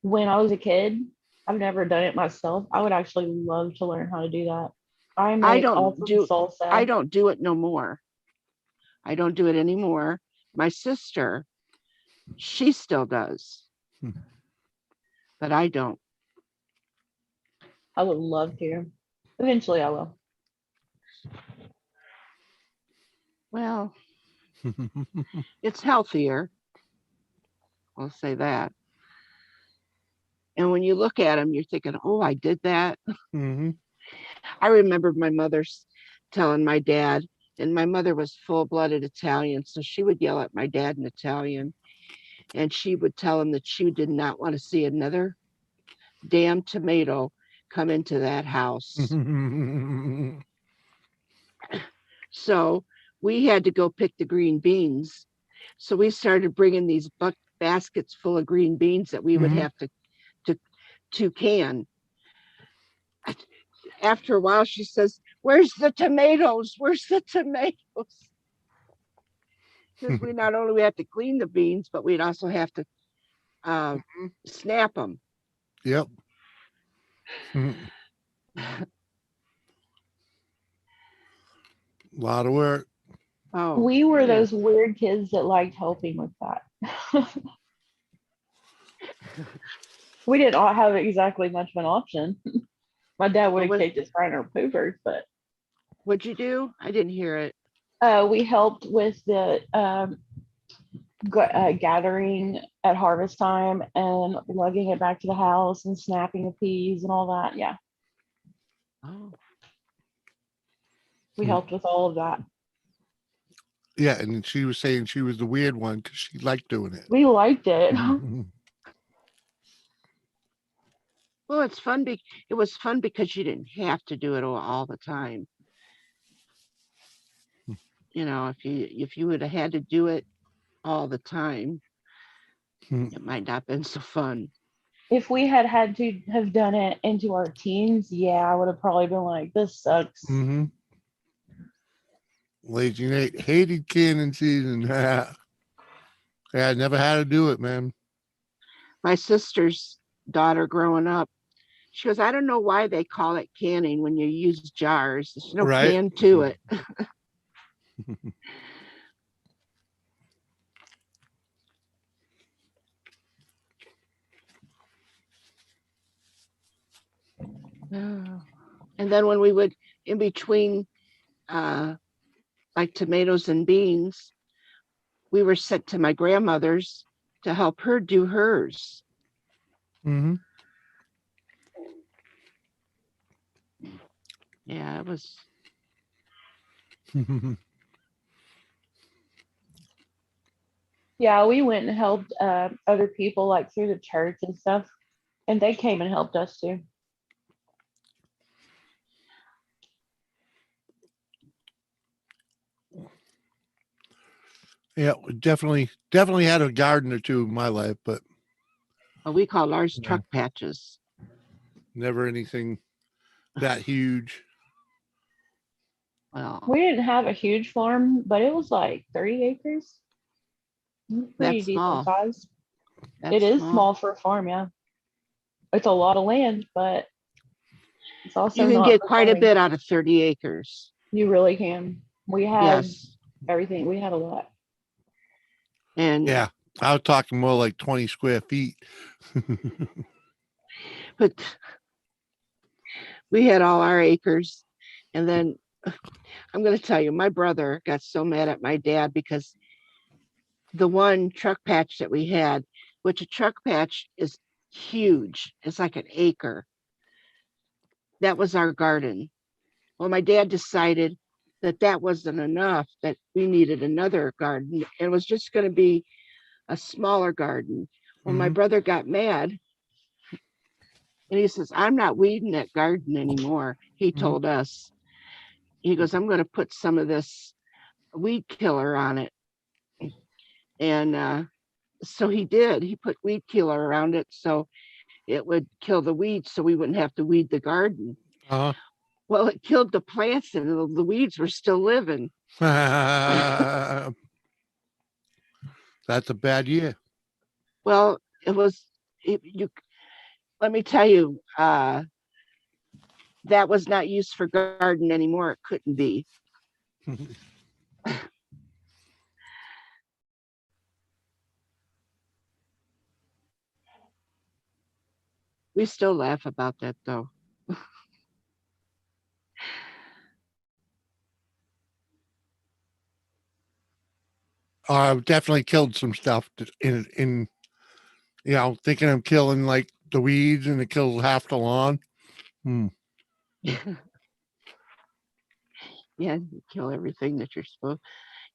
Speaker 9: when I was a kid. I've never done it myself. I would actually love to learn how to do that. I don't do salsa.
Speaker 6: I don't do it no more. I don't do it anymore. My sister, she still does, but I don't.
Speaker 9: I would love to. Eventually I will.
Speaker 6: Well, it's healthier. I'll say that. And when you look at them, you're thinking, oh, I did that. I remember my mother telling my dad, and my mother was full-blooded Italian, so she would yell at my dad in Italian, and she would tell him that she did not want to see another damn tomato come into that house. So we had to go pick the green beans. So we started bringing these baskets full of green beans that we would have to can. After a while, she says, where's the tomatoes? Where's the tomatoes? Because we not only have to clean the beans, but we'd also have to snap them.
Speaker 1: Yep. A lot of work.
Speaker 9: Oh, we were those weird kids that liked helping with that. We didn't all have exactly much of an option. My dad would have
Speaker 6: was-
Speaker 9: kicked his grinder poopers, but
Speaker 6: What'd you do? I didn't hear it.
Speaker 9: we helped with the gathering at harvest time and lugging it back to the house and snapping the peas and all that. Yeah,
Speaker 6: Oh,
Speaker 9: we
Speaker 1: Hmm.
Speaker 9: helped with all of that.
Speaker 1: Yeah, and she was saying she was the weird one because she liked doing it.
Speaker 9: We liked it.
Speaker 6: well, it's fun. It was fun because you didn't have to do it all the time. You know, if you would have had to do it all the time,
Speaker 1: Hmm.
Speaker 6: it might not have been so fun.
Speaker 9: If we had had to have done it into our teens, yeah, I would have probably been like, this sucks.
Speaker 1: Mm-hmm. Lazy Nate hated canning season. Yeah, I never had to do it, man.
Speaker 6: My sister's daughter growing up, she goes, I don't know why they call it canning when you use jars. There's no
Speaker 1: Right.
Speaker 6: can to it. Oh. And then when we would, in between, like tomatoes and beans, we were sent to my grandmother's to help her do hers.
Speaker 1: Mm-hmm.
Speaker 6: Yeah, it was.
Speaker 9: Yeah, we went and helped other people like through the church and stuff, and they came and helped us too.
Speaker 1: Yeah, we definitely had a garden or two in my life, but
Speaker 6: Well, we called ours
Speaker 1: Yeah.
Speaker 6: truck patches.
Speaker 1: never anything that huge.
Speaker 6: Well,
Speaker 9: We didn't have a huge farm, but it was like 30 acres. Pretty
Speaker 6: that's
Speaker 9: decent
Speaker 6: small.
Speaker 9: size.
Speaker 6: That's
Speaker 9: It is small for a farm, yeah. It's a lot of land, but it's also
Speaker 6: You can
Speaker 9: not
Speaker 6: get
Speaker 9: for
Speaker 6: quite a
Speaker 9: farming.
Speaker 6: bit out of 30 acres.
Speaker 9: You really can. We had
Speaker 6: Yes.
Speaker 9: everything. We had a lot.
Speaker 6: And
Speaker 1: Yeah, I was talking more like 20 square feet.
Speaker 6: but we had all our acres. And then I'm going to tell you, my brother got so mad at my dad because the one truck patch that we had, which a truck patch is huge, it's like an acre. That was our garden. Well, my dad decided that that wasn't enough, that we needed another garden. It was just going to be a smaller garden. Well, my
Speaker 1: Mhm.
Speaker 6: brother got mad and he says, I'm not weeding that garden anymore. He
Speaker 1: Mhm.
Speaker 6: told us, he goes, I'm going to put some of this weed killer on it. And so he did. He put weed killer around it so it would kill the weeds so we wouldn't have to weed the garden.
Speaker 1: Uh-huh.
Speaker 6: Well, it killed the plants and the weeds were still living.
Speaker 1: That's a bad year.
Speaker 6: Well, it was, you, let me tell you, that was not used for garden anymore. It couldn't be. We still laugh about that though.
Speaker 1: I've definitely killed some stuff in thinking I'm killing like the weeds and it kills half the lawn.
Speaker 6: Yeah, you kill everything that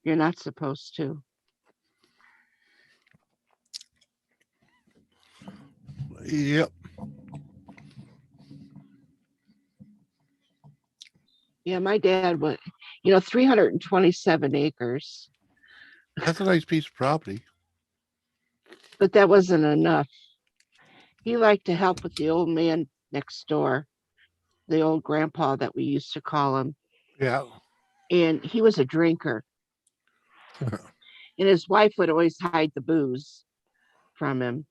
Speaker 6: you're not supposed to.
Speaker 1: Yep.
Speaker 6: Yeah, my dad was, 327 acres,
Speaker 1: That's a nice piece of property.
Speaker 6: but that wasn't enough. He liked to help with the old man next door, the old grandpa that we used to call him.
Speaker 1: Yeah.
Speaker 6: And he was a drinker. And his wife would always hide the booze from him.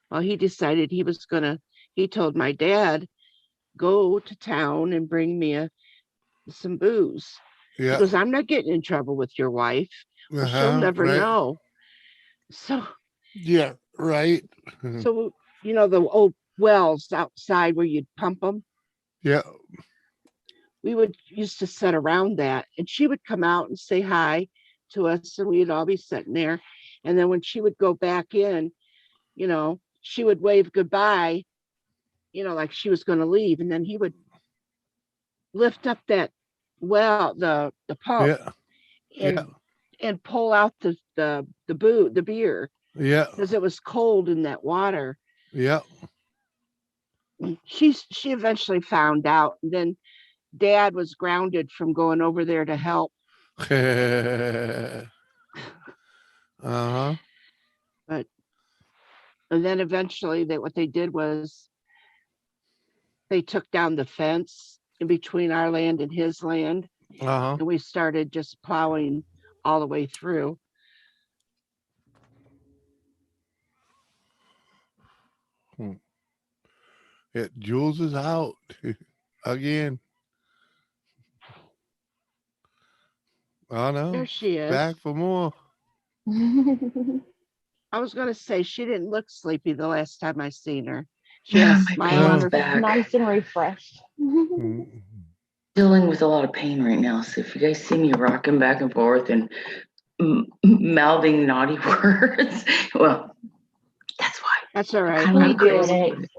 Speaker 6: Well, he decided he told my dad, go to town and bring me some booze. He
Speaker 1: Yeah.
Speaker 6: goes, I'm not getting in trouble with your wife. Well, she'll never
Speaker 1: right.
Speaker 6: know. So
Speaker 1: Yeah, right.
Speaker 6: so you know, the old wells outside where you'd pump them.
Speaker 1: Yeah.
Speaker 6: We would used to sit around that, and she would come out and say hi to us, and we'd all be sitting there. And then when she would go back in, you know, she would wave goodbye, you know, like she was going to leave, and then he would lift up that the pump
Speaker 1: Yeah.
Speaker 6: and
Speaker 1: Yeah.
Speaker 6: and pull out the beer
Speaker 1: Yeah.
Speaker 6: because it was cold in that water.
Speaker 1: Yeah.
Speaker 6: She eventually found out, and then Dad was grounded from going over there to help.
Speaker 1: Uh-huh.
Speaker 6: But and then eventually what they did was they took down the fence in between our land and his land,
Speaker 1: Uh-huh.
Speaker 6: and we started just plowing all the way through.
Speaker 1: Yeah, Jules is out again. Oh no.
Speaker 6: There she is.
Speaker 1: Back for more.
Speaker 6: I was going to say she didn't look sleepy the last time I seen her. She had a
Speaker 7: My
Speaker 6: smile on
Speaker 7: pain's
Speaker 6: her
Speaker 7: back.
Speaker 9: Nice and refreshed.
Speaker 1: Mm.
Speaker 7: Dealing with a lot of pain right now. So if you guys see me rocking back and forth and mouthing naughty words, well, that's why.
Speaker 6: That's all right.
Speaker 7: Kinda
Speaker 9: We
Speaker 7: crazy.
Speaker 9: get it.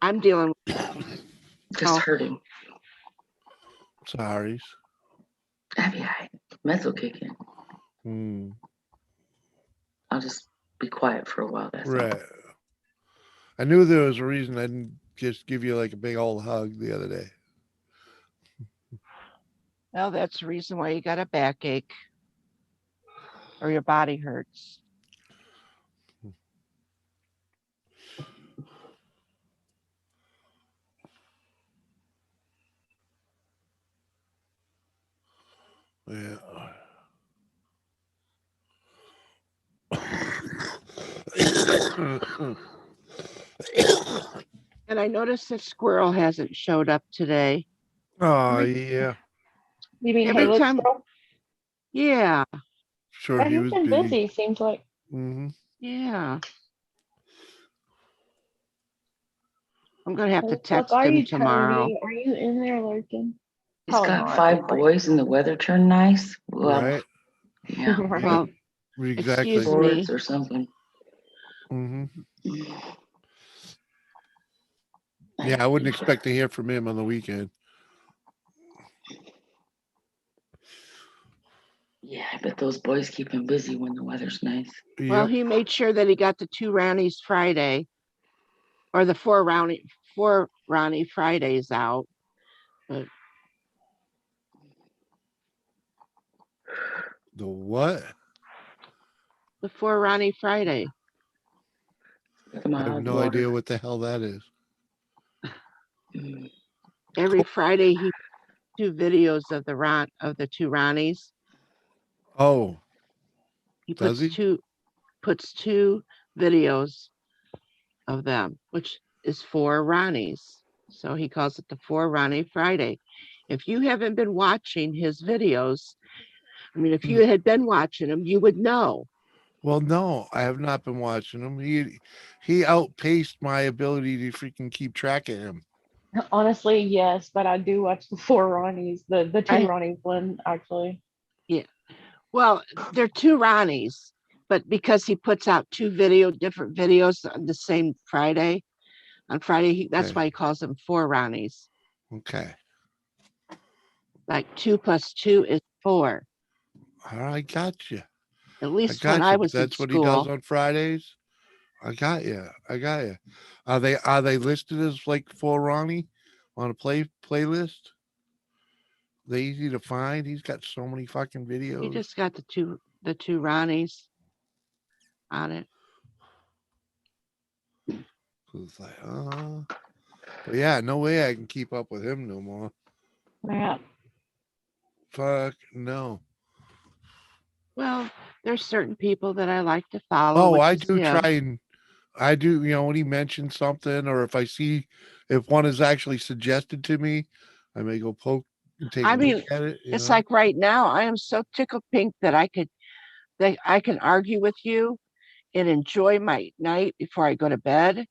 Speaker 6: I'm dealing with
Speaker 7: Just
Speaker 6: Oh.
Speaker 7: hurting.
Speaker 1: Sorry.
Speaker 7: Yeah, meds will kick in.
Speaker 1: Mm.
Speaker 7: I'll just be quiet for a while. That's all.
Speaker 1: Right. I knew there was a reason I didn't just give you like a big old hug the other day.
Speaker 6: Well, that's the reason why you got a backache or your body hurts.
Speaker 1: Yeah.
Speaker 6: And I noticed that squirrel hasn't showed up today.
Speaker 1: Oh yeah.
Speaker 9: You mean
Speaker 6: Every
Speaker 9: Halo
Speaker 6: time,
Speaker 9: Squirrel?
Speaker 6: yeah,
Speaker 1: Sure
Speaker 9: Yeah,
Speaker 1: he
Speaker 9: he's
Speaker 1: was
Speaker 9: been
Speaker 1: busy.
Speaker 9: busy, seems like.
Speaker 1: Mm-hmm.
Speaker 6: yeah. I'm gonna have to
Speaker 9: Look,
Speaker 6: text
Speaker 9: are
Speaker 6: him
Speaker 9: you,
Speaker 6: tomorrow.
Speaker 9: Toby? Are you in there lurking?
Speaker 7: He's
Speaker 9: Probably
Speaker 7: got
Speaker 9: not.
Speaker 7: 5
Speaker 9: It's like-
Speaker 7: boys and the weather turned nice. Well,
Speaker 1: Right.
Speaker 7: yeah,
Speaker 9: Right.
Speaker 6: Well,
Speaker 1: Exactly.
Speaker 6: excuse me.
Speaker 7: sports or something.
Speaker 1: Mm-hmm. Yeah, I wouldn't expect to hear from him on the weekend.
Speaker 7: Yeah, I bet those boys keep him busy when the weather's nice.
Speaker 6: Well,
Speaker 1: Yep.
Speaker 6: he made sure that he got the 2 Ronnies Friday or the 4 Ronnie Fridays out. But
Speaker 1: The what?
Speaker 6: the 4 Ronnie Friday.
Speaker 7: Come
Speaker 1: I have
Speaker 7: on,
Speaker 1: no
Speaker 7: water.
Speaker 1: idea what the hell that is.
Speaker 7: Mm.
Speaker 6: Every Friday he 2 videos of the 2 Ronnies.
Speaker 1: Oh,
Speaker 6: He
Speaker 1: does
Speaker 6: puts
Speaker 1: he?
Speaker 6: 2 videos of them, which is 4 Ronnies. So he calls it the 4 Ronnie Friday. If you haven't been watching his videos, I mean, if you had been watching them, you would know.
Speaker 1: Well, no, I have not been watching him. He outpaced my ability to freaking keep track of him.
Speaker 9: Honestly, yes, but I do watch the 4 Ronnies, the 2
Speaker 6: I-
Speaker 9: Ronnies one, actually.
Speaker 6: Well, they're 2 Ronnies, but because he puts out 2 different videos on the same Friday, on Friday, that's
Speaker 1: Okay.
Speaker 6: why he calls them 4 Ronnies.
Speaker 1: Okay.
Speaker 6: Like 2 plus 2 is 4.
Speaker 1: All right, got you.
Speaker 6: At
Speaker 1: I
Speaker 6: least
Speaker 1: got
Speaker 6: when
Speaker 1: you.
Speaker 6: I
Speaker 1: But
Speaker 6: was in
Speaker 1: that's what he does
Speaker 6: school.
Speaker 1: on Fridays. I got you. I got you. Are they listed as like for Ronnie on a playlist? They easy to find. He's got so many fucking
Speaker 6: He
Speaker 1: videos.
Speaker 6: just got the two Ronnies on it.
Speaker 1: It's like, but yeah, no way I can keep up with him no more.
Speaker 9: Yeah.
Speaker 1: Fuck no.
Speaker 6: Well, there's certain people that I like to follow.
Speaker 1: Oh,
Speaker 6: which
Speaker 1: I
Speaker 6: is
Speaker 1: do
Speaker 6: him.
Speaker 1: try and I do, when he mentions something or if I see if one is actually suggested to me, I may go poke and take
Speaker 6: I
Speaker 1: a
Speaker 6: mean,
Speaker 1: look at it.
Speaker 6: it's like right now, I am so tickled pink that I can argue with you and enjoy my night before I go to bed.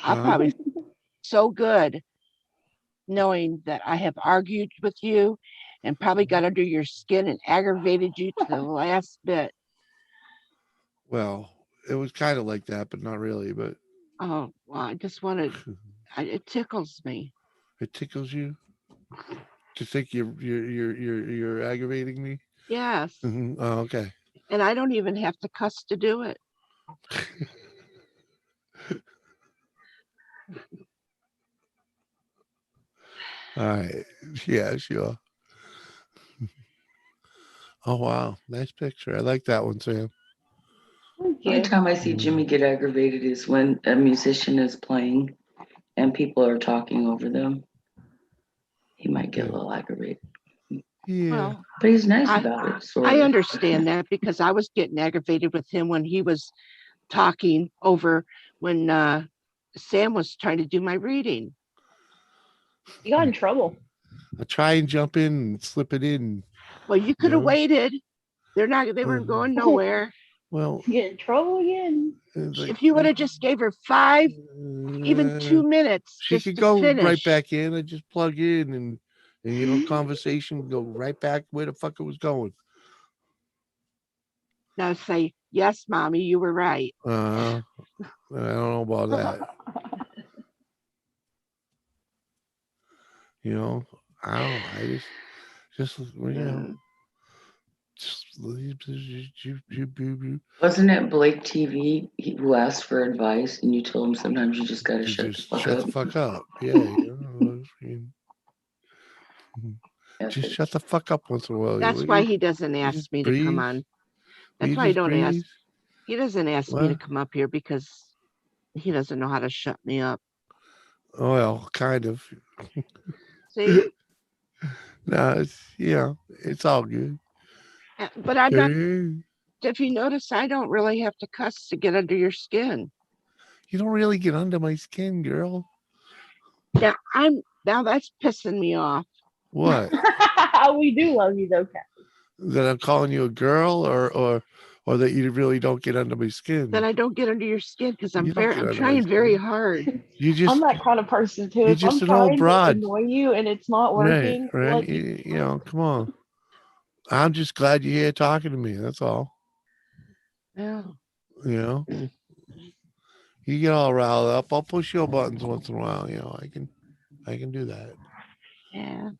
Speaker 6: I'll probably so good knowing that I have argued with you and probably got under your skin and aggravated you to the last bit.
Speaker 1: Well, it was kind of like that, but not really. But
Speaker 6: Oh, well, I just wanted, it tickles me.
Speaker 1: it tickles you to think you're aggravating me.
Speaker 6: Yes.
Speaker 1: Oh, okay.
Speaker 6: And I don't even have to cuss to do it.
Speaker 1: All right. Yeah, sure. Oh wow, nice picture. I like that one, Sam.
Speaker 9: Thank
Speaker 7: The only
Speaker 9: you.
Speaker 7: time I see Jimmy get aggravated is when a musician is playing and people are talking over them. He might get a little aggravated,
Speaker 1: Yeah.
Speaker 6: Well,
Speaker 7: but he's nice
Speaker 6: I-
Speaker 7: about it. Sort
Speaker 6: I
Speaker 7: of.
Speaker 6: understand that because I was getting aggravated with him when he was talking over when Sam was trying to do my reading.
Speaker 9: You got in trouble.
Speaker 1: I try and jump in and slip it in.
Speaker 6: Well, you could have
Speaker 1: No.
Speaker 6: waited. They weren't going nowhere.
Speaker 1: Well,
Speaker 9: You get in trouble again.
Speaker 1: it's like,
Speaker 6: If you would have just gave her 5, even 2 minutes
Speaker 1: she
Speaker 6: just
Speaker 1: could
Speaker 6: to
Speaker 1: go
Speaker 6: finish.
Speaker 1: right back in. I just plug in and conversation would go right back where the fuck it was going.
Speaker 6: Now say, yes, mommy, you were right.
Speaker 1: I don't know about that. You know, I don't know. I just you know.
Speaker 7: Wasn't it Blake TV who asked for advice, and you told him sometimes you just gotta shut the
Speaker 1: Just
Speaker 7: fuck
Speaker 1: shut
Speaker 7: up?
Speaker 1: the fuck up. Yeah, you know, just shut the fuck up once in a while.
Speaker 6: That's
Speaker 1: Will
Speaker 6: why
Speaker 1: you?
Speaker 6: he doesn't
Speaker 1: You
Speaker 6: ask
Speaker 1: just
Speaker 6: me to come
Speaker 1: breathe.
Speaker 6: on.
Speaker 1: Will
Speaker 6: That's
Speaker 1: you
Speaker 6: why he
Speaker 1: just
Speaker 6: don't ask.
Speaker 1: breathe?
Speaker 6: He doesn't ask me to
Speaker 1: What?
Speaker 6: come up here because he doesn't know how to shut me up.
Speaker 1: Oh, well, kind of.
Speaker 6: See?
Speaker 1: No, it's it's all good.
Speaker 6: But I'm not.
Speaker 1: You
Speaker 6: If you notice, I don't really have to cuss to get under your skin.
Speaker 1: don't really get under my skin, girl.
Speaker 6: Now that's pissing me off.
Speaker 1: What?
Speaker 9: We do love you though, Kat.
Speaker 1: That I'm calling you a girl, or that you really don't get under my skin?
Speaker 6: That I don't get under your skin because I'm
Speaker 1: You don't get under my
Speaker 6: trying very
Speaker 1: skin.
Speaker 6: hard.
Speaker 1: You just
Speaker 9: I'm that kind of person too.
Speaker 1: you're
Speaker 9: If I'm
Speaker 1: just an old
Speaker 9: trying to
Speaker 1: broad.
Speaker 9: annoy you and it's not
Speaker 1: Right,
Speaker 9: working,
Speaker 1: right.
Speaker 9: like
Speaker 1: You know, come on. I'm just glad you're here talking to me. That's all.
Speaker 6: Yeah.
Speaker 1: You know, you get all riled up. I'll push your buttons once in a while. You know, I can do that.
Speaker 6: Yeah.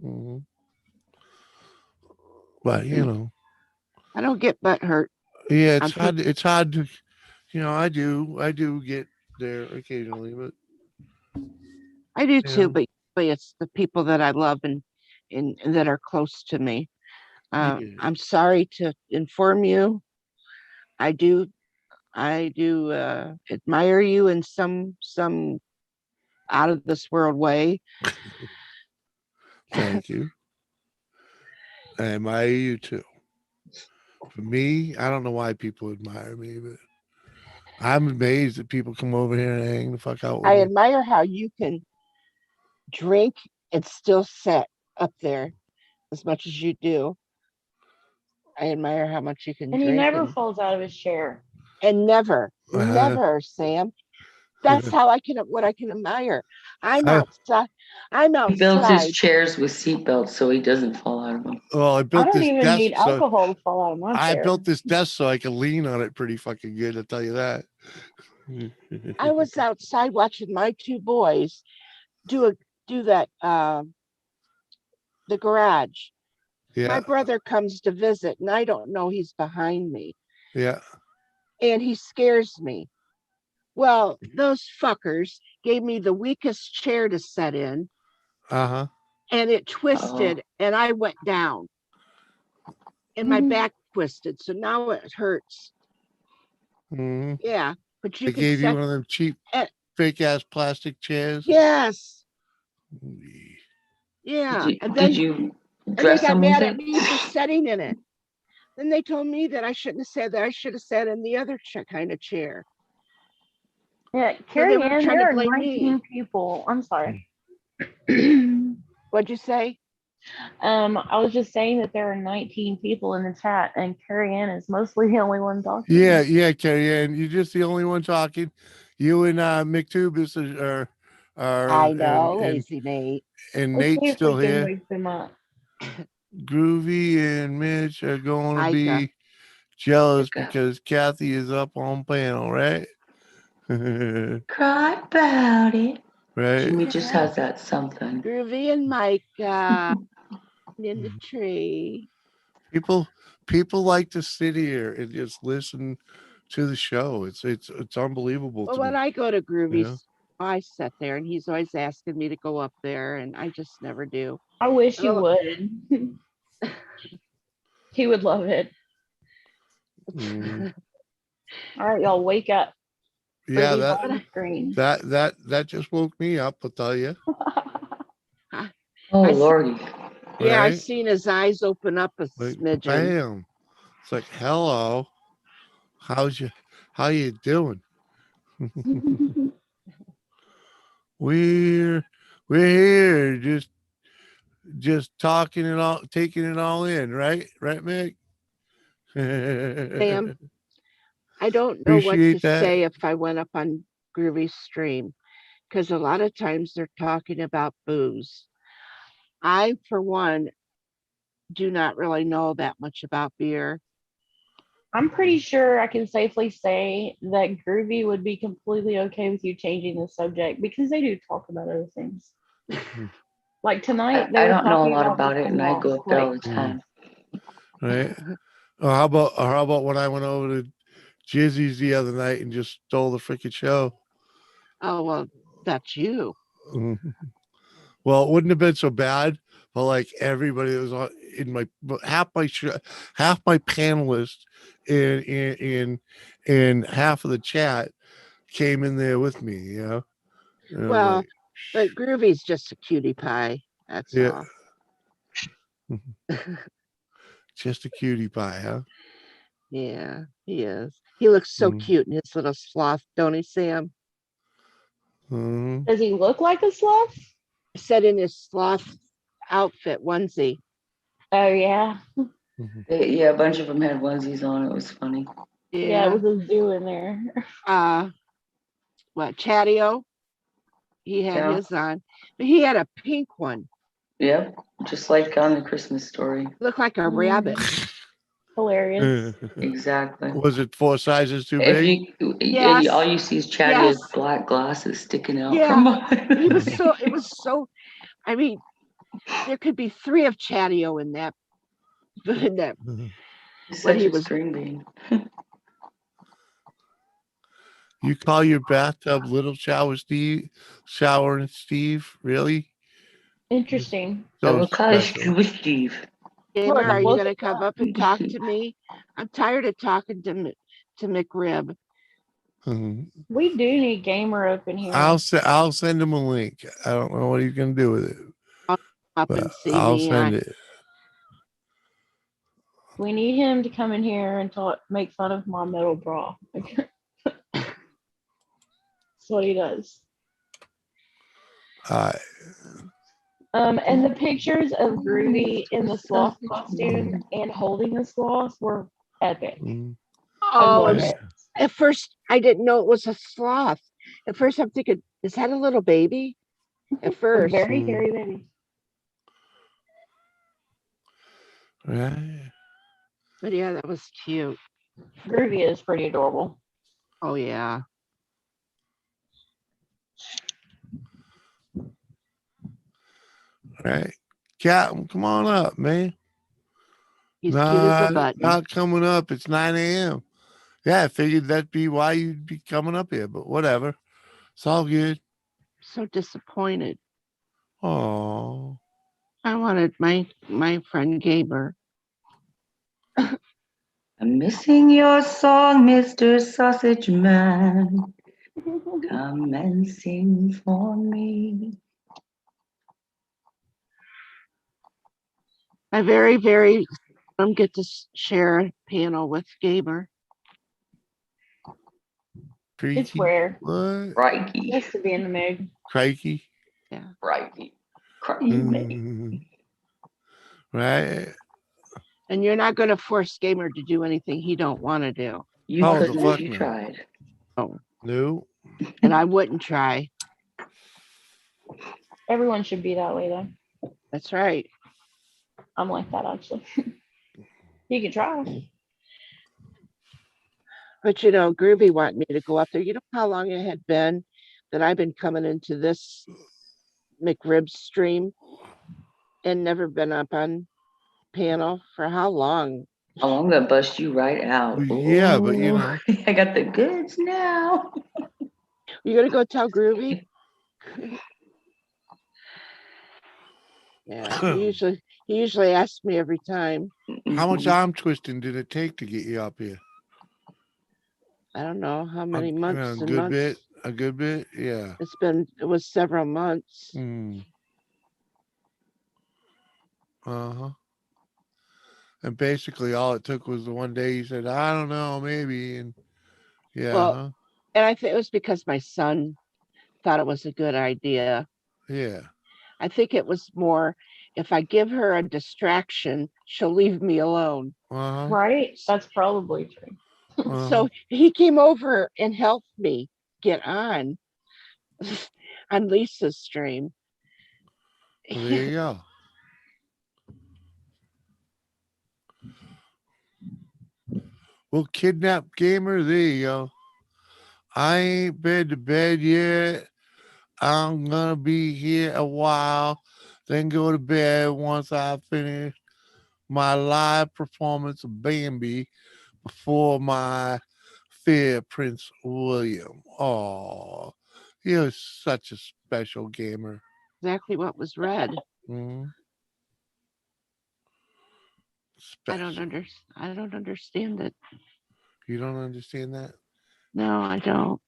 Speaker 1: Mhm. But you know,
Speaker 6: I don't get butt hurt.
Speaker 1: yeah,
Speaker 6: I'm
Speaker 1: it's hard. It's hard to, you know, I do get there occasionally, but
Speaker 6: I do
Speaker 1: you
Speaker 6: too,
Speaker 1: know,
Speaker 6: but it's the people that I love and that are close to me.
Speaker 1: yeah.
Speaker 6: I'm sorry to inform you. I do admire you in some out of this world way.
Speaker 1: Thank you. I admire you too. For me, I don't know why people admire me, but I'm amazed that people come over here and hang the fuck out with
Speaker 6: I
Speaker 1: me.
Speaker 6: admire how you can drink and still sit up there as much as you do. I admire how much you can
Speaker 9: and he
Speaker 6: drink
Speaker 9: never falls out of his chair.
Speaker 6: and never,
Speaker 1: Uh,
Speaker 6: Sam. That's how I can admire. I'm
Speaker 1: I,
Speaker 6: outside. I'm
Speaker 7: He builds his
Speaker 6: outside.
Speaker 7: chairs with seatbelts so he doesn't fall out of them.
Speaker 1: well, I
Speaker 9: I
Speaker 1: built
Speaker 9: don't
Speaker 1: this
Speaker 9: even
Speaker 1: desk
Speaker 9: need alcohol to fall out of my
Speaker 1: I
Speaker 9: chair.
Speaker 1: built this desk so I can lean on it pretty fucking good. I'll tell you that.
Speaker 6: I was outside watching my 2 boys do that the garage.
Speaker 1: Yeah,
Speaker 6: My brother comes to visit and I don't know he's behind me
Speaker 1: yeah.
Speaker 6: and he scares me. Well, those fuckers gave me the weakest chair to sit in
Speaker 1: Uh-huh.
Speaker 6: and it twisted and I went down and my back twisted. So now it hurts.
Speaker 1: Mm-hmm.
Speaker 6: Yeah, but you
Speaker 1: They
Speaker 6: can
Speaker 1: gave you
Speaker 6: set.
Speaker 1: one of them cheap,
Speaker 6: Eh,
Speaker 1: fake ass plastic chairs.
Speaker 6: yes. Yeah.
Speaker 7: Did you
Speaker 6: And they
Speaker 7: dress
Speaker 6: got
Speaker 7: him
Speaker 6: mad
Speaker 7: with
Speaker 6: at
Speaker 7: it?
Speaker 6: me for sitting in it. Then they told me that I shouldn't have said that. I should have sat in the other kind of chair.
Speaker 9: Yeah,
Speaker 6: So
Speaker 9: Carrie
Speaker 6: they were
Speaker 9: Ann,
Speaker 6: trying
Speaker 9: there
Speaker 6: to
Speaker 9: are
Speaker 6: blame
Speaker 9: 19
Speaker 6: me.
Speaker 9: people. I'm sorry.
Speaker 6: What'd you say?
Speaker 9: I was just saying that there are 19 people in the chat, and Carrie Ann is mostly the only one talking.
Speaker 1: Yeah, Carrie Ann, you're just the only one talking. You and McTubis are
Speaker 6: I know,
Speaker 1: and
Speaker 6: lazy Nate.
Speaker 1: and
Speaker 9: Let's see
Speaker 1: Nate's
Speaker 9: if we
Speaker 1: still
Speaker 9: can
Speaker 1: here.
Speaker 9: wake them up.
Speaker 1: Groovy and Mitch are going to
Speaker 6: Ica.
Speaker 1: be jealous
Speaker 7: Ica.
Speaker 1: because Kathy is up on panel, right?
Speaker 7: Cry about it.
Speaker 1: Right?
Speaker 7: Jimmy just has that something.
Speaker 6: Groovy and Micah in the tree.
Speaker 1: People like to sit here and just listen to the show. It's unbelievable
Speaker 6: Well,
Speaker 1: to
Speaker 6: when
Speaker 1: me.
Speaker 6: I go to Groovy's,
Speaker 1: Yeah.
Speaker 6: I sit there and he's always asking me to go up there, and I just never do.
Speaker 9: I wish you
Speaker 6: Oh.
Speaker 9: would. He would love it.
Speaker 1: Mm.
Speaker 9: All right, y'all wake up.
Speaker 1: Yeah,
Speaker 9: Pretty
Speaker 1: that
Speaker 9: on screen.
Speaker 1: that just woke me up, I'll tell you.
Speaker 7: Oh,
Speaker 6: I see-
Speaker 7: Lordy.
Speaker 6: Yeah, I
Speaker 1: Right?
Speaker 6: seen his eyes open up a
Speaker 1: Like
Speaker 6: smidgen.
Speaker 1: bam. It's like, hello. How you doing? we're here just talking it all, taking it all in, right Mick?
Speaker 6: Sam, I don't know what
Speaker 1: Appreciate
Speaker 6: to
Speaker 1: that.
Speaker 6: say if I went up on Groovy's stream, because a lot of times they're talking about booze. I, for one, do not really know that much about beer.
Speaker 9: I'm pretty sure I can safely say that Groovy would be completely okay with you changing the subject because they do talk about other things. Like tonight, they
Speaker 7: I
Speaker 9: were
Speaker 7: don't know a
Speaker 9: talking
Speaker 7: lot
Speaker 9: about
Speaker 7: about it, and I go up there all the time.
Speaker 1: Right? Or how about when I went over to Jizzy's the other night and just stole the freaking show?
Speaker 6: Oh, well, that's you.
Speaker 1: Well, it wouldn't have been so bad, but like everybody that was on in my half my panelists in half of the chat came in there with me, you know. And I was
Speaker 6: Well,
Speaker 1: like,
Speaker 6: but Groovy's just a cutie pie. That's
Speaker 1: yeah,
Speaker 6: all.
Speaker 1: just a cutie pie, huh?
Speaker 6: Yeah, he is. He looks so
Speaker 1: Mm.
Speaker 6: cute in his little sloth, don't he, Sam?
Speaker 1: Mhm.
Speaker 9: Does he look like a sloth?
Speaker 6: I said in his sloth outfit onesie.
Speaker 9: Oh yeah.
Speaker 7: Yeah, a bunch of them had onesies on. It was funny.
Speaker 9: Yeah, it
Speaker 6: Yeah.
Speaker 9: was a zoo in there.
Speaker 6: What, Chatio? He had
Speaker 7: Yeah.
Speaker 6: his on, but he had a pink one.
Speaker 7: Yeah, just like on the Christmas Story.
Speaker 6: Looked like a rabbit.
Speaker 9: Hilarious.
Speaker 7: Exactly.
Speaker 1: Was it 4 sizes too
Speaker 7: If
Speaker 1: big?
Speaker 6: Yes.
Speaker 7: all you see is Chadia's black glasses sticking out
Speaker 6: Yeah.
Speaker 7: from behind.
Speaker 6: He was so, it was so, I mean, there could be 3 of Chatio in that.
Speaker 7: He's
Speaker 6: But
Speaker 7: such
Speaker 6: he
Speaker 7: a
Speaker 6: was
Speaker 7: string bean.
Speaker 1: You call your bathtub Little Shower and Steve? Really?
Speaker 9: Interesting.
Speaker 7: I
Speaker 1: So
Speaker 7: will call you
Speaker 1: special.
Speaker 7: Scuba Steve.
Speaker 6: Gamer,
Speaker 9: Look,
Speaker 6: are you
Speaker 9: look
Speaker 6: going to
Speaker 9: at
Speaker 6: come
Speaker 9: that.
Speaker 6: up and talk to me? I'm tired of talking to McRib.
Speaker 1: Mhm.
Speaker 9: We do need Gamer up in here.
Speaker 1: I'll send him a link. I don't know what he's gonna do with it,
Speaker 6: Up
Speaker 1: but
Speaker 6: and see
Speaker 1: I'll
Speaker 6: me.
Speaker 1: send it.
Speaker 9: We need him to come in here and make fun of my metal bra. That's what he does. And the pictures of Groovy in the sloth costume and holding the sloth were epic. I
Speaker 6: Oh,
Speaker 9: love it.
Speaker 6: at first I didn't know it was a sloth. At first I'm thinking, is that a little baby? At
Speaker 9: A
Speaker 6: first.
Speaker 9: very hairy baby.
Speaker 1: Right.
Speaker 6: But yeah, that was cute.
Speaker 9: Groovy is pretty adorable.
Speaker 6: Oh yeah.
Speaker 1: Right. Captain, come on up, man.
Speaker 6: He's cute as a button.
Speaker 1: Not coming up. It's 9 a.m. Yeah, I figured that'd be why you'd be coming up here, but whatever. It's all good.
Speaker 6: So disappointed.
Speaker 1: Oh.
Speaker 6: I wanted my friend Gamer.
Speaker 7: I'm missing your song, Mr. Sausage Man. Come and sing for me.
Speaker 6: I very get to share a panel with Gamer.
Speaker 1: Creaky.
Speaker 9: It's rare.
Speaker 1: What?
Speaker 7: Crikey.
Speaker 9: Just to be in the mood.
Speaker 1: Crikey.
Speaker 6: Yeah.
Speaker 7: Crikey. Crikey.
Speaker 1: Right.
Speaker 6: And you're not going to force Gamer to do anything he don't want to do.
Speaker 7: You
Speaker 1: Oh, the
Speaker 7: couldn't
Speaker 1: fuck
Speaker 7: if you
Speaker 1: no.
Speaker 7: tried.
Speaker 6: Oh.
Speaker 1: No.
Speaker 6: and I wouldn't try.
Speaker 9: Everyone should be that way though.
Speaker 6: That's right.
Speaker 9: I'm like that actually. You can try.
Speaker 6: But Groovy wanted me to go up there. You know how long it had been that I've been coming into this McRib stream and never been up on panel for how long?
Speaker 7: Oh, I'm gonna bust you right out.
Speaker 1: Well, yeah, but
Speaker 7: Ooh, I got the goods now.
Speaker 6: You gonna go tell Groovy? Yeah, he usually asks me every time.
Speaker 1: how much
Speaker 7: Mhm.
Speaker 1: arm twisting did it take to get you up here?
Speaker 6: I don't know how many
Speaker 1: A
Speaker 6: months and
Speaker 1: good
Speaker 6: months.
Speaker 1: bit. A good bit. Yeah.
Speaker 6: It was several months.
Speaker 1: Mm. Uh-huh. And basically all it took was the one day you said, I don't know, maybe. And yeah,
Speaker 6: Well,
Speaker 1: huh?
Speaker 6: and I think it was because my son thought it was a good idea.
Speaker 1: Yeah.
Speaker 6: I think it was more, if I give her a distraction, she'll leave me alone.
Speaker 1: Uh-huh.
Speaker 9: Right? That's probably true.
Speaker 1: Uh-huh.
Speaker 6: So he came over and helped me get on Lisa's stream.
Speaker 1: Well, there you go. Well, kidnap gamer, there you go. I ain't been to bed yet. I'm gonna be here a while, then go to bed once I finish my live performance of Bambi before my fair Prince William. Oh, he was such a special gamer.
Speaker 6: Exactly what was read.
Speaker 1: Mhm.
Speaker 6: I don't
Speaker 1: Special.
Speaker 6: I don't understand it.
Speaker 1: You don't understand that?
Speaker 6: No, I don't.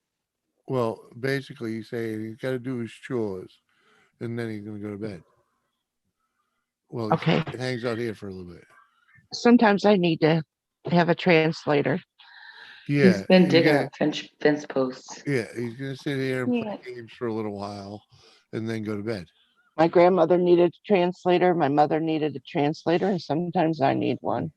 Speaker 1: Well, basically, he's saying he's got to do his chores, and then he's gonna go to bed. Well,
Speaker 6: Okay.
Speaker 1: he hangs out here for a little bit.
Speaker 6: Sometimes I need to have a translator.
Speaker 1: Yeah,
Speaker 7: He's been
Speaker 1: he's
Speaker 7: digging
Speaker 1: gonna,
Speaker 7: up fence posts.
Speaker 1: yeah, he's gonna sit here and
Speaker 9: Yeah.
Speaker 1: play games for a little while, and then go to bed.
Speaker 6: My grandmother needed a translator. My mother needed a translator, and sometimes I need one.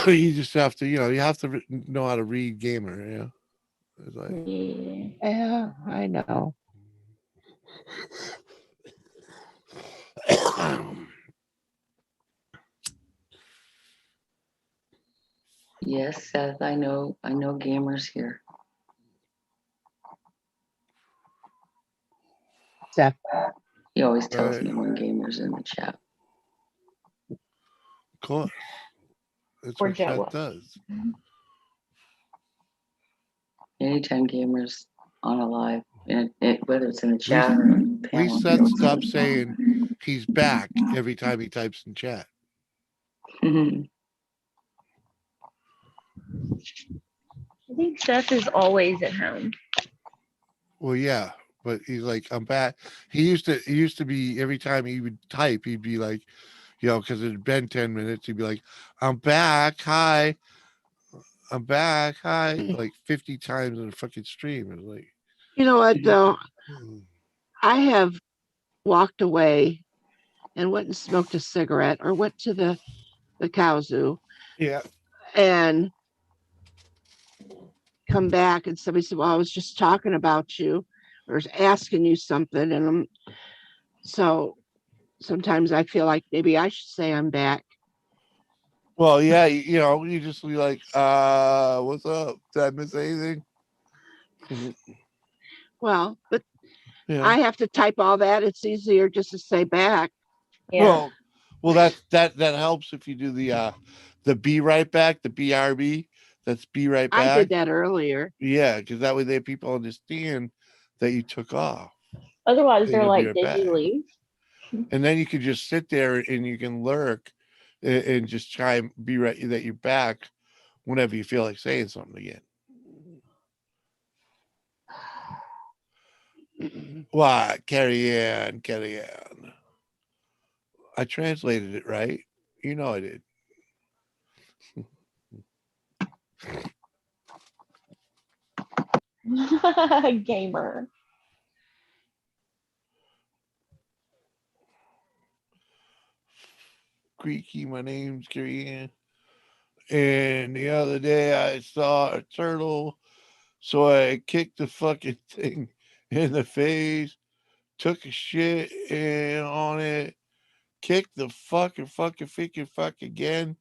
Speaker 1: You just have to, you have to know how to read gamer. Yeah, it's like,
Speaker 9: Yeah.
Speaker 6: Yeah, I know.
Speaker 7: Yes, Seth, I know gamers here.
Speaker 6: Seth,
Speaker 7: He always tells
Speaker 1: Right.
Speaker 7: me when gamers in the chat.
Speaker 1: Of course, that's
Speaker 9: Or
Speaker 1: what
Speaker 9: Jet
Speaker 1: Seth
Speaker 9: Wa-
Speaker 1: does.
Speaker 7: Anytime gamers on a live, and whether it's in the
Speaker 1: At
Speaker 7: chat
Speaker 1: least,
Speaker 7: or on the
Speaker 1: at least
Speaker 7: panel, he
Speaker 1: Seth
Speaker 7: always
Speaker 1: stopped
Speaker 7: says,
Speaker 1: saying he's back every time he types in chat.
Speaker 7: Mhm.
Speaker 9: I think Seth is always at home.
Speaker 1: Well, yeah, but he's like, I'm back. He used to be every time he would type, he'd be like, because it had been 10 minutes, he'd be like, I'm back. Hi. I'm back. Hi. Like 50 times in a fucking stream. It was like,
Speaker 6: you know what though?
Speaker 1: hmm.
Speaker 6: I have walked away and went and smoked a cigarette or went to the cow zoo
Speaker 1: Yeah.
Speaker 6: and come back and somebody said, well, I was just talking about you or asking you something. And so sometimes I feel like maybe I should say I'm back.
Speaker 1: Well, yeah, you just be like, what's up? Did I miss anything?
Speaker 6: Well, but
Speaker 1: Yeah.
Speaker 6: I have to type all that. It's easier just to say back.
Speaker 9: Yeah.
Speaker 1: Well, that helps if you do the be right back, the BRB. That's be right back.
Speaker 6: I did that earlier.
Speaker 1: Yeah, because that way people understand that you took off.
Speaker 9: Otherwise,
Speaker 1: And
Speaker 9: they're
Speaker 1: you'll be
Speaker 9: like,
Speaker 1: right
Speaker 9: did
Speaker 1: back.
Speaker 9: you leave?
Speaker 1: And then you can just sit there and you can lurk and just try and be right that you're back whenever you feel like saying something again. What? Carry on. I translated it right. You know I did.
Speaker 9: Gamer.
Speaker 1: Creaky. My name's Carrie Ann. And the other day I saw a turtle, so I kicked the fucking thing in the face, took a shit and on it, kicked the fuck again,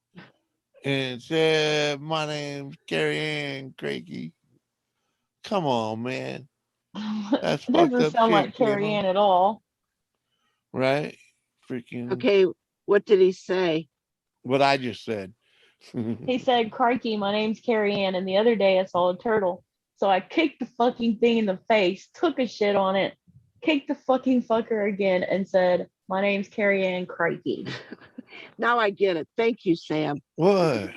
Speaker 1: and said, "My name's Carrie Ann Craigie." Come on, man. That's
Speaker 9: It
Speaker 1: fucked
Speaker 9: doesn't
Speaker 1: up
Speaker 9: sound
Speaker 1: shit,
Speaker 9: like Carrie
Speaker 1: Gamma.
Speaker 9: Ann at all.
Speaker 1: Right? Freaking
Speaker 6: Okay, what did he say?
Speaker 1: what I just said.
Speaker 9: He said, "Crikey, my name's Carrie Ann, and the other day I saw a turtle. So I kicked the fucking thing in the face, took a shit on it, kicked the fucking fucker again, and said, my name's Carrie Ann Crikey."
Speaker 6: Now I get it. Thank you, Sam.
Speaker 1: What?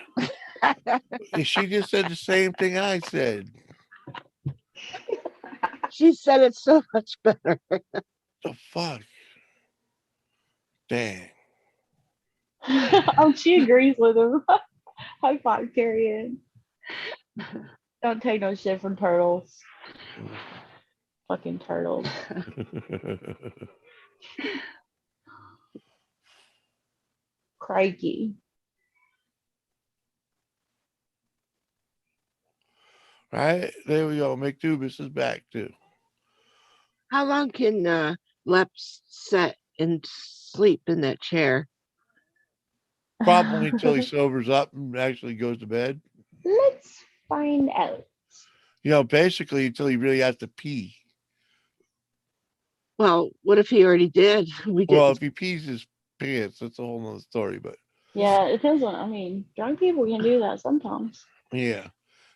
Speaker 1: She just said the same thing I said.
Speaker 6: She said it so much better.
Speaker 1: The fuck? Dang.
Speaker 9: Oh, she agrees with him. High five, Carrie Ann. Don't take no shit from turtles. Fucking turtles. Crikey.
Speaker 1: Right? There we go. McDubis is back too.
Speaker 6: How long can Lep sit and sleep in that chair?
Speaker 1: Probably until he sobers up and actually goes to bed.
Speaker 9: Let's find out.
Speaker 1: Basically until he really has to pee.
Speaker 6: Well, what if he already did? We
Speaker 1: Well,
Speaker 6: didn't.
Speaker 1: if he pees his pants, that's a whole nother story. But
Speaker 9: Yeah, it depends on, I mean, drunk people can do that sometimes.
Speaker 1: yeah,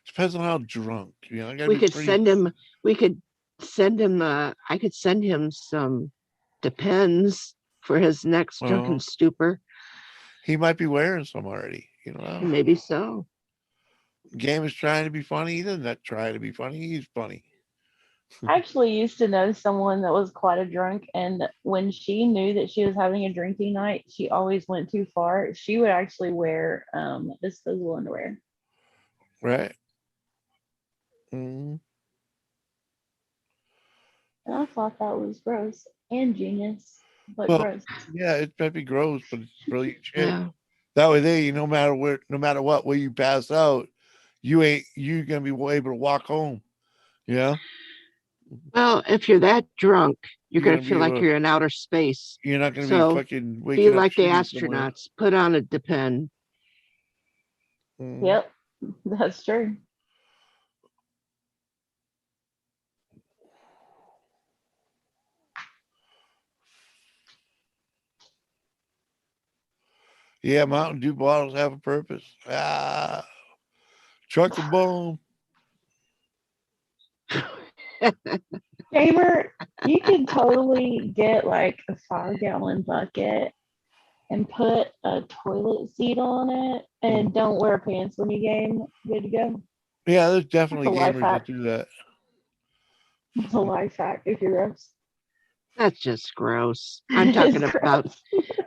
Speaker 1: depends on how drunk. I gotta
Speaker 6: We
Speaker 1: be
Speaker 6: could
Speaker 1: pretty.
Speaker 6: send him. We could send him. I could send him some Depends for his next drunken stupor.
Speaker 1: He might be wearing some already. You know,
Speaker 6: Maybe so.
Speaker 1: Game is trying to be funny. He doesn't try to be funny. He's funny.
Speaker 9: I actually used to know someone that was quite a drunk, and when she knew that she was having a drinking night, she always went too far. She would actually wear disposable underwear.
Speaker 1: Right. Mm.
Speaker 9: And I thought that was gross and genius, but
Speaker 1: Well,
Speaker 9: gross.
Speaker 1: yeah, it might be gross, but it's brilliant shit.
Speaker 6: Yeah.
Speaker 1: That way, no matter what, where you pass out, you're gonna be able to walk home. Yeah.
Speaker 6: Well, if you're that drunk, you're
Speaker 1: You're
Speaker 6: gonna
Speaker 1: gonna be
Speaker 6: feel like
Speaker 1: able to,
Speaker 6: you're in outer space.
Speaker 1: you're not gonna be
Speaker 6: So
Speaker 1: fucking
Speaker 6: be
Speaker 1: waking up
Speaker 6: like the
Speaker 1: shitting somewhere.
Speaker 6: astronauts. Put on a Depend.
Speaker 1: Mm.
Speaker 9: Yep, that's true.
Speaker 1: Yeah, Mountain Dew bottles have a purpose. Truck a boom.
Speaker 9: Gamer, you can totally get like a 5-gallon bucket and put a toilet seat on it and don't wear pants when you game. Good to go.
Speaker 1: Yeah, there's definitely
Speaker 9: That's a life
Speaker 1: gamers
Speaker 9: hack.
Speaker 1: that do that.
Speaker 9: It's a life hack if you're gross.
Speaker 6: That's just gross.
Speaker 9: It's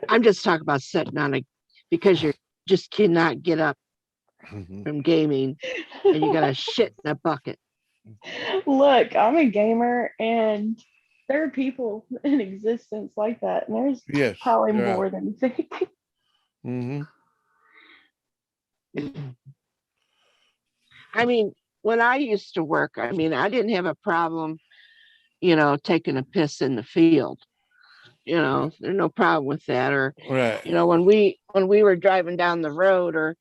Speaker 6: I'm just talking about sitting on a because you just cannot get up from gaming and you got to shit in a bucket.
Speaker 9: Look, I'm a gamer and there are people in existence like that. And there's
Speaker 1: Yes,
Speaker 9: probably
Speaker 1: there are.
Speaker 9: more than you think.
Speaker 1: Mm-hmm.
Speaker 6: I mean, when I used to work, I mean, I didn't have a problem, taking a piss in the field. There's no problem with that. Or,
Speaker 1: Right.
Speaker 6: when we were driving down the road or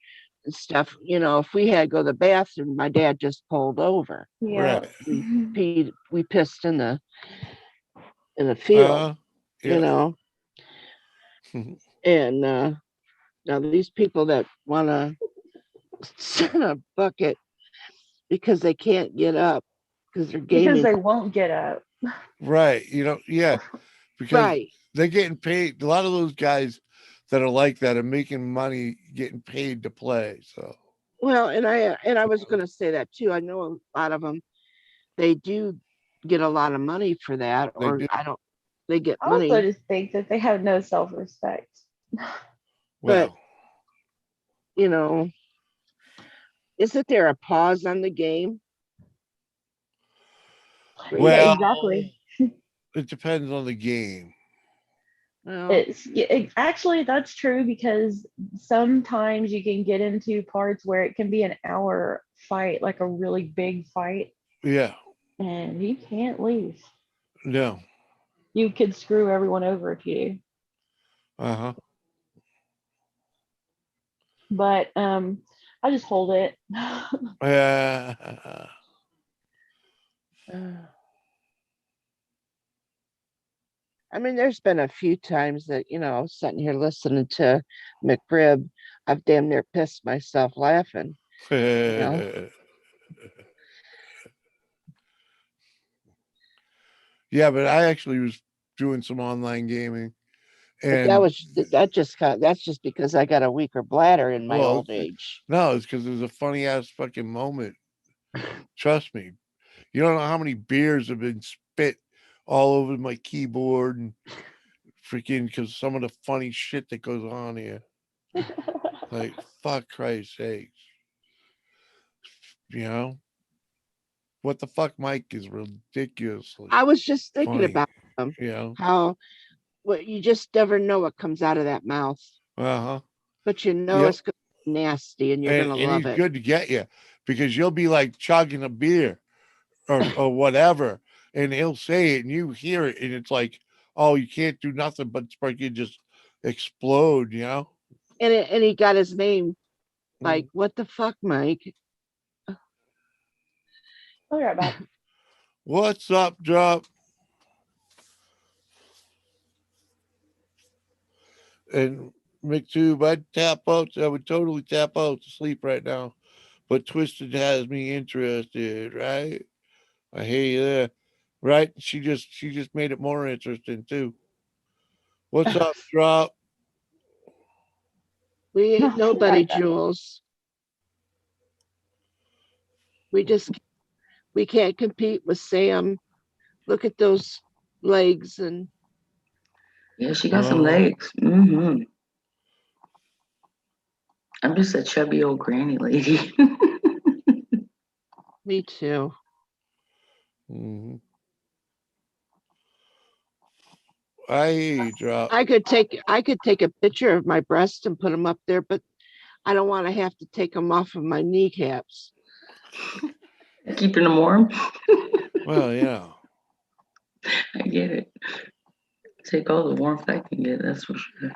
Speaker 6: stuff, if we had to go to the bathroom, my dad just pulled over.
Speaker 9: Yeah.
Speaker 1: Right.
Speaker 6: We pissed in the field,
Speaker 1: Yeah.
Speaker 6: And now these people that want to sit in a bucket because they can't get up because they're gaming.
Speaker 9: Because they won't get up.
Speaker 1: Right. Yeah. Because
Speaker 6: Right.
Speaker 1: they're getting paid. A lot of those guys that are like that are making money getting paid to play. So
Speaker 6: Well, and I was going to say that too. I know a lot of them, they do get a lot of money for that,
Speaker 1: they
Speaker 6: or
Speaker 1: do.
Speaker 6: they get
Speaker 9: I also
Speaker 6: money.
Speaker 9: just think that they have no self-respect.
Speaker 6: But
Speaker 1: Well,
Speaker 6: isn't there a pause on the game?
Speaker 1: well,
Speaker 9: Exactly.
Speaker 1: it depends on the game.
Speaker 6: Well,
Speaker 9: Actually, that's true because sometimes you can get into parts where it can be an hour fight, like a really big fight,
Speaker 1: Yeah.
Speaker 9: and you can't leave.
Speaker 1: No.
Speaker 9: You could screw everyone over if you do.
Speaker 1: Uh-huh.
Speaker 9: But I just hold it.
Speaker 1: Yeah.
Speaker 6: I mean, there's been a few times that, sitting here listening to McRib, I've damn near pissed myself laughing. know?
Speaker 1: Yeah, but I actually was doing some online gaming,
Speaker 6: But
Speaker 1: and
Speaker 6: that's just because I got a weaker bladder in my
Speaker 1: well,
Speaker 6: old age.
Speaker 1: no, it's because there's a funny ass fucking moment. Trust me, you don't know how many beers have been spit all over my keyboard and freaking because some of the funny shit that goes on here. Like, fuck Christ's sakes. You know? What the fuck, Mike, is ridiculously
Speaker 6: I was just thinking
Speaker 1: funny.
Speaker 6: about how you just never know what comes out of that mouth.
Speaker 1: Uh-huh.
Speaker 6: But
Speaker 1: Yep.
Speaker 6: it's gonna be nasty and you're gonna
Speaker 1: And
Speaker 6: love
Speaker 1: he's
Speaker 6: it.
Speaker 1: good to get you because you'll be like chugging a beer or whatever, and he'll say it and you hear it, and it's like, oh, you can't do nothing but you just explode, you know?
Speaker 6: And he got his name like, what the fuck, Mike?
Speaker 9: I'll be right back.
Speaker 1: What's up, Drop? And McTube, I'd tap out. I would totally tap out to sleep right now. But Twisted has me interested, right? I hear you there. Right? She just made it more interesting too. What's up, Drop?
Speaker 6: We ain't
Speaker 9: I'll be
Speaker 6: nobody,
Speaker 9: right back.
Speaker 6: Jules. We can't compete with Sam. Look at those legs and
Speaker 7: Yeah, she got some legs. I'm just a chubby old granny lady.
Speaker 6: me too.
Speaker 1: Mm-hmm. I Drop.
Speaker 6: I could take a picture of my breasts and put them up there, but I don't want to have to take them off of my kneecaps.
Speaker 7: Keeping them warm.
Speaker 1: Well, yeah.
Speaker 7: I get it. Take all the warmth I can get, that's for sure.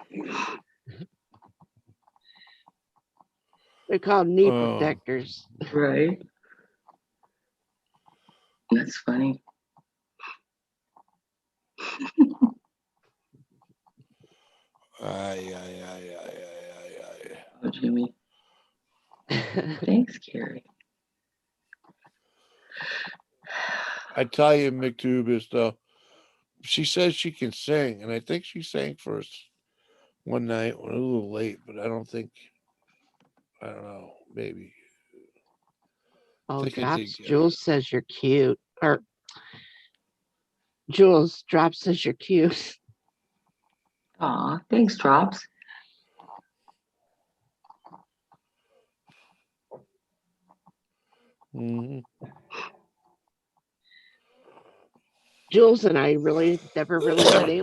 Speaker 6: They're called knee protectors.
Speaker 7: Right. That's funny. Oh, Jimmy. Thanks, Carrie.
Speaker 1: I tell you, McTube though. She says she can sing, and I think she sang for us one night. A little late, but I don't know, maybe.
Speaker 6: Oh,
Speaker 1: I
Speaker 6: Drops. Jules says you're cute. Or Jules Drops says you're cute.
Speaker 7: Aw, thanks, Drops.
Speaker 1: Mm-hmm.
Speaker 6: Jules and I really never really been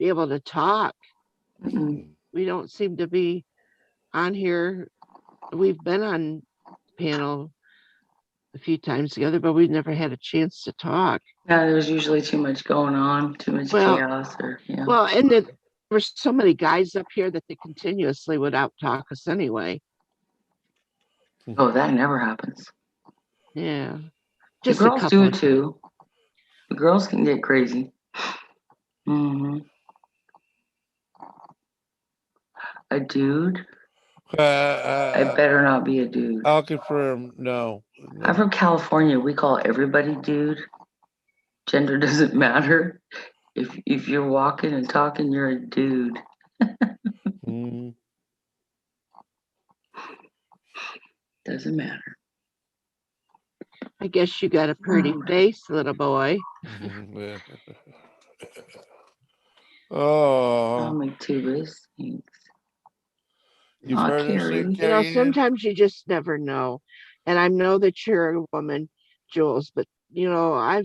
Speaker 6: able to talk. We don't seem to be on here. We've been on panel a few times together, but we've never had a chance to talk.
Speaker 7: Yeah, there's usually too much going on, too much chaos, or yeah.
Speaker 6: Well, and there were so many guys up here that they continuously would out talk us anyway.
Speaker 7: Oh, that never happens.
Speaker 6: Yeah,
Speaker 7: just the girls do too. The girls can get crazy. A dude. I better not be a dude.
Speaker 1: I'll confirm. No.
Speaker 7: I'm from California. We call everybody dude. Gender doesn't matter. If you're walking and talking, you're a dude. Doesn't matter.
Speaker 6: I guess you got a pretty face, little boy.
Speaker 1: Oh,
Speaker 7: my tubers. Thanks.
Speaker 1: You've heard her sing,
Speaker 6: sometimes you just never know. And I know that you're a woman, Jules, but I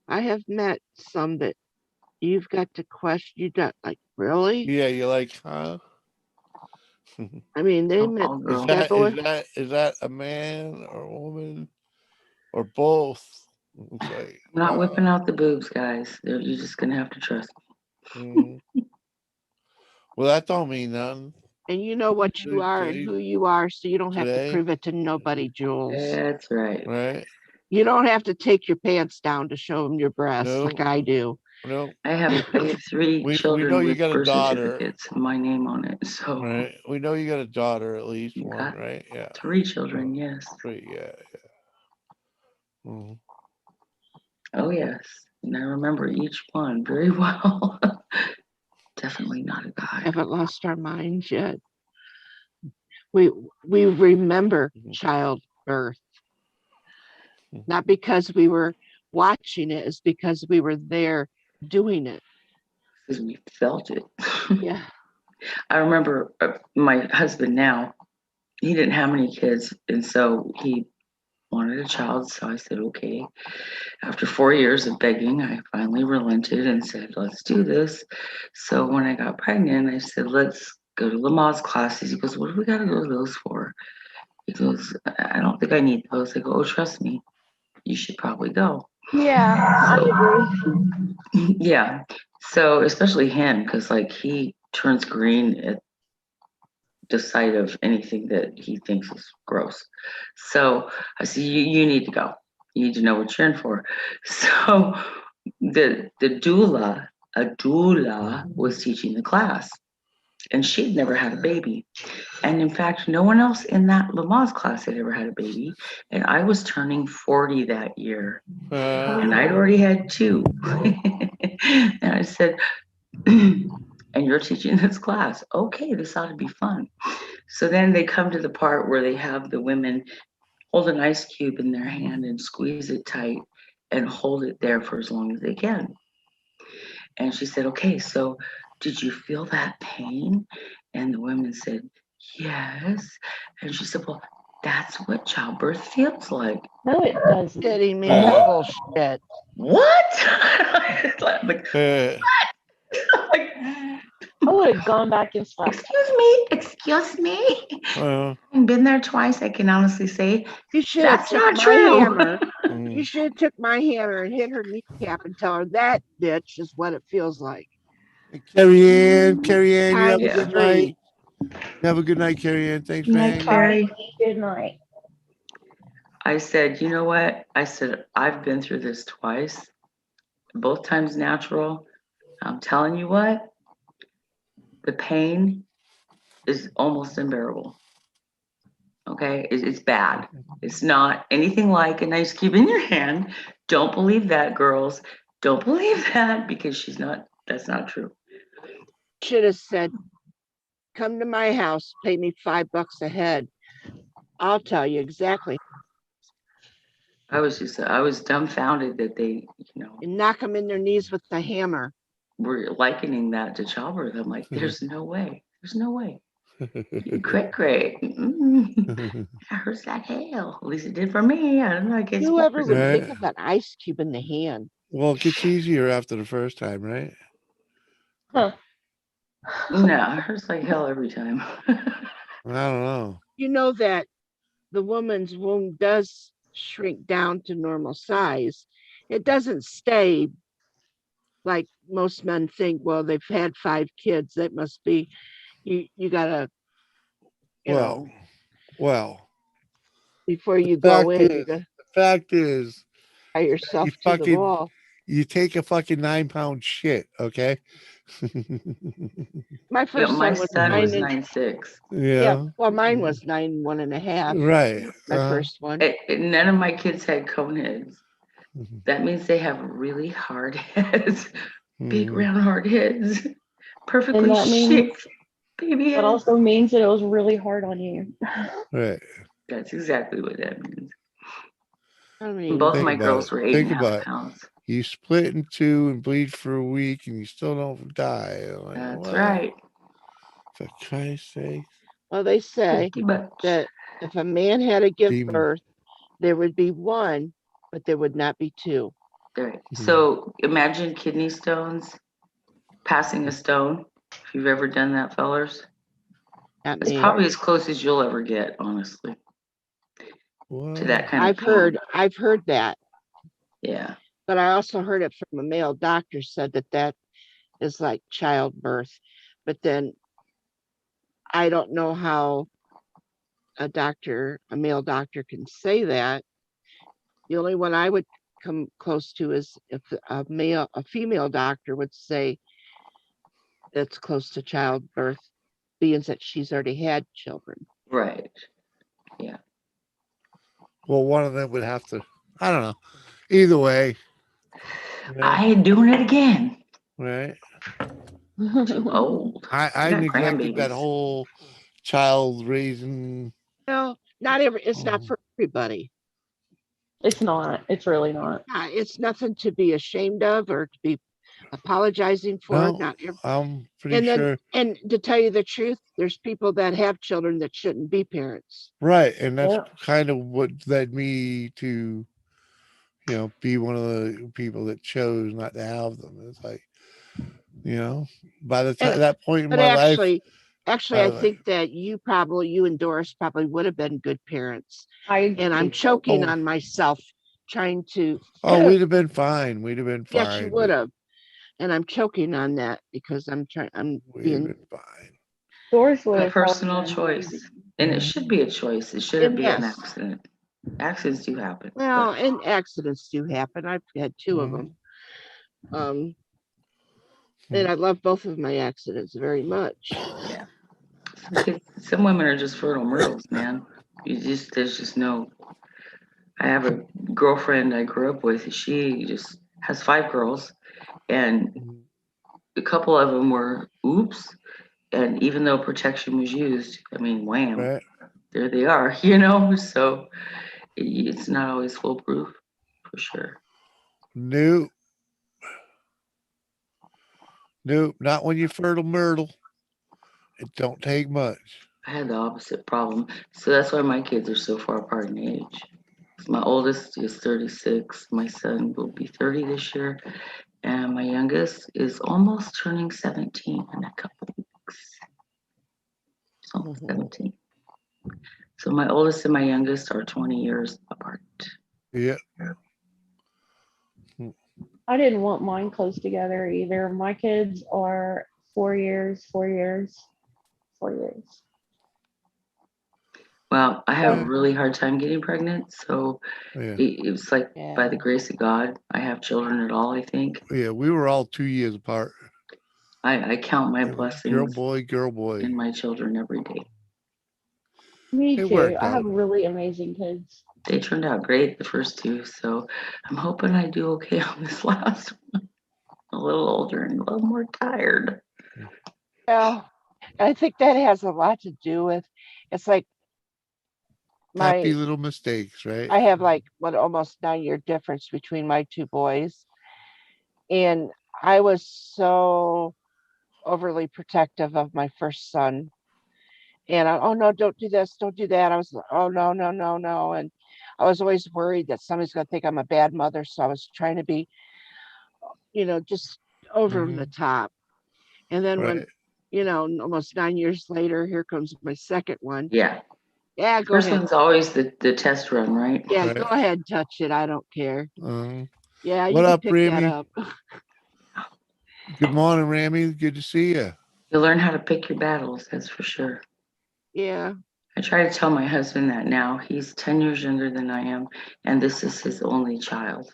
Speaker 6: have met some that You've got to question. You got like really?
Speaker 1: Yeah, you're like, huh?
Speaker 6: I mean, they met
Speaker 7: All
Speaker 1: Is
Speaker 7: girl.
Speaker 1: that
Speaker 6: boy.
Speaker 1: is that a man or a woman or both? It's like,
Speaker 7: I'm not whipping out the boobs, guys. You're just gonna have to trust
Speaker 1: mm. Well, that don't mean nothing
Speaker 6: And you know what you are and who you are, so you don't have to
Speaker 1: today,
Speaker 6: prove it to nobody,
Speaker 7: me.
Speaker 6: Jules.
Speaker 7: That's right.
Speaker 1: right?
Speaker 6: You don't have to take your pants down to show them your breasts like
Speaker 1: No,
Speaker 6: I do.
Speaker 1: no.
Speaker 7: I have 3
Speaker 1: We know
Speaker 7: children
Speaker 1: you
Speaker 7: with
Speaker 1: got a
Speaker 7: birth
Speaker 1: daughter,
Speaker 7: certificates and my name on it. So
Speaker 1: right? We know you got a daughter, at least
Speaker 7: you
Speaker 1: one,
Speaker 7: got
Speaker 1: right? Yeah,
Speaker 7: 3 children, yes.
Speaker 1: three. Yeah, yeah. Mhm.
Speaker 7: Oh yes. And I remember each one very well. Definitely not a guy.
Speaker 6: Haven't lost our minds yet. We remember
Speaker 1: Mhm.
Speaker 6: childbirth,
Speaker 1: Mhm.
Speaker 6: not because we were watching it, it's because we were there doing it.
Speaker 7: Because we felt it.
Speaker 6: Yeah.
Speaker 7: I remember my husband now, he didn't have any kids. And so he wanted a child. So I said, okay. After 4 years of begging, I finally relented and said, let's do this. So when I got pregnant, I said, let's go to Lamaze classes. He goes, what do we got to go to those for? He goes, I don't think I need those. I go, oh, trust me, you should probably go.
Speaker 9: Yeah, I agree.
Speaker 7: Yeah. So especially him, because like he turns green at the sight of anything that he thinks is gross. So I said, you need to go. You need to know what you're in for. So the doula, a doula was teaching the class. And she'd never had a baby. And in fact, no one else in that Lamaze class had ever had a baby. And I was turning 40 that year. And I'd already had 2. And I said, and you're teaching this class. Okay, this ought to be fun. So then they come to the part where they have the women hold an ice cube in their hand and squeeze it tight and hold it there for as long as they can. And she said, okay, so did you feel that pain? And the women said, yes. And she said, well, that's what childbirth feels like.
Speaker 9: No, it doesn't.
Speaker 6: Kidding me. That's bullshit.
Speaker 7: What? like, like,
Speaker 9: I would have gone back and slapped.
Speaker 7: excuse me. I've been there twice. I can honestly say
Speaker 6: You should have
Speaker 7: that's
Speaker 6: took
Speaker 7: not
Speaker 6: my
Speaker 7: true.
Speaker 6: hammer. You should have took my hammer and hit her kneecap and tell her that bitch is what it feels like.
Speaker 1: Carrie Ann, you have a
Speaker 6: Times
Speaker 1: good
Speaker 6: 3.
Speaker 1: night. Have a good night, Carrie Ann. Thanks for hanging out.
Speaker 7: Carrie.
Speaker 9: Good night.
Speaker 7: I said, you know what? I said, I've been through this twice, both times natural. I'm telling you what, the pain is almost unbearable. Okay, it's bad. It's not anything like an ice cube in your hand. Don't believe that, girls. Don't believe that because that's not true.
Speaker 6: Should have said, come to my house, pay me $5 a head. I'll tell you exactly.
Speaker 7: I was dumbfounded that they,
Speaker 6: And knock them in their knees with the hammer.
Speaker 7: were likening that to childbirth. I'm like, there's no way. There's no way. Great. That hurts like hell. At least it did for me. I don't know. I guess
Speaker 6: Whoever would
Speaker 1: Right.
Speaker 6: think of an ice cube in the hand?
Speaker 1: Well, it gets easier after the first time, right?
Speaker 9: Huh.
Speaker 7: No, it hurts like hell every time.
Speaker 1: I don't know.
Speaker 6: You know that the woman's womb does shrink down to normal size. It doesn't stay like most men think, well, they've had 5 kids. That must be, you gotta,
Speaker 1: Well,
Speaker 6: before you
Speaker 1: the
Speaker 6: go
Speaker 1: fact
Speaker 6: in, you
Speaker 1: is,
Speaker 6: gotta
Speaker 1: the fact is,
Speaker 6: tie yourself
Speaker 1: you
Speaker 6: to the wall.
Speaker 1: you take a fucking 9-pound shit, okay?
Speaker 6: My first
Speaker 7: my
Speaker 6: son was
Speaker 7: son
Speaker 6: 9
Speaker 7: was
Speaker 6: and
Speaker 7: 9'6".
Speaker 6: yeah. Well, mine was 9, 1.5.
Speaker 1: Right.
Speaker 6: My first one.
Speaker 7: None of my kids had cone heads.
Speaker 1: Mhm.
Speaker 7: That means they have really hard heads, big
Speaker 1: Mhm.
Speaker 7: round hard heads, perfectly
Speaker 9: And that means
Speaker 7: shaped baby
Speaker 9: that
Speaker 7: heads.
Speaker 9: also means that it was really hard on you.
Speaker 1: Right.
Speaker 7: That's exactly what that means.
Speaker 6: I mean,
Speaker 7: Both of
Speaker 1: Think
Speaker 7: my
Speaker 1: about
Speaker 7: girls
Speaker 1: it.
Speaker 7: were 8
Speaker 1: Think
Speaker 7: and a half
Speaker 1: about it.
Speaker 7: pounds.
Speaker 1: You split in 2 and bleed for a week, and you still don't die. Like,
Speaker 7: That's
Speaker 1: what?
Speaker 7: right.
Speaker 1: For Christ's sake.
Speaker 6: well, they say
Speaker 7: Pretty much.
Speaker 6: that if a man had to give
Speaker 1: Demon.
Speaker 6: birth, there would be 1, but there would not be 2.
Speaker 7: Right. So imagine kidney stones passing a stone. If you've ever done that, fellers,
Speaker 6: Not
Speaker 7: it's
Speaker 6: me.
Speaker 7: probably as close as you'll ever get, honestly, to
Speaker 1: What?
Speaker 7: that kind of
Speaker 6: I've heard that,
Speaker 7: Yeah.
Speaker 6: but I also heard it from a male doctor said that is like childbirth. But then I don't know how a male doctor can say that. The only one I would come close to is if a female doctor would say it's close to childbirth, being that she's already had children.
Speaker 7: Right.
Speaker 1: Well, one of them would have to. I don't know. Either way, you know,
Speaker 7: I ain't doing it again.
Speaker 1: right?
Speaker 7: Too old.
Speaker 1: I
Speaker 7: got
Speaker 1: neglected that
Speaker 7: grandbabies.
Speaker 1: whole child raising.
Speaker 6: No, it's not for everybody.
Speaker 9: It's not. It's really not.
Speaker 6: It's nothing to be ashamed of or to be apologizing for.
Speaker 1: No,
Speaker 6: Not every,
Speaker 1: I'm pretty
Speaker 6: and then
Speaker 1: sure.
Speaker 6: and to tell you the truth, there's people that have children that shouldn't be parents.
Speaker 1: Right. And that's
Speaker 9: Yeah.
Speaker 1: kind of what led me to, be one of the people that chose not to have them. It's like, by the time
Speaker 6: And-
Speaker 1: that point in
Speaker 6: But
Speaker 1: my life,
Speaker 6: actually, I
Speaker 1: like,
Speaker 6: think that you and Doris probably would have been good parents.
Speaker 9: I
Speaker 6: And I'm
Speaker 9: think so.
Speaker 6: choking
Speaker 1: Oh.
Speaker 6: on myself trying to.
Speaker 1: we'd have been fine. We'd have been fine.
Speaker 6: Yes, you would have. And I'm choking on that because I'm
Speaker 1: We'd have
Speaker 6: being
Speaker 1: been fine.
Speaker 9: Doris would
Speaker 7: A
Speaker 9: have probably
Speaker 7: personal
Speaker 9: been
Speaker 7: choice.
Speaker 9: baby.
Speaker 7: And it should be a choice. It shouldn't
Speaker 6: And
Speaker 7: be an
Speaker 6: yes.
Speaker 7: accident. Accidents do happen.
Speaker 6: well, and accidents do happen. I've had two of them. And I love both of my accidents very much.
Speaker 7: Yeah. Some women are just fertile myrtles, man. There's just no. I have a girlfriend I grew up with. She just has 5 girls, and a couple of them were oops. And even though protection was used, I mean, wham,
Speaker 1: Right.
Speaker 7: there they are, So it's not always foolproof, for sure.
Speaker 1: Nope. Nope. Not when you're fertile myrtle. It don't take much.
Speaker 7: I had the opposite problem, so that's why my kids are so far apart in age. My oldest is 36. My son will be 30 this year, and my youngest is almost turning 17 in a couple weeks. It's almost 17. So my oldest and my youngest are 20 years apart.
Speaker 1: Yeah.
Speaker 9: I didn't want mine close together either. My kids are 4 years, 4 years, 4 years.
Speaker 7: Well, I have a
Speaker 1: Yeah.
Speaker 7: really hard time getting pregnant, so
Speaker 1: Yeah.
Speaker 7: it was like by the
Speaker 6: Yeah.
Speaker 7: grace of God, I have children at all, I think.
Speaker 1: Yeah. We were all 2 years apart.
Speaker 7: I count my
Speaker 1: It was
Speaker 7: blessings
Speaker 1: girl, boy.
Speaker 7: in my children every day.
Speaker 9: Me
Speaker 1: It
Speaker 9: too.
Speaker 1: worked
Speaker 9: I have
Speaker 1: out.
Speaker 9: really amazing kids.
Speaker 7: They turned out great, the first 2, so I'm hoping I do okay on this last one. A little older and a little more tired.
Speaker 6: Well, I think that has a lot to do with it's like
Speaker 1: Happy little mistakes, right?
Speaker 6: I have like almost 9-year difference between my 2 boys. And I was so overly protective of my first son. And oh no, don't do this, don't do that. I was oh no, no, no, no. And I was always worried that somebody's gonna think I'm a bad mother. So I was trying to be, just over the top. And then when,
Speaker 1: Right.
Speaker 6: almost 9 years later, here comes my second one.
Speaker 7: Yeah.
Speaker 6: Yeah, go
Speaker 7: First
Speaker 6: ahead.
Speaker 7: one's always the test run, right?
Speaker 6: Yeah,
Speaker 1: Right.
Speaker 6: go ahead, touch it. I don't care. Yeah,
Speaker 1: What
Speaker 6: you can
Speaker 1: up,
Speaker 6: pick
Speaker 1: Remy?
Speaker 6: that up.
Speaker 1: Good morning, Remy. Good to see you.
Speaker 7: You learn how to pick your battles, that's for sure.
Speaker 6: Yeah.
Speaker 7: I try to tell my husband that now. He's 10 years younger than I am, and this is his only child.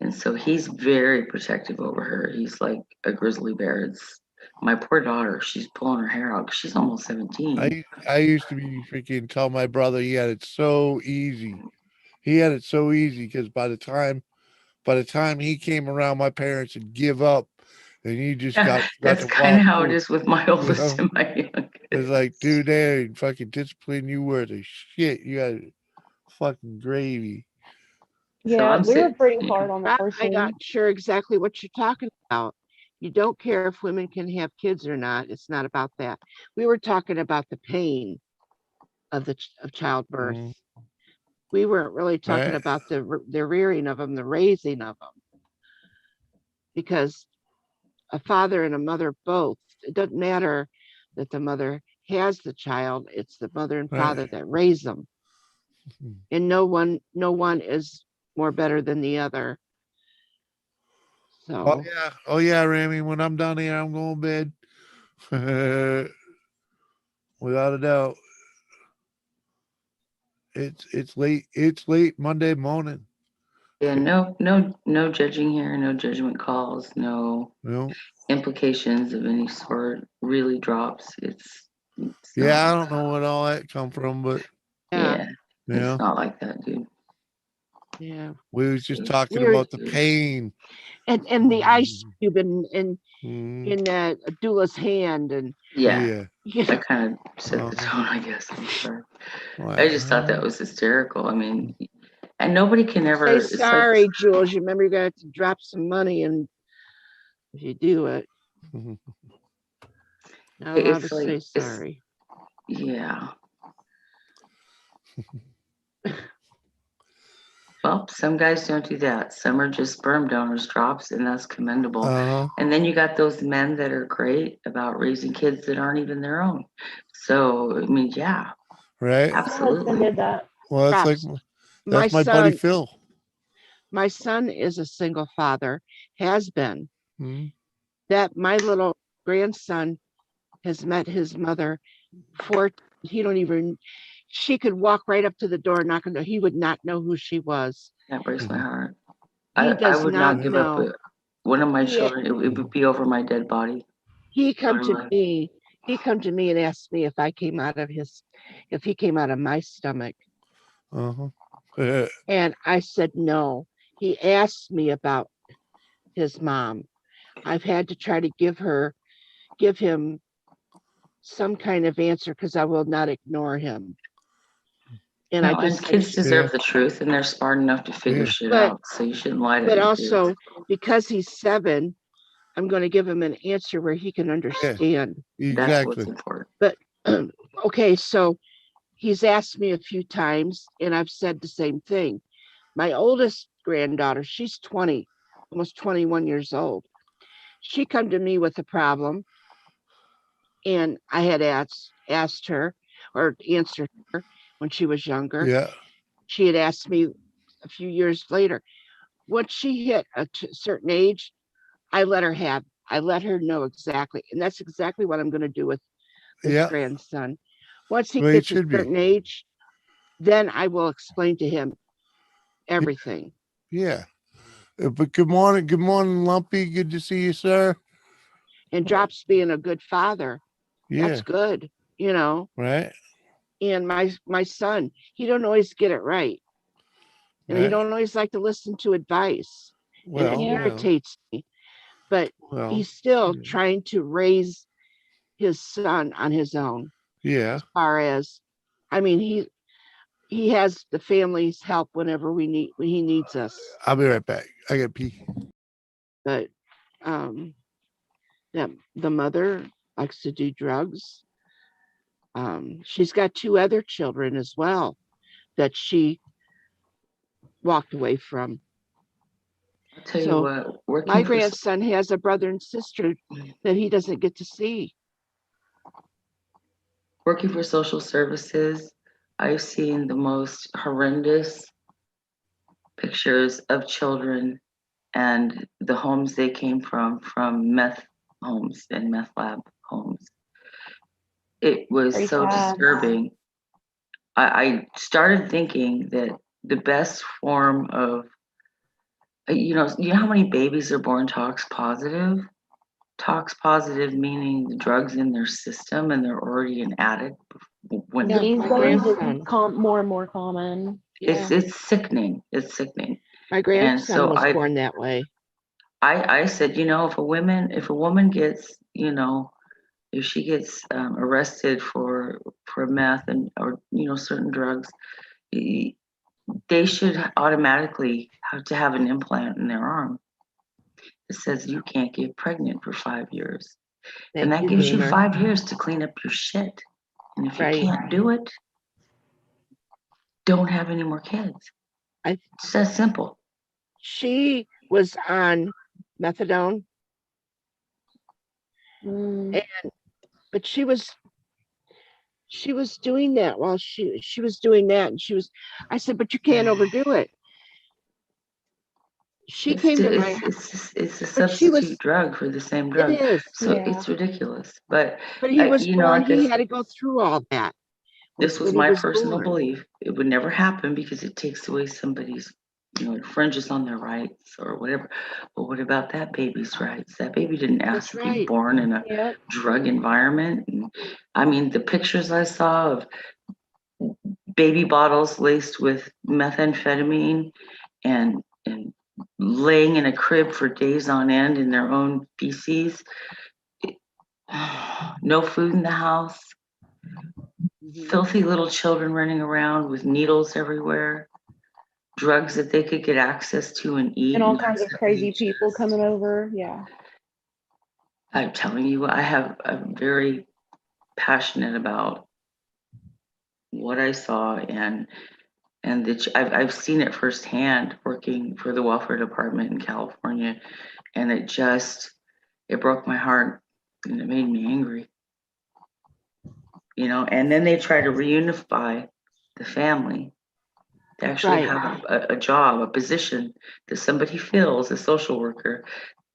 Speaker 7: And so he's very protective over her. He's like a grizzly bear. It's my poor daughter. She's pulling her hair out. She's almost 17.
Speaker 1: I used to be freaking tell my brother he had it so easy. He had it so easy because by the time he came around, my parents would give up, and you just got
Speaker 7: That's
Speaker 1: to
Speaker 7: kind of
Speaker 1: walk
Speaker 7: how it
Speaker 1: through,
Speaker 7: is with my oldest and my youngest.
Speaker 1: It's like, dude, they ain't fucking discipline you worth of shit. You got fucking gravy.
Speaker 9: Yeah, we were pretty hard on the
Speaker 6: I'm
Speaker 9: first
Speaker 6: not
Speaker 9: one.
Speaker 6: sure exactly what you're talking about. You don't care if women can have kids or not. It's not about that. We were talking about the pain of childbirth. We weren't really talking
Speaker 1: Right.
Speaker 6: about the rearing of them, the raising of them, because a father and a mother both. It doesn't matter that the mother has the child, it's the mother and
Speaker 1: Right.
Speaker 6: father that raise them. And no one is more better than the other.
Speaker 1: Oh
Speaker 6: So
Speaker 1: yeah. Oh yeah, Ramy. When I'm done here, I'm going to bed. Without a doubt. It's late. It's late Monday morning.
Speaker 7: Yeah, no judging here, no judgment calls, no
Speaker 1: You know?
Speaker 7: implications of any sort. Really drops. It's
Speaker 1: Yeah, I
Speaker 7: not.
Speaker 1: don't know what all that come from, but
Speaker 6: yeah,
Speaker 7: Yeah,
Speaker 1: yeah,
Speaker 7: it's not like that, dude.
Speaker 6: yeah.
Speaker 1: we was just
Speaker 7: It's
Speaker 1: talking
Speaker 6: We're
Speaker 1: about the pain.
Speaker 6: and the ice cube
Speaker 1: Mm,
Speaker 6: in doula's hand and
Speaker 7: Yeah,
Speaker 1: yeah.
Speaker 7: I kind of set the
Speaker 1: Uh-huh.
Speaker 7: tone, I guess. I'm sorry. I
Speaker 1: Well,
Speaker 7: just thought that was hysterical. I mean, and nobody can
Speaker 6: say
Speaker 7: ever. It's like
Speaker 6: sorry, Jules. You remember you got to drop some money and if you do it, not allowed to
Speaker 7: it's like
Speaker 6: say
Speaker 7: it's
Speaker 6: sorry.
Speaker 7: yeah. Well, some guys don't do that. Some are just sperm donors drops, and that's commendable.
Speaker 1: uh-huh.
Speaker 7: And then you got those men that are great about raising kids that aren't even their own. So, I mean, yeah,
Speaker 1: Right.
Speaker 9: My husband
Speaker 7: absolutely.
Speaker 9: did that.
Speaker 1: Well, that's like
Speaker 6: Props. My
Speaker 1: that's my buddy
Speaker 6: son,
Speaker 1: Phil.
Speaker 6: my son is a single father, has been.
Speaker 1: Mm,
Speaker 6: That my little grandson has met his mother for he don't even she could walk right up to the door, knock on the door. He would not know who she was.
Speaker 7: That breaks my heart.
Speaker 6: He
Speaker 7: I
Speaker 6: does
Speaker 7: would
Speaker 6: not
Speaker 7: not give up
Speaker 6: know.
Speaker 7: one of my
Speaker 6: He
Speaker 7: children. It would be over my dead body.
Speaker 6: he come to
Speaker 7: Literally.
Speaker 6: me. He come to me and asked me if he came out of my stomach.
Speaker 1: uh-huh.
Speaker 6: And I said no. He asked me about his mom. I've had to try to give him some kind of answer because I will not ignore him. And I
Speaker 7: No, and
Speaker 6: just said,
Speaker 7: kids deserve
Speaker 1: Yeah.
Speaker 7: the truth, and they're smart enough to figure
Speaker 1: Yeah.
Speaker 7: shit
Speaker 6: but
Speaker 7: out. So you shouldn't lie to
Speaker 6: but
Speaker 7: them kids.
Speaker 6: also because he's 7, I'm going to give him an answer where he can understand.
Speaker 7: That's what's
Speaker 1: Exactly.
Speaker 7: important.
Speaker 6: But okay, so he's asked me a few times, and I've said the same thing. My oldest granddaughter, she's 20, almost 21 years old. She come to me with a problem, and I had asked her or answered her when she was younger.
Speaker 1: Yeah.
Speaker 6: She had asked me a few years later. Once she hit a certain age, I let her know exactly, and that's exactly what I'm going to do with this
Speaker 1: Yeah.
Speaker 6: grandson. Once he
Speaker 1: The way it
Speaker 6: gets a
Speaker 1: should be.
Speaker 6: certain age, then I will explain to him everything.
Speaker 1: Yeah. But good morning, Lumpy. Good to see you, sir.
Speaker 6: And Drops being a good father, that's
Speaker 1: Yeah.
Speaker 6: good, you know.
Speaker 1: Right.
Speaker 6: And my son, he don't always get it right, and he
Speaker 1: Right.
Speaker 6: don't always like to listen to advice, and it
Speaker 1: Well,
Speaker 9: Yeah.
Speaker 6: irritates me. But
Speaker 1: well,
Speaker 6: he's still
Speaker 1: yeah.
Speaker 6: trying to raise his son on his own.
Speaker 1: Yeah.
Speaker 6: As far as, I mean, he has the family's help whenever when he needs us.
Speaker 1: I'll be right back. I got pee.
Speaker 6: But yeah, the mother likes to do drugs. She's got 2 other children as well that she walked away from.
Speaker 7: I'll tell you
Speaker 6: So
Speaker 7: what,
Speaker 6: my
Speaker 7: working for
Speaker 6: grandson has a brother and sister that he doesn't get to see.
Speaker 7: social services, I've seen the most horrendous pictures of children and the homes they came from meth homes and meth lab homes. It was
Speaker 9: Very
Speaker 7: so
Speaker 9: sad.
Speaker 7: disturbing. I started thinking that the best form of, you know how many babies are born tox positive? Tox positive meaning the drugs in their system and they're already an addict when
Speaker 6: Yeah,
Speaker 7: they're
Speaker 9: These
Speaker 6: my
Speaker 7: born.
Speaker 9: days, it's
Speaker 6: grandson.
Speaker 9: more and more common.
Speaker 6: Yeah,
Speaker 7: It's sickening. It's sickening.
Speaker 6: my
Speaker 7: And
Speaker 6: grandson
Speaker 7: so
Speaker 6: was born that way.
Speaker 7: I said, if a woman gets, if she gets arrested for meth and or certain drugs, they should automatically have to have an implant in their arm that says you can't get pregnant for 5 years, and
Speaker 6: Thank
Speaker 7: that
Speaker 6: you,
Speaker 7: gives you
Speaker 6: Boomer.
Speaker 7: 5 years to clean up your shit. And if you
Speaker 6: Right.
Speaker 7: can't do it, don't have any more kids.
Speaker 6: I
Speaker 7: It's that simple.
Speaker 6: She was on methadone
Speaker 9: Mm.
Speaker 6: But she was doing that while she was doing that, and I said, but you can't overdo it. She
Speaker 7: It's
Speaker 6: came
Speaker 7: still,
Speaker 6: to my,
Speaker 7: it's a
Speaker 6: but she was,
Speaker 7: substitute drug for the same
Speaker 6: it
Speaker 7: drug.
Speaker 6: is,
Speaker 7: So
Speaker 9: Yeah.
Speaker 7: it's ridiculous. But
Speaker 6: but he was
Speaker 7: you know,
Speaker 6: born,
Speaker 7: like I
Speaker 6: he had
Speaker 7: said,
Speaker 6: to go through all that
Speaker 7: this was
Speaker 6: when he
Speaker 7: my
Speaker 6: was
Speaker 7: personal
Speaker 6: born.
Speaker 7: belief. It would never happen because it takes away somebody's, you know, infringes on their rights or whatever. But what about that baby's rights? That baby didn't ask
Speaker 6: That's
Speaker 7: to be
Speaker 6: right.
Speaker 7: born in a
Speaker 9: Yep.
Speaker 7: drug environment. And, I mean, the pictures I saw of baby bottles laced with methamphetamine and laying in a crib for days on end in their own feces. No food in the house,
Speaker 6: Mhm.
Speaker 7: filthy little children running around with needles everywhere, drugs that they could get access to and eat.
Speaker 9: And all
Speaker 7: and
Speaker 9: kinds of crazy people coming over. Yeah.
Speaker 7: I'm telling you, I'm very passionate about what I saw and I've seen it firsthand working for the welfare department in California, and it broke my heart and it made me angry. You know, and then they try to reunify the family to actually
Speaker 6: Right.
Speaker 7: have a job, a position that somebody fills, a social worker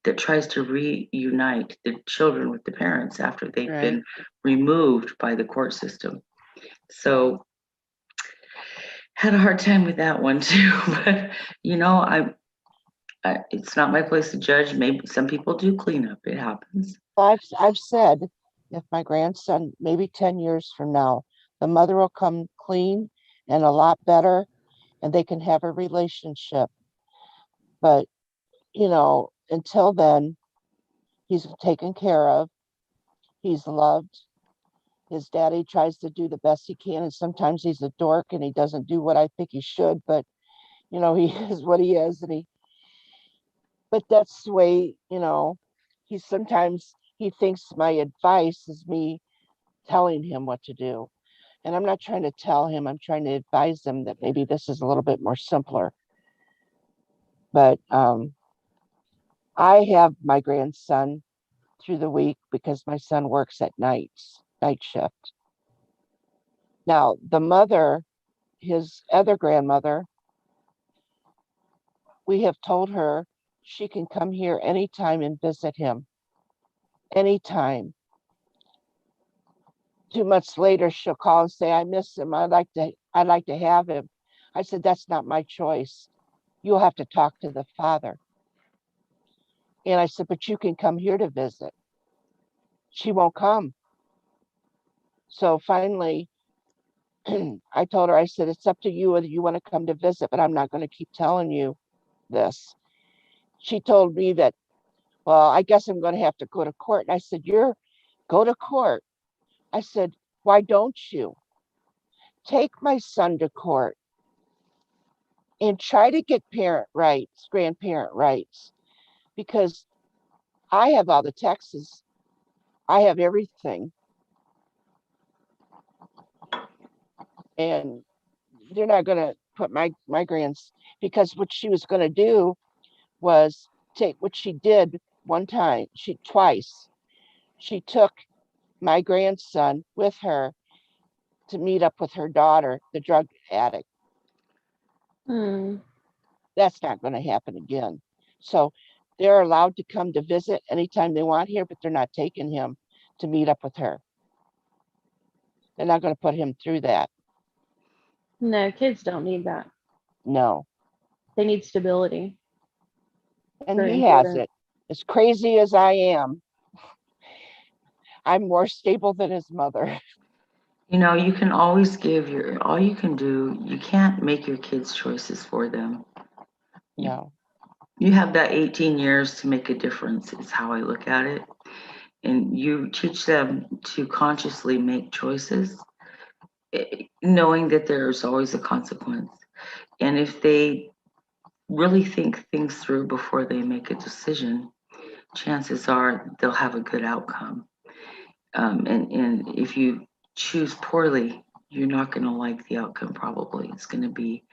Speaker 7: that tries to reunite the children with the parents after they've
Speaker 6: Right.
Speaker 7: been removed by the court system. So had a hard time with that one too. But you know, it's not my place to judge. Maybe some people do clean up. It happens.
Speaker 6: I've said, if my grandson, maybe 10 years from now, the mother will come clean and a lot better, and they can have a relationship. But, until then, he's taken care of, he's loved. His daddy tries to do the best he can, and sometimes he's a dork and he doesn't do what I think he should, but he is what he is, but that's the way, he thinks my advice is me telling him what to do. And I'm not trying to tell him, I'm trying to advise him that maybe this is a little bit more simpler. But I have my grandson through the week because my son works at night shift. Now, the mother, his other grandmother, we have told her she can come here anytime and visit him. Anytime. 2 months later, she'll call and say, I miss him. I'd like to have him. I said, that's not my choice. You'll have to talk to the father. And I said, but you can come here to visit. She won't come. So finally, I told her, I said, it's up to you whether you want to come to visit, but I'm not going to keep telling you this. She told me that, well, I guess I'm going to have to go to court. And I said, go to court. I said, why don't you take my son to court and try to get parent rights, grandparent rights, because I have all the taxes. I have everything. And they're not going to put my grands, because what she was going to do was take what she did twice. She took my grandson with her to meet up with her daughter, the drug addict.
Speaker 9: Hmm.
Speaker 6: That's not going to happen again. So they're allowed to come to visit anytime they want here, but they're not taking him to meet up with her. They're not going to put him through that.
Speaker 9: No, kids don't need that.
Speaker 6: No.
Speaker 9: They need stability.
Speaker 6: And
Speaker 9: Very
Speaker 6: he has
Speaker 9: important.
Speaker 6: it. As crazy as I am, I'm more stable than his mother.
Speaker 7: You know, you can always all you can do, you can't make your kids' choices for them.
Speaker 6: No.
Speaker 7: You have that 18 years to make a difference, is how I look at it. And you teach them to consciously make choices, knowing that there's always a consequence. And if they really think things through before they make a decision, chances are they'll have a good outcome. And if you choose poorly, you're not going to like the outcome, probably. It's going to be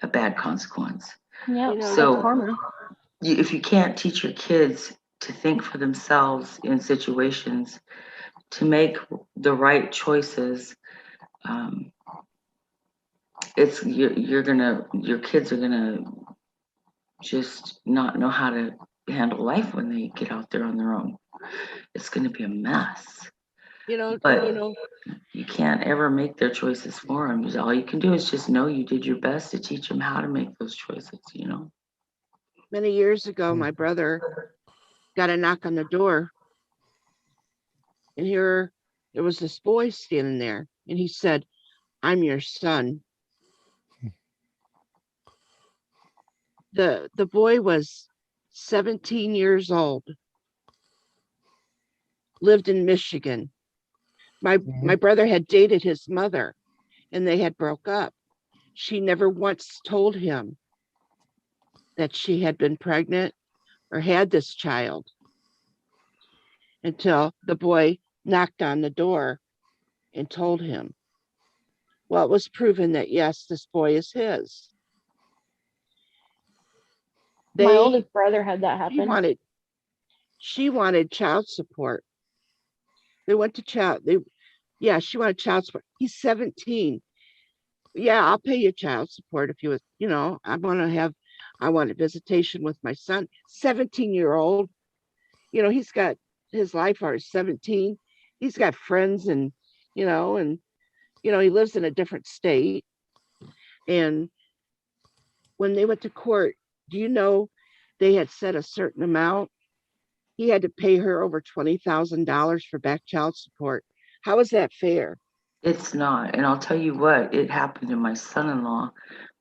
Speaker 7: a bad consequence.
Speaker 9: Yep.
Speaker 6: You know,
Speaker 7: So
Speaker 9: That's karma.
Speaker 7: if you can't teach your kids to think for themselves in situations, to make the right choices. Um, your kids are gonna just not know how to handle life when they get out there on their own. It's gonna be a mess.
Speaker 6: You know,
Speaker 7: But
Speaker 6: you know,
Speaker 7: you can't ever make their choices for them. All you can do is just know you did your best to teach them how to make those choices, you know?
Speaker 6: many years ago, my brother got a knock on the door, and here there was this boy standing there, and he said, "I'm your son." The boy was 17 years old, lived in Michigan. My brother had dated his mother, and they had broke up. She never once told him that she had been pregnant or had this child until the boy knocked on the door and told him. Well, it was proven that yes, this boy is his.
Speaker 9: My
Speaker 6: They
Speaker 9: oldest brother had that
Speaker 6: she
Speaker 9: happen.
Speaker 6: wanted child support. They went to she wanted child support. He's 17. Yeah, I'll pay you child support if I want a visitation with my son. 17-year-old, he's got his life or 17. He's got friends and he lives in a different state. And when they went to court, do you know they had set a certain amount? He had to pay her over $20,000 for back child support. How is that fair?
Speaker 7: It's not. And I'll tell you what, it happened to my son-in-law.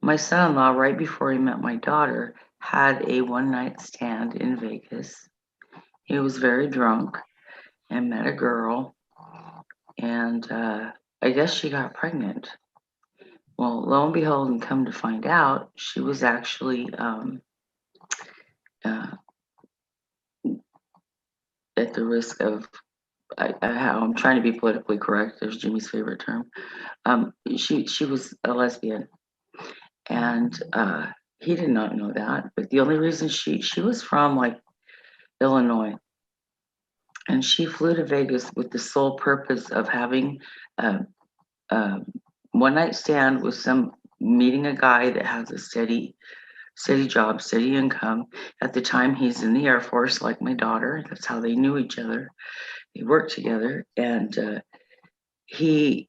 Speaker 7: My son-in-law, right before he met my daughter, had a one-night stand in Vegas. He was very drunk and met a girl, and I guess she got pregnant. Well, lo and behold, and come to find out, she was actually uh, at the risk of, I'm trying to be politically correct. There's Jimmy's favorite term. She was a lesbian, and he did not know that. But the only reason she was from like Illinois, and she flew to Vegas with the sole purpose of having a, a one night stand with meeting a guy that has a steady job, steady income. At the time, he's in the Air Force, like my daughter. That's how they knew each other. They worked together, and she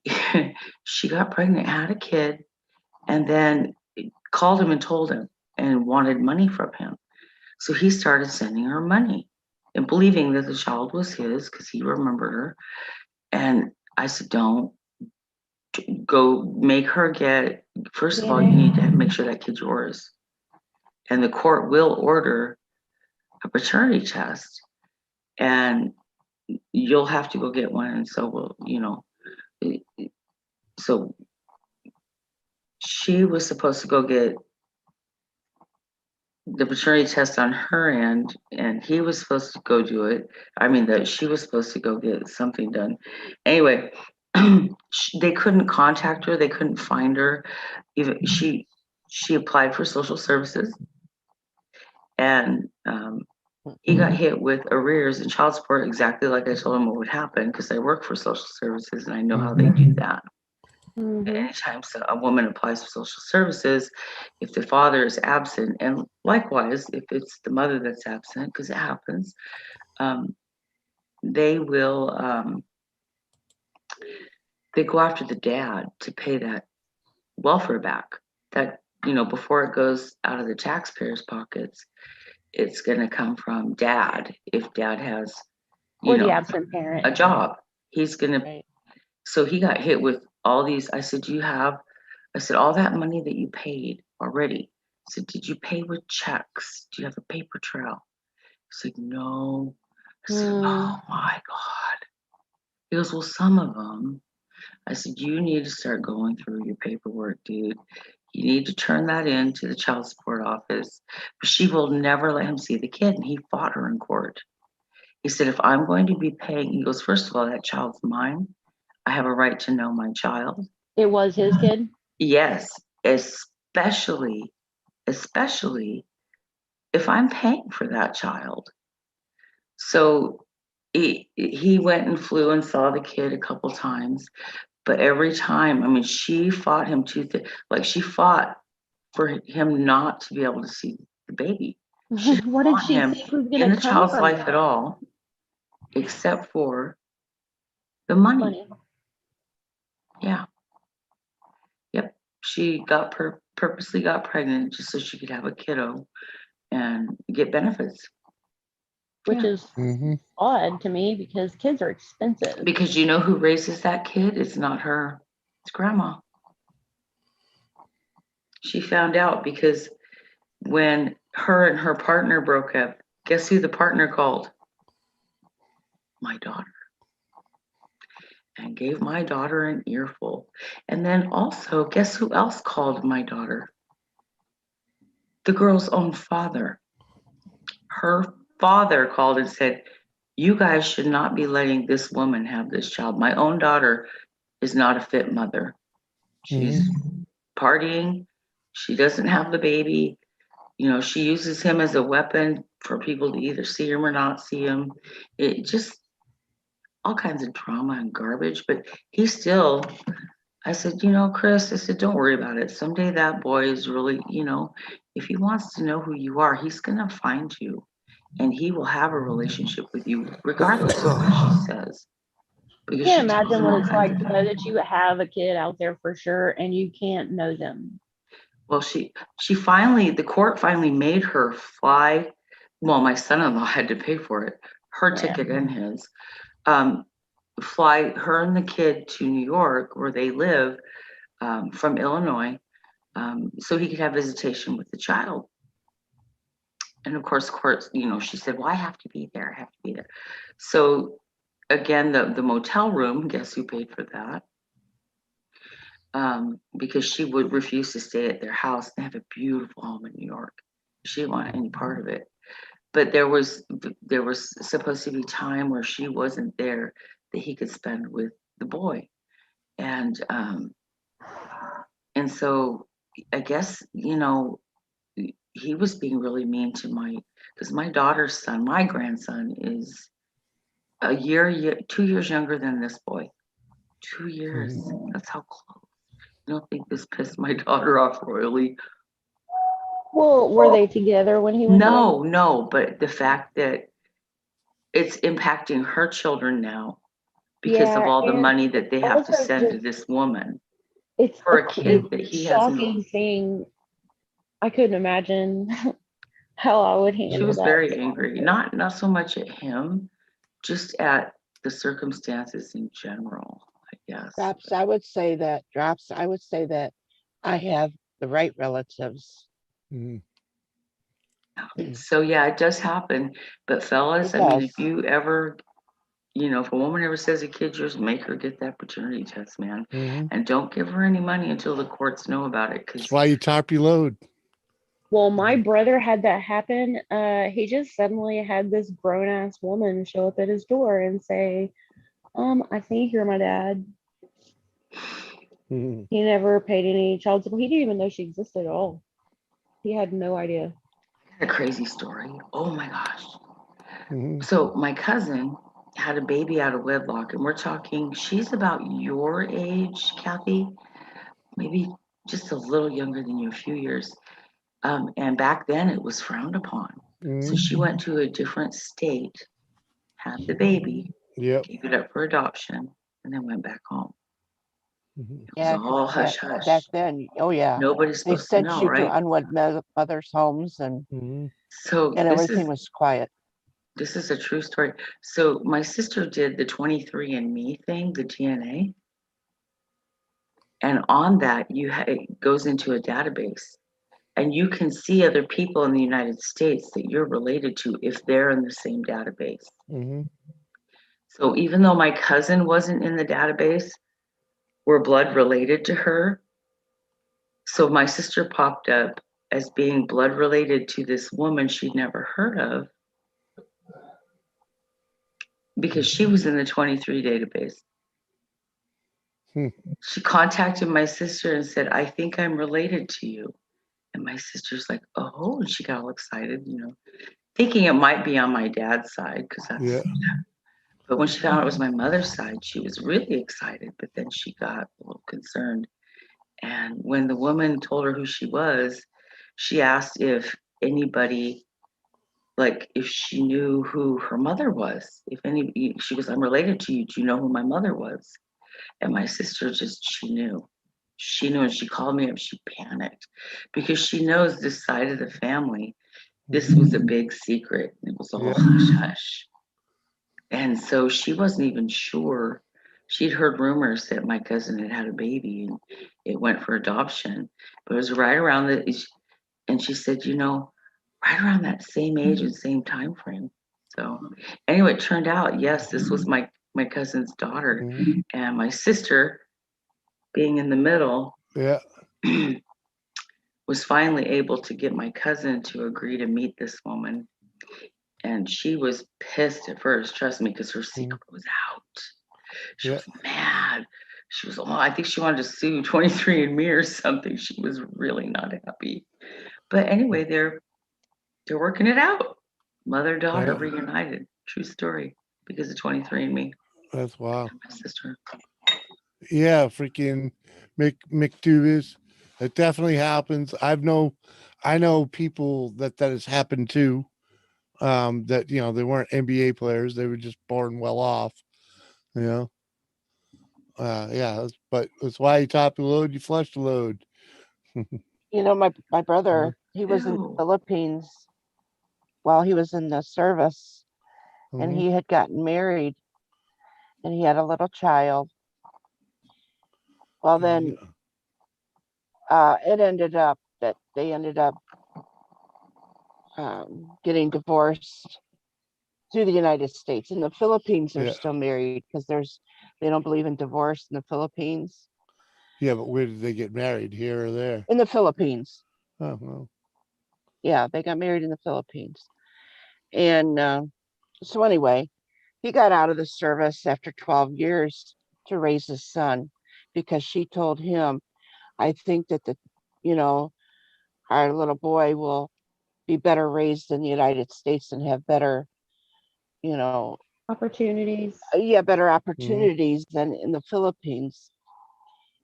Speaker 7: got pregnant, had a kid, and then called him and told him and wanted money from him. So he started sending her money and believing that the child was his because he remembered her. And I said, don't go make her get, first of all, you need to make sure that kid's yours. And the court will order a paternity test, and you'll have to go get one. And so so she was supposed to go get the paternity test on her end, and he was supposed to go do it. I mean, that she was supposed to go get something done. Anyway, they couldn't contact her. They couldn't find her. Even she applied for social services, and he got hit with arrears and child support, exactly like I told him what would happen, because I work for social services and I know how they do that.
Speaker 9: Mhm.
Speaker 7: Anytime a woman applies for social services, if the father is absent, and likewise, if it's the mother that's absent, because it happens, they will, they go after the dad to pay that welfare back. That, before it goes out of the taxpayers' pockets, it's going to come from dad. If dad has,
Speaker 9: Or the absent parent.
Speaker 7: a job, he's going to.
Speaker 6: Right.
Speaker 7: So he got hit with all these. I said, all that money that you paid already. I said, did you pay with checks? Do you have a paper trail? He said, no. I said, oh my God. He goes, well, some of them. I said, you need to start going through your paperwork, dude. You need to turn that in to the child support office. But she will never let him see the kid. And he fought her in court. He said, if I'm going to be paying, he goes, first of all, that child's mine. I have a right to know my child.
Speaker 9: It was his kid?
Speaker 7: Yes, especially if I'm paying for that child. So he went and flew and saw the kid a couple times, but every time, I mean, she fought him like she fought for him not to be able to see the baby. She didn't
Speaker 9: What did
Speaker 7: want
Speaker 9: she
Speaker 7: him
Speaker 9: think was
Speaker 7: in
Speaker 9: gonna
Speaker 7: the
Speaker 9: come
Speaker 7: child's
Speaker 9: from
Speaker 7: life
Speaker 9: that?
Speaker 7: at all, except for the money.
Speaker 9: Money.
Speaker 7: Yeah. Yep. She got purposely got pregnant just so she could have a kiddo and get benefits.
Speaker 9: Which
Speaker 7: Yeah.
Speaker 9: is
Speaker 1: Mm-hmm.
Speaker 9: odd to me because kids are expensive.
Speaker 7: Because you know who raises that kid? It's not her. It's grandma. She found out because when her and her partner broke up, guess who the partner called? My daughter. And gave my daughter an earful. And then also, guess who else called my daughter? The girl's own father. Her father called and said, you guys should not be letting this woman have this child. My own daughter is not a fit mother. She's partying. She doesn't have the baby. You know, she uses him as a weapon for people to either see him or not see him. It just all kinds of drama and garbage. But he still, I said, you know, Chris, I said, don't worry about it. Someday that boy is really, you know, if he wants to know who you are, he's going to find you and he will have a relationship with you, regardless of what she says.
Speaker 9: You
Speaker 7: Because
Speaker 9: can't
Speaker 7: she tells
Speaker 9: imagine
Speaker 7: him
Speaker 9: what
Speaker 7: all
Speaker 9: it's
Speaker 7: kinds
Speaker 9: like
Speaker 7: of
Speaker 9: to know that you have a kid out there for sure and you can't know them.
Speaker 7: Well, she finally, the court finally made her fly. Well, my son-in-law had to pay for it, her
Speaker 9: Yeah.
Speaker 7: ticket and his. Fly her and the kid to New York, where they live, from Illinois, so he could have visitation with the child. And of course, you know, she said, well, I have to be there. I have to be there. So again, the motel room, guess who paid for that? Because she would refuse to stay at their house. They have a beautiful home in New York. She didn't want any part of it. But there was supposed to be time where she wasn't there that he could spend with the boy. And so I guess, you know, he was being really mean to because my daughter's son, my grandson, is 2 years younger than this boy. 2 years. That's how close. I don't think this pissed my daughter off royally.
Speaker 9: Well, were they together when he went away?
Speaker 7: No, but the fact that it's impacting her children now because of
Speaker 9: Yeah,
Speaker 7: all the
Speaker 9: and
Speaker 7: money that they have to
Speaker 9: also
Speaker 7: send to
Speaker 9: just
Speaker 7: this woman
Speaker 9: it's
Speaker 7: for a kid that he has no.
Speaker 9: shocking thing. I couldn't imagine how I would
Speaker 7: She
Speaker 9: handle
Speaker 7: was
Speaker 9: that.
Speaker 7: very angry, not so much at him, just at the circumstances in general, I guess.
Speaker 6: Drops, I would say that I have the right relatives.
Speaker 7: So yeah, it does happen. But fellas,
Speaker 6: It
Speaker 7: I mean,
Speaker 6: does.
Speaker 7: if you ever, you know, if a woman ever says a kid's yours, make her get that paternity test, man. And don't give her any money until the courts know about it.
Speaker 1: That's why you top your load.
Speaker 9: Well, my brother had that happen. He just suddenly had this grown ass woman show up at his door and say, I think you're my dad. He never paid any child support. He didn't even know she existed at all. He had no idea.
Speaker 7: A crazy story. Oh my gosh. So my cousin had a baby out of wedlock, and we're talking, she's about your age, Kathy, maybe just a little younger than you, a few years. And back then it was frowned upon. So she went to a different state, had the baby,
Speaker 1: Yep.
Speaker 7: gave it up for adoption, and then went back home. It
Speaker 6: Yeah,
Speaker 7: was all hush
Speaker 6: back
Speaker 7: hush.
Speaker 6: then, oh yeah,
Speaker 7: Nobody's
Speaker 6: they
Speaker 7: supposed to
Speaker 6: sent
Speaker 7: know,
Speaker 6: you
Speaker 7: right?
Speaker 6: to unwed mothers' homes, and
Speaker 7: So
Speaker 6: everything was quiet.
Speaker 7: this is a true story. So my sister did the 23andMe thing, the DNA. And on that, it goes into a database. And you can see other people in the United States that you're related to if they're in the same database. So even though my cousin wasn't in the database, we're blood related to her. So my sister popped up as being blood related to this woman she'd never heard of because she was in the 23 database. She contacted my sister and said, I think I'm related to you. And my sister's like, oh, and she got all excited, you know. thinking it might be on my dad's side because that's.
Speaker 1: Yeah.
Speaker 7: But when she found out it was my mother's side, she was really excited. But then she got a little concerned. And when the woman told her who she was, she asked if anybody, like if she knew who her mother was. If any, she goes, "I'm related to you. Do you know who my mother was?" And my sister just, she knew. She knew, and she called me up. She panicked because she knows this side of the family. This was a big secret. It was all
Speaker 1: Yeah.
Speaker 7: hush hush. And so she wasn't even sure. She'd heard rumors that my cousin had had a baby and it went for adoption. But it was right around the, and she said, right around that same age and same time frame. So anyway, it turned out, yes, this was my cousin's daughter.
Speaker 1: Mhm.
Speaker 7: And my sister, being in the middle,
Speaker 1: Yeah.
Speaker 7: was finally able to get my cousin to agree to meet this woman. And she was pissed at first, trust me, because her secret was out. She
Speaker 1: Yeah.
Speaker 7: was mad. She was, I think she wanted to sue 23andMe or something. She was really not happy. But anyway, they're working it out. Mother daughter
Speaker 1: Yeah.
Speaker 7: reunited. True story. Because of 23andMe.
Speaker 1: That's wild.
Speaker 7: My sister.
Speaker 1: Yeah, freaking McDubis. It definitely happens. I know people that has happened to. That they weren't NBA players; they were just born well off. You know. Yeah, but that's why you top the load, you flush the load.
Speaker 6: My brother, he was in the
Speaker 7: Ew.
Speaker 6: Philippines while he was in the service, and
Speaker 1: Mhm.
Speaker 6: he had gotten married, and he had a little child. Well, then it ended up that they ended up getting divorced through the United States. In the Philippines, they're
Speaker 1: Yeah,
Speaker 6: still married because they don't believe in divorce in the Philippines.
Speaker 1: yeah, but where did they get married? Here or there?
Speaker 6: In the Philippines,
Speaker 1: Oh, well.
Speaker 6: yeah, they got married in the Philippines. And so anyway, he got out of the service after 12 years to raise his son because she told him, "I think that you know, our little boy will be better raised in the United States and have better, you know,
Speaker 9: Opportunities.
Speaker 6: better
Speaker 1: Mhm.
Speaker 6: opportunities than in the Philippines."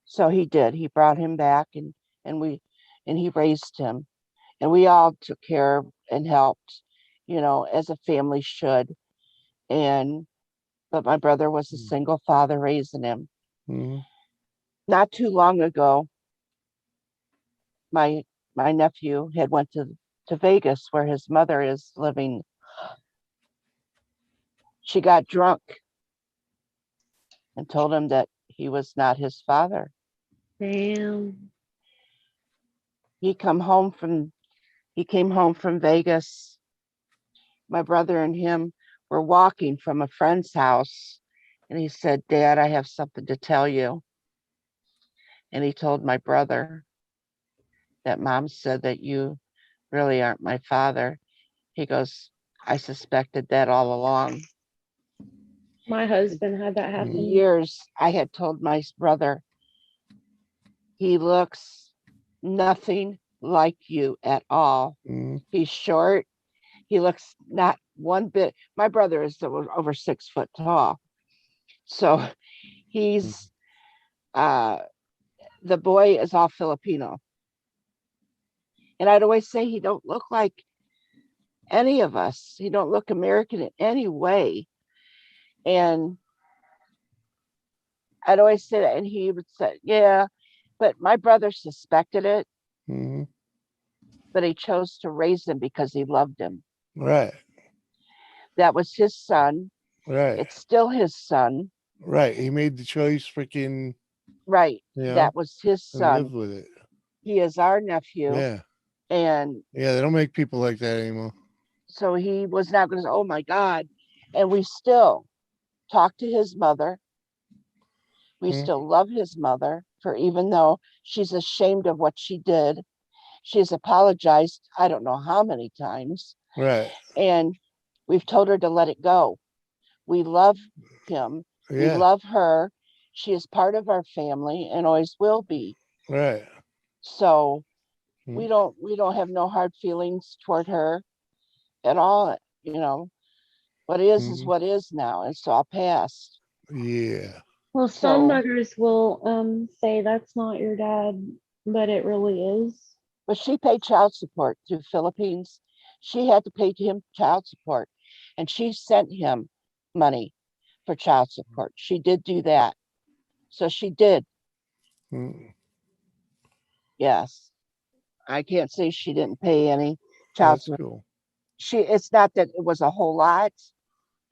Speaker 6: So he did. He brought him back, and we and he raised him, and we all took care and helped, as a family should. And but my brother was a single father raising him.
Speaker 1: Mhm.
Speaker 6: Not too long ago, my my nephew had went to Vegas where his mother is living. She got drunk and told him that he was not his father.
Speaker 9: Damn.
Speaker 6: He come home from he came home from Vegas. My brother and him were walking from a friend's house, and he said, "Dad, I have something to tell you." And he told my brother that Mom said that you really aren't my father. He goes, "I suspected that all along."
Speaker 9: My husband had that
Speaker 1: Mhm.
Speaker 9: happen.
Speaker 6: Years I had told my brother, "He looks nothing like you at all.
Speaker 1: Mhm.
Speaker 6: He's short. He looks not one bit." My brother is over 6 foot tall. So he's the boy is all Filipino. And I'd always say he don't look like any of us. He don't look American in any way. And I'd always say that, and he would say, "Yeah," but my brother suspected it,
Speaker 1: Mhm.
Speaker 6: but he chose to raise him because he loved him.
Speaker 1: Right,
Speaker 6: That was his son.
Speaker 1: right,
Speaker 6: It's still his son.
Speaker 1: right. He made the choice, freaking,
Speaker 6: Right.
Speaker 1: you know,
Speaker 6: That was his
Speaker 1: and lived
Speaker 6: son.
Speaker 1: with it.
Speaker 6: He is our nephew.
Speaker 1: Yeah,
Speaker 6: And
Speaker 1: yeah. They don't make people like that anymore.
Speaker 6: so he was not going to say, "Oh my God." And we still talk to his mother. We
Speaker 1: Mhm.
Speaker 6: still love his mother for even though she's ashamed of what she did. She's apologized, I don't know how many times.
Speaker 1: Right.
Speaker 6: And we've told her to let it go. We love him. We
Speaker 1: Yeah.
Speaker 6: love her. She is part of our family and always will be.
Speaker 1: Right.
Speaker 6: So
Speaker 1: Mhm.
Speaker 6: we don't have no hard feelings toward her. at all. You know, what is
Speaker 1: Mhm.
Speaker 6: what is now. It's all past.
Speaker 1: Yeah.
Speaker 9: Well, some
Speaker 6: So,
Speaker 9: mothers will say that's not your dad, but it really is.
Speaker 6: but she paid child support to Philippines. She had to pay him child support, and she sent him money for child support. She did do that. So she did.
Speaker 1: Mm,
Speaker 6: Yes. I can't say she didn't pay any child
Speaker 1: that's
Speaker 6: support.
Speaker 1: cool.
Speaker 6: It's not that it was a whole lot,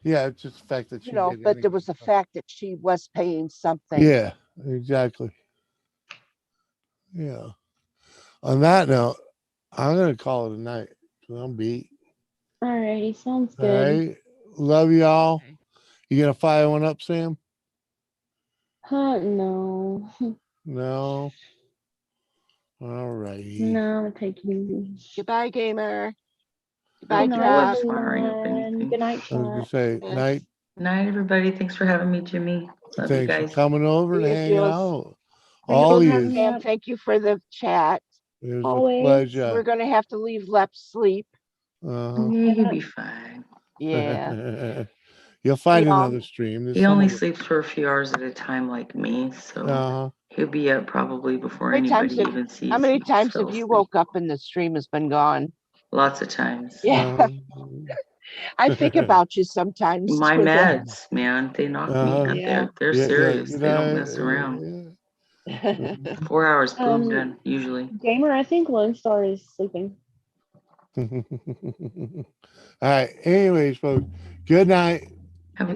Speaker 1: Yeah, it's just the fact that
Speaker 6: you
Speaker 1: she
Speaker 6: know,
Speaker 1: did
Speaker 6: but there
Speaker 1: anyway.
Speaker 6: was the fact that she was paying something.
Speaker 1: Yeah, exactly. Yeah. On that note, I'm gonna call it a night. 'Cause I'm beat.
Speaker 9: Alrighty, sounds
Speaker 1: All
Speaker 9: good.
Speaker 1: right. Love y'all.
Speaker 6: Okay.
Speaker 1: You gonna fire one up, Sam?
Speaker 9: No.
Speaker 1: No. All righty.
Speaker 9: No, take it easy.
Speaker 6: Goodbye, gamer. Goodbye,
Speaker 7: Thank
Speaker 9: Good
Speaker 7: you.
Speaker 9: night,
Speaker 7: What's
Speaker 6: Chuck.
Speaker 7: firing up
Speaker 9: everyone.
Speaker 7: anything?
Speaker 9: Good night,
Speaker 1: I was gonna
Speaker 9: chat.
Speaker 1: say
Speaker 6: Yes.
Speaker 1: night.
Speaker 7: Night, everybody. Thanks for having me, Jimmy. Love you
Speaker 1: Thanks for
Speaker 7: guys.
Speaker 1: coming over and
Speaker 6: See you,
Speaker 1: hanging
Speaker 6: Jules.
Speaker 1: out.
Speaker 9: Thanks
Speaker 1: All
Speaker 9: for
Speaker 1: of
Speaker 9: having
Speaker 1: you.
Speaker 9: me
Speaker 6: Sam,
Speaker 9: up.
Speaker 6: thank you for the chat.
Speaker 1: It was a
Speaker 9: Always.
Speaker 1: pleasure.
Speaker 6: We're going to have to leave Lep sleep.
Speaker 1: Uh-huh.
Speaker 7: Yeah, he'll
Speaker 9: Yeah.
Speaker 7: be fine.
Speaker 6: Yeah.
Speaker 1: You'll find
Speaker 6: Yeah.
Speaker 1: another stream. There's
Speaker 7: He
Speaker 1: some
Speaker 7: only
Speaker 1: other.
Speaker 7: sleeps for a few hours at a time, like me. So
Speaker 1: Uh-huh.
Speaker 7: he'll be up probably before
Speaker 6: How many times
Speaker 7: anybody
Speaker 6: have
Speaker 7: even sees.
Speaker 6: how many
Speaker 7: he just
Speaker 6: times
Speaker 7: fell
Speaker 6: have you
Speaker 7: asleep.
Speaker 6: woke up and the stream has been gone?
Speaker 7: Lots of times.
Speaker 6: Yeah.
Speaker 1: Uh-huh.
Speaker 6: I think about you sometimes
Speaker 7: My
Speaker 6: with it.
Speaker 7: meds, man, they knock me
Speaker 1: Uh-huh.
Speaker 7: out.
Speaker 6: Yeah.
Speaker 7: They're
Speaker 1: Yeah,
Speaker 7: serious.
Speaker 1: you
Speaker 7: They don't
Speaker 1: know,
Speaker 7: mess around.
Speaker 1: yeah.
Speaker 7: 4 hours, boom,
Speaker 9: Um,
Speaker 7: done, usually.
Speaker 9: Gamer, I think Lone Star is sleeping.
Speaker 1: All right. Anyways, folks, good night.
Speaker 7: Have a
Speaker 6: Good
Speaker 7: good